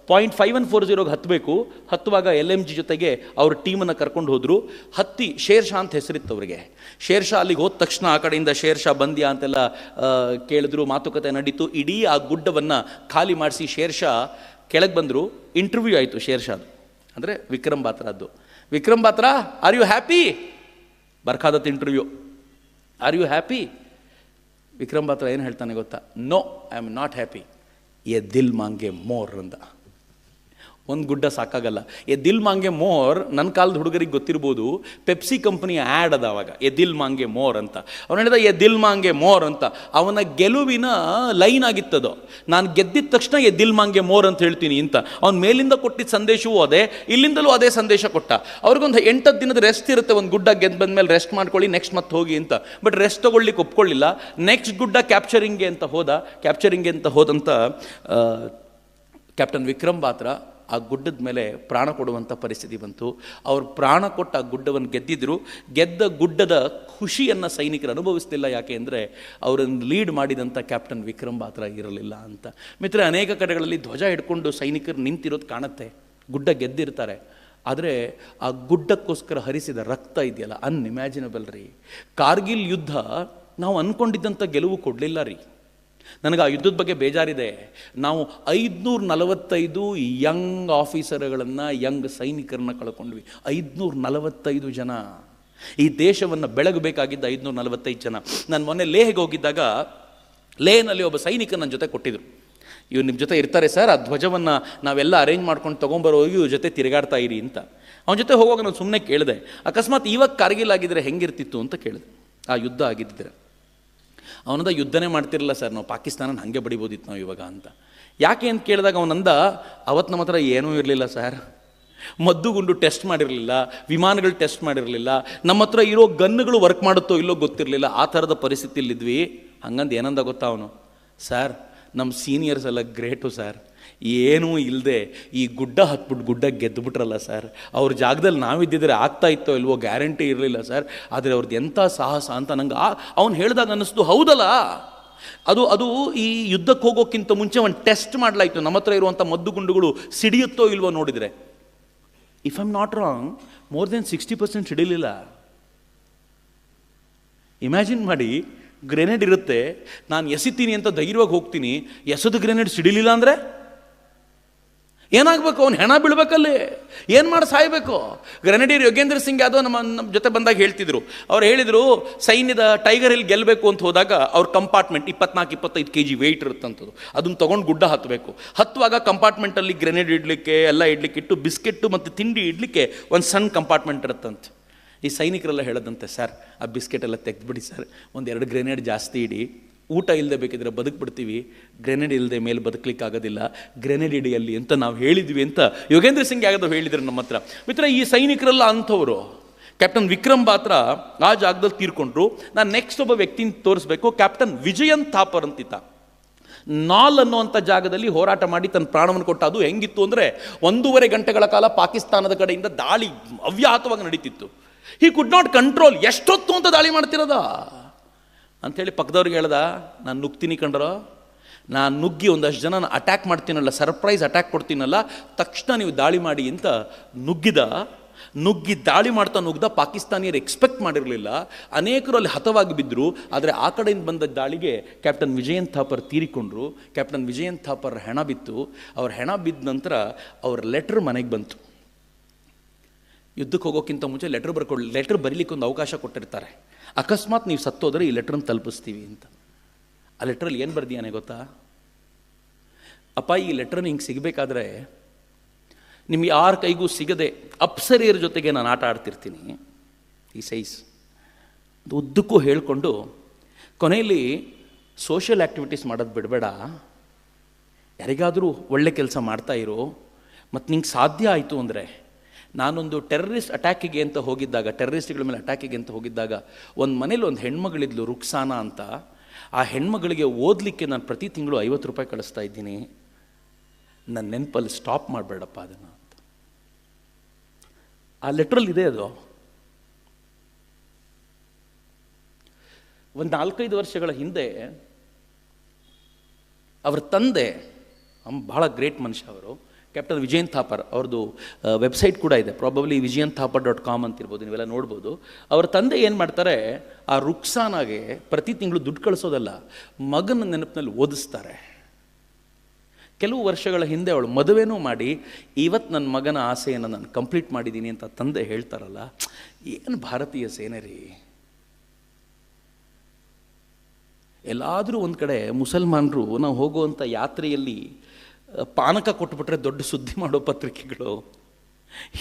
Speaker 1: ಪಾಯಿಂಟ್ 5140ಗೆ ಹತ್ತುವಾಗ LMG ಜೊತೆಗೆ ಅವ್ರ ಟೀಮನ್ನು ಕರ್ಕೊಂಡು ಹೋದರು. ಹತ್ತಿ ಶೇರ್ ಶಾ ಅಂತ ಹೆಸರಿತ್ತು ಅವರಿಗೆ. ಶೇರ್ ಶಾ ಅಲ್ಲಿಗೆ ಹೋದ ತಕ್ಷಣ ಆ ಕಡೆಯಿಂದ ಶೇರ್ ಶಾ ಬಂದ್ಯಾ ಅಂತೆಲ್ಲ ಕೇಳಿದ್ರು, ಮಾತುಕತೆ ನಡೀತು. ಇಡೀ ಆ ಗುಡ್ಡವನ್ನು ಖಾಲಿ ಮಾಡಿಸಿ ಶೇರ್ ಶಾ ಕೆಳಗೆ ಬಂದರು. ಇಂಟರ್ವ್ಯೂ ಆಯಿತು ಶೇರ್ ಶಾದು, ಅಂದರೆ Vikram ಬಾತ್ರಾದ್ದು. Vikram Batra, are you happy? Barkha Dutt interview, are you happy? Vikram Batra ಏನು ಹೇಳ್ತಾನೆ ಗೊತ್ತಾ? No, I am not happy. A Dil ಮಾಂಗೆ more ಅಂದ. ಒಂದು ಗುಡ್ಡ ಸಾಕಾಗಲ್ಲ. ಎ ದಿಲ್ ಮಾಂಗೆ ಮೋರ್ ನನ್ನ ಕಾಲದ ಹುಡುಗರಿಗೆ ಗೊತ್ತಿರ್ಬೋದು. ಪೆಪ್ಸಿ ಕಂಪನಿಯ ಆ್ಯಡ್ ಅದ ಅವಾಗ, ಎ ದಿಲ್ ಮಾಂಗೆ ಮೋರ್ ಅಂತ. ಅವನು ಹೇಳಿದ ಎ ದಿಲ್ ಮಾಂಗೆ ಮೋರ್ ಅಂತ. ಅವನ ಗೆಲುವಿನ ಲೈನ್ ಆಗಿತ್ತದು. ನಾನು ಗೆದ್ದಿದ ತಕ್ಷಣ ಎ ದಿಲ್ ಮಾಂಗೆ ಮೋರ್ ಅಂತ ಹೇಳ್ತೀನಿ ಅಂತ. ಅವ್ನು ಮೇಲಿಂದ ಕೊಟ್ಟಿದ್ದ ಸಂದೇಶವೂ ಅದೇ, ಇಲ್ಲಿಂದಲೂ ಅದೇ ಸಂದೇಶ ಕೊಟ್ಟ. ಅವ್ರಿಗೊಂದು 8 ದಿನದ ರೆಸ್ಟ್ ಇರುತ್ತೆ. ಒಂದು ಗುಡ್ಡ ಗೆದ್ದು ಬಂದಮೇಲೆ ರೆಸ್ಟ್ ಮಾಡ್ಕೊಳ್ಳಿ, ನೆಕ್ಸ್ಟ್ ಮತ್ತೆ ಹೋಗಿ ಅಂತ. ಬಟ್ ರೆಸ್ಟ್ ತೊಗೊಳ್ಳಿಕ್ಕೆ ಒಪ್ಕೊಳ್ಳಿಲ್ಲ. ನೆಕ್ಸ್ಟ್ ಗುಡ್ಡ ಕ್ಯಾಪ್ಚರಿಂಗ್ಗೆ ಅಂತ ಹೋದಂಥ ಕ್ಯಾಪ್ಟನ್ ವಿಕ್ರಮ್ ಬಾತ್ರಾ ಆ ಗುಡ್ಡದ ಮೇಲೆ ಪ್ರಾಣ ಕೊಡುವಂಥ ಪರಿಸ್ಥಿತಿ ಬಂತು. ಅವರು ಪ್ರಾಣ ಕೊಟ್ಟು ಆ ಗುಡ್ಡವನ್ನು ಗೆದ್ದಿದ್ರು. ಗೆದ್ದ ಗುಡ್ಡದ ಖುಷಿಯನ್ನು ಸೈನಿಕರು ಅನುಭವಿಸ್ತಿಲ್ಲ. ಯಾಕೆ ಅಂದರೆ ಅವರನ್ನು ಲೀಡ್ ಮಾಡಿದಂಥ ಕ್ಯಾಪ್ಟನ್ ವಿಕ್ರಮ್ ಬಾತ್ರಾ ಇರಲಿಲ್ಲ ಅಂತ. ಮಿತ್ರ, ಅನೇಕ ಕಡೆಗಳಲ್ಲಿ ಧ್ವಜ ಹಿಡ್ಕೊಂಡು ಸೈನಿಕರು ನಿಂತಿರೋದು ಕಾಣುತ್ತೆ, ಗುಡ್ಡ ಗೆದ್ದಿರ್ತಾರೆ. ಆದರೆ ಆ ಗುಡ್ಡಕ್ಕೋಸ್ಕರ ಹರಿಸಿದ ರಕ್ತ ಇದೆಯಲ್ಲ, ಅನ್ಇಮ್ಯಾಜಿನಬಲ್ ರೀ. ಕಾರ್ಗಿಲ್ ಯುದ್ಧ ನಾವು ಅಂದ್ಕೊಂಡಿದ್ದಂಥ ಗೆಲುವು ಕೊಡಲಿಲ್ಲ ರೀ. ನನಗೆ ಆ ಯುದ್ಧದ ಬಗ್ಗೆ ಬೇಜಾರಿದೆ. ನಾವು 545 ಯಂಗ್ ಆಫೀಸರ್ಗಳನ್ನು, ಯಂಗ್ ಸೈನಿಕರನ್ನ ಕಳ್ಕೊಂಡ್ವಿ. 545 ಜನ. ಈ ದೇಶವನ್ನು ಬೆಳಗಬೇಕಾಗಿದ್ದ 545 ಜನ. ನಾನು ಮೊನ್ನೆ ಲೇಹ್ಗೆ ಹೋಗಿದ್ದಾಗ ಲೇಹ್ನಲ್ಲಿ ಒಬ್ಬ ಸೈನಿಕ ನನ್ನ ಜೊತೆ ಕೊಟ್ಟಿದ್ರು. ಇವ್ರು ನಿಮ್ಮ ಜೊತೆ ಇರ್ತಾರೆ ಸರ್, ಆ ಧ್ವಜವನ್ನು ನಾವೆಲ್ಲ ಅರೇಂಜ್ ಮಾಡ್ಕೊಂಡು ತೊಗೊಂಬರೋಗಿ ಇವ್ರ ಜೊತೆ ತಿರುಗಾಡ್ತಾ ಇರಿ ಅಂತ. ಅವನ ಜೊತೆ ಹೋಗುವಾಗ ನಾನು ಸುಮ್ಮನೆ ಕೇಳಿದೆ, ಅಕಸ್ಮಾತ್ ಇವಾಗ ಕಾರ್ಗಿಲ್ ಆಗಿದ್ರೆ ಹೆಂಗಿರ್ತಿತ್ತು ಅಂತ ಕೇಳಿದೆ, ಆ ಯುದ್ಧ ಆಗಿದ್ದಿದ್ರೆ. ಅವನದ ಯುದ್ಧನೇ ಮಾಡ್ತಿರಲಿಲ್ಲ ಸರ್, ನಾವು ಪಾಕಿಸ್ತಾನ ಹಾಗೆ ಬಡಿಬೋದಿತ್ತು ನಾವು ಇವಾಗ ಅಂತ. ಯಾಕೆ ಅಂತ ಕೇಳಿದಾಗ ಅವನಂದ, ಅವತ್ತು ನಮ್ಮ ಹತ್ರ ಏನೂ ಇರಲಿಲ್ಲ ಸರ್, ಮದ್ದುಗುಂಡು ಟೆಸ್ಟ್ ಮಾಡಿರಲಿಲ್ಲ, ವಿಮಾನಗಳು ಟೆಸ್ಟ್ ಮಾಡಿರಲಿಲ್ಲ, ನಮ್ಮ ಹತ್ರ ಇರೋ ಗನ್ನುಗಳು ವರ್ಕ್ ಮಾಡುತ್ತೋ ಇಲ್ಲೋ ಗೊತ್ತಿರಲಿಲ್ಲ, ಆ ಥರದ ಪರಿಸ್ಥಿತಿಯಲ್ಲಿದ್ವಿ. ಹಂಗಂದು ಏನಂದ ಗೊತ್ತಾ ಅವನು? ಸರ್, ನಮ್ಮ ಸೀನಿಯರ್ಸ್ ಎಲ್ಲ ಗ್ರೇಟು ಸರ್, ಏನೂ ಇಲ್ಲದೆ ಈ ಗುಡ್ಡ ಹತ್ಬಿಟ್ಟು ಗುಡ್ಡ ಗೆದ್ದುಬಿಟ್ರಲ್ಲ ಸರ್. ಅವ್ರ ಜಾಗದಲ್ಲಿ ನಾವಿದ್ದಿದ್ರೆ ಆಗ್ತಾ ಇತ್ತೋ ಇಲ್ವೋ ಗ್ಯಾರಂಟಿ ಇರಲಿಲ್ಲ ಸರ್. ಆದರೆ ಅವ್ರದ್ದು ಎಂಥ ಸಾಹಸ ಅಂತ ನಂಗೆ ಅವ್ನು ಹೇಳಿದಾಗ ಅನ್ನಿಸ್ತು, ಹೌದಲ್ಲ, ಅದು ಈ ಯುದ್ಧಕ್ಕೆ ಹೋಗೋಕ್ಕಿಂತ ಮುಂಚೆ ಒಂದು ಟೆಸ್ಟ್ ಮಾಡಲಾಯಿತು. ನಮ್ಮ ಹತ್ರ ಇರುವಂಥ ಮದ್ದುಗುಂಡುಗಳು ಸಿಡಿಯುತ್ತೋ ಇಲ್ವೋ ನೋಡಿದರೆ. If I am not wrong, more than 60% ಸಿಡಿಲಿಲ್ಲ. ಇಮ್ಯಾಜಿನ್ ಮಾಡಿ, ಗ್ರೆನೇಡ್ ಇರುತ್ತೆ, ನಾನು ಎಸಿತೀನಿ ಅಂತ ಧೈರ್ಯವಾಗಿ ಹೋಗ್ತೀನಿ, ಎಸೆದು ಗ್ರೆನೇಡ್ ಸಿಡಿಲಿಲ್ಲ ಅಂದರೆ ಏನಾಗಬೇಕು? ಅವ್ನು ಹೆಣ ಬೀಳ್ಬೇಕಲ್ಲಿ, ಏನು ಮಾಡಿ ಸಾಯಬೇಕು? ಗ್ರೆನೇಡಿಯರ್ ಯೋಗೇಂದ್ರ ಸಿಂಗ್ ಯಾದವ್ ನಮ್ಮ ಜೊತೆ ಬಂದಾಗ ಹೇಳ್ತಿದ್ರು. ಅವ್ರು ಹೇಳಿದರು, ಸೈನ್ಯದ ಟೈಗರ್ ಹಿಲ್ ಗೆಲ್ಲಬೇಕು ಅಂತ ಹೋದಾಗ ಅವ್ರ ಕಂಪಾರ್ಟ್ಮೆಂಟ್ 24-25 kg ವೆಯ್ಟ್ ಇರುತ್ತಂಥದ್ದು, ಅದನ್ನು ತೊಗೊಂಡು ಗುಡ್ಡ ಹತ್ತಬೇಕು. ಹತ್ತುವಾಗ ಕಂಪಾರ್ಟ್ಮೆಂಟಲ್ಲಿ ಗ್ರೆನೇಡ್ ಇಡಲಿಕ್ಕೆ ಎಲ್ಲ ಇಡ್ಲಿಕ್ಕೆ ಇಟ್ಟು, ಬಿಸ್ಕೆಟ್ಟು ಮತ್ತು ತಿಂಡಿ ಇಡಲಿಕ್ಕೆ ಒಂದು ಸಣ್ಣ ಕಂಪಾರ್ಟ್ಮೆಂಟ್ ಇರುತ್ತಂತೆ. ಈ ಸೈನಿಕರೆಲ್ಲ ಹೇಳೋದಂತೆ, ಸರ್ ಆ ಬಿಸ್ಕೆಟ್ ಎಲ್ಲ ತೆಗೆದುಬಿಡಿ ಸರ್, 1-2 ಗ್ರೆನೇಡ್ ಜಾಸ್ತಿ ಇಡಿ, ಊಟ ಇಲ್ಲದೆ ಬೇಕಿದ್ರೆ ಬದುಕ್ಬಿಡ್ತೀವಿ, ಗ್ರೆನೇಡ್ ಇಲ್ಲದೆ ಮೇಲೆ ಬದುಕಲಿಕ್ಕಾಗೋದಿಲ್ಲ, ಗ್ರೆನೇಡ್ ಇಡಿಯಲ್ಲಿ ಅಂತ ನಾವು ಹೇಳಿದ್ವಿ ಅಂತ ಯೋಗೇಂದ್ರ ಸಿಂಗ್ ಯಾದವ್ ಹೇಳಿದ್ರು ನಮ್ಮ ಹತ್ರ. ಮಿತ್ರ, ಈ ಸೈನಿಕರೆಲ್ಲ ಅಂಥವರು. ಕ್ಯಾಪ್ಟನ್ ವಿಕ್ರಮ್ ಬಾತ್ರಾ ಆ ಜಾಗದಲ್ಲಿ ತೀರ್ಕೊಂಡ್ರು. ನಾನು ನೆಕ್ಸ್ಟ್ ಒಬ್ಬ ವ್ಯಕ್ತಿನ ತೋರಿಸ್ಬೇಕು. ಕ್ಯಾಪ್ಟನ್ ವಿಜಯನ್ ಥಾಪರ್ ಅಂತಿದ್ದ. ನಾಲ್ ಅನ್ನುವಂಥ ಜಾಗದಲ್ಲಿ ಹೋರಾಟ ಮಾಡಿ ತನ್ನ ಪ್ರಾಣವನ್ನು ಕೊಟ್ಟ. ಅದು ಹೆಂಗಿತ್ತು ಅಂದರೆ, 1.5 ಗಂಟೆಗಳ ಕಾಲ ಪಾಕಿಸ್ತಾನದ ಕಡೆಯಿಂದ ದಾಳಿ ಅವ್ಯಾಹತವಾಗಿ ನಡೀತಿತ್ತು. ಹಿ ಕುಡ್ ನಾಟ್ ಕಂಟ್ರೋಲ್. ಎಷ್ಟೊತ್ತು ಅಂತ ದಾಳಿ ಮಾಡ್ತಿರೋದ ಅಂಥೇಳಿ ಪಕ್ಕದವ್ರಿಗೆ ಹೇಳ್ದ, ನಾನು ನುಗ್ತೀನಿ ಕಂಡ್ರೋ, ನಾನು ನುಗ್ಗಿ ಒಂದಷ್ಟು ಜನ ಅಟ್ಯಾಕ್ ಮಾಡ್ತೀನಲ್ಲ, ಸರ್ಪ್ರೈಸ್ ಅಟ್ಯಾಕ್ ಕೊಡ್ತೀನಲ್ಲ, ತಕ್ಷಣ ನೀವು ದಾಳಿ ಮಾಡಿ ಅಂತ ನುಗ್ಗಿದ. ನುಗ್ಗಿ ದಾಳಿ ಮಾಡ್ತಾ ನುಗ್ದ. ಪಾಕಿಸ್ತಾನಿಯರು ಎಕ್ಸ್ಪೆಕ್ಟ್ ಮಾಡಿರಲಿಲ್ಲ. ಅನೇಕರು ಅಲ್ಲಿ ಹತವಾಗಿ ಬಿದ್ದರು. ಆದರೆ ಆ ಕಡೆಯಿಂದ ಬಂದ ದಾಳಿಗೆ ಕ್ಯಾಪ್ಟನ್ ವಿಜಯನ್ ಥಾಪರ್ ತೀರಿಕೊಂಡ್ರು. ಕ್ಯಾಪ್ಟನ್ ವಿಜಯನ್ ಥಾಪರ್ ಹೆಣ ಬಿತ್ತು. ಅವ್ರ ಹೆಣ ಬಿದ್ದ ನಂತರ ಅವ್ರ ಲೆಟ್ರ್ ಮನೆಗೆ ಬಂತು. ಯುದ್ಧಕ್ಕೆ ಹೋಗೋಕ್ಕಿಂತ ಮುಂಚೆ ಲೆಟ್ರ್ ಬರೀಲಿಕ್ಕೆ ಒಂದು ಅವಕಾಶ ಕೊಟ್ಟಿರ್ತಾರೆ. ಅಕಸ್ಮಾತ್ ನೀವು ಸತ್ತೋದ್ರೆ ಈ ಲೆಟ್ರನ್ನು ತಲುಪಿಸ್ತೀವಿ ಅಂತ. ಆ ಲೆಟ್ರಲ್ಲಿ ಏನು ಬರ್ದಿಯಾನೆ ಗೊತ್ತಾ? ಅಪ್ಪ, ಈ ಲೆಟ್ರನ್ನ ಹಿಂಗೆ ಸಿಗಬೇಕಾದ್ರೆ ನಿಮ್ಗೆ ಯಾರ ಕೈಗೂ ಸಿಗದೆ ಅಪ್ಸರಿಯರ ಜೊತೆಗೆ ನಾನು ಆಟ ಆಡ್ತಿರ್ತೀನಿ. ಈ ಸೈಜ್ ಉದ್ದಕ್ಕೂ ಹೇಳಿಕೊಂಡು ಕೊನೆಯಲ್ಲಿ ಸೋಷಿಯಲ್ ಆ್ಯಕ್ಟಿವಿಟೀಸ್ ಮಾಡೋದು ಬಿಡಬೇಡ, ಯಾರಿಗಾದರೂ ಒಳ್ಳೆ ಕೆಲಸ ಮಾಡ್ತಾ ಇರೋ, ಮತ್ತು ನಿಂಗೆ ಸಾಧ್ಯ ಆಯಿತು ಅಂದರೆ ನಾನೊಂದು ಟೆರ್ರರಿಸ್ಟ್ಗಳ ಮೇಲೆ ಅಟ್ಯಾಕಿಗೆ ಅಂತ ಹೋಗಿದ್ದಾಗ ಒಂದು ಮನೇಲಿ ಒಂದು ಹೆಣ್ಮಗಳಿದ್ಲು, ರುಕ್ಸಾನಾ ಅಂತ. ಆ ಹೆಣ್ಮಗಳಿಗೆ ಓದಲಿಕ್ಕೆ ನಾನು ಪ್ರತಿ ತಿಂಗಳು 50 ರೂಪಾಯಿ ಕಳಿಸ್ತಾ ಇದ್ದೀನಿ. ನನ್ನ ನೆನಪಲ್ಲಿ ಸ್ಟಾಪ್ ಮಾಡಬೇಡಪ್ಪ ಅದನ್ನು ಅಂತ. ಆ ಲೆಟ್ರಲ್ಲಿ ಇದೆ ಅದು. ಒಂದು 4-5 ವರ್ಷಗಳ ಹಿಂದೆ ಅವರ ತಂದೆ, ಬಹಳ ಗ್ರೇಟ್ ಮನುಷ್ಯ ಅವರು, ಕ್ಯಾಪ್ಟನ್ ವಿಜಯನ್ ಥಾಪರ್, ಅವ್ರದ್ದು ವೆಬ್ಸೈಟ್ ಕೂಡ ಇದೆ, ಪ್ರಾಬಬ್ಲಿ vijayanthapar.com ಅಂತಿರ್ಬೋದು, ನೀವೆಲ್ಲ ನೋಡ್ಬೋದು. ಅವ್ರ ತಂದೆ ಏನು ಮಾಡ್ತಾರೆ, ಆ ರುಕ್ಸಾನಾಗೆ ಪ್ರತಿ ತಿಂಗಳು ದುಡ್ಡು ಕಳಿಸೋದಲ್ಲ, ಮಗನ ನೆನಪಿನಲ್ಲಿ ಓದಿಸ್ತಾರೆ. ಕೆಲವು ವರ್ಷಗಳ ಹಿಂದೆ ಅವಳು ಮದುವೆನೂ ಮಾಡಿ, ಇವತ್ತು ನನ್ನ ಮಗನ ಆಸೆಯನ್ನು ನಾನು ಕಂಪ್ಲೀಟ್ ಮಾಡಿದ್ದೀನಿ ಅಂತ ತಂದೆ ಹೇಳ್ತಾರಲ್ಲ, ಏನು ಭಾರತೀಯ ಸೇನೆ ರೀ. ಎಲ್ಲಾದರೂ ಒಂದು ಕಡೆ ಮುಸಲ್ಮಾನರು ನಾವು ಹೋಗುವಂಥ ಯಾತ್ರೆಯಲ್ಲಿ ಪಾನಕ ಕೊಟ್ಬಿಟ್ರೆ ದೊಡ್ಡ ಸುದ್ದಿ ಮಾಡೋ ಪತ್ರಿಕೆಗಳು,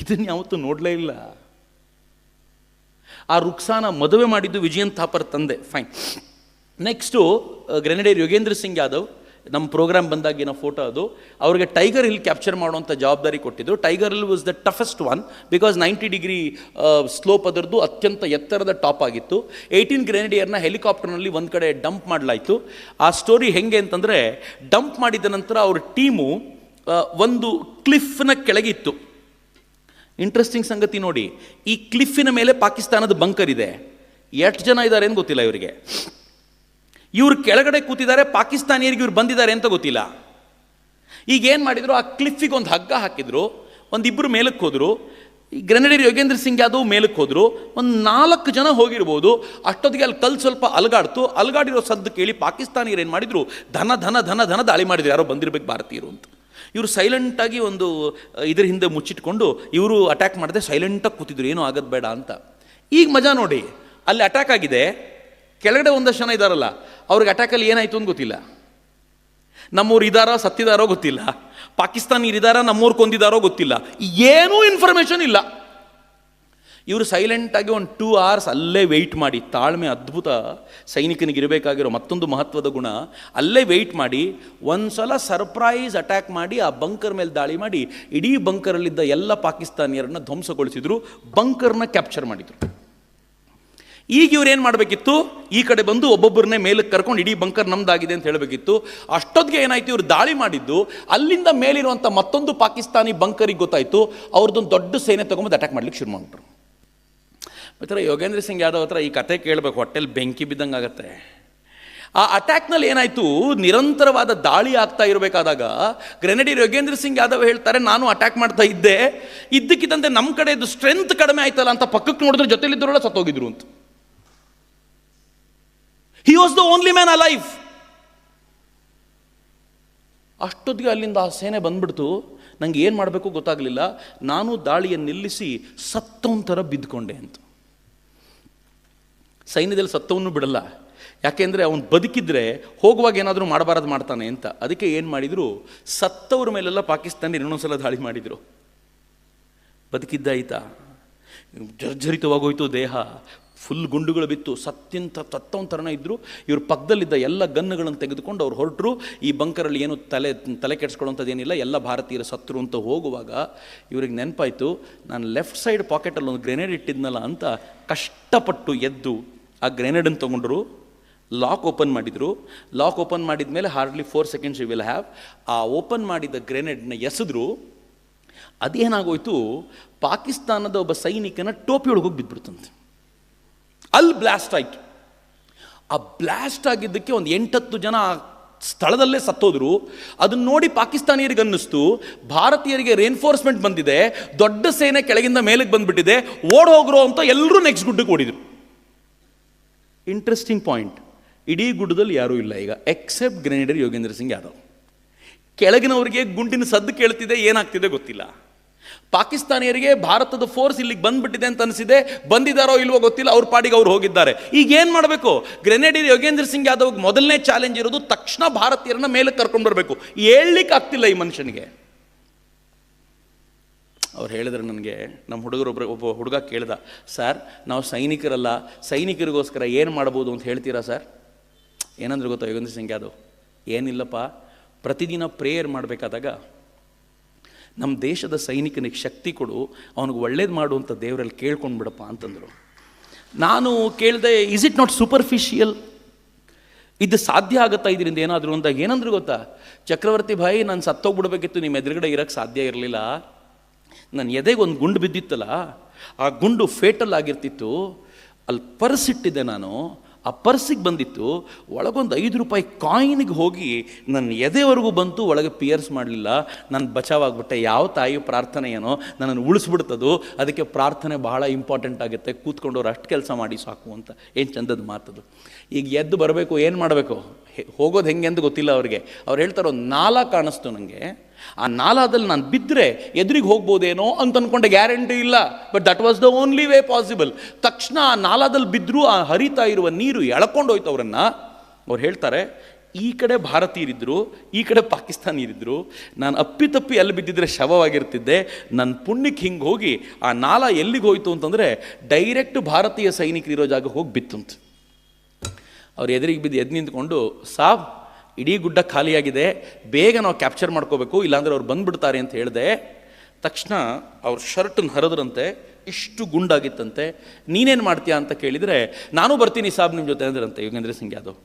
Speaker 1: ಇದನ್ನು ಯಾವತ್ತೂ ನೋಡಲೇ ಇಲ್ಲ. ಆ ರುಕ್ಸಾನ ಮದುವೆ ಮಾಡಿದ್ದು ವಿಜಯನ್ ಥಾಪರ್ ತಂದೆ. Fine. Next grenadier Yogendra Singh Yadav, ನಮ್ಮ ಪ್ರೋಗ್ರಾಮ್ ಬಂದಾಗಿನ ಫೋಟೋ ಅದು. ಅವ್ರಿಗೆ ಟೈಗರ್ ಹಿಲ್ ಕ್ಯಾಪ್ಚರ್ ಮಾಡುವಂಥ ಜವಾಬ್ದಾರಿ ಕೊಟ್ಟಿದ್ದು. Tiger Hill was the toughest one because 90 degree slope ಅದರದ್ದು ಅತ್ಯಂತ ಎತ್ತರದ ಟಾಪ್ ಆಗಿತ್ತು. 18 ಗ್ರೆನೇಡಿಯರ್ನ ಹೆಲಿಕಾಪ್ಟರ್ನಲ್ಲಿ ಒಂದು ಕಡೆ ಡಂಪ್ ಮಾಡಲಾಯಿತು. ಆ ಸ್ಟೋರಿ ಹೆಂಗೆ ಅಂತಂದರೆ, ಡಂಪ್ ಮಾಡಿದ ನಂತರ ಅವ್ರ ಟೀಮು ಒಂದು ಕ್ಲಿಫ್ನ ಕೆಳಗಿತ್ತು. ಇಂಟ್ರೆಸ್ಟಿಂಗ್ ಸಂಗತಿ ನೋಡಿ, ಈ ಕ್ಲಿಫಿನ ಮೇಲೆ ಪಾಕಿಸ್ತಾನದ ಬಂಕರ್ ಇದೆ. ಎಷ್ಟು ಜನ ಇದ್ದಾರೆ ಅಂತ ಗೊತ್ತಿಲ್ಲ ಇವರಿಗೆ. ಇವ್ರು ಕೆಳಗಡೆ ಕೂತಿದ್ದಾರೆ, ಪಾಕಿಸ್ತಾನಿಯರಿಗೆ ಇವ್ರು ಬಂದಿದ್ದಾರೆ ಅಂತ ಗೊತ್ತಿಲ್ಲ. ಈಗ ಏನು ಮಾಡಿದ್ರು, ಆ ಕ್ಲಿಫಿಗೆ ಒಂದು ಹಗ್ಗ ಹಾಕಿದ್ರು, ಒಂದಿಬ್ಬರು ಮೇಲಕ್ಕೆ ಹೋದರು. ಈ ಗ್ರೆನೇಡಿಯರ್ ಯೋಗೇಂದ್ರ ಸಿಂಗ್ ಯಾದವ್ ಮೇಲಕ್ಕೆ ಹೋದರು. ಒಂದು 4 ಜನ ಹೋಗಿರ್ಬೋದು. ಅಷ್ಟೊತ್ತಿಗೆ ಅಲ್ಲಿ ಕಲ್ಲು ಸ್ವಲ್ಪ ಅಲಗಾಡಿರೋ ಸದ್ದು ಕೇಳಿ ಪಾಕಿಸ್ತಾನಿಯರು ಏನು ಮಾಡಿದ್ರು, ಧನ ಧನ ಧನ ಧನ ದಾಳಿ ಮಾಡಿದ್ರು. ಯಾರೋ ಬಂದಿರಬೇಕು ಭಾರತೀಯರು ಅಂತ. ಇವರು ಸೈಲೆಂಟಾಗಿ ಒಂದು ಇದ್ರ ಹಿಂದೆ ಮುಚ್ಚಿಟ್ಕೊಂಡು ಇವರು ಅಟ್ಯಾಕ್ ಮಾಡದೆ ಸೈಲೆಂಟಾಗಿ ಕೂತಿದ್ರು, ಏನೂ ಆಗೋದು ಬೇಡ ಅಂತ. ಈಗ ಮಜಾ ನೋಡಿ, ಅಲ್ಲಿ ಅಟ್ಯಾಕ್ ಆಗಿದೆ, ಕೆಳಗಡೆ ಒಂದಷ್ಟು ಜನ ಇದ್ದಾರಲ್ಲ, ಅವ್ರಿಗೆ ಅಟ್ಯಾಕಲ್ಲಿ ಏನಾಯಿತು ಅಂತ ಗೊತ್ತಿಲ್ಲ. ನಮ್ಮೂರು ಇದ್ದಾರೋ ಸತ್ತಿದಾರೋ ಗೊತ್ತಿಲ್ಲ, ಪಾಕಿಸ್ತಾನಿಯರು ಇದ್ದಾರಾ ನಮ್ಮೂರು ಕೊಂದಿದ್ದಾರೋ ಗೊತ್ತಿಲ್ಲ, ಏನೂ ಇನ್ಫಾರ್ಮೇಷನ್ ಇಲ್ಲ. ಇವರು ಸೈಲೆಂಟಾಗಿ ಒಂದು 2 hours ಅಲ್ಲೇ ವೆಯ್ಟ್ ಮಾಡಿ, ತಾಳ್ಮೆ ಅದ್ಭುತ ಸೈನಿಕನಿಗೆ ಇರಬೇಕಾಗಿರೋ ಮತ್ತೊಂದು ಮಹತ್ವದ ಗುಣ. ಅಲ್ಲೇ ವೆಯ್ಟ್ ಮಾಡಿ ಒಂದು ಸಲ ಸರ್ಪ್ರೈಸ್ ಅಟ್ಯಾಕ್ ಮಾಡಿ ಆ ಬಂಕರ್ ಮೇಲೆ ದಾಳಿ ಮಾಡಿ ಇಡೀ ಬಂಕರಲ್ಲಿದ್ದ ಎಲ್ಲ ಪಾಕಿಸ್ತಾನಿಯರನ್ನು ಧ್ವಂಸಗೊಳಿಸಿದ್ರು, ಬಂಕರ್ನ ಕ್ಯಾಪ್ಚರ್ ಮಾಡಿದರು. ಈಗ ಇವ್ರು ಏನು ಮಾಡಬೇಕಿತ್ತು, ಈ ಕಡೆ ಬಂದು ಒಬ್ಬೊಬ್ಬರನ್ನೇ ಮೇಲಕ್ಕೆ ಕರ್ಕೊಂಡು ಇಡೀ ಬಂಕರ್ ನಮ್ದಾಗಿದೆ ಅಂತ ಹೇಳಬೇಕಿತ್ತು. ಅಷ್ಟೊತ್ತಿಗೆ ಏನಾಯ್ತು, ಇವ್ರು ದಾಳಿ ಮಾಡಿದ್ದು ಅಲ್ಲಿಂದ ಮೇಲಿರುವಂಥ ಮತ್ತೊಂದು ಪಾಕಿಸ್ತಾನಿ ಬಂಕರಿಗೆ ಗೊತ್ತಾಯಿತು. ಅವ್ರದ್ದೊಂದು ದೊಡ್ಡ ಸೇನೆ ತೊಗೊಂಬಂದು ಅಟ್ಯಾಕ್ ಮಾಡ್ಲಿಕ್ಕೆ ಶುರು ಮಾಡಿದ್ರು. ಮತ್ತು ಯೋಗೇಂದ್ರ ಸಿಂಗ್ ಯಾದವ್ ಹತ್ರ ಈ ಕತೆ ಕೇಳಬೇಕು, ಹೊಟ್ಟೆಲಿ ಬೆಂಕಿ ಬಿದ್ದಂಗೆ ಆಗುತ್ತೆ. ಆ ಅಟ್ಯಾಕ್ನಲ್ಲಿ ಏನಾಯಿತು, ನಿರಂತರವಾದ ದಾಳಿ ಆಗ್ತಾ ಇರಬೇಕಾದಾಗ ಗ್ರೆನೇಡಿಯರ್ ಯೋಗೇಂದ್ರ ಸಿಂಗ್ ಯಾದವ್ ಹೇಳ್ತಾರೆ, ನಾನು ಅಟ್ಯಾಕ್ ಮಾಡ್ತಾ ಇದ್ದೆ, ಇದ್ದಕ್ಕಿದ್ದಂತೆ ನಮ್ಮ ಕಡೆದು ಸ್ಟ್ರೆಂತ್ ಕಡಿಮೆ ಆಯ್ತಲ್ಲ ಅಂತ ಪಕ್ಕಕ್ಕೆ ನೋಡಿದ್ರೆ ಜೊತೆಲಿದ್ದವರೆಲ್ಲ ಸತ್ತೋಗಿದ್ರು ಅಂತ. He was the only man alive. ಅಷ್ಟೊತ್ತಿಗೆ ಅಲ್ಲಿಂದ ಆ ಸೇನೆ ಬಂದ್ಬಿಡ್ತು. ನನಗೆ ಏನು ಮಾಡಬೇಕು ಗೊತ್ತಾಗಲಿಲ್ಲ. ನಾನು ದಾಳಿಯನ್ನು ನಿಲ್ಲಿಸಿ ಸತ್ತವನ ಥರ ಬಿದ್ದುಕೊಂಡೆ ಅಂತ. ಸೈನ್ಯದಲ್ಲಿ ಸತ್ತವನು ಬಿಡಲ್ಲ, ಯಾಕೆಂದರೆ ಅವನು ಬದುಕಿದ್ರೆ ಹೋಗುವಾಗ ಏನಾದರೂ ಮಾಡಬಾರದು ಮಾಡ್ತಾನೆ ಅಂತ. ಅದಕ್ಕೆ ಏನು ಮಾಡಿದರು, ಸತ್ತವ್ರ ಮೇಲೆಲ್ಲ ಪಾಕಿಸ್ತಾನ ಇನ್ನೊಂದ್ಸಲ ದಾಳಿ ಮಾಡಿದರು. ಬದುಕಿದ್ದಾಯ್ತಾ, ಜರ್ಜರಿತವಾಗೋಯ್ತು ದೇಹ, ಫುಲ್ ಗುಂಡುಗಳು ಬಿತ್ತು, ಸತ್ತವನ ಥರನೇ ಇದ್ದರು. ಇವ್ರ ಪಕ್ಕದಲ್ಲಿದ್ದ ಎಲ್ಲ ಗನ್ನುಗಳನ್ನು ತೆಗೆದುಕೊಂಡು ಅವ್ರು ಹೊರಟರು. ಈ ಬಂಕರಲ್ಲಿ ಏನು ತಲೆ ಕೆಡಿಸ್ಕೊಳ್ಳೋಂಥದ್ದೇನಿಲ್ಲ, ಎಲ್ಲ ಭಾರತೀಯರು ಸತ್ತರು ಅಂತ ಹೋಗುವಾಗ ಇವ್ರಿಗೆ ನೆನಪಾಯಿತು, ನಾನು ಲೆಫ್ಟ್ ಸೈಡ್ ಪಾಕೆಟಲ್ಲಿ ಒಂದು ಗ್ರೆನೇಡ್ ಇಟ್ಟಿದ್ನಲ್ಲ ಅಂತ ಕಷ್ಟಪಟ್ಟು ಎದ್ದು ಆ ಗ್ರೆನೇಡನ್ನು ತೊಗೊಂಡ್ರು. ಲಾಕ್ ಓಪನ್ ಮಾಡಿದರು. ಲಾಕ್ ಓಪನ್ ಮಾಡಿದ ಮೇಲೆ hardly 4 seconds you will have. ಆ ಓಪನ್ ಮಾಡಿದ ಗ್ರೆನೇಡ್ನ ಎಸೆದ್ರು. ಅದೇನಾಗೋಯ್ತು, ಪಾಕಿಸ್ತಾನದ ಒಬ್ಬ ಸೈನಿಕನ ಟೋಪಿಯೊಳಗೆ ಹೋಗಿ ಬಿದ್ದುಬಿಡ್ತಂತೆ. ಅಲ್ಲಿ ಬ್ಲಾಸ್ಟ್ ಆಯಿತು. ಆ ಬ್ಲಾಸ್ಟ್ ಆಗಿದ್ದಕ್ಕೆ ಒಂದು 8-10 ಜನ ಸ್ಥಳದಲ್ಲೇ ಸತ್ತೋದ್ರು. ಅದನ್ನ ನೋಡಿ ಪಾಕಿಸ್ತಾನಿಯರಿಗೆ ಅನ್ನಿಸ್ತು, ಭಾರತೀಯರಿಗೆ ರೇನ್ಫೋರ್ಸ್ಮೆಂಟ್ ಬಂದಿದೆ, ದೊಡ್ಡ ಸೇನೆ ಕೆಳಗಿಂದ ಮೇಲಕ್ಕೆ ಬಂದ್ಬಿಟ್ಟಿದೆ, ಓಡ್ ಹೋಗ್ರೋ ಅಂತ ಎಲ್ಲರೂ ನೆಕ್ಸ್ಟ್ ಗುಡ್ಡಕ್ಕೆ ಓಡಿದ್ರು. ಇಂಟ್ರೆಸ್ಟಿಂಗ್ ಪಾಯಿಂಟ್, ಇಡೀ ಗುಡ್ಡದಲ್ಲಿ ಯಾರೂ ಇಲ್ಲ ಈಗ ಎಕ್ಸೆಪ್ಟ್ ಗ್ರೆನೇಡಿಯರ್ ಯೋಗೇಂದ್ರ ಸಿಂಗ್ ಯಾದವ್. ಕೆಳಗಿನವರಿಗೆ ಗುಂಡಿನ ಸದ್ದು ಕೇಳ್ತಿದೆ, ಏನಾಗ್ತಿದೆ ಗೊತ್ತಿಲ್ಲ. ಪಾಕಿಸ್ತಾನಿಯರಿಗೆ ಭಾರತದ ಫೋರ್ಸ್ ಇಲ್ಲಿಗೆ ಬಂದ್ಬಿಟ್ಟಿದೆ ಅಂತ ಅನಿಸಿದೆ, ಬಂದಿದ್ದಾರೋ ಇಲ್ವೋ ಗೊತ್ತಿಲ್ಲ, ಅವ್ರ ಪಾಡಿಗೆ ಅವ್ರು ಹೋಗಿದ್ದಾರೆ. ಈಗ ಏನು ಮಾಡಬೇಕು? ಗ್ರೆನೇಡಿಯರ್ ಯೋಗೇಂದ್ರ ಸಿಂಗ್ ಯಾದವ್ ಮೊದಲನೇ ಚಾಲೆಂಜ್ ಇರೋದು ತಕ್ಷಣ ಭಾರತೀಯರನ್ನ ಮೇಲೆ ಕರ್ಕೊಂಡು ಬರಬೇಕು. ಹೇಳಲಿಕ್ಕೆ ಆಗ್ತಿಲ್ಲ ಈ ಮನುಷ್ಯನಿಗೆ. ಅವ್ರು ಹೇಳಿದ್ರೆ ನನಗೆ, ನಮ್ಮ ಒಬ್ಬ ಹುಡುಗ ಕೇಳ್ದ, ಸರ್ ನಾವು ಸೈನಿಕರಲ್ಲ, ಸೈನಿಕರಿಗೋಸ್ಕರ ಏನು ಮಾಡ್ಬೋದು ಅಂತ ಹೇಳ್ತೀರಾ ಸರ್? ಏನಂದ್ರೆ ಗೊತ್ತಾ ಯೋಗೇಂದ್ರ ಸಿಂಗ್ ಯಾದವ್, ಏನಿಲ್ಲಪ್ಪ, ಪ್ರತಿದಿನ ಪ್ರೇಯರ್ ಮಾಡಬೇಕಾದಾಗ ನಮ್ಮ ದೇಶದ ಸೈನಿಕನಿಗೆ ಶಕ್ತಿ ಕೊಡು, ಅವನಿಗೆ ಒಳ್ಳೇದು ಮಾಡುವಂಥ ದೇವರಲ್ಲಿ ಕೇಳ್ಕೊಂಡು ಬಿಡಪ್ಪ ಅಂತಂದರು. ನಾನು ಕೇಳಿದೆ, ಈಸ್ ಇಟ್ ನಾಟ್ ಸೂಪರ್ಫಿಷಿಯಲ್? ಇದು ಸಾಧ್ಯ ಆಗುತ್ತಾ ಇದರಿಂದ ಏನಾದರೂ ಅಂದಾಗ ಏನಂದ್ರೆ ಗೊತ್ತಾ, ಚಕ್ರವರ್ತಿ ಭಾಯಿ ನಾನು ಸತ್ತೋಗ್ಬಿಡ್ಬೇಕಿತ್ತು, ನಿಮ್ಮ ಎದುರುಗಡೆ ಇರೋಕ್ಕೆ ಸಾಧ್ಯ ಇರಲಿಲ್ಲ. ನನ್ನ ಎದೆಗೆ ಒಂದು ಗುಂಡು ಬಿದ್ದಿತ್ತಲ್ಲ, ಆ ಗುಂಡು ಫೇಟಲ್ ಆಗಿರ್ತಿತ್ತು, ಅಲ್ಲಿ ಪರ್ಸ್ ಇಟ್ಟಿದ್ದೆ ನಾನು, ಆ ಪರ್ಸಿಗೆ ಬಂದಿತ್ತು, ಒಳಗೊಂದು 5 ರೂಪಾಯಿ ಕಾಯಿನ್ಗೆ ಹೋಗಿ ನನ್ನ ಎದೆವರೆಗೂ ಬಂತು, ಒಳಗೆ ಪಿಯರ್ಸ್ ಮಾಡಲಿಲ್ಲ, ನಾನು ಬಚಾವಾಗ್ಬಿಟ್ಟೆ. ಯಾವ ತಾಯಿ ಪ್ರಾರ್ಥನೆ ಏನೋ ನನ್ನನ್ನು ಉಳಿಸ್ಬಿಡ್ತದು, ಅದಕ್ಕೆ ಪ್ರಾರ್ಥನೆ ಬಹಳ ಇಂಪಾರ್ಟೆಂಟ್ ಆಗುತ್ತೆ, ಕೂತ್ಕೊಂಡವ್ರು ಅಷ್ಟು ಕೆಲಸ ಮಾಡಿ ಸಾಕು ಅಂತ. ಏನು ಚಂದದ ಮಾತದು. ಈಗ ಎದ್ದು ಬರಬೇಕು, ಏನು ಮಾಡಬೇಕು, ಹೋಗೋದು ಹೆಂಗೆ ಅಂತ ಗೊತ್ತಿಲ್ಲ ಅವ್ರಿಗೆ. ಅವ್ರು ಹೇಳ್ತಾರೋ, ನಾಲ ಕಾಣಿಸ್ತು ನನಗೆ, ಆ ನಾಲಾದಲ್ಲಿ ನಾನು ಬಿದ್ದರೆ ಎದುರಿಗೆ ಹೋಗ್ಬೋದೇನೋ ಅಂತ ಅಂದ್ಕೊಂಡೆ, ಗ್ಯಾರಂಟಿ ಇಲ್ಲ, but that was the only way possible. ತಕ್ಷಣ ಆ ನಾಲಾದಲ್ಲಿ ಬಿದ್ದರೂ ಆ ಹರಿತಾ ಇರುವ ನೀರು ಎಳ್ಕೊಂಡೋಯ್ತು ಅವರನ್ನು. ಅವ್ರು ಹೇಳ್ತಾರೆ, ಈ ಕಡೆ ಭಾರತೀಯರಿದ್ದರು, ಈ ಕಡೆ ಪಾಕಿಸ್ತಾನಿಯರಿದ್ದರು, ನಾನು ಅಪ್ಪಿತಪ್ಪಿ ಅಲ್ಲಿ ಬಿದ್ದಿದ್ರೆ ಶವವಾಗಿರ್ತಿದ್ದೆ. ನನ್ನ ಪುಣ್ಯಕ್ಕೆ ಹಿಂಗೆ ಹೋಗಿ ಆ ನಾಲ ಎಲ್ಲಿಗೆ ಹೋಯ್ತು ಅಂತಂದರೆ ಡೈರೆಕ್ಟ್ ಭಾರತೀಯ ಸೈನಿಕರಿರೋ ಜಾಗ ಹೋಗಿ ಬಿತ್ತಂತ. ಅವ್ರು ಎದುರಿಗೆ ಬಿದ್ದು ಎದ್ದು ನಿಂತ್ಕೊಂಡು, ಸಾಬ್ ಇಡೀ ಗುಡ್ಡ ಖಾಲಿಯಾಗಿದೆ, ಬೇಗ ನಾವು ಕ್ಯಾಪ್ಚರ್ ಮಾಡ್ಕೋಬೇಕು, ಇಲ್ಲಾಂದರೆ ಅವ್ರು ಬಂದುಬಿಡ್ತಾರೆ ಅಂತ ಹೇಳಿದೆ. ತಕ್ಷಣ ಅವ್ರ ಶರ್ಟನ್ನು ಹರಿದ್ರಂತೆ, ಇಷ್ಟು ಗುಂಡಾಗಿತ್ತಂತೆ. ನೀನೇನು ಮಾಡ್ತೀಯಾ ಅಂತ ಕೇಳಿದರೆ, ನಾನು ಬರ್ತೀನಿ ಸಾಬ್ ನಿಮ್ಮ ಜೊತೆ ಅಂದ್ರಂತೆ ಯೋಗೇಂದ್ರ ಸಿಂಗ್ ಯಾದವ್.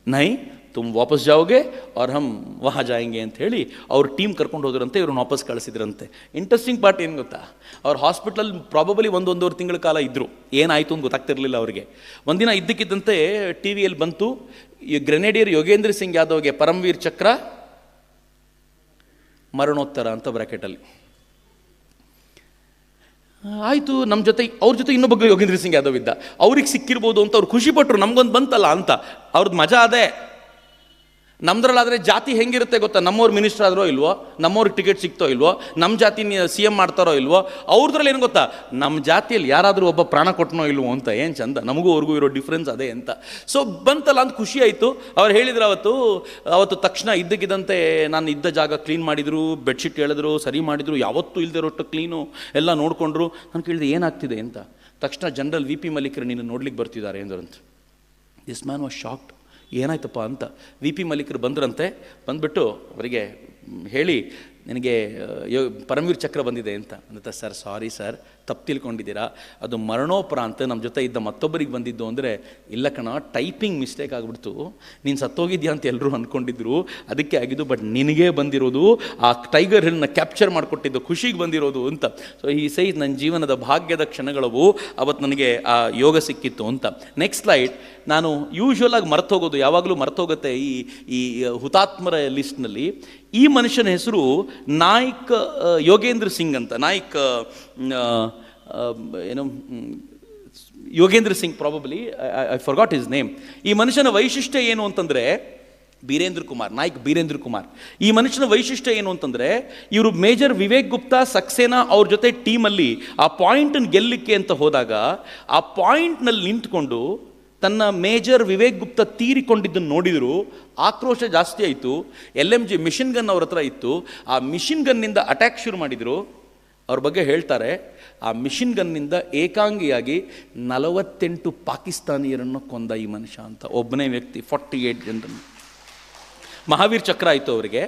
Speaker 1: ನೈ ತುಮ್ ವಾಪಸ್ ಜಾओगे और हम वहाँ जाएंगे ಅಂತ ಹೇಳಿ ಅವ್ರ ಟೀಮ್ ಕರ್ಕೊಂಡು ಹೋದ್ರಂತೆ, ಇವ್ರನ್ನ ವಾಪಸ್ ಕಳಿಸಿದ್ರಂತೆ. ಇಂಟ್ರೆಸ್ಟಿಂಗ್ ಪಾರ್ಟ್ ಏನು ಗೊತ್ತಾ, ಅವ್ರ ಹಾಸ್ಪಿಟಲ್ ಪ್ರಾಬಬಲಿ 1-1.5 ತಿಂಗಳ ಕಾಲ ಇದ್ದರು. ಏನಾಯಿತು ಅಂತ ಗೊತ್ತಾಗ್ತಿರಲಿಲ್ಲ ಅವರಿಗೆ. ಒಂದಿನ ಇದ್ದಕ್ಕಿದ್ದಂತೆ ಟಿ ವಿಯಲ್ಲಿ ಬಂತು, ಈ ಗ್ರೆನೇಡಿಯರ್ ಯೋಗೇಂದ್ರ ಸಿಂಗ್ ಯಾದವ್ಗೆ ಪರಮವೀರ್ ಚಕ್ರ, ಮರಣೋತ್ತರ ಅಂತ ಬ್ರ್ಯಾಕೆಟಲ್ಲಿ. ಆಯಿತು, ನಮ್ಮ ಜೊತೆ ಅವ್ರ ಜೊತೆ ಇನ್ನೊಬ್ಬ ಯೋಗೇಂದ್ರ ಸಿಂಗ್ ಯಾದವ್ ಇದ್ದ, ಅವ್ರಿಗೆ ಸಿಕ್ಕಿರ್ಬೋದು ಅಂತ ಅವ್ರು ಖುಷಿಪಟ್ಟರು, ನಮಗೊಂದು ಬಂತಲ್ಲ ಅಂತ. ಅವ್ರದ್ದು ಮಜಾ ಅದೇ. ನಮ್ದ್ರಲ್ಲಾದರೆ ಜಾತಿ ಹೆಂಗಿರುತ್ತೆ ಗೊತ್ತಾ, ನಮ್ಮವ್ರು ಮಿನಿಸ್ಟರ್ ಆದರೋ ಇಲ್ವೋ, ನಮ್ಮವ್ರಿಗೆ ಟಿಕೆಟ್ ಸಿಗ್ತೋ ಇಲ್ವೋ, ನಮ್ಮ ಜಾತಿ CM ಮಾಡ್ತಾರೋ ಇಲ್ವೋ, ಅವ್ರದ್ರಲ್ಲಿ ಏನು ಗೊತ್ತಾ, ನಮ್ಮ ಜಾತಿಯಲ್ಲಿ ಯಾರಾದರೂ ಒಬ್ಬ ಪ್ರಾಣ ಕೊಟ್ಟನೋ ಇಲ್ವೋ ಅಂತ. ಏನು ಚಂದ, ನಮಗೂ ಅವ್ರಿಗೂ ಇರೋ ಡಿಫ್ರೆನ್ಸ್ ಅದೇ ಅಂತ. ಸೊ ಬಂತಲ್ಲ ಅಂತ ಖುಷಿ ಆಯಿತು. ಅವ್ರು ಹೇಳಿದ್ರು ಅವತ್ತು ತಕ್ಷಣ ಇದ್ದಕ್ಕಿದ್ದಂತೆ ನಾನು ಇದ್ದ ಜಾಗ ಕ್ಲೀನ್ ಮಾಡಿದರು, ಬೆಡ್ಶೀಟ್ ಹೇಳಿದ್ರು, ಸರಿ ಮಾಡಿದರು, ಯಾವತ್ತೂ ಇಲ್ಲದಿರೋಷ್ಟು ಕ್ಲೀನು ಎಲ್ಲ ನೋಡಿಕೊಂಡ್ರು. ನಾನು ಕೇಳಿದೆ ಏನಾಗ್ತಿದೆ ಅಂತ. ತಕ್ಷಣ ಜನರಲ್ VP ಮಲ್ಲಿಕರು ನಿನ್ನ ನೋಡ್ಲಿಕ್ಕೆ ಬರ್ತಿದ್ದಾರೆ ಎಂದ್ರಂತ. This man was shocked. ಏನಾಯ್ತಪ್ಪ ಅಂತ. VP ಮಲ್ಲಿಕರು ಬಂದ್ರಂತೆ. ಬಂದುಬಿಟ್ಟು ಅವರಿಗೆ ಹೇಳಿ, ನಿನಗೆ ಪರಮವೀರ್ ಚಕ್ರ ಬಂದಿದೆ ಅಂತ. ಸರ್ ಸಾರಿ ಸರ್, ತಪ್ಪು ತಿಳ್ಕೊಂಡಿದ್ದೀರಾ, ಅದು ಮರಣೋಪರಾಂತ ನಮ್ಮ ಜೊತೆ ಇದ್ದ ಮತ್ತೊಬ್ಬರಿಗೆ ಬಂದಿದ್ದು. ಅಂದರೆ ಇಲ್ಲ ಕಣ, ಟೈಪಿಂಗ್ ಮಿಸ್ಟೇಕ್ ಆಗಿಬಿಡ್ತು, ನೀನು ಸತ್ತೋಗಿದ್ಯಾ ಅಂತ ಎಲ್ಲರೂ ಅಂದ್ಕೊಂಡಿದ್ರು, ಅದಕ್ಕೆ ಆಗಿದ್ದು. ಬಟ್ ನಿನಗೇ ಬಂದಿರೋದು ಆ ಟೈಗರ್ ಹಿಲ್ನ ಕ್ಯಾಪ್ಚರ್ ಮಾಡಿಕೊಟ್ಟಿದ್ದು ಖುಷಿಗೆ ಬಂದಿರೋದು ಅಂತ. ಸೊ ಈ ಸೈ ನನ್ನ ಜೀವನದ ಭಾಗ್ಯದ ಕ್ಷಣಗಳವು, ಅವತ್ತು ನನಗೆ ಆ ಯೋಗ ಸಿಕ್ಕಿತ್ತು ಅಂತ. Next slide. ನಾನು ಯೂಶ್ವಲ್ ಆಗಿ ಮರ್ತೋಗೋದು, ಯಾವಾಗಲೂ ಮರ್ತೋಗುತ್ತೆ ಈ ಹುತಾತ್ಮರ ಲಿಸ್ಟ್ನಲ್ಲಿ. ಈ ಮನುಷ್ಯನ ಹೆಸರು ನಾಯ್ಕ್ ಯೋಗೇಂದ್ರ ಸಿಂಗ್ ಅಂತ. ನಾಯ್ಕ್ ಏನು Yogendra Singh, probably I forgot his name. ಈ ಮನುಷ್ಯನ ವೈಶಿಷ್ಟ್ಯ ಏನು ಅಂತಂದರೆ, ಬೀರೇಂದ್ರ ಕುಮಾರ್, ನಾಯ್ಕ್ ಬೀರೇಂದ್ರ ಕುಮಾರ್. ಈ ಮನುಷ್ಯನ ವೈಶಿಷ್ಟ್ಯ ಏನು ಅಂತಂದರೆ, ಇವರು ಮೇಜರ್ ವಿವೇಕ್ ಗುಪ್ತಾ ಸಕ್ಸೇನಾ ಅವ್ರ ಜೊತೆ ಟೀಮಲ್ಲಿ ಆ ಪಾಯಿಂಟನ್ನು ಗೆಲ್ಲಲಿಕ್ಕೆ ಅಂತ ಹೋದಾಗ, ಆ ಪಾಯಿಂಟ್ನಲ್ಲಿ ನಿಂತ್ಕೊಂಡು ತನ್ನ ಮೇಜರ್ ವಿವೇಕ್ ಗುಪ್ತಾ ತೀರಿಕೊಂಡಿದ್ದನ್ನು ನೋಡಿದರು. ಆಕ್ರೋಶ ಜಾಸ್ತಿ ಆಯಿತು. LMG ಮಿಷಿನ್ ಗನ್ ಅವ್ರ ಹತ್ರ ಇತ್ತು. ಆ ಮಿಷಿನ್ ಗನ್ನಿಂದ ಅಟ್ಯಾಕ್ ಶುರು ಮಾಡಿದರು. ಅವ್ರ ಬಗ್ಗೆ ಹೇಳ್ತಾರೆ, ಆ ಮಿಷಿನ್ ಗನ್ನಿಂದ ಏಕಾಂಗಿಯಾಗಿ 48 ಪಾಕಿಸ್ತಾನಿಯರನ್ನು ಕೊಂದ ಈ ಮನುಷ್ಯ ಅಂತ. ಒಬ್ಬನೇ ವ್ಯಕ್ತಿ 48 ಜನರನ್ನು. ಮಹಾವೀರ್ ಚಕ್ರ ಆಯಿತು ಅವರಿಗೆ.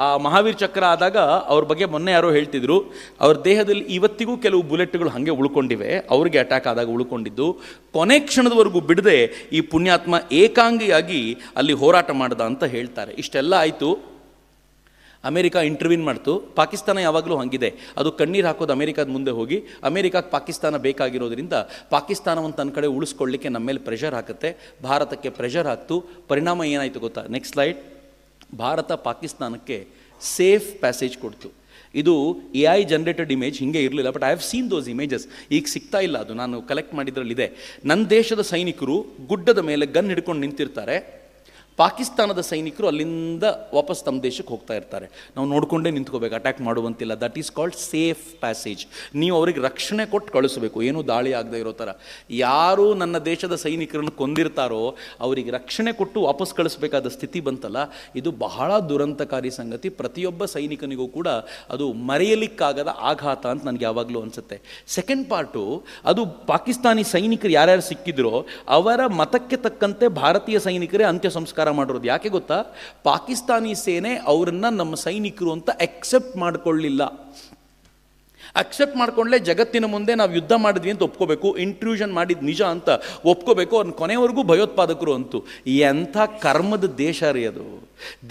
Speaker 1: ಆ ಮಹಾವೀರ್ ಚಕ್ರ ಆದಾಗ ಅವ್ರ ಬಗ್ಗೆ ಮೊನ್ನೆ ಯಾರೋ ಹೇಳ್ತಿದ್ರು, ಅವ್ರ ದೇಹದಲ್ಲಿ ಇವತ್ತಿಗೂ ಕೆಲವು ಬುಲೆಟ್ಗಳು ಹಾಗೆ ಉಳ್ಕೊಂಡಿವೆ, ಅವ್ರಿಗೆ ಅಟ್ಯಾಕ್ ಆದಾಗ ಉಳ್ಕೊಂಡಿದ್ದು. ಕೊನೆ ಕ್ಷಣದವರೆಗೂ ಬಿಡದೆ ಈ ಪುಣ್ಯಾತ್ಮ ಏಕಾಂಗಿಯಾಗಿ ಅಲ್ಲಿ ಹೋರಾಟ ಮಾಡ್ದ ಅಂತ ಹೇಳ್ತಾರೆ. ಇಷ್ಟೆಲ್ಲ ಆಯಿತು. ಅಮೇರಿಕಾ ಇಂಟರ್ವ್ಯೂನ್ ಮಾಡ್ತು. ಪಾಕಿಸ್ತಾನ ಯಾವಾಗಲೂ ಹಂಗಿದೆ, ಅದು ಕಣ್ಣೀರು ಹಾಕೋದು ಅಮೇರಿಕಾದ ಮುಂದೆ ಹೋಗಿ. ಅಮೇರಿಕಾಗೆ ಪಾಕಿಸ್ತಾನ ಬೇಕಾಗಿರೋದ್ರಿಂದ ಪಾಕಿಸ್ತಾನವನ್ನು ತನ್ನ ಕಡೆ ಉಳಿಸ್ಕೊಳ್ಳಿಕ್ಕೆ ನಮ್ಮ ಮೇಲೆ ಪ್ರೆಷರ್ ಹಾಕುತ್ತೆ. ಭಾರತಕ್ಕೆ ಪ್ರೆಷರ್ ಹಾಕ್ತು. ಪರಿಣಾಮ ಏನಾಯಿತು ಗೊತ್ತಾ? Next slide. ಭಾರತ ಪಾಕಿಸ್ತಾನಕ್ಕೆ ಸೇಫ್ ಪ್ಯಾಸೇಜ್ ಕೊಡ್ತು. ಇದು AI ಜನರೇಟೆಡ್ ಇಮೇಜ್, ಹಿಂಗೆ ಇರಲಿಲ್ಲ, but I have seen those images. ಈಗ ಸಿಗ್ತಾ ಇಲ್ಲ, ಅದು ನಾನು ಕಲೆಕ್ಟ್ ಮಾಡಿದ್ರಲ್ಲಿದೆ. ನನ್ನ ದೇಶದ ಸೈನಿಕರು ಗುಡ್ಡದ ಮೇಲೆ ಗನ್ ಹಿಡ್ಕೊಂಡು ನಿಂತಿರ್ತಾರೆ, ಪಾಕಿಸ್ತಾನದ ಸೈನಿಕರು ಅಲ್ಲಿಂದ ವಾಪಸ್ ತಮ್ಮ ದೇಶಕ್ಕೆ ಹೋಗ್ತಾ ಇರ್ತಾರೆ. ನಾವು ನೋಡಿಕೊಂಡೇ ನಿಂತ್ಕೋಬೇಕು, ಅಟ್ಯಾಕ್ ಮಾಡುವಂತಿಲ್ಲ. That is called safe passage. ನೀವು ಅವ್ರಿಗೆ ರಕ್ಷಣೆ ಕೊಟ್ಟು ಕಳಿಸ್ಬೇಕು, ಏನೂ ದಾಳಿ ಆಗದೆ ಇರೋ ಥರ. ಯಾರು ನನ್ನ ದೇಶದ ಸೈನಿಕರನ್ನು ಕೊಂದಿರ್ತಾರೋ ಅವರಿಗೆ ರಕ್ಷಣೆ ಕೊಟ್ಟು ವಾಪಸ್ ಕಳಿಸ್ಬೇಕಾದ ಸ್ಥಿತಿ ಬಂತಲ್ಲ, ಇದು ಬಹಳ ದುರಂತಕಾರಿ ಸಂಗತಿ. ಪ್ರತಿಯೊಬ್ಬ ಸೈನಿಕನಿಗೂ ಕೂಡ ಅದು ಮರೆಯಲಿಕ್ಕಾಗದ ಆಘಾತ ಅಂತ ನನಗೆ ಯಾವಾಗಲೂ ಅನಿಸುತ್ತೆ. ಸೆಕೆಂಡ್ ಪಾರ್ಟು, ಅದು ಪಾಕಿಸ್ತಾನಿ ಸೈನಿಕರು ಯಾರ್ಯಾರು ಸಿಕ್ಕಿದ್ರೋ ಅವರ ಮತಕ್ಕೆ ತಕ್ಕಂತೆ ಭಾರತೀಯ ಸೈನಿಕರೇ ಅಂತ್ಯ ಸಂಸ್ಕಾರ ಮಾಡಿರೋದು. ಯಾಕೆ ಗೊತ್ತಾ? ಪಾಕಿಸ್ತಾನಿ ಸೇನೆ ಅವರನ್ನ ನಮ್ಮ ಸೈನಿಕರು ಅಂತ ಅಕ್ಸೆಪ್ಟ್ ಮಾಡಿಕೊಳ್ಳಿಲ್ಲ. ಅಕ್ಸೆಪ್ಟ್ ಮಾಡ್ಕೊಂಡ್ಲೆ ಜಗತ್ತಿನ ಮುಂದೆ ನಾವು ಯುದ್ಧ ಮಾಡಿದ್ವಿ ಅಂತ ಒಪ್ಕೋಬೇಕು, ಇಂಟ್ರೂಷನ್ ಮಾಡಿದ ನಿಜ ಅಂತ ಒಪ್ಕೋಬೇಕು, ಅವ್ರನ್ನ ಕೊನೆವರೆಗೂ ಭಯೋತ್ಪಾದಕರು ಅಂತು. ಎಂಥ ಕರ್ಮದ ದೇಶ ರೀ ಅದು.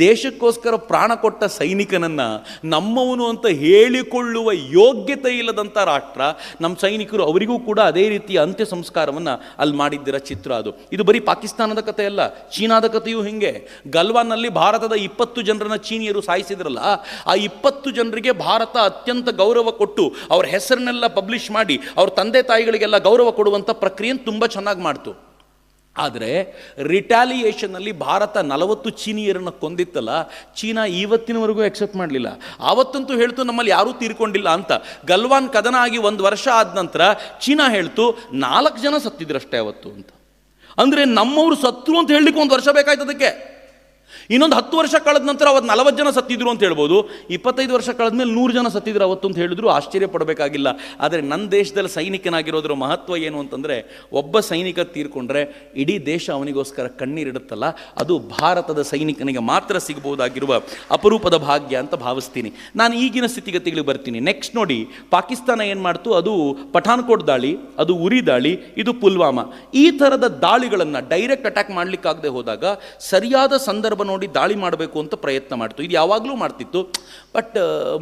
Speaker 1: ದೇಶಕ್ಕೋಸ್ಕರ ಪ್ರಾಣ ಕೊಟ್ಟ ಸೈನಿಕನನ್ನು ನಮ್ಮವನು ಅಂತ ಹೇಳಿಕೊಳ್ಳುವ ಯೋಗ್ಯತೆ ಇಲ್ಲದಂಥ ರಾಷ್ಟ್ರ ನಮ್ಮ ಸೈನಿಕರು. ಅವರಿಗೂ ಕೂಡ ಅದೇ ರೀತಿಯ ಅಂತ್ಯ ಸಂಸ್ಕಾರವನ್ನು ಅಲ್ಲಿ ಮಾಡಿದ್ದಿರ ಚಿತ್ರ ಅದು. ಇದು ಬರೀ ಪಾಕಿಸ್ತಾನದ ಕಥೆ ಅಲ್ಲ, ಚೀನಾದ ಕಥೆಯೂ ಹಿಂಗೆ. ಗಲ್ವಾನ್ನಲ್ಲಿ ಭಾರತದ 20 ಜನರನ್ನ ಚೀನಿಯರು ಸಾಯಿಸಿದ್ರಲ್ಲ, ಆ 20 ಜನರಿಗೆ ಭಾರತ ಅತ್ಯಂತ ಗೌರವ ಕೊಟ್ಟು ಅವ್ರ ಹೆಸರನ್ನೆಲ್ಲ ಪಬ್ಲಿಷ್ ಮಾಡಿ ಅವ್ರ ತಂದೆ ತಾಯಿಗಳಿಗೆಲ್ಲ ಗೌರವ ಕೊಡುವಂಥ ಪ್ರಕ್ರಿಯೆಯನ್ನು ತುಂಬ ಚೆನ್ನಾಗಿ ಮಾಡ್ತು. ಆದರೆ ರಿಟ್ಯಾಲಿಯೇಷನ್ನಲ್ಲಿ ಭಾರತ 40 ಚೀನಿಯರನ್ನು ಕೊಂದಿತ್ತಲ್ಲ, ಚೀನಾ ಇವತ್ತಿನವರೆಗೂ ಎಕ್ಸೆಪ್ಟ್ ಮಾಡಲಿಲ್ಲ. ಆವತ್ತಂತೂ ಹೇಳ್ತು ನಮ್ಮಲ್ಲಿ ಯಾರೂ ತೀರ್ಕೊಂಡಿಲ್ಲ ಅಂತ. ಗಲ್ವಾನ್ ಕದನ ಆಗಿ 1 ವರ್ಷ ಆದ ನಂತರ ಚೀನಾ ಹೇಳ್ತು 4 ಜನ ಸತ್ತಿದ್ರಷ್ಟೇ ಅವತ್ತು ಅಂತ. ಅಂದರೆ ನಮ್ಮವರು ಸತ್ರು ಅಂತ ಹೇಳಲಿಕ್ಕೆ 1 ವರ್ಷ ಬೇಕಾಯ್ತು ಅದಕ್ಕೆ. ಇನ್ನೊಂದು 10 ವರ್ಷ ಕಳೆದ ನಂತರ ಅವತ್ತು 40 ಜನ ಸತ್ತಿದ್ರು ಅಂತ ಹೇಳ್ಬೋದು. 25 ವರ್ಷ ಕಳೆದ ಮೇಲೆ 100 ಜನ ಸತ್ತಿದ್ರು ಅವತ್ತು ಅಂತ ಹೇಳಿದ್ರು ಆಶ್ಚರ್ಯ ಪಡಬೇಕಾಗಿಲ್ಲ. ಆದರೆ ನನ್ನ ದೇಶದಲ್ಲಿ ಸೈನಿಕನಾಗಿರೋದ್ರ ಮಹತ್ವ ಏನು ಅಂತಂದರೆ, ಒಬ್ಬ ಸೈನಿಕ ತೀರ್ಕೊಂಡ್ರೆ ಇಡೀ ದೇಶ ಅವನಿಗೋಸ್ಕರ ಕಣ್ಣೀರಿಡುತ್ತಲ್ಲ, ಅದು ಭಾರತದ ಸೈನಿಕನಿಗೆ ಮಾತ್ರ ಸಿಗಬಹುದಾಗಿರುವ ಅಪರೂಪದ ಭಾಗ್ಯ ಅಂತ ಭಾವಿಸ್ತೀನಿ. ನಾನು ಈಗಿನ ಸ್ಥಿತಿಗತಿಗಳಿಗೆ ಬರ್ತೀನಿ. ನೆಕ್ಸ್ಟ್ ನೋಡಿ, ಪಾಕಿಸ್ತಾನ ಏನು ಮಾಡ್ತು, ಅದು ಪಠಾನ್ಕೋಟ್ ದಾಳಿ, ಅದು ಉರಿ ದಾಳಿ, ಇದು ಪುಲ್ವಾಮಾ. ಈ ಥರದ ದಾಳಿಗಳನ್ನು ಡೈರೆಕ್ಟ್ ಅಟ್ಯಾಕ್ ಮಾಡಲಿಕ್ಕಾಗದೆ ಹೋದಾಗ ಸರಿಯಾದ ಸಂದರ್ಭ ನೋಡಿ ದಾಳಿ ಮಾಡಬೇಕು ಅಂತ ಪ್ರಯತ್ನ ಮಾಡ್ತು. ಇದು ಯಾವಾಗಲೂ ಮಾಡ್ತಿತ್ತು, ಬಟ್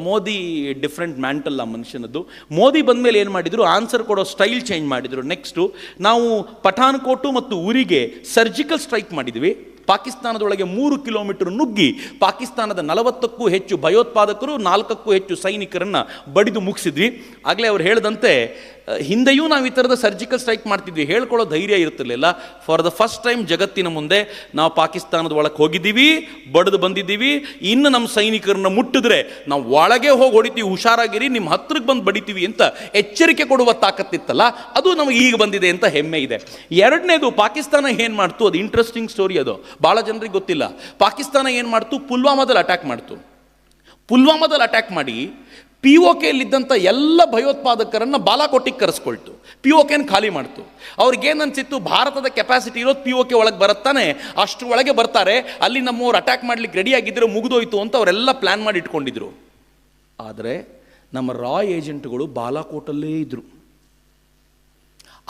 Speaker 1: ಮೋದಿ ಡಿಫ್ರೆಂಟ್ ಮ್ಯಾಂಟಲ್ ಆ ಮನುಷ್ಯನದ್ದು. ಮೋದಿ ಬಂದ ಮೇಲೆ ಏನು ಮಾಡಿದ್ರು, ಆನ್ಸರ್ ಕೊಡೋ ಸ್ಟೈಲ್ ಚೇಂಜ್ ಮಾಡಿದರು. ನೆಕ್ಸ್ಟು ನಾವು ಪಠಾನ್ಕೋಟು ಮತ್ತು ಉರಿಗೆ ಸರ್ಜಿಕಲ್ ಸ್ಟ್ರೈಕ್ ಮಾಡಿದ್ವಿ. ಪಾಕಿಸ್ತಾನದೊಳಗೆ 3 ಕಿಲೋಮೀಟರ್ ನುಗ್ಗಿ ಪಾಕಿಸ್ತಾನದ 40ಕ್ಕೂ ಹೆಚ್ಚು ಭಯೋತ್ಪಾದಕರು, 4ಕ್ಕೂ ಹೆಚ್ಚು ಸೈನಿಕರನ್ನು ಬಡಿದು ಮುಗಿಸಿದ್ವಿ. ಆಗಲೇ ಅವ್ರು ಹೇಳಿದಂತೆ ಹಿಂದೆಯೂ ನಾವು ಈ ಥರದ ಸರ್ಜಿಕಲ್ ಸ್ಟ್ರೈಕ್ ಮಾಡ್ತಿದ್ವಿ, ಹೇಳ್ಕೊಳ್ಳೋ ಧೈರ್ಯ ಇರ್ತಿರ್ಲಿಲ್ಲ. ಫಾರ್ ದ ಫಸ್ಟ್ ಟೈಮ್ ಜಗತ್ತಿನ ಮುಂದೆ ನಾವು ಪಾಕಿಸ್ತಾನದ ಒಳಗೆ ಹೋಗಿದ್ದೀವಿ, ಬಡಿದು ಬಂದಿದ್ದೀವಿ. ಇನ್ನು ನಮ್ಮ ಸೈನಿಕರನ್ನ ಮುಟ್ಟಿದ್ರೆ ನಾವು ಒಳಗೆ ಹೋಗಿ ಹೊಡಿತೀವಿ, ಹುಷಾರಾಗಿರಿ, ನಿಮ್ಮ ಹತ್ರಕ್ಕೆ ಬಂದು ಬಡಿತೀವಿ ಅಂತ ಎಚ್ಚರಿಕೆ ಕೊಡುವ ತಾಕತ್ತಿತ್ತಲ್ಲ, ಅದು ನಮಗೆ ಈಗ ಬಂದಿದೆ ಅಂತ ಹೆಮ್ಮೆ ಇದೆ. ಎರಡನೇದು, ಪಾಕಿಸ್ತಾನ ಏನು ಮಾಡ್ತು, ಅದು ಇಂಟ್ರೆಸ್ಟಿಂಗ್ ಸ್ಟೋರಿ. ಅದು ಭಾಳ ಜನರಿಗೆ ಗೊತ್ತಿಲ್ಲ. ಪಾಕಿಸ್ತಾನ ಏನು ಮಾಡ್ತು, ಪುಲ್ವಾಮಾದಲ್ಲಿ ಅಟ್ಯಾಕ್ ಮಾಡ್ತು. ಪುಲ್ವಾಮಾದಲ್ಲಿ ಅಟ್ಯಾಕ್ ಮಾಡಿ POKಯಲ್ಲಿದ್ದಂಥ ಎಲ್ಲ ಭಯೋತ್ಪಾದಕರನ್ನು ಬಾಲಾಕೋಟಿಗೆ ಕರೆಸ್ಕೊಳ್ತು. POKನ ಖಾಲಿ ಮಾಡ್ತು. ಅವ್ರಿಗೇನು ಅನಿಸಿತ್ತು, ಭಾರತದ ಕೆಪಾಸಿಟಿ ಇರೋದು POK ಒಳಗೆ ಬರುತ್ತಾನೆ, ಅಷ್ಟು ಒಳಗೆ ಬರ್ತಾರೆ, ಅಲ್ಲಿ ನಮ್ಮವ್ರು ಅಟ್ಯಾಕ್ ಮಾಡ್ಲಿಕ್ಕೆ ರೆಡಿಯಾಗಿದ್ದರೆ ಮುಗಿದೋಯ್ತು ಅಂತ ಅವರೆಲ್ಲ ಪ್ಲ್ಯಾನ್ ಮಾಡಿ ಇಟ್ಕೊಂಡಿದ್ರು. ಆದರೆ ನಮ್ಮ ರಾ ಏಜೆಂಟ್ಗಳು ಬಾಲಾಕೋಟಲ್ಲೇ ಇದ್ದರು,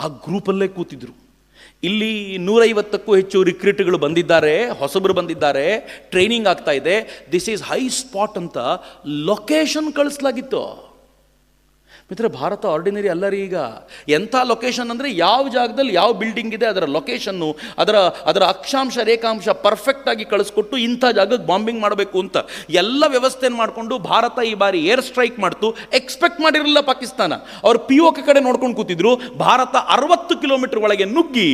Speaker 1: ಆ ಗ್ರೂಪಲ್ಲೇ ಕೂತಿದ್ರು. ಇಲ್ಲಿ 150ಕ್ಕೂ ಹೆಚ್ಚು ರಿಕ್ರೂಟ್ಗಳು ಬಂದಿದ್ದಾರೆ, ಹೊಸಬರು ಬಂದಿದ್ದಾರೆ, ಟ್ರೈನಿಂಗ್ ಆಗ್ತಾ ಇದೆ. ದಿಸ್ ಈಸ್ ಹೈ ಸ್ಪಾಟ್ ಅಂತ ಲೊಕೇಶನ್ ಕಳಿಸ್ಲಾಗಿತ್ತು. ಮಿತ್ರ, ಭಾರತ ಆರ್ಡಿನರಿ ಅಲ್ಲ ರೀ. ಈಗ ಎಂಥ ಲೊಕೇಶನ್ ಅಂದರೆ, ಯಾವ ಜಾಗದಲ್ಲಿ ಯಾವ ಬಿಲ್ಡಿಂಗ್ ಇದೆ ಅದರ ಲೊಕೇಶನ್ನು, ಅದರ ಅಕ್ಷಾಂಶ ರೇಖಾಂಶ ಪರ್ಫೆಕ್ಟಾಗಿ ಕಳಿಸ್ಕೊಟ್ಟು ಇಂಥ ಜಾಗಕ್ಕೆ ಬಾಂಬಿಂಗ್ ಮಾಡಬೇಕು ಅಂತ ಎಲ್ಲ ವ್ಯವಸ್ಥೆಯನ್ನು ಮಾಡಿಕೊಂಡು ಭಾರತ ಈ ಬಾರಿ ಏರ್ ಸ್ಟ್ರೈಕ್ ಮಾಡ್ತು. ಎಕ್ಸ್ಪೆಕ್ಟ್ ಮಾಡಿರಲಿಲ್ಲ ಪಾಕಿಸ್ತಾನ. ಅವರು POK ಕಡೆ ನೋಡ್ಕೊಂಡು ಕೂತಿದ್ರು. ಭಾರತ 60 ಕಿಲೋಮೀಟರ್ ಒಳಗೆ ನುಗ್ಗಿ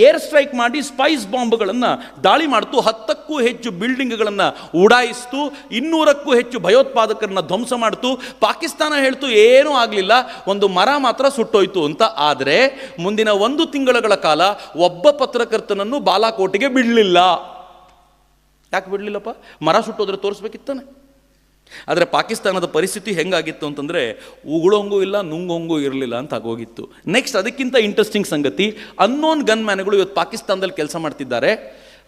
Speaker 1: ಏರ್ ಸ್ಟ್ರೈಕ್ ಮಾಡಿ ಸ್ಪೈಸ್ ಬಾಂಬ್ಗಳನ್ನು ದಾಳಿ ಮಾಡ್ತು. 10ಕ್ಕೂ ಹೆಚ್ಚು ಬಿಲ್ಡಿಂಗ್ಗಳನ್ನು ಉಡಾಯಿಸ್ತು, 200ಕ್ಕೂ ಹೆಚ್ಚು ಭಯೋತ್ಪಾದಕರನ್ನ ಧ್ವಂಸ ಮಾಡ್ತು. ಪಾಕಿಸ್ತಾನ ಹೇಳ್ತು ಏನೂ ಆಗಲಿಲ್ಲ, ಒಂದು ಮರ ಮಾತ್ರ ಸುಟ್ಟೋಯ್ತು ಅಂತ. ಆದರೆ ಮುಂದಿನ 1 ತಿಂಗಳ ಕಾಲ ಒಬ್ಬ ಪತ್ರಕರ್ತನನ್ನು ಬಾಲಾಕೋಟಿಗೆ ಬಿಡಲಿಲ್ಲ. ಯಾಕೆ ಬಿಡಲಿಲ್ಲಪ್ಪ? ಮರ ಸುಟ್ಟೋದ್ರೆ ತೋರಿಸ್ಬೇಕಿತ್ತಾನೆ. ಆದರೆ ಪಾಕಿಸ್ತಾನದ ಪರಿಸ್ಥಿತಿ ಹೆಂಗಾಗಿತ್ತು ಅಂತಂದರೆ, ಉಗುಳೋಂಗೂ ಇಲ್ಲ, ನುಂಗೋಂಗೂ ಇರಲಿಲ್ಲ ಅಂತ ಆಗೋಗಿತ್ತು. ನೆಕ್ಸ್ಟ್, ಅದಕ್ಕಿಂತ ಇಂಟ್ರೆಸ್ಟಿಂಗ್ ಸಂಗತಿ, ಅನ್ನೋನ್ ಗನ್ ಮ್ಯಾನ್ಗಳು ಇವತ್ತು ಪಾಕಿಸ್ತಾನದಲ್ಲಿ ಕೆಲಸ ಮಾಡ್ತಿದ್ದಾರೆ.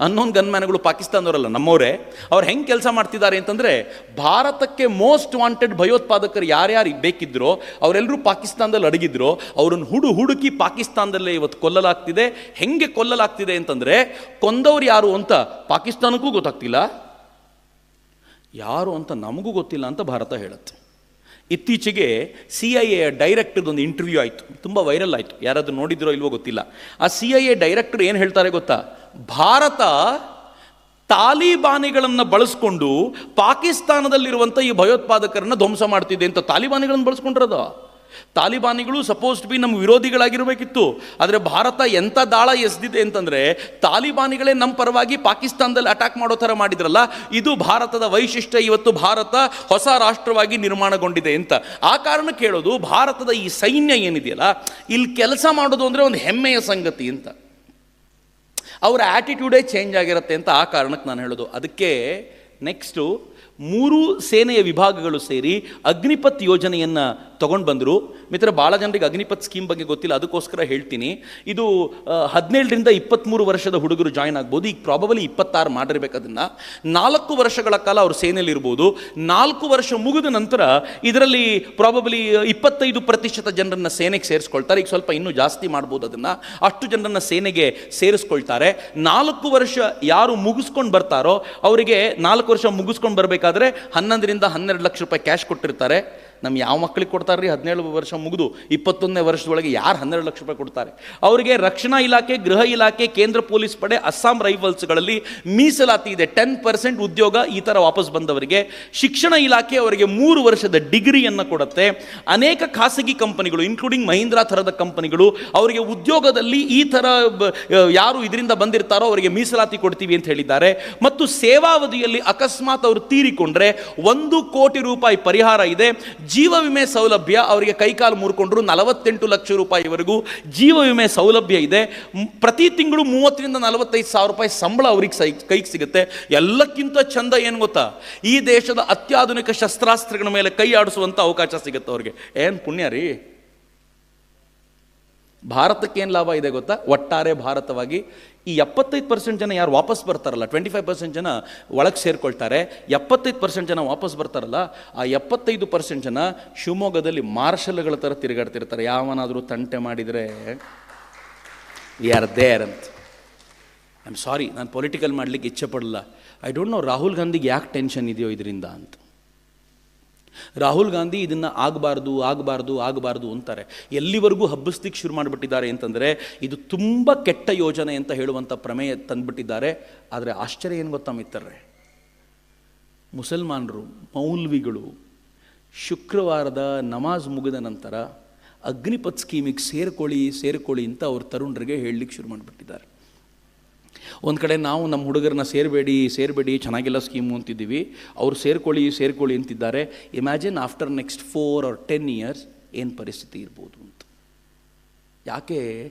Speaker 1: ಅನ್ನೋನ್ ಗನ್ ಮ್ಯಾನ್ಗಳು ಪಾಕಿಸ್ತಾನದವರಲ್ಲ, ನಮ್ಮವರೇ. ಅವ್ರು ಹೆಂಗೆ ಕೆಲಸ ಮಾಡ್ತಿದ್ದಾರೆ ಅಂತಂದರೆ, ಭಾರತಕ್ಕೆ ಮೋಸ್ಟ್ ವಾಂಟೆಡ್ ಭಯೋತ್ಪಾದಕರು ಯಾರ್ಯಾರು ಬೇಕಿದ್ರೋ ಅವರೆಲ್ಲರೂ ಪಾಕಿಸ್ತಾನದಲ್ಲಿ ಅಡಗಿದ್ರು. ಅವ್ರನ್ನ ಹುಡುಕಿ ಪಾಕಿಸ್ತಾನದಲ್ಲೇ ಇವತ್ತು ಕೊಲ್ಲಲಾಗ್ತಿದೆ. ಹೆಂಗೆ ಕೊಲ್ಲಲಾಗ್ತಿದೆ ಅಂತಂದರೆ, ಕೊಂದವ್ರು ಯಾರು ಅಂತ ಪಾಕಿಸ್ತಾನಕ್ಕೂ ಗೊತ್ತಾಗ್ತಿಲ್ಲ, ಯಾರು ಅಂತ ನಮಗೂ ಗೊತ್ತಿಲ್ಲ ಅಂತ ಭಾರತ ಹೇಳುತ್ತೆ. ಇತ್ತೀಚೆಗೆ CIA ಡೈರೆಕ್ಟರ್ದೊಂದು ಇಂಟರ್ವ್ಯೂ ಆಯಿತು, ತುಂಬ ವೈರಲ್ ಆಯಿತು. ಯಾರಾದರೂ ನೋಡಿದ್ರೋ ಇಲ್ವೋ ಗೊತ್ತಿಲ್ಲ. ಆ CIA ಡೈರೆಕ್ಟರ್ ಏನು ಹೇಳ್ತಾರೆ ಗೊತ್ತಾ, ಭಾರತ ತಾಲಿಬಾನಿಗಳನ್ನು ಬಳಸ್ಕೊಂಡು ಪಾಕಿಸ್ತಾನದಲ್ಲಿರುವಂಥ ಈ ಭಯೋತ್ಪಾದಕರನ್ನ ಧ್ವಂಸ ಮಾಡ್ತಿದೆ ಅಂತ ತಾಲಿಬಾನಿಗಳನ್ನು ಬಳಸ್ಕೊಂಡಿರೋದು. ತಾಲಿಬಾನಿಗಳು ಸಪೋಸ್ ಟು ಬಿ ನಮ್ಮ ವಿರೋಧಿಗಳಾಗಿರಬೇಕಿತ್ತು. ಆದರೆ ಭಾರತ ಎಂಥ ದಾಳ ಎಸೆದಿದೆ ಅಂತಂದರೆ ತಾಲಿಬಾನಿಗಳೇ ನಮ್ಮ ಪರವಾಗಿ ಪಾಕಿಸ್ತಾನದಲ್ಲಿ ಅಟ್ಯಾಕ್ ಮಾಡೋ ಥರ ಮಾಡಿದ್ರಲ್ಲ, ಇದು ಭಾರತದ ವೈಶಿಷ್ಟ್ಯ. ಇವತ್ತು ಭಾರತ ಹೊಸ ರಾಷ್ಟ್ರವಾಗಿ ನಿರ್ಮಾಣಗೊಂಡಿದೆ ಅಂತ. ಆ ಕಾರಣಕ್ಕೆ ಹೇಳೋದು, ಭಾರತದ ಈ ಸೈನ್ಯ ಏನಿದೆಯಲ್ಲ, ಇಲ್ಲಿ ಕೆಲಸ ಮಾಡೋದು ಅಂದರೆ ಒಂದು ಹೆಮ್ಮೆಯ ಸಂಗತಿ ಅಂತ. ಅವರ ಆ್ಯಟಿಟ್ಯೂಡೇ ಚೇಂಜ್ ಆಗಿರುತ್ತೆ ಅಂತ ಆ ಕಾರಣಕ್ಕೆ ನಾನು ಹೇಳೋದು. ಅದಕ್ಕೆ ನೆಕ್ಸ್ಟು 3 ಸೇನೆಯ ವಿಭಾಗಗಳು ಸೇರಿ ಅಗ್ನಿಪಥ್ ಯೋಜನೆಯನ್ನು ತೊಗೊಂಡು ಬಂದರು. ಮಿತ್ರ, ಭಾಳ ಜನರಿಗೆ ಅಗ್ನಿಪಥ್ ಸ್ಕೀಮ್ ಬಗ್ಗೆ ಗೊತ್ತಿಲ್ಲ, ಅದಕ್ಕೋಸ್ಕರ ಹೇಳ್ತೀನಿ. ಇದು 17ರಿಂದ 23 ವರ್ಷದ ಹುಡುಗರು ಜಾಯ್ನ್ ಆಗ್ಬೋದು. ಈಗ ಪ್ರಾಬಬಲಿ 26 ಮಾಡಿರ್ಬೇಕು. ಅದನ್ನು 4 ವರ್ಷಗಳ ಕಾಲ ಅವರು ಸೇನೆಯಲ್ಲಿ ಇರ್ಬೋದು. 4 ವರ್ಷ ಮುಗಿದ ನಂತರ ಇದರಲ್ಲಿ ಪ್ರಾಬಬಲಿ 25% ಜನರನ್ನು ಸೇನೆಗೆ ಸೇರಿಸ್ಕೊಳ್ತಾರೆ. ಈಗ ಸ್ವಲ್ಪ ಇನ್ನೂ ಜಾಸ್ತಿ ಮಾಡ್ಬೋದು ಅದನ್ನು. ಅಷ್ಟು ಜನರನ್ನು ಸೇನೆಗೆ ಸೇರಿಸ್ಕೊಳ್ತಾರೆ. 4 ವರ್ಷ ಯಾರು ಮುಗಿಸ್ಕೊಂಡು ಬರ್ತಾರೋ ಅವರಿಗೆ 4 ವರ್ಷ ಮುಗಿಸ್ಕೊಂಡು ಬರಬೇಕಾದ್ರೆ 11ರಿಂದ 12 ಲಕ್ಷ ರೂಪಾಯಿ ಕ್ಯಾಶ್ ಕೊಟ್ಟಿರ್ತಾರೆ. ನಮ್ಮ ಯಾವ ಮಕ್ಕಳಿಗೆ ಕೊಡ್ತಾರೆ ರೀ? 17 ವರ್ಷ ಮುಗಿದು 21ನೇ ವರ್ಷದೊಳಗೆ ಯಾರು 12 ಲಕ್ಷ ರೂಪಾಯಿ ಕೊಡ್ತಾರೆ? ಅವರಿಗೆ ರಕ್ಷಣಾ ಇಲಾಖೆ, ಗೃಹ ಇಲಾಖೆ, ಕೇಂದ್ರ ಪೊಲೀಸ್ ಪಡೆ, ಅಸ್ಸಾಂ ರೈಫಲ್ಸ್ಗಳಲ್ಲಿ ಮೀಸಲಾತಿ ಇದೆ. 10% ಉದ್ಯೋಗ ಈ ಥರ ವಾಪಸ್ ಬಂದವರಿಗೆ. ಶಿಕ್ಷಣ ಇಲಾಖೆ ಅವರಿಗೆ 3 ವರ್ಷದ ಡಿಗ್ರಿಯನ್ನು ಕೊಡುತ್ತೆ. ಅನೇಕ ಖಾಸಗಿ ಕಂಪನಿಗಳು ಇನ್ಕ್ಲೂಡಿಂಗ್ ಮಹೀಂದ್ರಾ ಥರದ ಕಂಪನಿಗಳು ಅವರಿಗೆ ಉದ್ಯೋಗದಲ್ಲಿ ಈ ಥರ ಯಾರು ಇದರಿಂದ ಬಂದಿರ್ತಾರೋ ಅವರಿಗೆ ಮೀಸಲಾತಿ ಕೊಡ್ತೀವಿ ಅಂತ ಹೇಳಿದ್ದಾರೆ. ಮತ್ತು ಸೇವಾವಧಿಯಲ್ಲಿ ಅಕಸ್ಮಾತ್ ಅವರು ತೀರಿಕೊಂಡ್ರೆ 1 ಕೋಟಿ ರೂಪಾಯಿ ಪರಿಹಾರ ಇದೆ. ಜೀವ ವಿಮೆ ಸೌಲಭ್ಯ, ಅವರಿಗೆ ಕೈಕಾಲು ಮುರ್ಕೊಂಡ್ರು 48 ಲಕ್ಷ ರೂಪಾಯಿವರೆಗೂ ಜೀವ ವಿಮೆ ಸೌಲಭ್ಯ ಇದೆ. ಪ್ರತಿ ತಿಂಗಳು 30ರಿಂದ 45 ಸಾವಿರ ರೂಪಾಯಿ ಸಂಬಳ ಅವ್ರಿಗೆ ಕೈಗೆ ಸಿಗುತ್ತೆ. ಎಲ್ಲಕ್ಕಿಂತ ಚಂದ ಏನು ಗೊತ್ತಾ? ಈ ದೇಶದ ಅತ್ಯಾಧುನಿಕ ಶಸ್ತ್ರಾಸ್ತ್ರಗಳ ಮೇಲೆ ಕೈ ಆಡಿಸುವಂಥ ಅವಕಾಶ ಸಿಗುತ್ತೆ ಅವ್ರಿಗೆ. ಏನು ಪುಣ್ಯ ರೀ! ಭಾರತಕ್ಕೇನು ಲಾಭ ಇದೆ ಗೊತ್ತಾ? ಒಟ್ಟಾರೆ ಭಾರತವಾಗಿ ಈ 75% ಜನ ಯಾರು ವಾಪಸ್ ಬರ್ತಾರಲ್ಲ, 25% ಜನ ಒಳಗೆ ಸೇರ್ಕೊಳ್ತಾರೆ, 75% ಜನ ವಾಪಸ್ ಬರ್ತಾರಲ್ಲ, ಆ 75% ಜನ ಶಿವಮೊಗ್ಗದಲ್ಲಿ ಮಾರ್ಷಲ್ಗಳ ಥರ ತಿರುಗಾಡ್ತಿರ್ತಾರೆ. ಯಾವನಾದರೂ ತಂಟೆ ಮಾಡಿದರೆ ವಿ ಆರ್ ದೇರ್ ಅಂತ. ಐ ಆಮ್ ಸಾರಿ, ನಾನು ಪೊಲಿಟಿಕಲ್ ಮಾಡಲಿಕ್ಕೆ ಇಚ್ಛೆ ಪಡಲ್ಲ. ಐ ಡೋಂಟ್ ನೋ ರಾಹುಲ್ ಗಾಂಧಿಗೆ ಯಾಕೆ ಟೆನ್ಷನ್ ಇದೆಯೋ ಇದರಿಂದ ಅಂತ. ರಾಹುಲ್ ಗಾಂಧಿ ಇದನ್ನು ಆಗಬಾರ್ದು ಅಂತಾರೆ. ಎಲ್ಲಿವರೆಗೂ ಹಬ್ಬಿಸ್ಲಿಕ್ಕೆ ಶುರು ಮಾಡಿಬಿಟ್ಟಿದ್ದಾರೆ ಅಂತಂದರೆ ಇದು ತುಂಬ ಕೆಟ್ಟ ಯೋಜನೆ ಅಂತ ಹೇಳುವಂಥ ಪ್ರಮೇಯ ತಂದುಬಿಟ್ಟಿದ್ದಾರೆ. ಆದರೆ ಆಶ್ಚರ್ಯ ಏನು ಗೊತ್ತಾ ಮಿತ್ರರೇ? ಮುಸಲ್ಮಾನರು, ಮೌಲ್ವಿಗಳು ಶುಕ್ರವಾರದ ನಮಾಜ್ ಮುಗಿದ ನಂತರ ಅಗ್ನಿಪಥ್ ಸ್ಕೀಮಿಗೆ ಸೇರ್ಕೊಳ್ಳಿ ಅಂತ ಅವ್ರ ತರುಣರಿಗೆ ಹೇಳಲಿಕ್ಕೆ ಶುರು ಮಾಡಿಬಿಟ್ಟಿದ್ದಾರೆ. ಒಂದು ಕಡೆ ನಾವು ನಮ್ಮ ಹುಡುಗರನ್ನ ಸೇರಬೇಡಿ ಚೆನ್ನಾಗಿಲ್ಲ ಸ್ಕೀಮು ಅಂತಿದ್ದೀವಿ, ಅವರು ಸೇರ್ಕೊಳ್ಳಿ ಅಂತಿದ್ದಾರೆ. Imagine after next 4 or 10 years ಏನು ಪರಿಸ್ಥಿತಿ ಇರ್ಬೋದು ಅಂತ. ಯಾಕೆ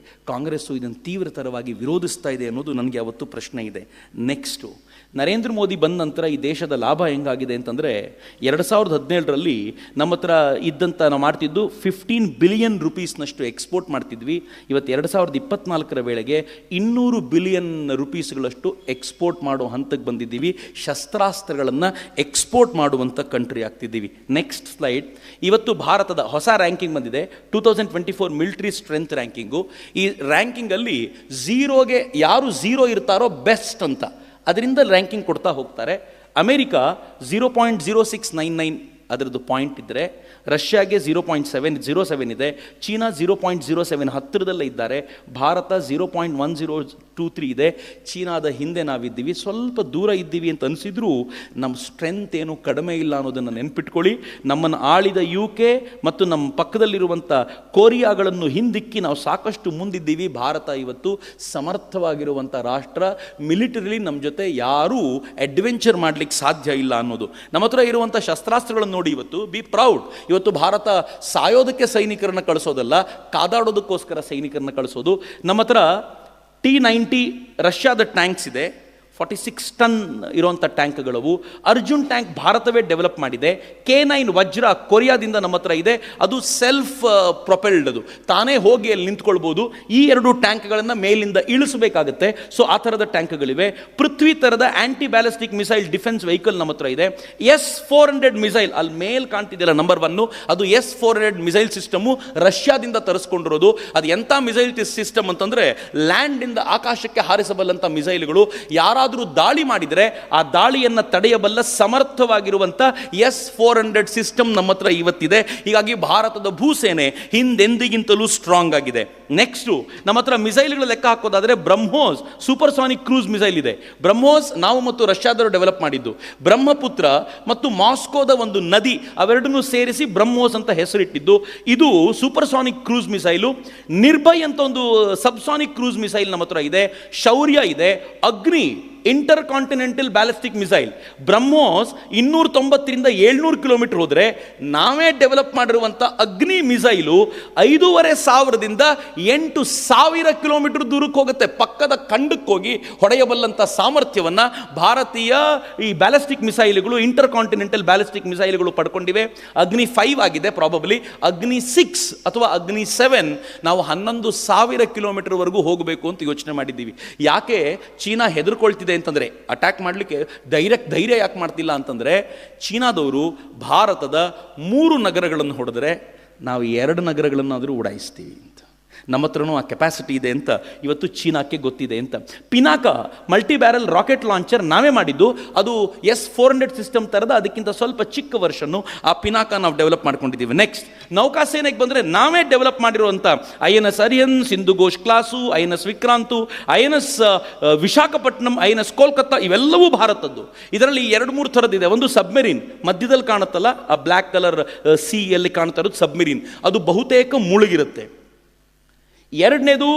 Speaker 1: ಕಾಂಗ್ರೆಸ್ಸು ಇದನ್ನು ತೀವ್ರತರವಾಗಿ ವಿರೋಧಿಸ್ತಾ ಇದೆ ಅನ್ನೋದು ನನಗೆ ಅವತ್ತು ಪ್ರಶ್ನೆ ಇದೆ. ನೆಕ್ಸ್ಟು, ನರೇಂದ್ರ ಮೋದಿ ಬಂದ ನಂತರ ಈ ದೇಶದ ಲಾಭ ಹೆಂಗಾಗಿದೆ ಅಂತಂದರೆ 2017ರಲ್ಲಿ ನಮ್ಮ ಹತ್ರ ಇದ್ದಂಥ ನಾವು ಮಾಡ್ತಿದ್ದು 15 ಬಿಲಿಯನ್ ರೂಪೀಸ್ನಷ್ಟು ಎಕ್ಸ್ಪೋರ್ಟ್ ಮಾಡ್ತಿದ್ವಿ. ಇವತ್ತು 2024ರ ವೇಳೆಗೆ 200 ಬಿಲಿಯನ್ ರೂಪೀಸ್ಗಳಷ್ಟು ಎಕ್ಸ್ಪೋರ್ಟ್ ಮಾಡೋ ಹಂತಕ್ಕೆ ಬಂದಿದ್ದೀವಿ. ಶಸ್ತ್ರಾಸ್ತ್ರಗಳನ್ನು ಎಕ್ಸ್ಪೋರ್ಟ್ ಮಾಡುವಂಥ ಕಂಟ್ರಿ ಆಗ್ತಿದ್ದೀವಿ. Next slide. ಇವತ್ತು ಭಾರತದ ಹೊಸ ರ್ಯಾಂಕಿಂಗ್ ಬಂದಿದೆ, 2024 ಮಿಲಿಟರಿ ಸ್ಟ್ರೆಂತ್ ರ್ಯಾಂಕಿಂಗು. ಈ ರ್ಯಾಂಕಿಂಗಲ್ಲಿ ಝೀರೋಗೆ ಯಾರು ಝೀರೋ ಇರ್ತಾರೋ ಬೆಸ್ಟ್ ಅಂತ ಅದರಿಂದ ರ್ಯಾಂಕಿಂಗ್ ಕೊಡ್ತಾ ಹೋಗ್ತಾರೆ. ಅಮೇರಿಕಾ 0.0699 ಅದರದ್ದು ಪಾಯಿಂಟ್ ಇದ್ದರೆ, ರಷ್ಯಾಗೆ 0.707 ಇದೆ, ಚೀನಾ 0.07 ಹತ್ತಿರದಲ್ಲೇ ಇದ್ದಾರೆ, ಭಾರತ 0.1023 ಇದೆ. ಚೀನಾದ ಹಿಂದೆ ನಾವಿದ್ದೀವಿ, ಸ್ವಲ್ಪ ದೂರ ಇದ್ದೀವಿ ಅಂತ ಅನಿಸಿದ್ರೂ ನಮ್ಮ ಸ್ಟ್ರೆಂತ್ ಏನು ಕಡಿಮೆ ಇಲ್ಲ ಅನ್ನೋದನ್ನು ನೆನ್ಪಿಟ್ಕೊಳ್ಳಿ. ನಮ್ಮನ್ನು ಆಳಿದ UK ಮತ್ತು ನಮ್ಮ ಪಕ್ಕದಲ್ಲಿರುವಂಥ ಕೊರಿಯಾಗಳನ್ನು ಹಿಂದಿಕ್ಕಿ ನಾವು ಸಾಕಷ್ಟು ಮುಂದಿದ್ದೀವಿ. ಭಾರತ ಇವತ್ತು ಸಮರ್ಥವಾಗಿರುವಂಥ ರಾಷ್ಟ್ರ. ಮಿಲಿಟರಿಲಿ ನಮ್ಮ ಜೊತೆ ಯಾರೂ ಅಡ್ವೆಂಚರ್ ಮಾಡಲಿಕ್ಕೆ ಸಾಧ್ಯ ಇಲ್ಲ ಅನ್ನೋದು. ನಮ್ಮ ಹತ್ರ ಇರುವಂಥ ಶಸ್ತ್ರಾಸ್ತ್ರಗಳನ್ನು ನೋಡಿ ಇವತ್ತು ಬಿ ಪ್ರೌಡ್. ಇವತ್ತು ಭಾರತ ಸಾಯೋದಕ್ಕೆ ಸೈನಿಕರನ್ನು ಕಳಿಸೋದಲ್ಲ, ಕಾದಾಡೋದಕ್ಕೋಸ್ಕರ ಸೈನಿಕರನ್ನು ಕಳಿಸೋದು. ನಮ್ಮ ಹತ್ರ T-90 ರಷ್ಯಾದ ಟ್ಯಾಂಕ್ಸ್ ಇದೆ, 46 ಟನ್ ಇರುವಂಥ ಟ್ಯಾಂಕ್ಗಳವು. ಅರ್ಜುನ್ ಟ್ಯಾಂಕ್ ಭಾರತವೇ ಡೆವಲಪ್ ಮಾಡಿದೆ. K9 ವಜ್ರ ಕೊರಿಯಾದಿಂದ ನಮ್ಮ ಹತ್ರ ಇದೆ, ಅದು ಸೆಲ್ಫ್ ಪ್ರೊಪೆಲ್ಡ್, ಅದು ತಾನೇ ಹೋಗಿ ಅಲ್ಲಿ ನಿಂತ್ಕೊಳ್ಬೋದು. ಈ 2 ಟ್ಯಾಂಕ್ಗಳನ್ನು ಮೇಲಿಂದ ಇಳಿಸಬೇಕಾಗುತ್ತೆ. ಸೊ ಆ ಥರದ ಟ್ಯಾಂಕ್ಗಳಿವೆ. ಪೃಥ್ವಿ ಥರದ ಆ್ಯಂಟಿ ಬ್ಯಾಲಿಸ್ಟಿಕ್ ಮಿಸೈಲ್ ಡಿಫೆನ್ಸ್ ವೆಹಿಕಲ್ ನಮ್ಮ ಹತ್ರ ಇದೆ. S-400 ಮಿಸೈಲ್ ಅಲ್ಲಿ ಮೇಲ್ ಕಾಣ್ತಿದೆಯಲ್ಲ ನಂಬರ್ 1, ಅದು S-400 ಮಿಸೈಲ್ ಸಿಸ್ಟಮು ರಷ್ಯಾದಿಂದ ತರಿಸ್ಕೊಂಡಿರೋದು. ಅದು ಎಂಥ ಮಿಸೈಲ್ ಸಿಸ್ಟಮ್ ಅಂತಂದರೆ ಲ್ಯಾಂಡಿಂದ ಆಕಾಶಕ್ಕೆ ಹಾರಿಸಬಲ್ಲಂಥ ಮಿಸೈಲ್ಗಳು. ಯಾರಾದರೂ ಯಾರಾದರೂ ದಾಳಿ ಮಾಡಿದರೆ ಆ ದಾಳಿಯನ್ನು ತಡೆಯಬಲ್ಲ ಸಮರ್ಥವಾಗಿರುವಂಥ S-400 ಸಿಸ್ಟಮ್ ನಮ್ಮ ಹತ್ರ ಇವತ್ತಿದೆ. ಹೀಗಾಗಿ ಭಾರತದ ಭೂಸೇನೆ ಹಿಂದೆಂದಿಗಿಂತಲೂ ಸ್ಟ್ರಾಂಗ್ ಆಗಿದೆ. ನೆಕ್ಸ್ಟು ನಮ್ಮ ಹತ್ರ ಮಿಸೈಲ್ಗಳ ಲೆಕ್ಕ ಹಾಕೋದಾದರೆ ಬ್ರಹ್ಮೋಸ್ ಸೂಪರ್ಸಾನಿಕ್ ಕ್ರೂಸ್ ಮಿಸೈಲ್ ಇದೆ. ಬ್ರಹ್ಮೋಸ್ ನಾವು ಮತ್ತು ರಷ್ಯಾದವರು ಡೆವಲಪ್ ಮಾಡಿದ್ದು. ಬ್ರಹ್ಮಪುತ್ರ ಮತ್ತು ಮಾಸ್ಕೋದ ಒಂದು ನದಿ ಅವೆರಡನ್ನೂ ಸೇರಿಸಿ ಬ್ರಹ್ಮೋಸ್ ಅಂತ ಹೆಸರಿಟ್ಟಿದ್ದು. ಇದು ಸೂಪರ್ಸಾನಿಕ್ ಕ್ರೂಸ್ ಮಿಸೈಲು. ನಿರ್ಭಯ್ ಅಂತ ಒಂದು ಸಬ್ಸಾನಿಕ್ ಕ್ರೂಸ್ ಮಿಸೈಲ್ ನಮ್ಮ ಹತ್ರ ಇದೆ. ಶೌರ್ಯ ಇದೆ. Agni intercontinental ballistic missile. BrahMos 290ರಿಂದ 700 ಕಿಲೋಮೀಟರ್ ಹೋದರೆ ನಾವೇ ಡೆವಲಪ್ ಮಾಡಿರುವಂಥ ಅಗ್ನಿ ಮಿಸೈಲು 5,500ದಿಂದ 8,000 ಕಿಲೋಮೀಟರ್ ದೂರಕ್ಕೆ ಹೋಗುತ್ತೆ. ಪಕ್ಕದ ಖಂಡಕ್ಕೆ ಹೋಗಿ ಹೊಡೆಯಬಲ್ಲಂಥ ಸಾಮರ್ಥ್ಯವನ್ನು ಭಾರತೀಯ ಈ ಬ್ಯಾಲಿಸ್ಟಿಕ್ ಮಿಸೈಲ್ಗಳು, ಇಂಟರ್ ಕಾಂಟಿನೆಂಟಲ್ ಬ್ಯಾಲಿಸ್ಟಿಕ್ ಮಿಸೈಲ್ಗಳು ಪಡ್ಕೊಂಡಿವೆ. ಅಗ್ನಿ 5 ಆಗಿದೆ ಪ್ರಾಬಬ್ಲಿ. ಅಗ್ನಿ 6 ಅಥವಾ ಅಗ್ನಿ 7 ನಾವು 11,000 ಕಿಲೋಮೀಟರ್ವರೆಗೂ ಹೋಗಬೇಕು ಅಂತ ಯೋಚನೆ ಮಾಡಿದ್ದೀವಿ. ಯಾಕೆ ಚೀನಾ ಹೆದರ್ಕೊಳ್ತಿದೆ ಅಂತಂದರೆ, ಅಟ್ಯಾಕ್ ಮಾಡಲಿಕ್ಕೆ ಧೈರ್ಯ ಯಾಕೆ ಮಾಡ್ತಿಲ್ಲ ಅಂತಂದರೆ, ಚೀನಾದವರು ಭಾರತದ 3 ನಗರಗಳನ್ನು ಹೊಡೆದರೆ ನಾವು 2 ನಗರಗಳನ್ನಾದರೂ ಉಡಾಯಿಸ್ತೀವಿ ಅಂತ. ನಮ್ಮ ಹತ್ರನೂ ಆ ಕೆಪಾಸಿಟಿ ಇದೆ ಅಂತ ಇವತ್ತು ಚೀನಾಕ್ಕೆ ಗೊತ್ತಿದೆ ಅಂತ. Pinaka multi barrel rocket launcher ನಾವೇ ಮಾಡಿದ್ದು. ಅದು S-400 ಸಿಸ್ಟಮ್ ಥರದ ಅದಕ್ಕಿಂತ ಸ್ವಲ್ಪ ಚಿಕ್ಕ ವರ್ಷನ್ನು ಆ ಪಿನಾಕ ನಾವು ಡೆವಲಪ್ ಮಾಡ್ಕೊಂಡಿದ್ದೀವಿ. ನೆಕ್ಸ್ಟ್ ನೌಕಾಸೇನೆಗೆ ಬಂದರೆ ನಾವೇ ಡೆವಲಪ್ ಮಾಡಿರುವಂಥ INS ಅರಿಯನ್, Sindhu Ghosh class, INS Vikrant, INS Visakhapatnam, INS Kolkata ಇವೆಲ್ಲವೂ ಭಾರತದ್ದು. ಇದರಲ್ಲಿ 2-3 ಥರದ್ದಿದೆ. ಒಂದು ಸಬ್ಮೆರಿನ್ ಮಧ್ಯದಲ್ಲಿ ಕಾಣುತ್ತಲ್ಲ, ಆ ಬ್ಲ್ಯಾಕ್ ಕಲರ್ ಸಿಯಲ್ಲಿ ಕಾಣ್ತಾ ಇರೋದು ಸಬ್ಮೆರಿನ್. ಅದು ಬಹುತೇಕ ಮುಳುಗಿರುತ್ತೆ. ಎರಡನೇದು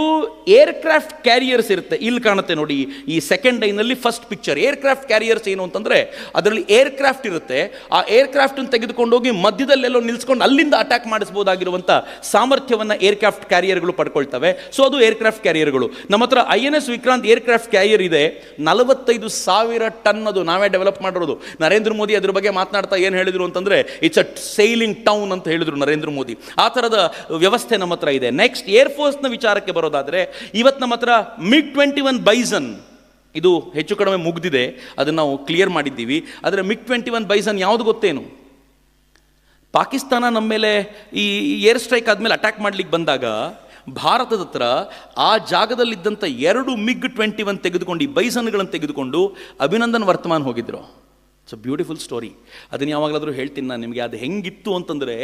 Speaker 1: ಏರ್ಕ್ರಾಫ್ಟ್ ಕ್ಯಾರಿಯರ್ಸ್ ಇರುತ್ತೆ. ಇಲ್ಲಿ ಕಾಣುತ್ತೆ ನೋಡಿ, ಈ ಸೆಕೆಂಡ್ ಲೈನಲ್ಲಿ ಫಸ್ಟ್ ಪಿಕ್ಚರ್. ಏರ್ಕ್ರಾಫ್ಟ್ ಕ್ಯಾರಿಯರ್ಸ್ ಏನು ಅಂತಂದರೆ, ಅದರಲ್ಲಿ ಏರ್ಕ್ರಾಫ್ಟ್ ಇರುತ್ತೆ. ಆ ಏರ್ಕ್ರಾಫ್ಟನ್ನು ತೆಗೆದುಕೊಂಡೋಗಿ ಮಧ್ಯದಲ್ಲೆಲ್ಲೋ ನಿಲ್ಲಿಸ್ಕೊಂಡು ಅಲ್ಲಿಂದ ಅಟ್ಯಾಕ್ ಮಾಡಿಸ್ಬೋದಾಗಿರುವಂಥ ಸಾಮರ್ಥ್ಯವನ್ನು ಏರ್ಕ್ರಾಫ್ಟ್ ಕ್ಯಾರಿಯರ್ಗಳು ಪಡ್ಕೊಳ್ತವೆ. ಸೊ ಅದು ಏರ್ಕ್ರಾಫ್ಟ್ ಕ್ಯಾರಿಯರ್ಗಳು. ನಮ್ಮ ಹತ್ರ INS ವಿಕ್ರಾಂತ್ ಏರ್ಕ್ರಾಫ್ಟ್ ಕ್ಯಾರಿಯರ್ ಇದೆ. 45,000 ಟನ್ ಅದು ನಾವೇ ಡೆವಲಪ್ ಮಾಡಿರೋದು. ನರೇಂದ್ರ ಮೋದಿ ಅದ್ರ ಬಗ್ಗೆ ಮಾತನಾಡ್ತಾ ಏನು ಹೇಳಿದರು ಅಂತಂದರೆ, ಇಟ್ಸ್ ಅ ಸೈಲಿಂಗ್ ಟೌನ್ ಅಂತ ಹೇಳಿದರು ನರೇಂದ್ರ ಮೋದಿ. ಆ ಥರದ ವ್ಯವಸ್ಥೆ ನಮ್ಮ ಹತ್ರ ಇದೆ. ನೆಕ್ಸ್ಟ್ ಏರ್ಫೋರ್ಸ್ ವಿಚಾರಕ್ಕೆ ಬರೋದಾದರೆ, ಇವತ್ತು ನಮ್ಮ ಹತ್ರ MiG-21 ಬೈಸನ್ ಇದು ಹೆಚ್ಚು ಕಡಿಮೆ ಮುಗ್ದಿದೆ, ಅದನ್ನು ನಾವು ಕ್ಲಿಯರ್ ಮಾಡಿದ್ದೀವಿ. ಆದರೆ MiG-21 ಬೈಸನ್ ಯಾವುದು ಗೊತ್ತೇನು? ಪಾಕಿಸ್ತಾನ ನಮ್ಮ ಮೇಲೆ ಈ ಏರ್ ಸ್ಟ್ರೈಕ್ ಆದಮೇಲೆ ಅಟ್ಯಾಕ್ ಮಾಡ್ಲಿಕ್ಕೆ ಬಂದಾಗ ಭಾರತದ ಹತ್ರ ಆ ಜಾಗದಲ್ಲಿದ್ದಂಥ 2 MiG-21 ತೆಗೆದುಕೊಂಡು, ಈ ಬೈಸನ್ಗಳನ್ನು ತೆಗೆದುಕೊಂಡು ಅಭಿನಂದನ್ ವರ್ತಮಾನ್ ಹೋಗಿದ್ರು. It's a beautiful story. ಅದನ್ನು ಯಾವಾಗಲಾದರೂ ಹೇಳ್ತೀನಿ ನಾನು ನಿಮಗೆ. ಅದು ಹೆಂಗಿತ್ತು ಅಂತಂದರೆ,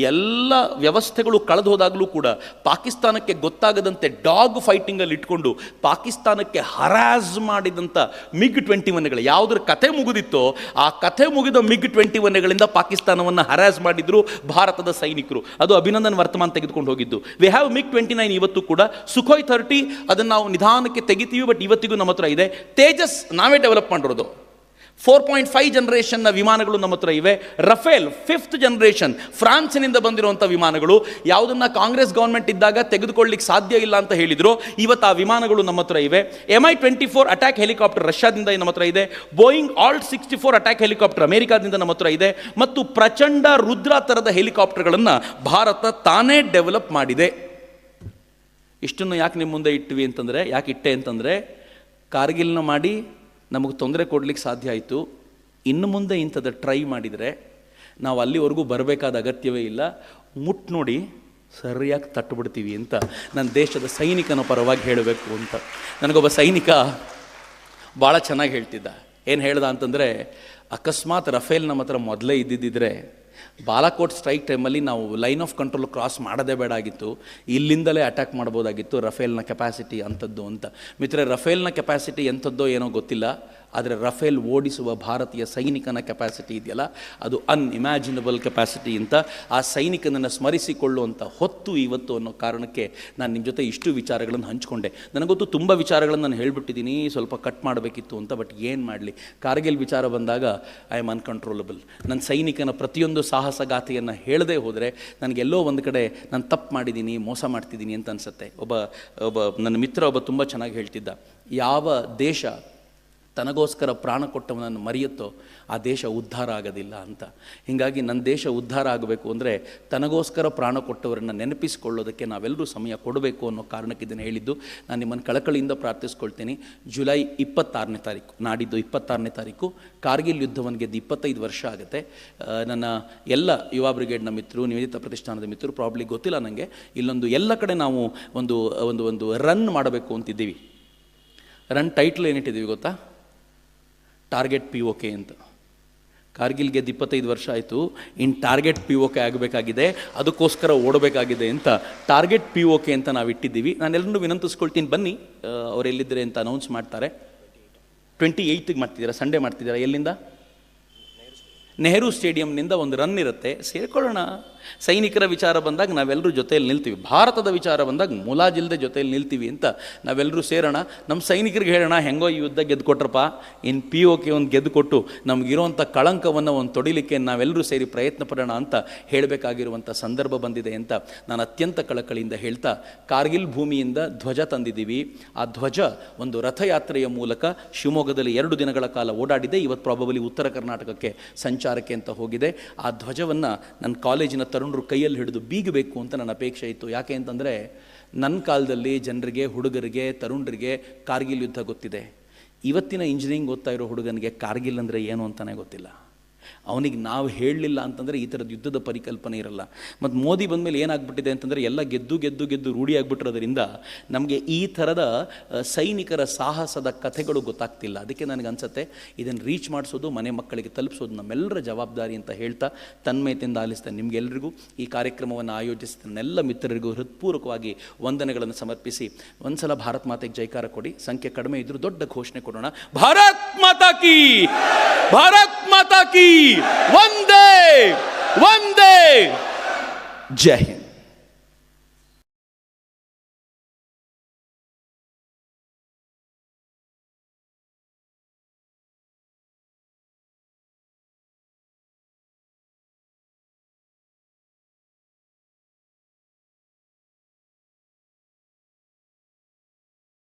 Speaker 1: ಎಲ್ಲ ವ್ಯವಸ್ಥೆಗಳು ಕಳೆದು ಹೋದಾಗಲೂ ಕೂಡ ಪಾಕಿಸ್ತಾನಕ್ಕೆ ಗೊತ್ತಾಗದಂತೆ ಡಾಗ್ ಫೈಟಿಂಗಲ್ಲಿ ಇಟ್ಕೊಂಡು ಪಾಕಿಸ್ತಾನಕ್ಕೆ ಹರಾಜ್ ಮಾಡಿದಂಥ MiG-21ಗಳು ಯಾವುದ್ರ ಕಥೆ ಮುಗಿದಿತ್ತೋ ಆ ಕಥೆ ಮುಗಿದ MiG-21ಗಳಿಂದ ಪಾಕಿಸ್ತಾನವನ್ನು ಹರಾಜ್ ಮಾಡಿದ್ರು ಭಾರತದ ಸೈನಿಕರು. ಅದು ಅಭಿನಂದನ್ ವರ್ತಮಾನ್ ತೆಗೆದುಕೊಂಡು ಹೋಗಿದ್ದು. ವಿ ಹ್ಯಾವ್ MiG-29 ಇವತ್ತು ಕೂಡ. ಸುಖೋಯ್ 30 ಅದನ್ನು ನಾವು ನಿಧಾನಕ್ಕೆ ತೆಗಿತೀವಿ, ಬಟ್ ಇವತ್ತಿಗೂ ನಮ್ಮ ಹತ್ರ ಇದೆ. ತೇಜಸ್ ನಾವೇ ಡೆವಲಪ್ ಮಾಡಿರೋದು. 4.5 ಜನರೇಷನ್ನ ವಿಮಾನಗಳು ನಮ್ಮ ಹತ್ರ ಇವೆ. ರಫೇಲ್ 5th ಜನರೇಷನ್ ಫ್ರಾನ್ಸಿನಿಂದ ಬಂದಿರುವಂಥ ವಿಮಾನಗಳು. ಯಾವುದನ್ನು ಕಾಂಗ್ರೆಸ್ ಗೌರ್ಮೆಂಟ್ ಇದ್ದಾಗ ತೆಗೆದುಕೊಳ್ಳಿಕ್ಕೆ ಸಾಧ್ಯ ಇಲ್ಲ ಅಂತ ಹೇಳಿದ್ರು, ಇವತ್ತು ಆ ವಿಮಾನಗಳು ನಮ್ಮ ಹತ್ರ ಇವೆ. Mi-24 ಅಟ್ಯಾಕ್ ಹೆಲಿಕಾಪ್ಟರ್ ರಷ್ಯಾದಿಂದ ನಮ್ಮ ಹತ್ರ ಇದೆ. ಬೋಯಿಂಗ್ ಆಲ್ಟ್ 64 ಅಟ್ಯಾಕ್ ಹೆಲಿಕಾಪ್ಟರ್ ಅಮೆರಿಕಾದಿಂದ ನಮ್ಮ ಹತ್ರ ಇದೆ. ಮತ್ತು ಪ್ರಚಂಡ ರುದ್ರ ಥರದ ಹೆಲಿಕಾಪ್ಟರ್ಗಳನ್ನು ಭಾರತ ತಾನೇ ಡೆವಲಪ್ ಮಾಡಿದೆ. ಇಷ್ಟನ್ನು ಯಾಕೆ ನಿಮ್ಮ ಮುಂದೆ ಇಟ್ವಿ ಅಂತಂದರೆ, ಯಾಕೆ ಇಟ್ಟೆ ಅಂತಂದರೆ, ಕಾರ್ಗಿಲ್ನ ಮಾಡಿ ನಮಗೆ ತೊಂದರೆ ಕೊಡಲಿಕ್ಕೆ ಸಾಧ್ಯ ಆಯಿತು. ಇನ್ನು ಮುಂದೆ ಇಂಥದ್ದು ಟ್ರೈ ಮಾಡಿದರೆ ನಾವು ಅಲ್ಲಿವರೆಗೂ ಬರಬೇಕಾದ ಅಗತ್ಯವೇ ಇಲ್ಲ. ಮುಟ್ಟು ನೋಡಿ ಸರಿಯಾಗಿ ತಟ್ಟುಬಿಡ್ತೀವಿ ಅಂತ ನನ್ನ ದೇಶದ ಸೈನಿಕನ ಪರವಾಗಿ ಹೇಳಬೇಕು ಅಂತ. ನನಗೊಬ್ಬ ಸೈನಿಕ ಭಾಳ ಚೆನ್ನಾಗಿ ಹೇಳ್ತಿದ್ದ. ಏನು ಹೇಳ್ದ ಅಂತಂದರೆ, ಅಕಸ್ಮಾತ್ ರಫೇಲ್ ನಮ್ಮ ಹತ್ರ ಮೊದಲೇ ಇದ್ದಿದ್ದರೆ ಬಾಲಾಕೋಟ್ ಸ್ಟ್ರೈಕ್ ಟೈಮಲ್ಲಿ ನಾವು ಲೈನ್ ಆಫ್ ಕಂಟ್ರೋಲ್ ಕ್ರಾಸ್ ಮಾಡೋದೇ ಬೇಡ ಆಗಿತ್ತು, ಇಲ್ಲಿಂದಲೇ ಅಟ್ಯಾಕ್ ಮಾಡ್ಬೋದಾಗಿತ್ತು. ರಫೇಲ್ನ ಕೆಪಾಸಿಟಿ ಅಂಥದ್ದು ಅಂತ. ಮಿತ್ರರೆ, ರಫೇಲ್ನ ಕೆಪಾಸಿಟಿ ಎಂಥದ್ದೋ ಏನೋ ಗೊತ್ತಿಲ್ಲ, ಆದರೆ ರಫೇಲ್ ಓಡಿಸುವ ಭಾರತೀಯ ಸೈನಿಕನ ಕೆಪಾಸಿಟಿ ಇದೆಯಲ್ಲ, ಅದು ಅನ್ಇಮ್ಯಾಜಿನಬಲ್ ಕೆಪಾಸಿಟಿ ಅಂತ. ಆ ಸೈನಿಕನನ್ನು ಸ್ಮರಿಸಿಕೊಳ್ಳುವಂಥ ಹೊತ್ತು ಇವತ್ತು ಅನ್ನೋ ಕಾರಣಕ್ಕೆ ನಾನು ನಿಮ್ಮ ಜೊತೆ ಇಷ್ಟು ವಿಚಾರಗಳನ್ನು ಹಂಚಿಕೊಂಡೆ. ನನಗೊತ್ತು ತುಂಬ ವಿಚಾರಗಳನ್ನು ನಾನು ಹೇಳಿಬಿಟ್ಟಿದ್ದೀನಿ, ಸ್ವಲ್ಪ ಕಟ್ ಮಾಡಬೇಕಿತ್ತು ಅಂತ. ಬಟ್ ಏನು ಮಾಡಲಿ, ಕಾರ್ಗಿಲ್ ವಿಚಾರ ಬಂದಾಗ ಐ ಆಮ್ ಅನ್ಕಂಟ್ರೋಲಬಲ್. ನನ್ನ ಸೈನಿಕನ ಪ್ರತಿಯೊಂದು ಸಾಹಸಗಾಥೆಯನ್ನು ಹೇಳದೇ ಹೋದರೆ ನನಗೆಲ್ಲೋ ಒಂದು ಕಡೆ ನಾನು ತಪ್ಪು ಮಾಡಿದ್ದೀನಿ, ಮೋಸ ಮಾಡ್ತಿದ್ದೀನಿ ಅಂತ ಅನಿಸುತ್ತೆ. ಒಬ್ಬ ನನ್ನ ಮಿತ್ರ ತುಂಬ ಚೆನ್ನಾಗಿ ಹೇಳ್ತಿದ್ದ, ಯಾವ ದೇಶ ತನಗೋಸ್ಕರ ಪ್ರಾಣ ಕೊಟ್ಟವನನ್ನು ಮರೆಯುತ್ತೋ ಆ ದೇಶ ಉದ್ಧಾರ ಆಗೋದಿಲ್ಲ ಅಂತ. ಹೀಗಾಗಿ ನನ್ನ ದೇಶ ಉದ್ಧಾರ ಆಗಬೇಕು ಅಂದರೆ ತನಗೋಸ್ಕರ ಪ್ರಾಣ ಕೊಟ್ಟವರನ್ನು ನೆನಪಿಸಿಕೊಳ್ಳೋದಕ್ಕೆ ನಾವೆಲ್ಲರೂ ಸಮಯ ಕೊಡಬೇಕು ಅನ್ನೋ ಕಾರಣಕ್ಕೆ ಇದನ್ನು ಹೇಳಿದ್ದು. ನಾನು ನಿಮ್ಮನ್ನು ಕಳಕಳಿಯಿಂದ ಪ್ರಾರ್ಥಿಸ್ಕೊಳ್ತೀನಿ. ಜುಲೈ 26ನೇ ತಾರೀಕು, ನಾಡಿದ್ದು 26ನೇ ತಾರೀಕು ಕಾರ್ಗಿಲ್ ಯುದ್ಧವನ್ನು ಗೆದ್ದು 25 ವರ್ಷ ಆಗುತ್ತೆ. ನನ್ನ ಎಲ್ಲ ಯುವ ಬ್ರಿಗೇಡ್ನ ಮಿತ್ರರು, ನಿವೇದಿತ ಪ್ರತಿಷ್ಠಾನದ ಮಿತ್ರರು, ಪ್ರಾಬ್ಲಿ ಗೊತ್ತಿಲ್ಲ ನನಗೆ, ಇಲ್ಲೊಂದು ಎಲ್ಲ ಕಡೆ ನಾವು ಒಂದು ರನ್ ಮಾಡಬೇಕು ಅಂತಿದ್ದೀವಿ. ರನ್ ಟೈಟ್ಲ್ ಏನಿಟ್ಟಿದ್ದೀವಿ ಗೊತ್ತಾ? ಟಾರ್ಗೆಟ್ POK ಅಂತ. ಕಾರ್ಗಿಲ್ ಗೆದ್ದು 25 ವರ್ಷ ಆಯಿತು, ಇನ್ನು ಟಾರ್ಗೆಟ್ POK ಆಗಬೇಕಾಗಿದೆ, ಅದಕ್ಕೋಸ್ಕರ ಓಡಬೇಕಾಗಿದೆ ಅಂತ ಟಾರ್ಗೆಟ್ POK ಅಂತ ನಾವು ಇಟ್ಟಿದ್ದೀವಿ. ನಾನೆಲ್ಲರೂ ವಿನಂತಿಸ್ಕೊಳ್ತೀನಿ, ಬನ್ನಿ, ಅವ್ರು ಎಲ್ಲಿದ್ದಾರೆ ಅಂತ ಅನೌನ್ಸ್ ಮಾಡ್ತಾರೆ. 28ಗೆ ಮಾಡ್ತಿದ್ದೀರಾ, ಸಂಡೇ ಮಾಡ್ತಿದ್ದೀರಾ, ಎಲ್ಲಿಂದ? ನೆಹರು ಸ್ಟೇಡಿಯಂನಿಂದ ಒಂದು ರನ್ ಇರುತ್ತೆ, ಸೇರ್ಕೊಳ್ಳೋಣ. ಸೈನಿಕರ ವಿಚಾರ ಬಂದಾಗ ನಾವೆಲ್ಲರೂ ಜೊತೆಯಲ್ಲಿ ನಿಲ್ತೀವಿ, ಭಾರತದ ವಿಚಾರ ಬಂದಾಗ ಮುಲಾಜಿಲ್ಲದೆ ಜೊತೆಯಲ್ಲಿ ನಿಲ್ತೀವಿ ಅಂತ ನಾವೆಲ್ಲರೂ ಸೇರೋಣ. ನಮ್ಮ ಸೈನಿಕರಿಗೆ ಹೇಳೋಣ, ಹೆಂಗೋ ಈ ಯುದ್ಧ ಗೆದ್ದು ಕೊಟ್ರಪ್ಪ, ಇನ್ನು POK ಒಂದು ಗೆದ್ದು ಕೊಟ್ಟು ನಮಗಿರುವಂಥ ಕಳಂಕವನ್ನು ಒಂದು ತೊಡಿಲಿಕ್ಕೆ ನಾವೆಲ್ಲರೂ ಸೇರಿ ಪ್ರಯತ್ನ ಪಡೋಣ ಅಂತ ಹೇಳಬೇಕಾಗಿರುವಂಥ ಸಂದರ್ಭ ಬಂದಿದೆ ಅಂತ ನಾನು ಅತ್ಯಂತ ಕಳಕಳಿಯಿಂದ ಹೇಳ್ತಾ, ಕಾರ್ಗಿಲ್ ಭೂಮಿಯಿಂದ ಧ್ವಜ ತಂದಿದ್ದೀವಿ. ಆ ಧ್ವಜ ಒಂದು ರಥಯಾತ್ರೆಯ ಮೂಲಕ ಶಿವಮೊಗ್ಗದಲ್ಲಿ 2 ದಿನಗಳ ಕಾಲ ಓಡಾಡಿದೆ. ಇವತ್ತು ಪ್ರಾಬಬಲಿ ಉತ್ತರ ಕರ್ನಾಟಕಕ್ಕೆ ಸಂಚಾರಕ್ಕೆ ಅಂತ ಹೋಗಿದೆ. ಆ ಧ್ವಜವನ್ನು ನನ್ನ ಕಾಲೇಜಿನ ತರುಣರು ಕೈಯಲ್ಲಿ ಹಿಡಿದು ಬೀಗಬೇಕು ಅಂತ ನನ್ನ ಅಪೇಕ್ಷೆ ಇತ್ತು. ಯಾಕೆ ಅಂತಂದರೆ, ನನ್ನ ಕಾಲದಲ್ಲಿ ಜನರಿಗೆ, ಹುಡುಗರಿಗೆ, ತರುಣರಿಗೆ ಕಾರ್ಗಿಲ್ ಯುದ್ಧ ಗೊತ್ತಿದೆ. ಇವತ್ತಿನ ಇಂಜಿನಿಯರಿಂಗ್ ಓದ್ತಾ ಇರೋ ಹುಡುಗನಿಗೆ ಕಾರ್ಗಿಲ್ ಅಂದರೆ ಏನು ಅಂತಲೇ ಗೊತ್ತಿಲ್ಲ. ಅವನಿಗೆ ನಾವು ಹೇಳಲಿಲ್ಲ ಅಂತಂದರೆ ಈ ಥರದ ಯುದ್ಧದ ಪರಿಕಲ್ಪನೆ ಇರಲ್ಲ. ಮತ್ತು ಮೋದಿ ಬಂದಮೇಲೆ ಏನಾಗ್ಬಿಟ್ಟಿದೆ ಅಂತಂದರೆ, ಎಲ್ಲ ಗೆದ್ದು ಗೆದ್ದು ಗೆದ್ದು ರೂಢಿಯಾಗ್ಬಿಟ್ಟಿರೋದ್ರಿಂದ ನಮಗೆ ಈ ಥರದ ಸೈನಿಕರ ಸಾಹಸದ ಕಥೆಗಳು ಗೊತ್ತಾಗ್ತಿಲ್ಲ. ಅದಕ್ಕೆ ನನಗೆ ಅನಿಸುತ್ತೆ, ಇದನ್ನು ರೀಚ್ ಮಾಡಿಸೋದು, ಮನೆ ಮಕ್ಕಳಿಗೆ ತಲುಪಿಸೋದು ನಮ್ಮೆಲ್ಲರ ಜವಾಬ್ದಾರಿ ಅಂತ ಹೇಳ್ತಾ ತನ್ಮಯತೆಯಿಂದ ಆಲಿಸ್ತೇನೆ. ನಿಮಗೆಲ್ಲರಿಗೂ ಈ ಕಾರ್ಯಕ್ರಮವನ್ನು ಆಯೋಜಿಸಿದ ನನ್ನೆಲ್ಲ ಮಿತ್ರರಿಗೂ ಹೃತ್ಪೂರ್ವಕವಾಗಿ ವಂದನೆಗಳನ್ನು ಸಮರ್ಪಿಸಿ, ಒಂದ್ಸಲ ಭಾರತ್ ಮಾತೆಗೆ ಜೈಕಾರ ಕೊಡಿ. ಸಂಖ್ಯೆ ಕಡಿಮೆ ಇದ್ದರೂ ದೊಡ್ಡ ಘೋಷಣೆ ಕೊಡೋಣ. ಭಾರತ್ ಮಾತಾ ಕೀ, ಭಾರತ್ ಮಾತಾ ಕೀ, ವಂದೇ ವಂದೇ, ಜೈ ಹಿಂದ್.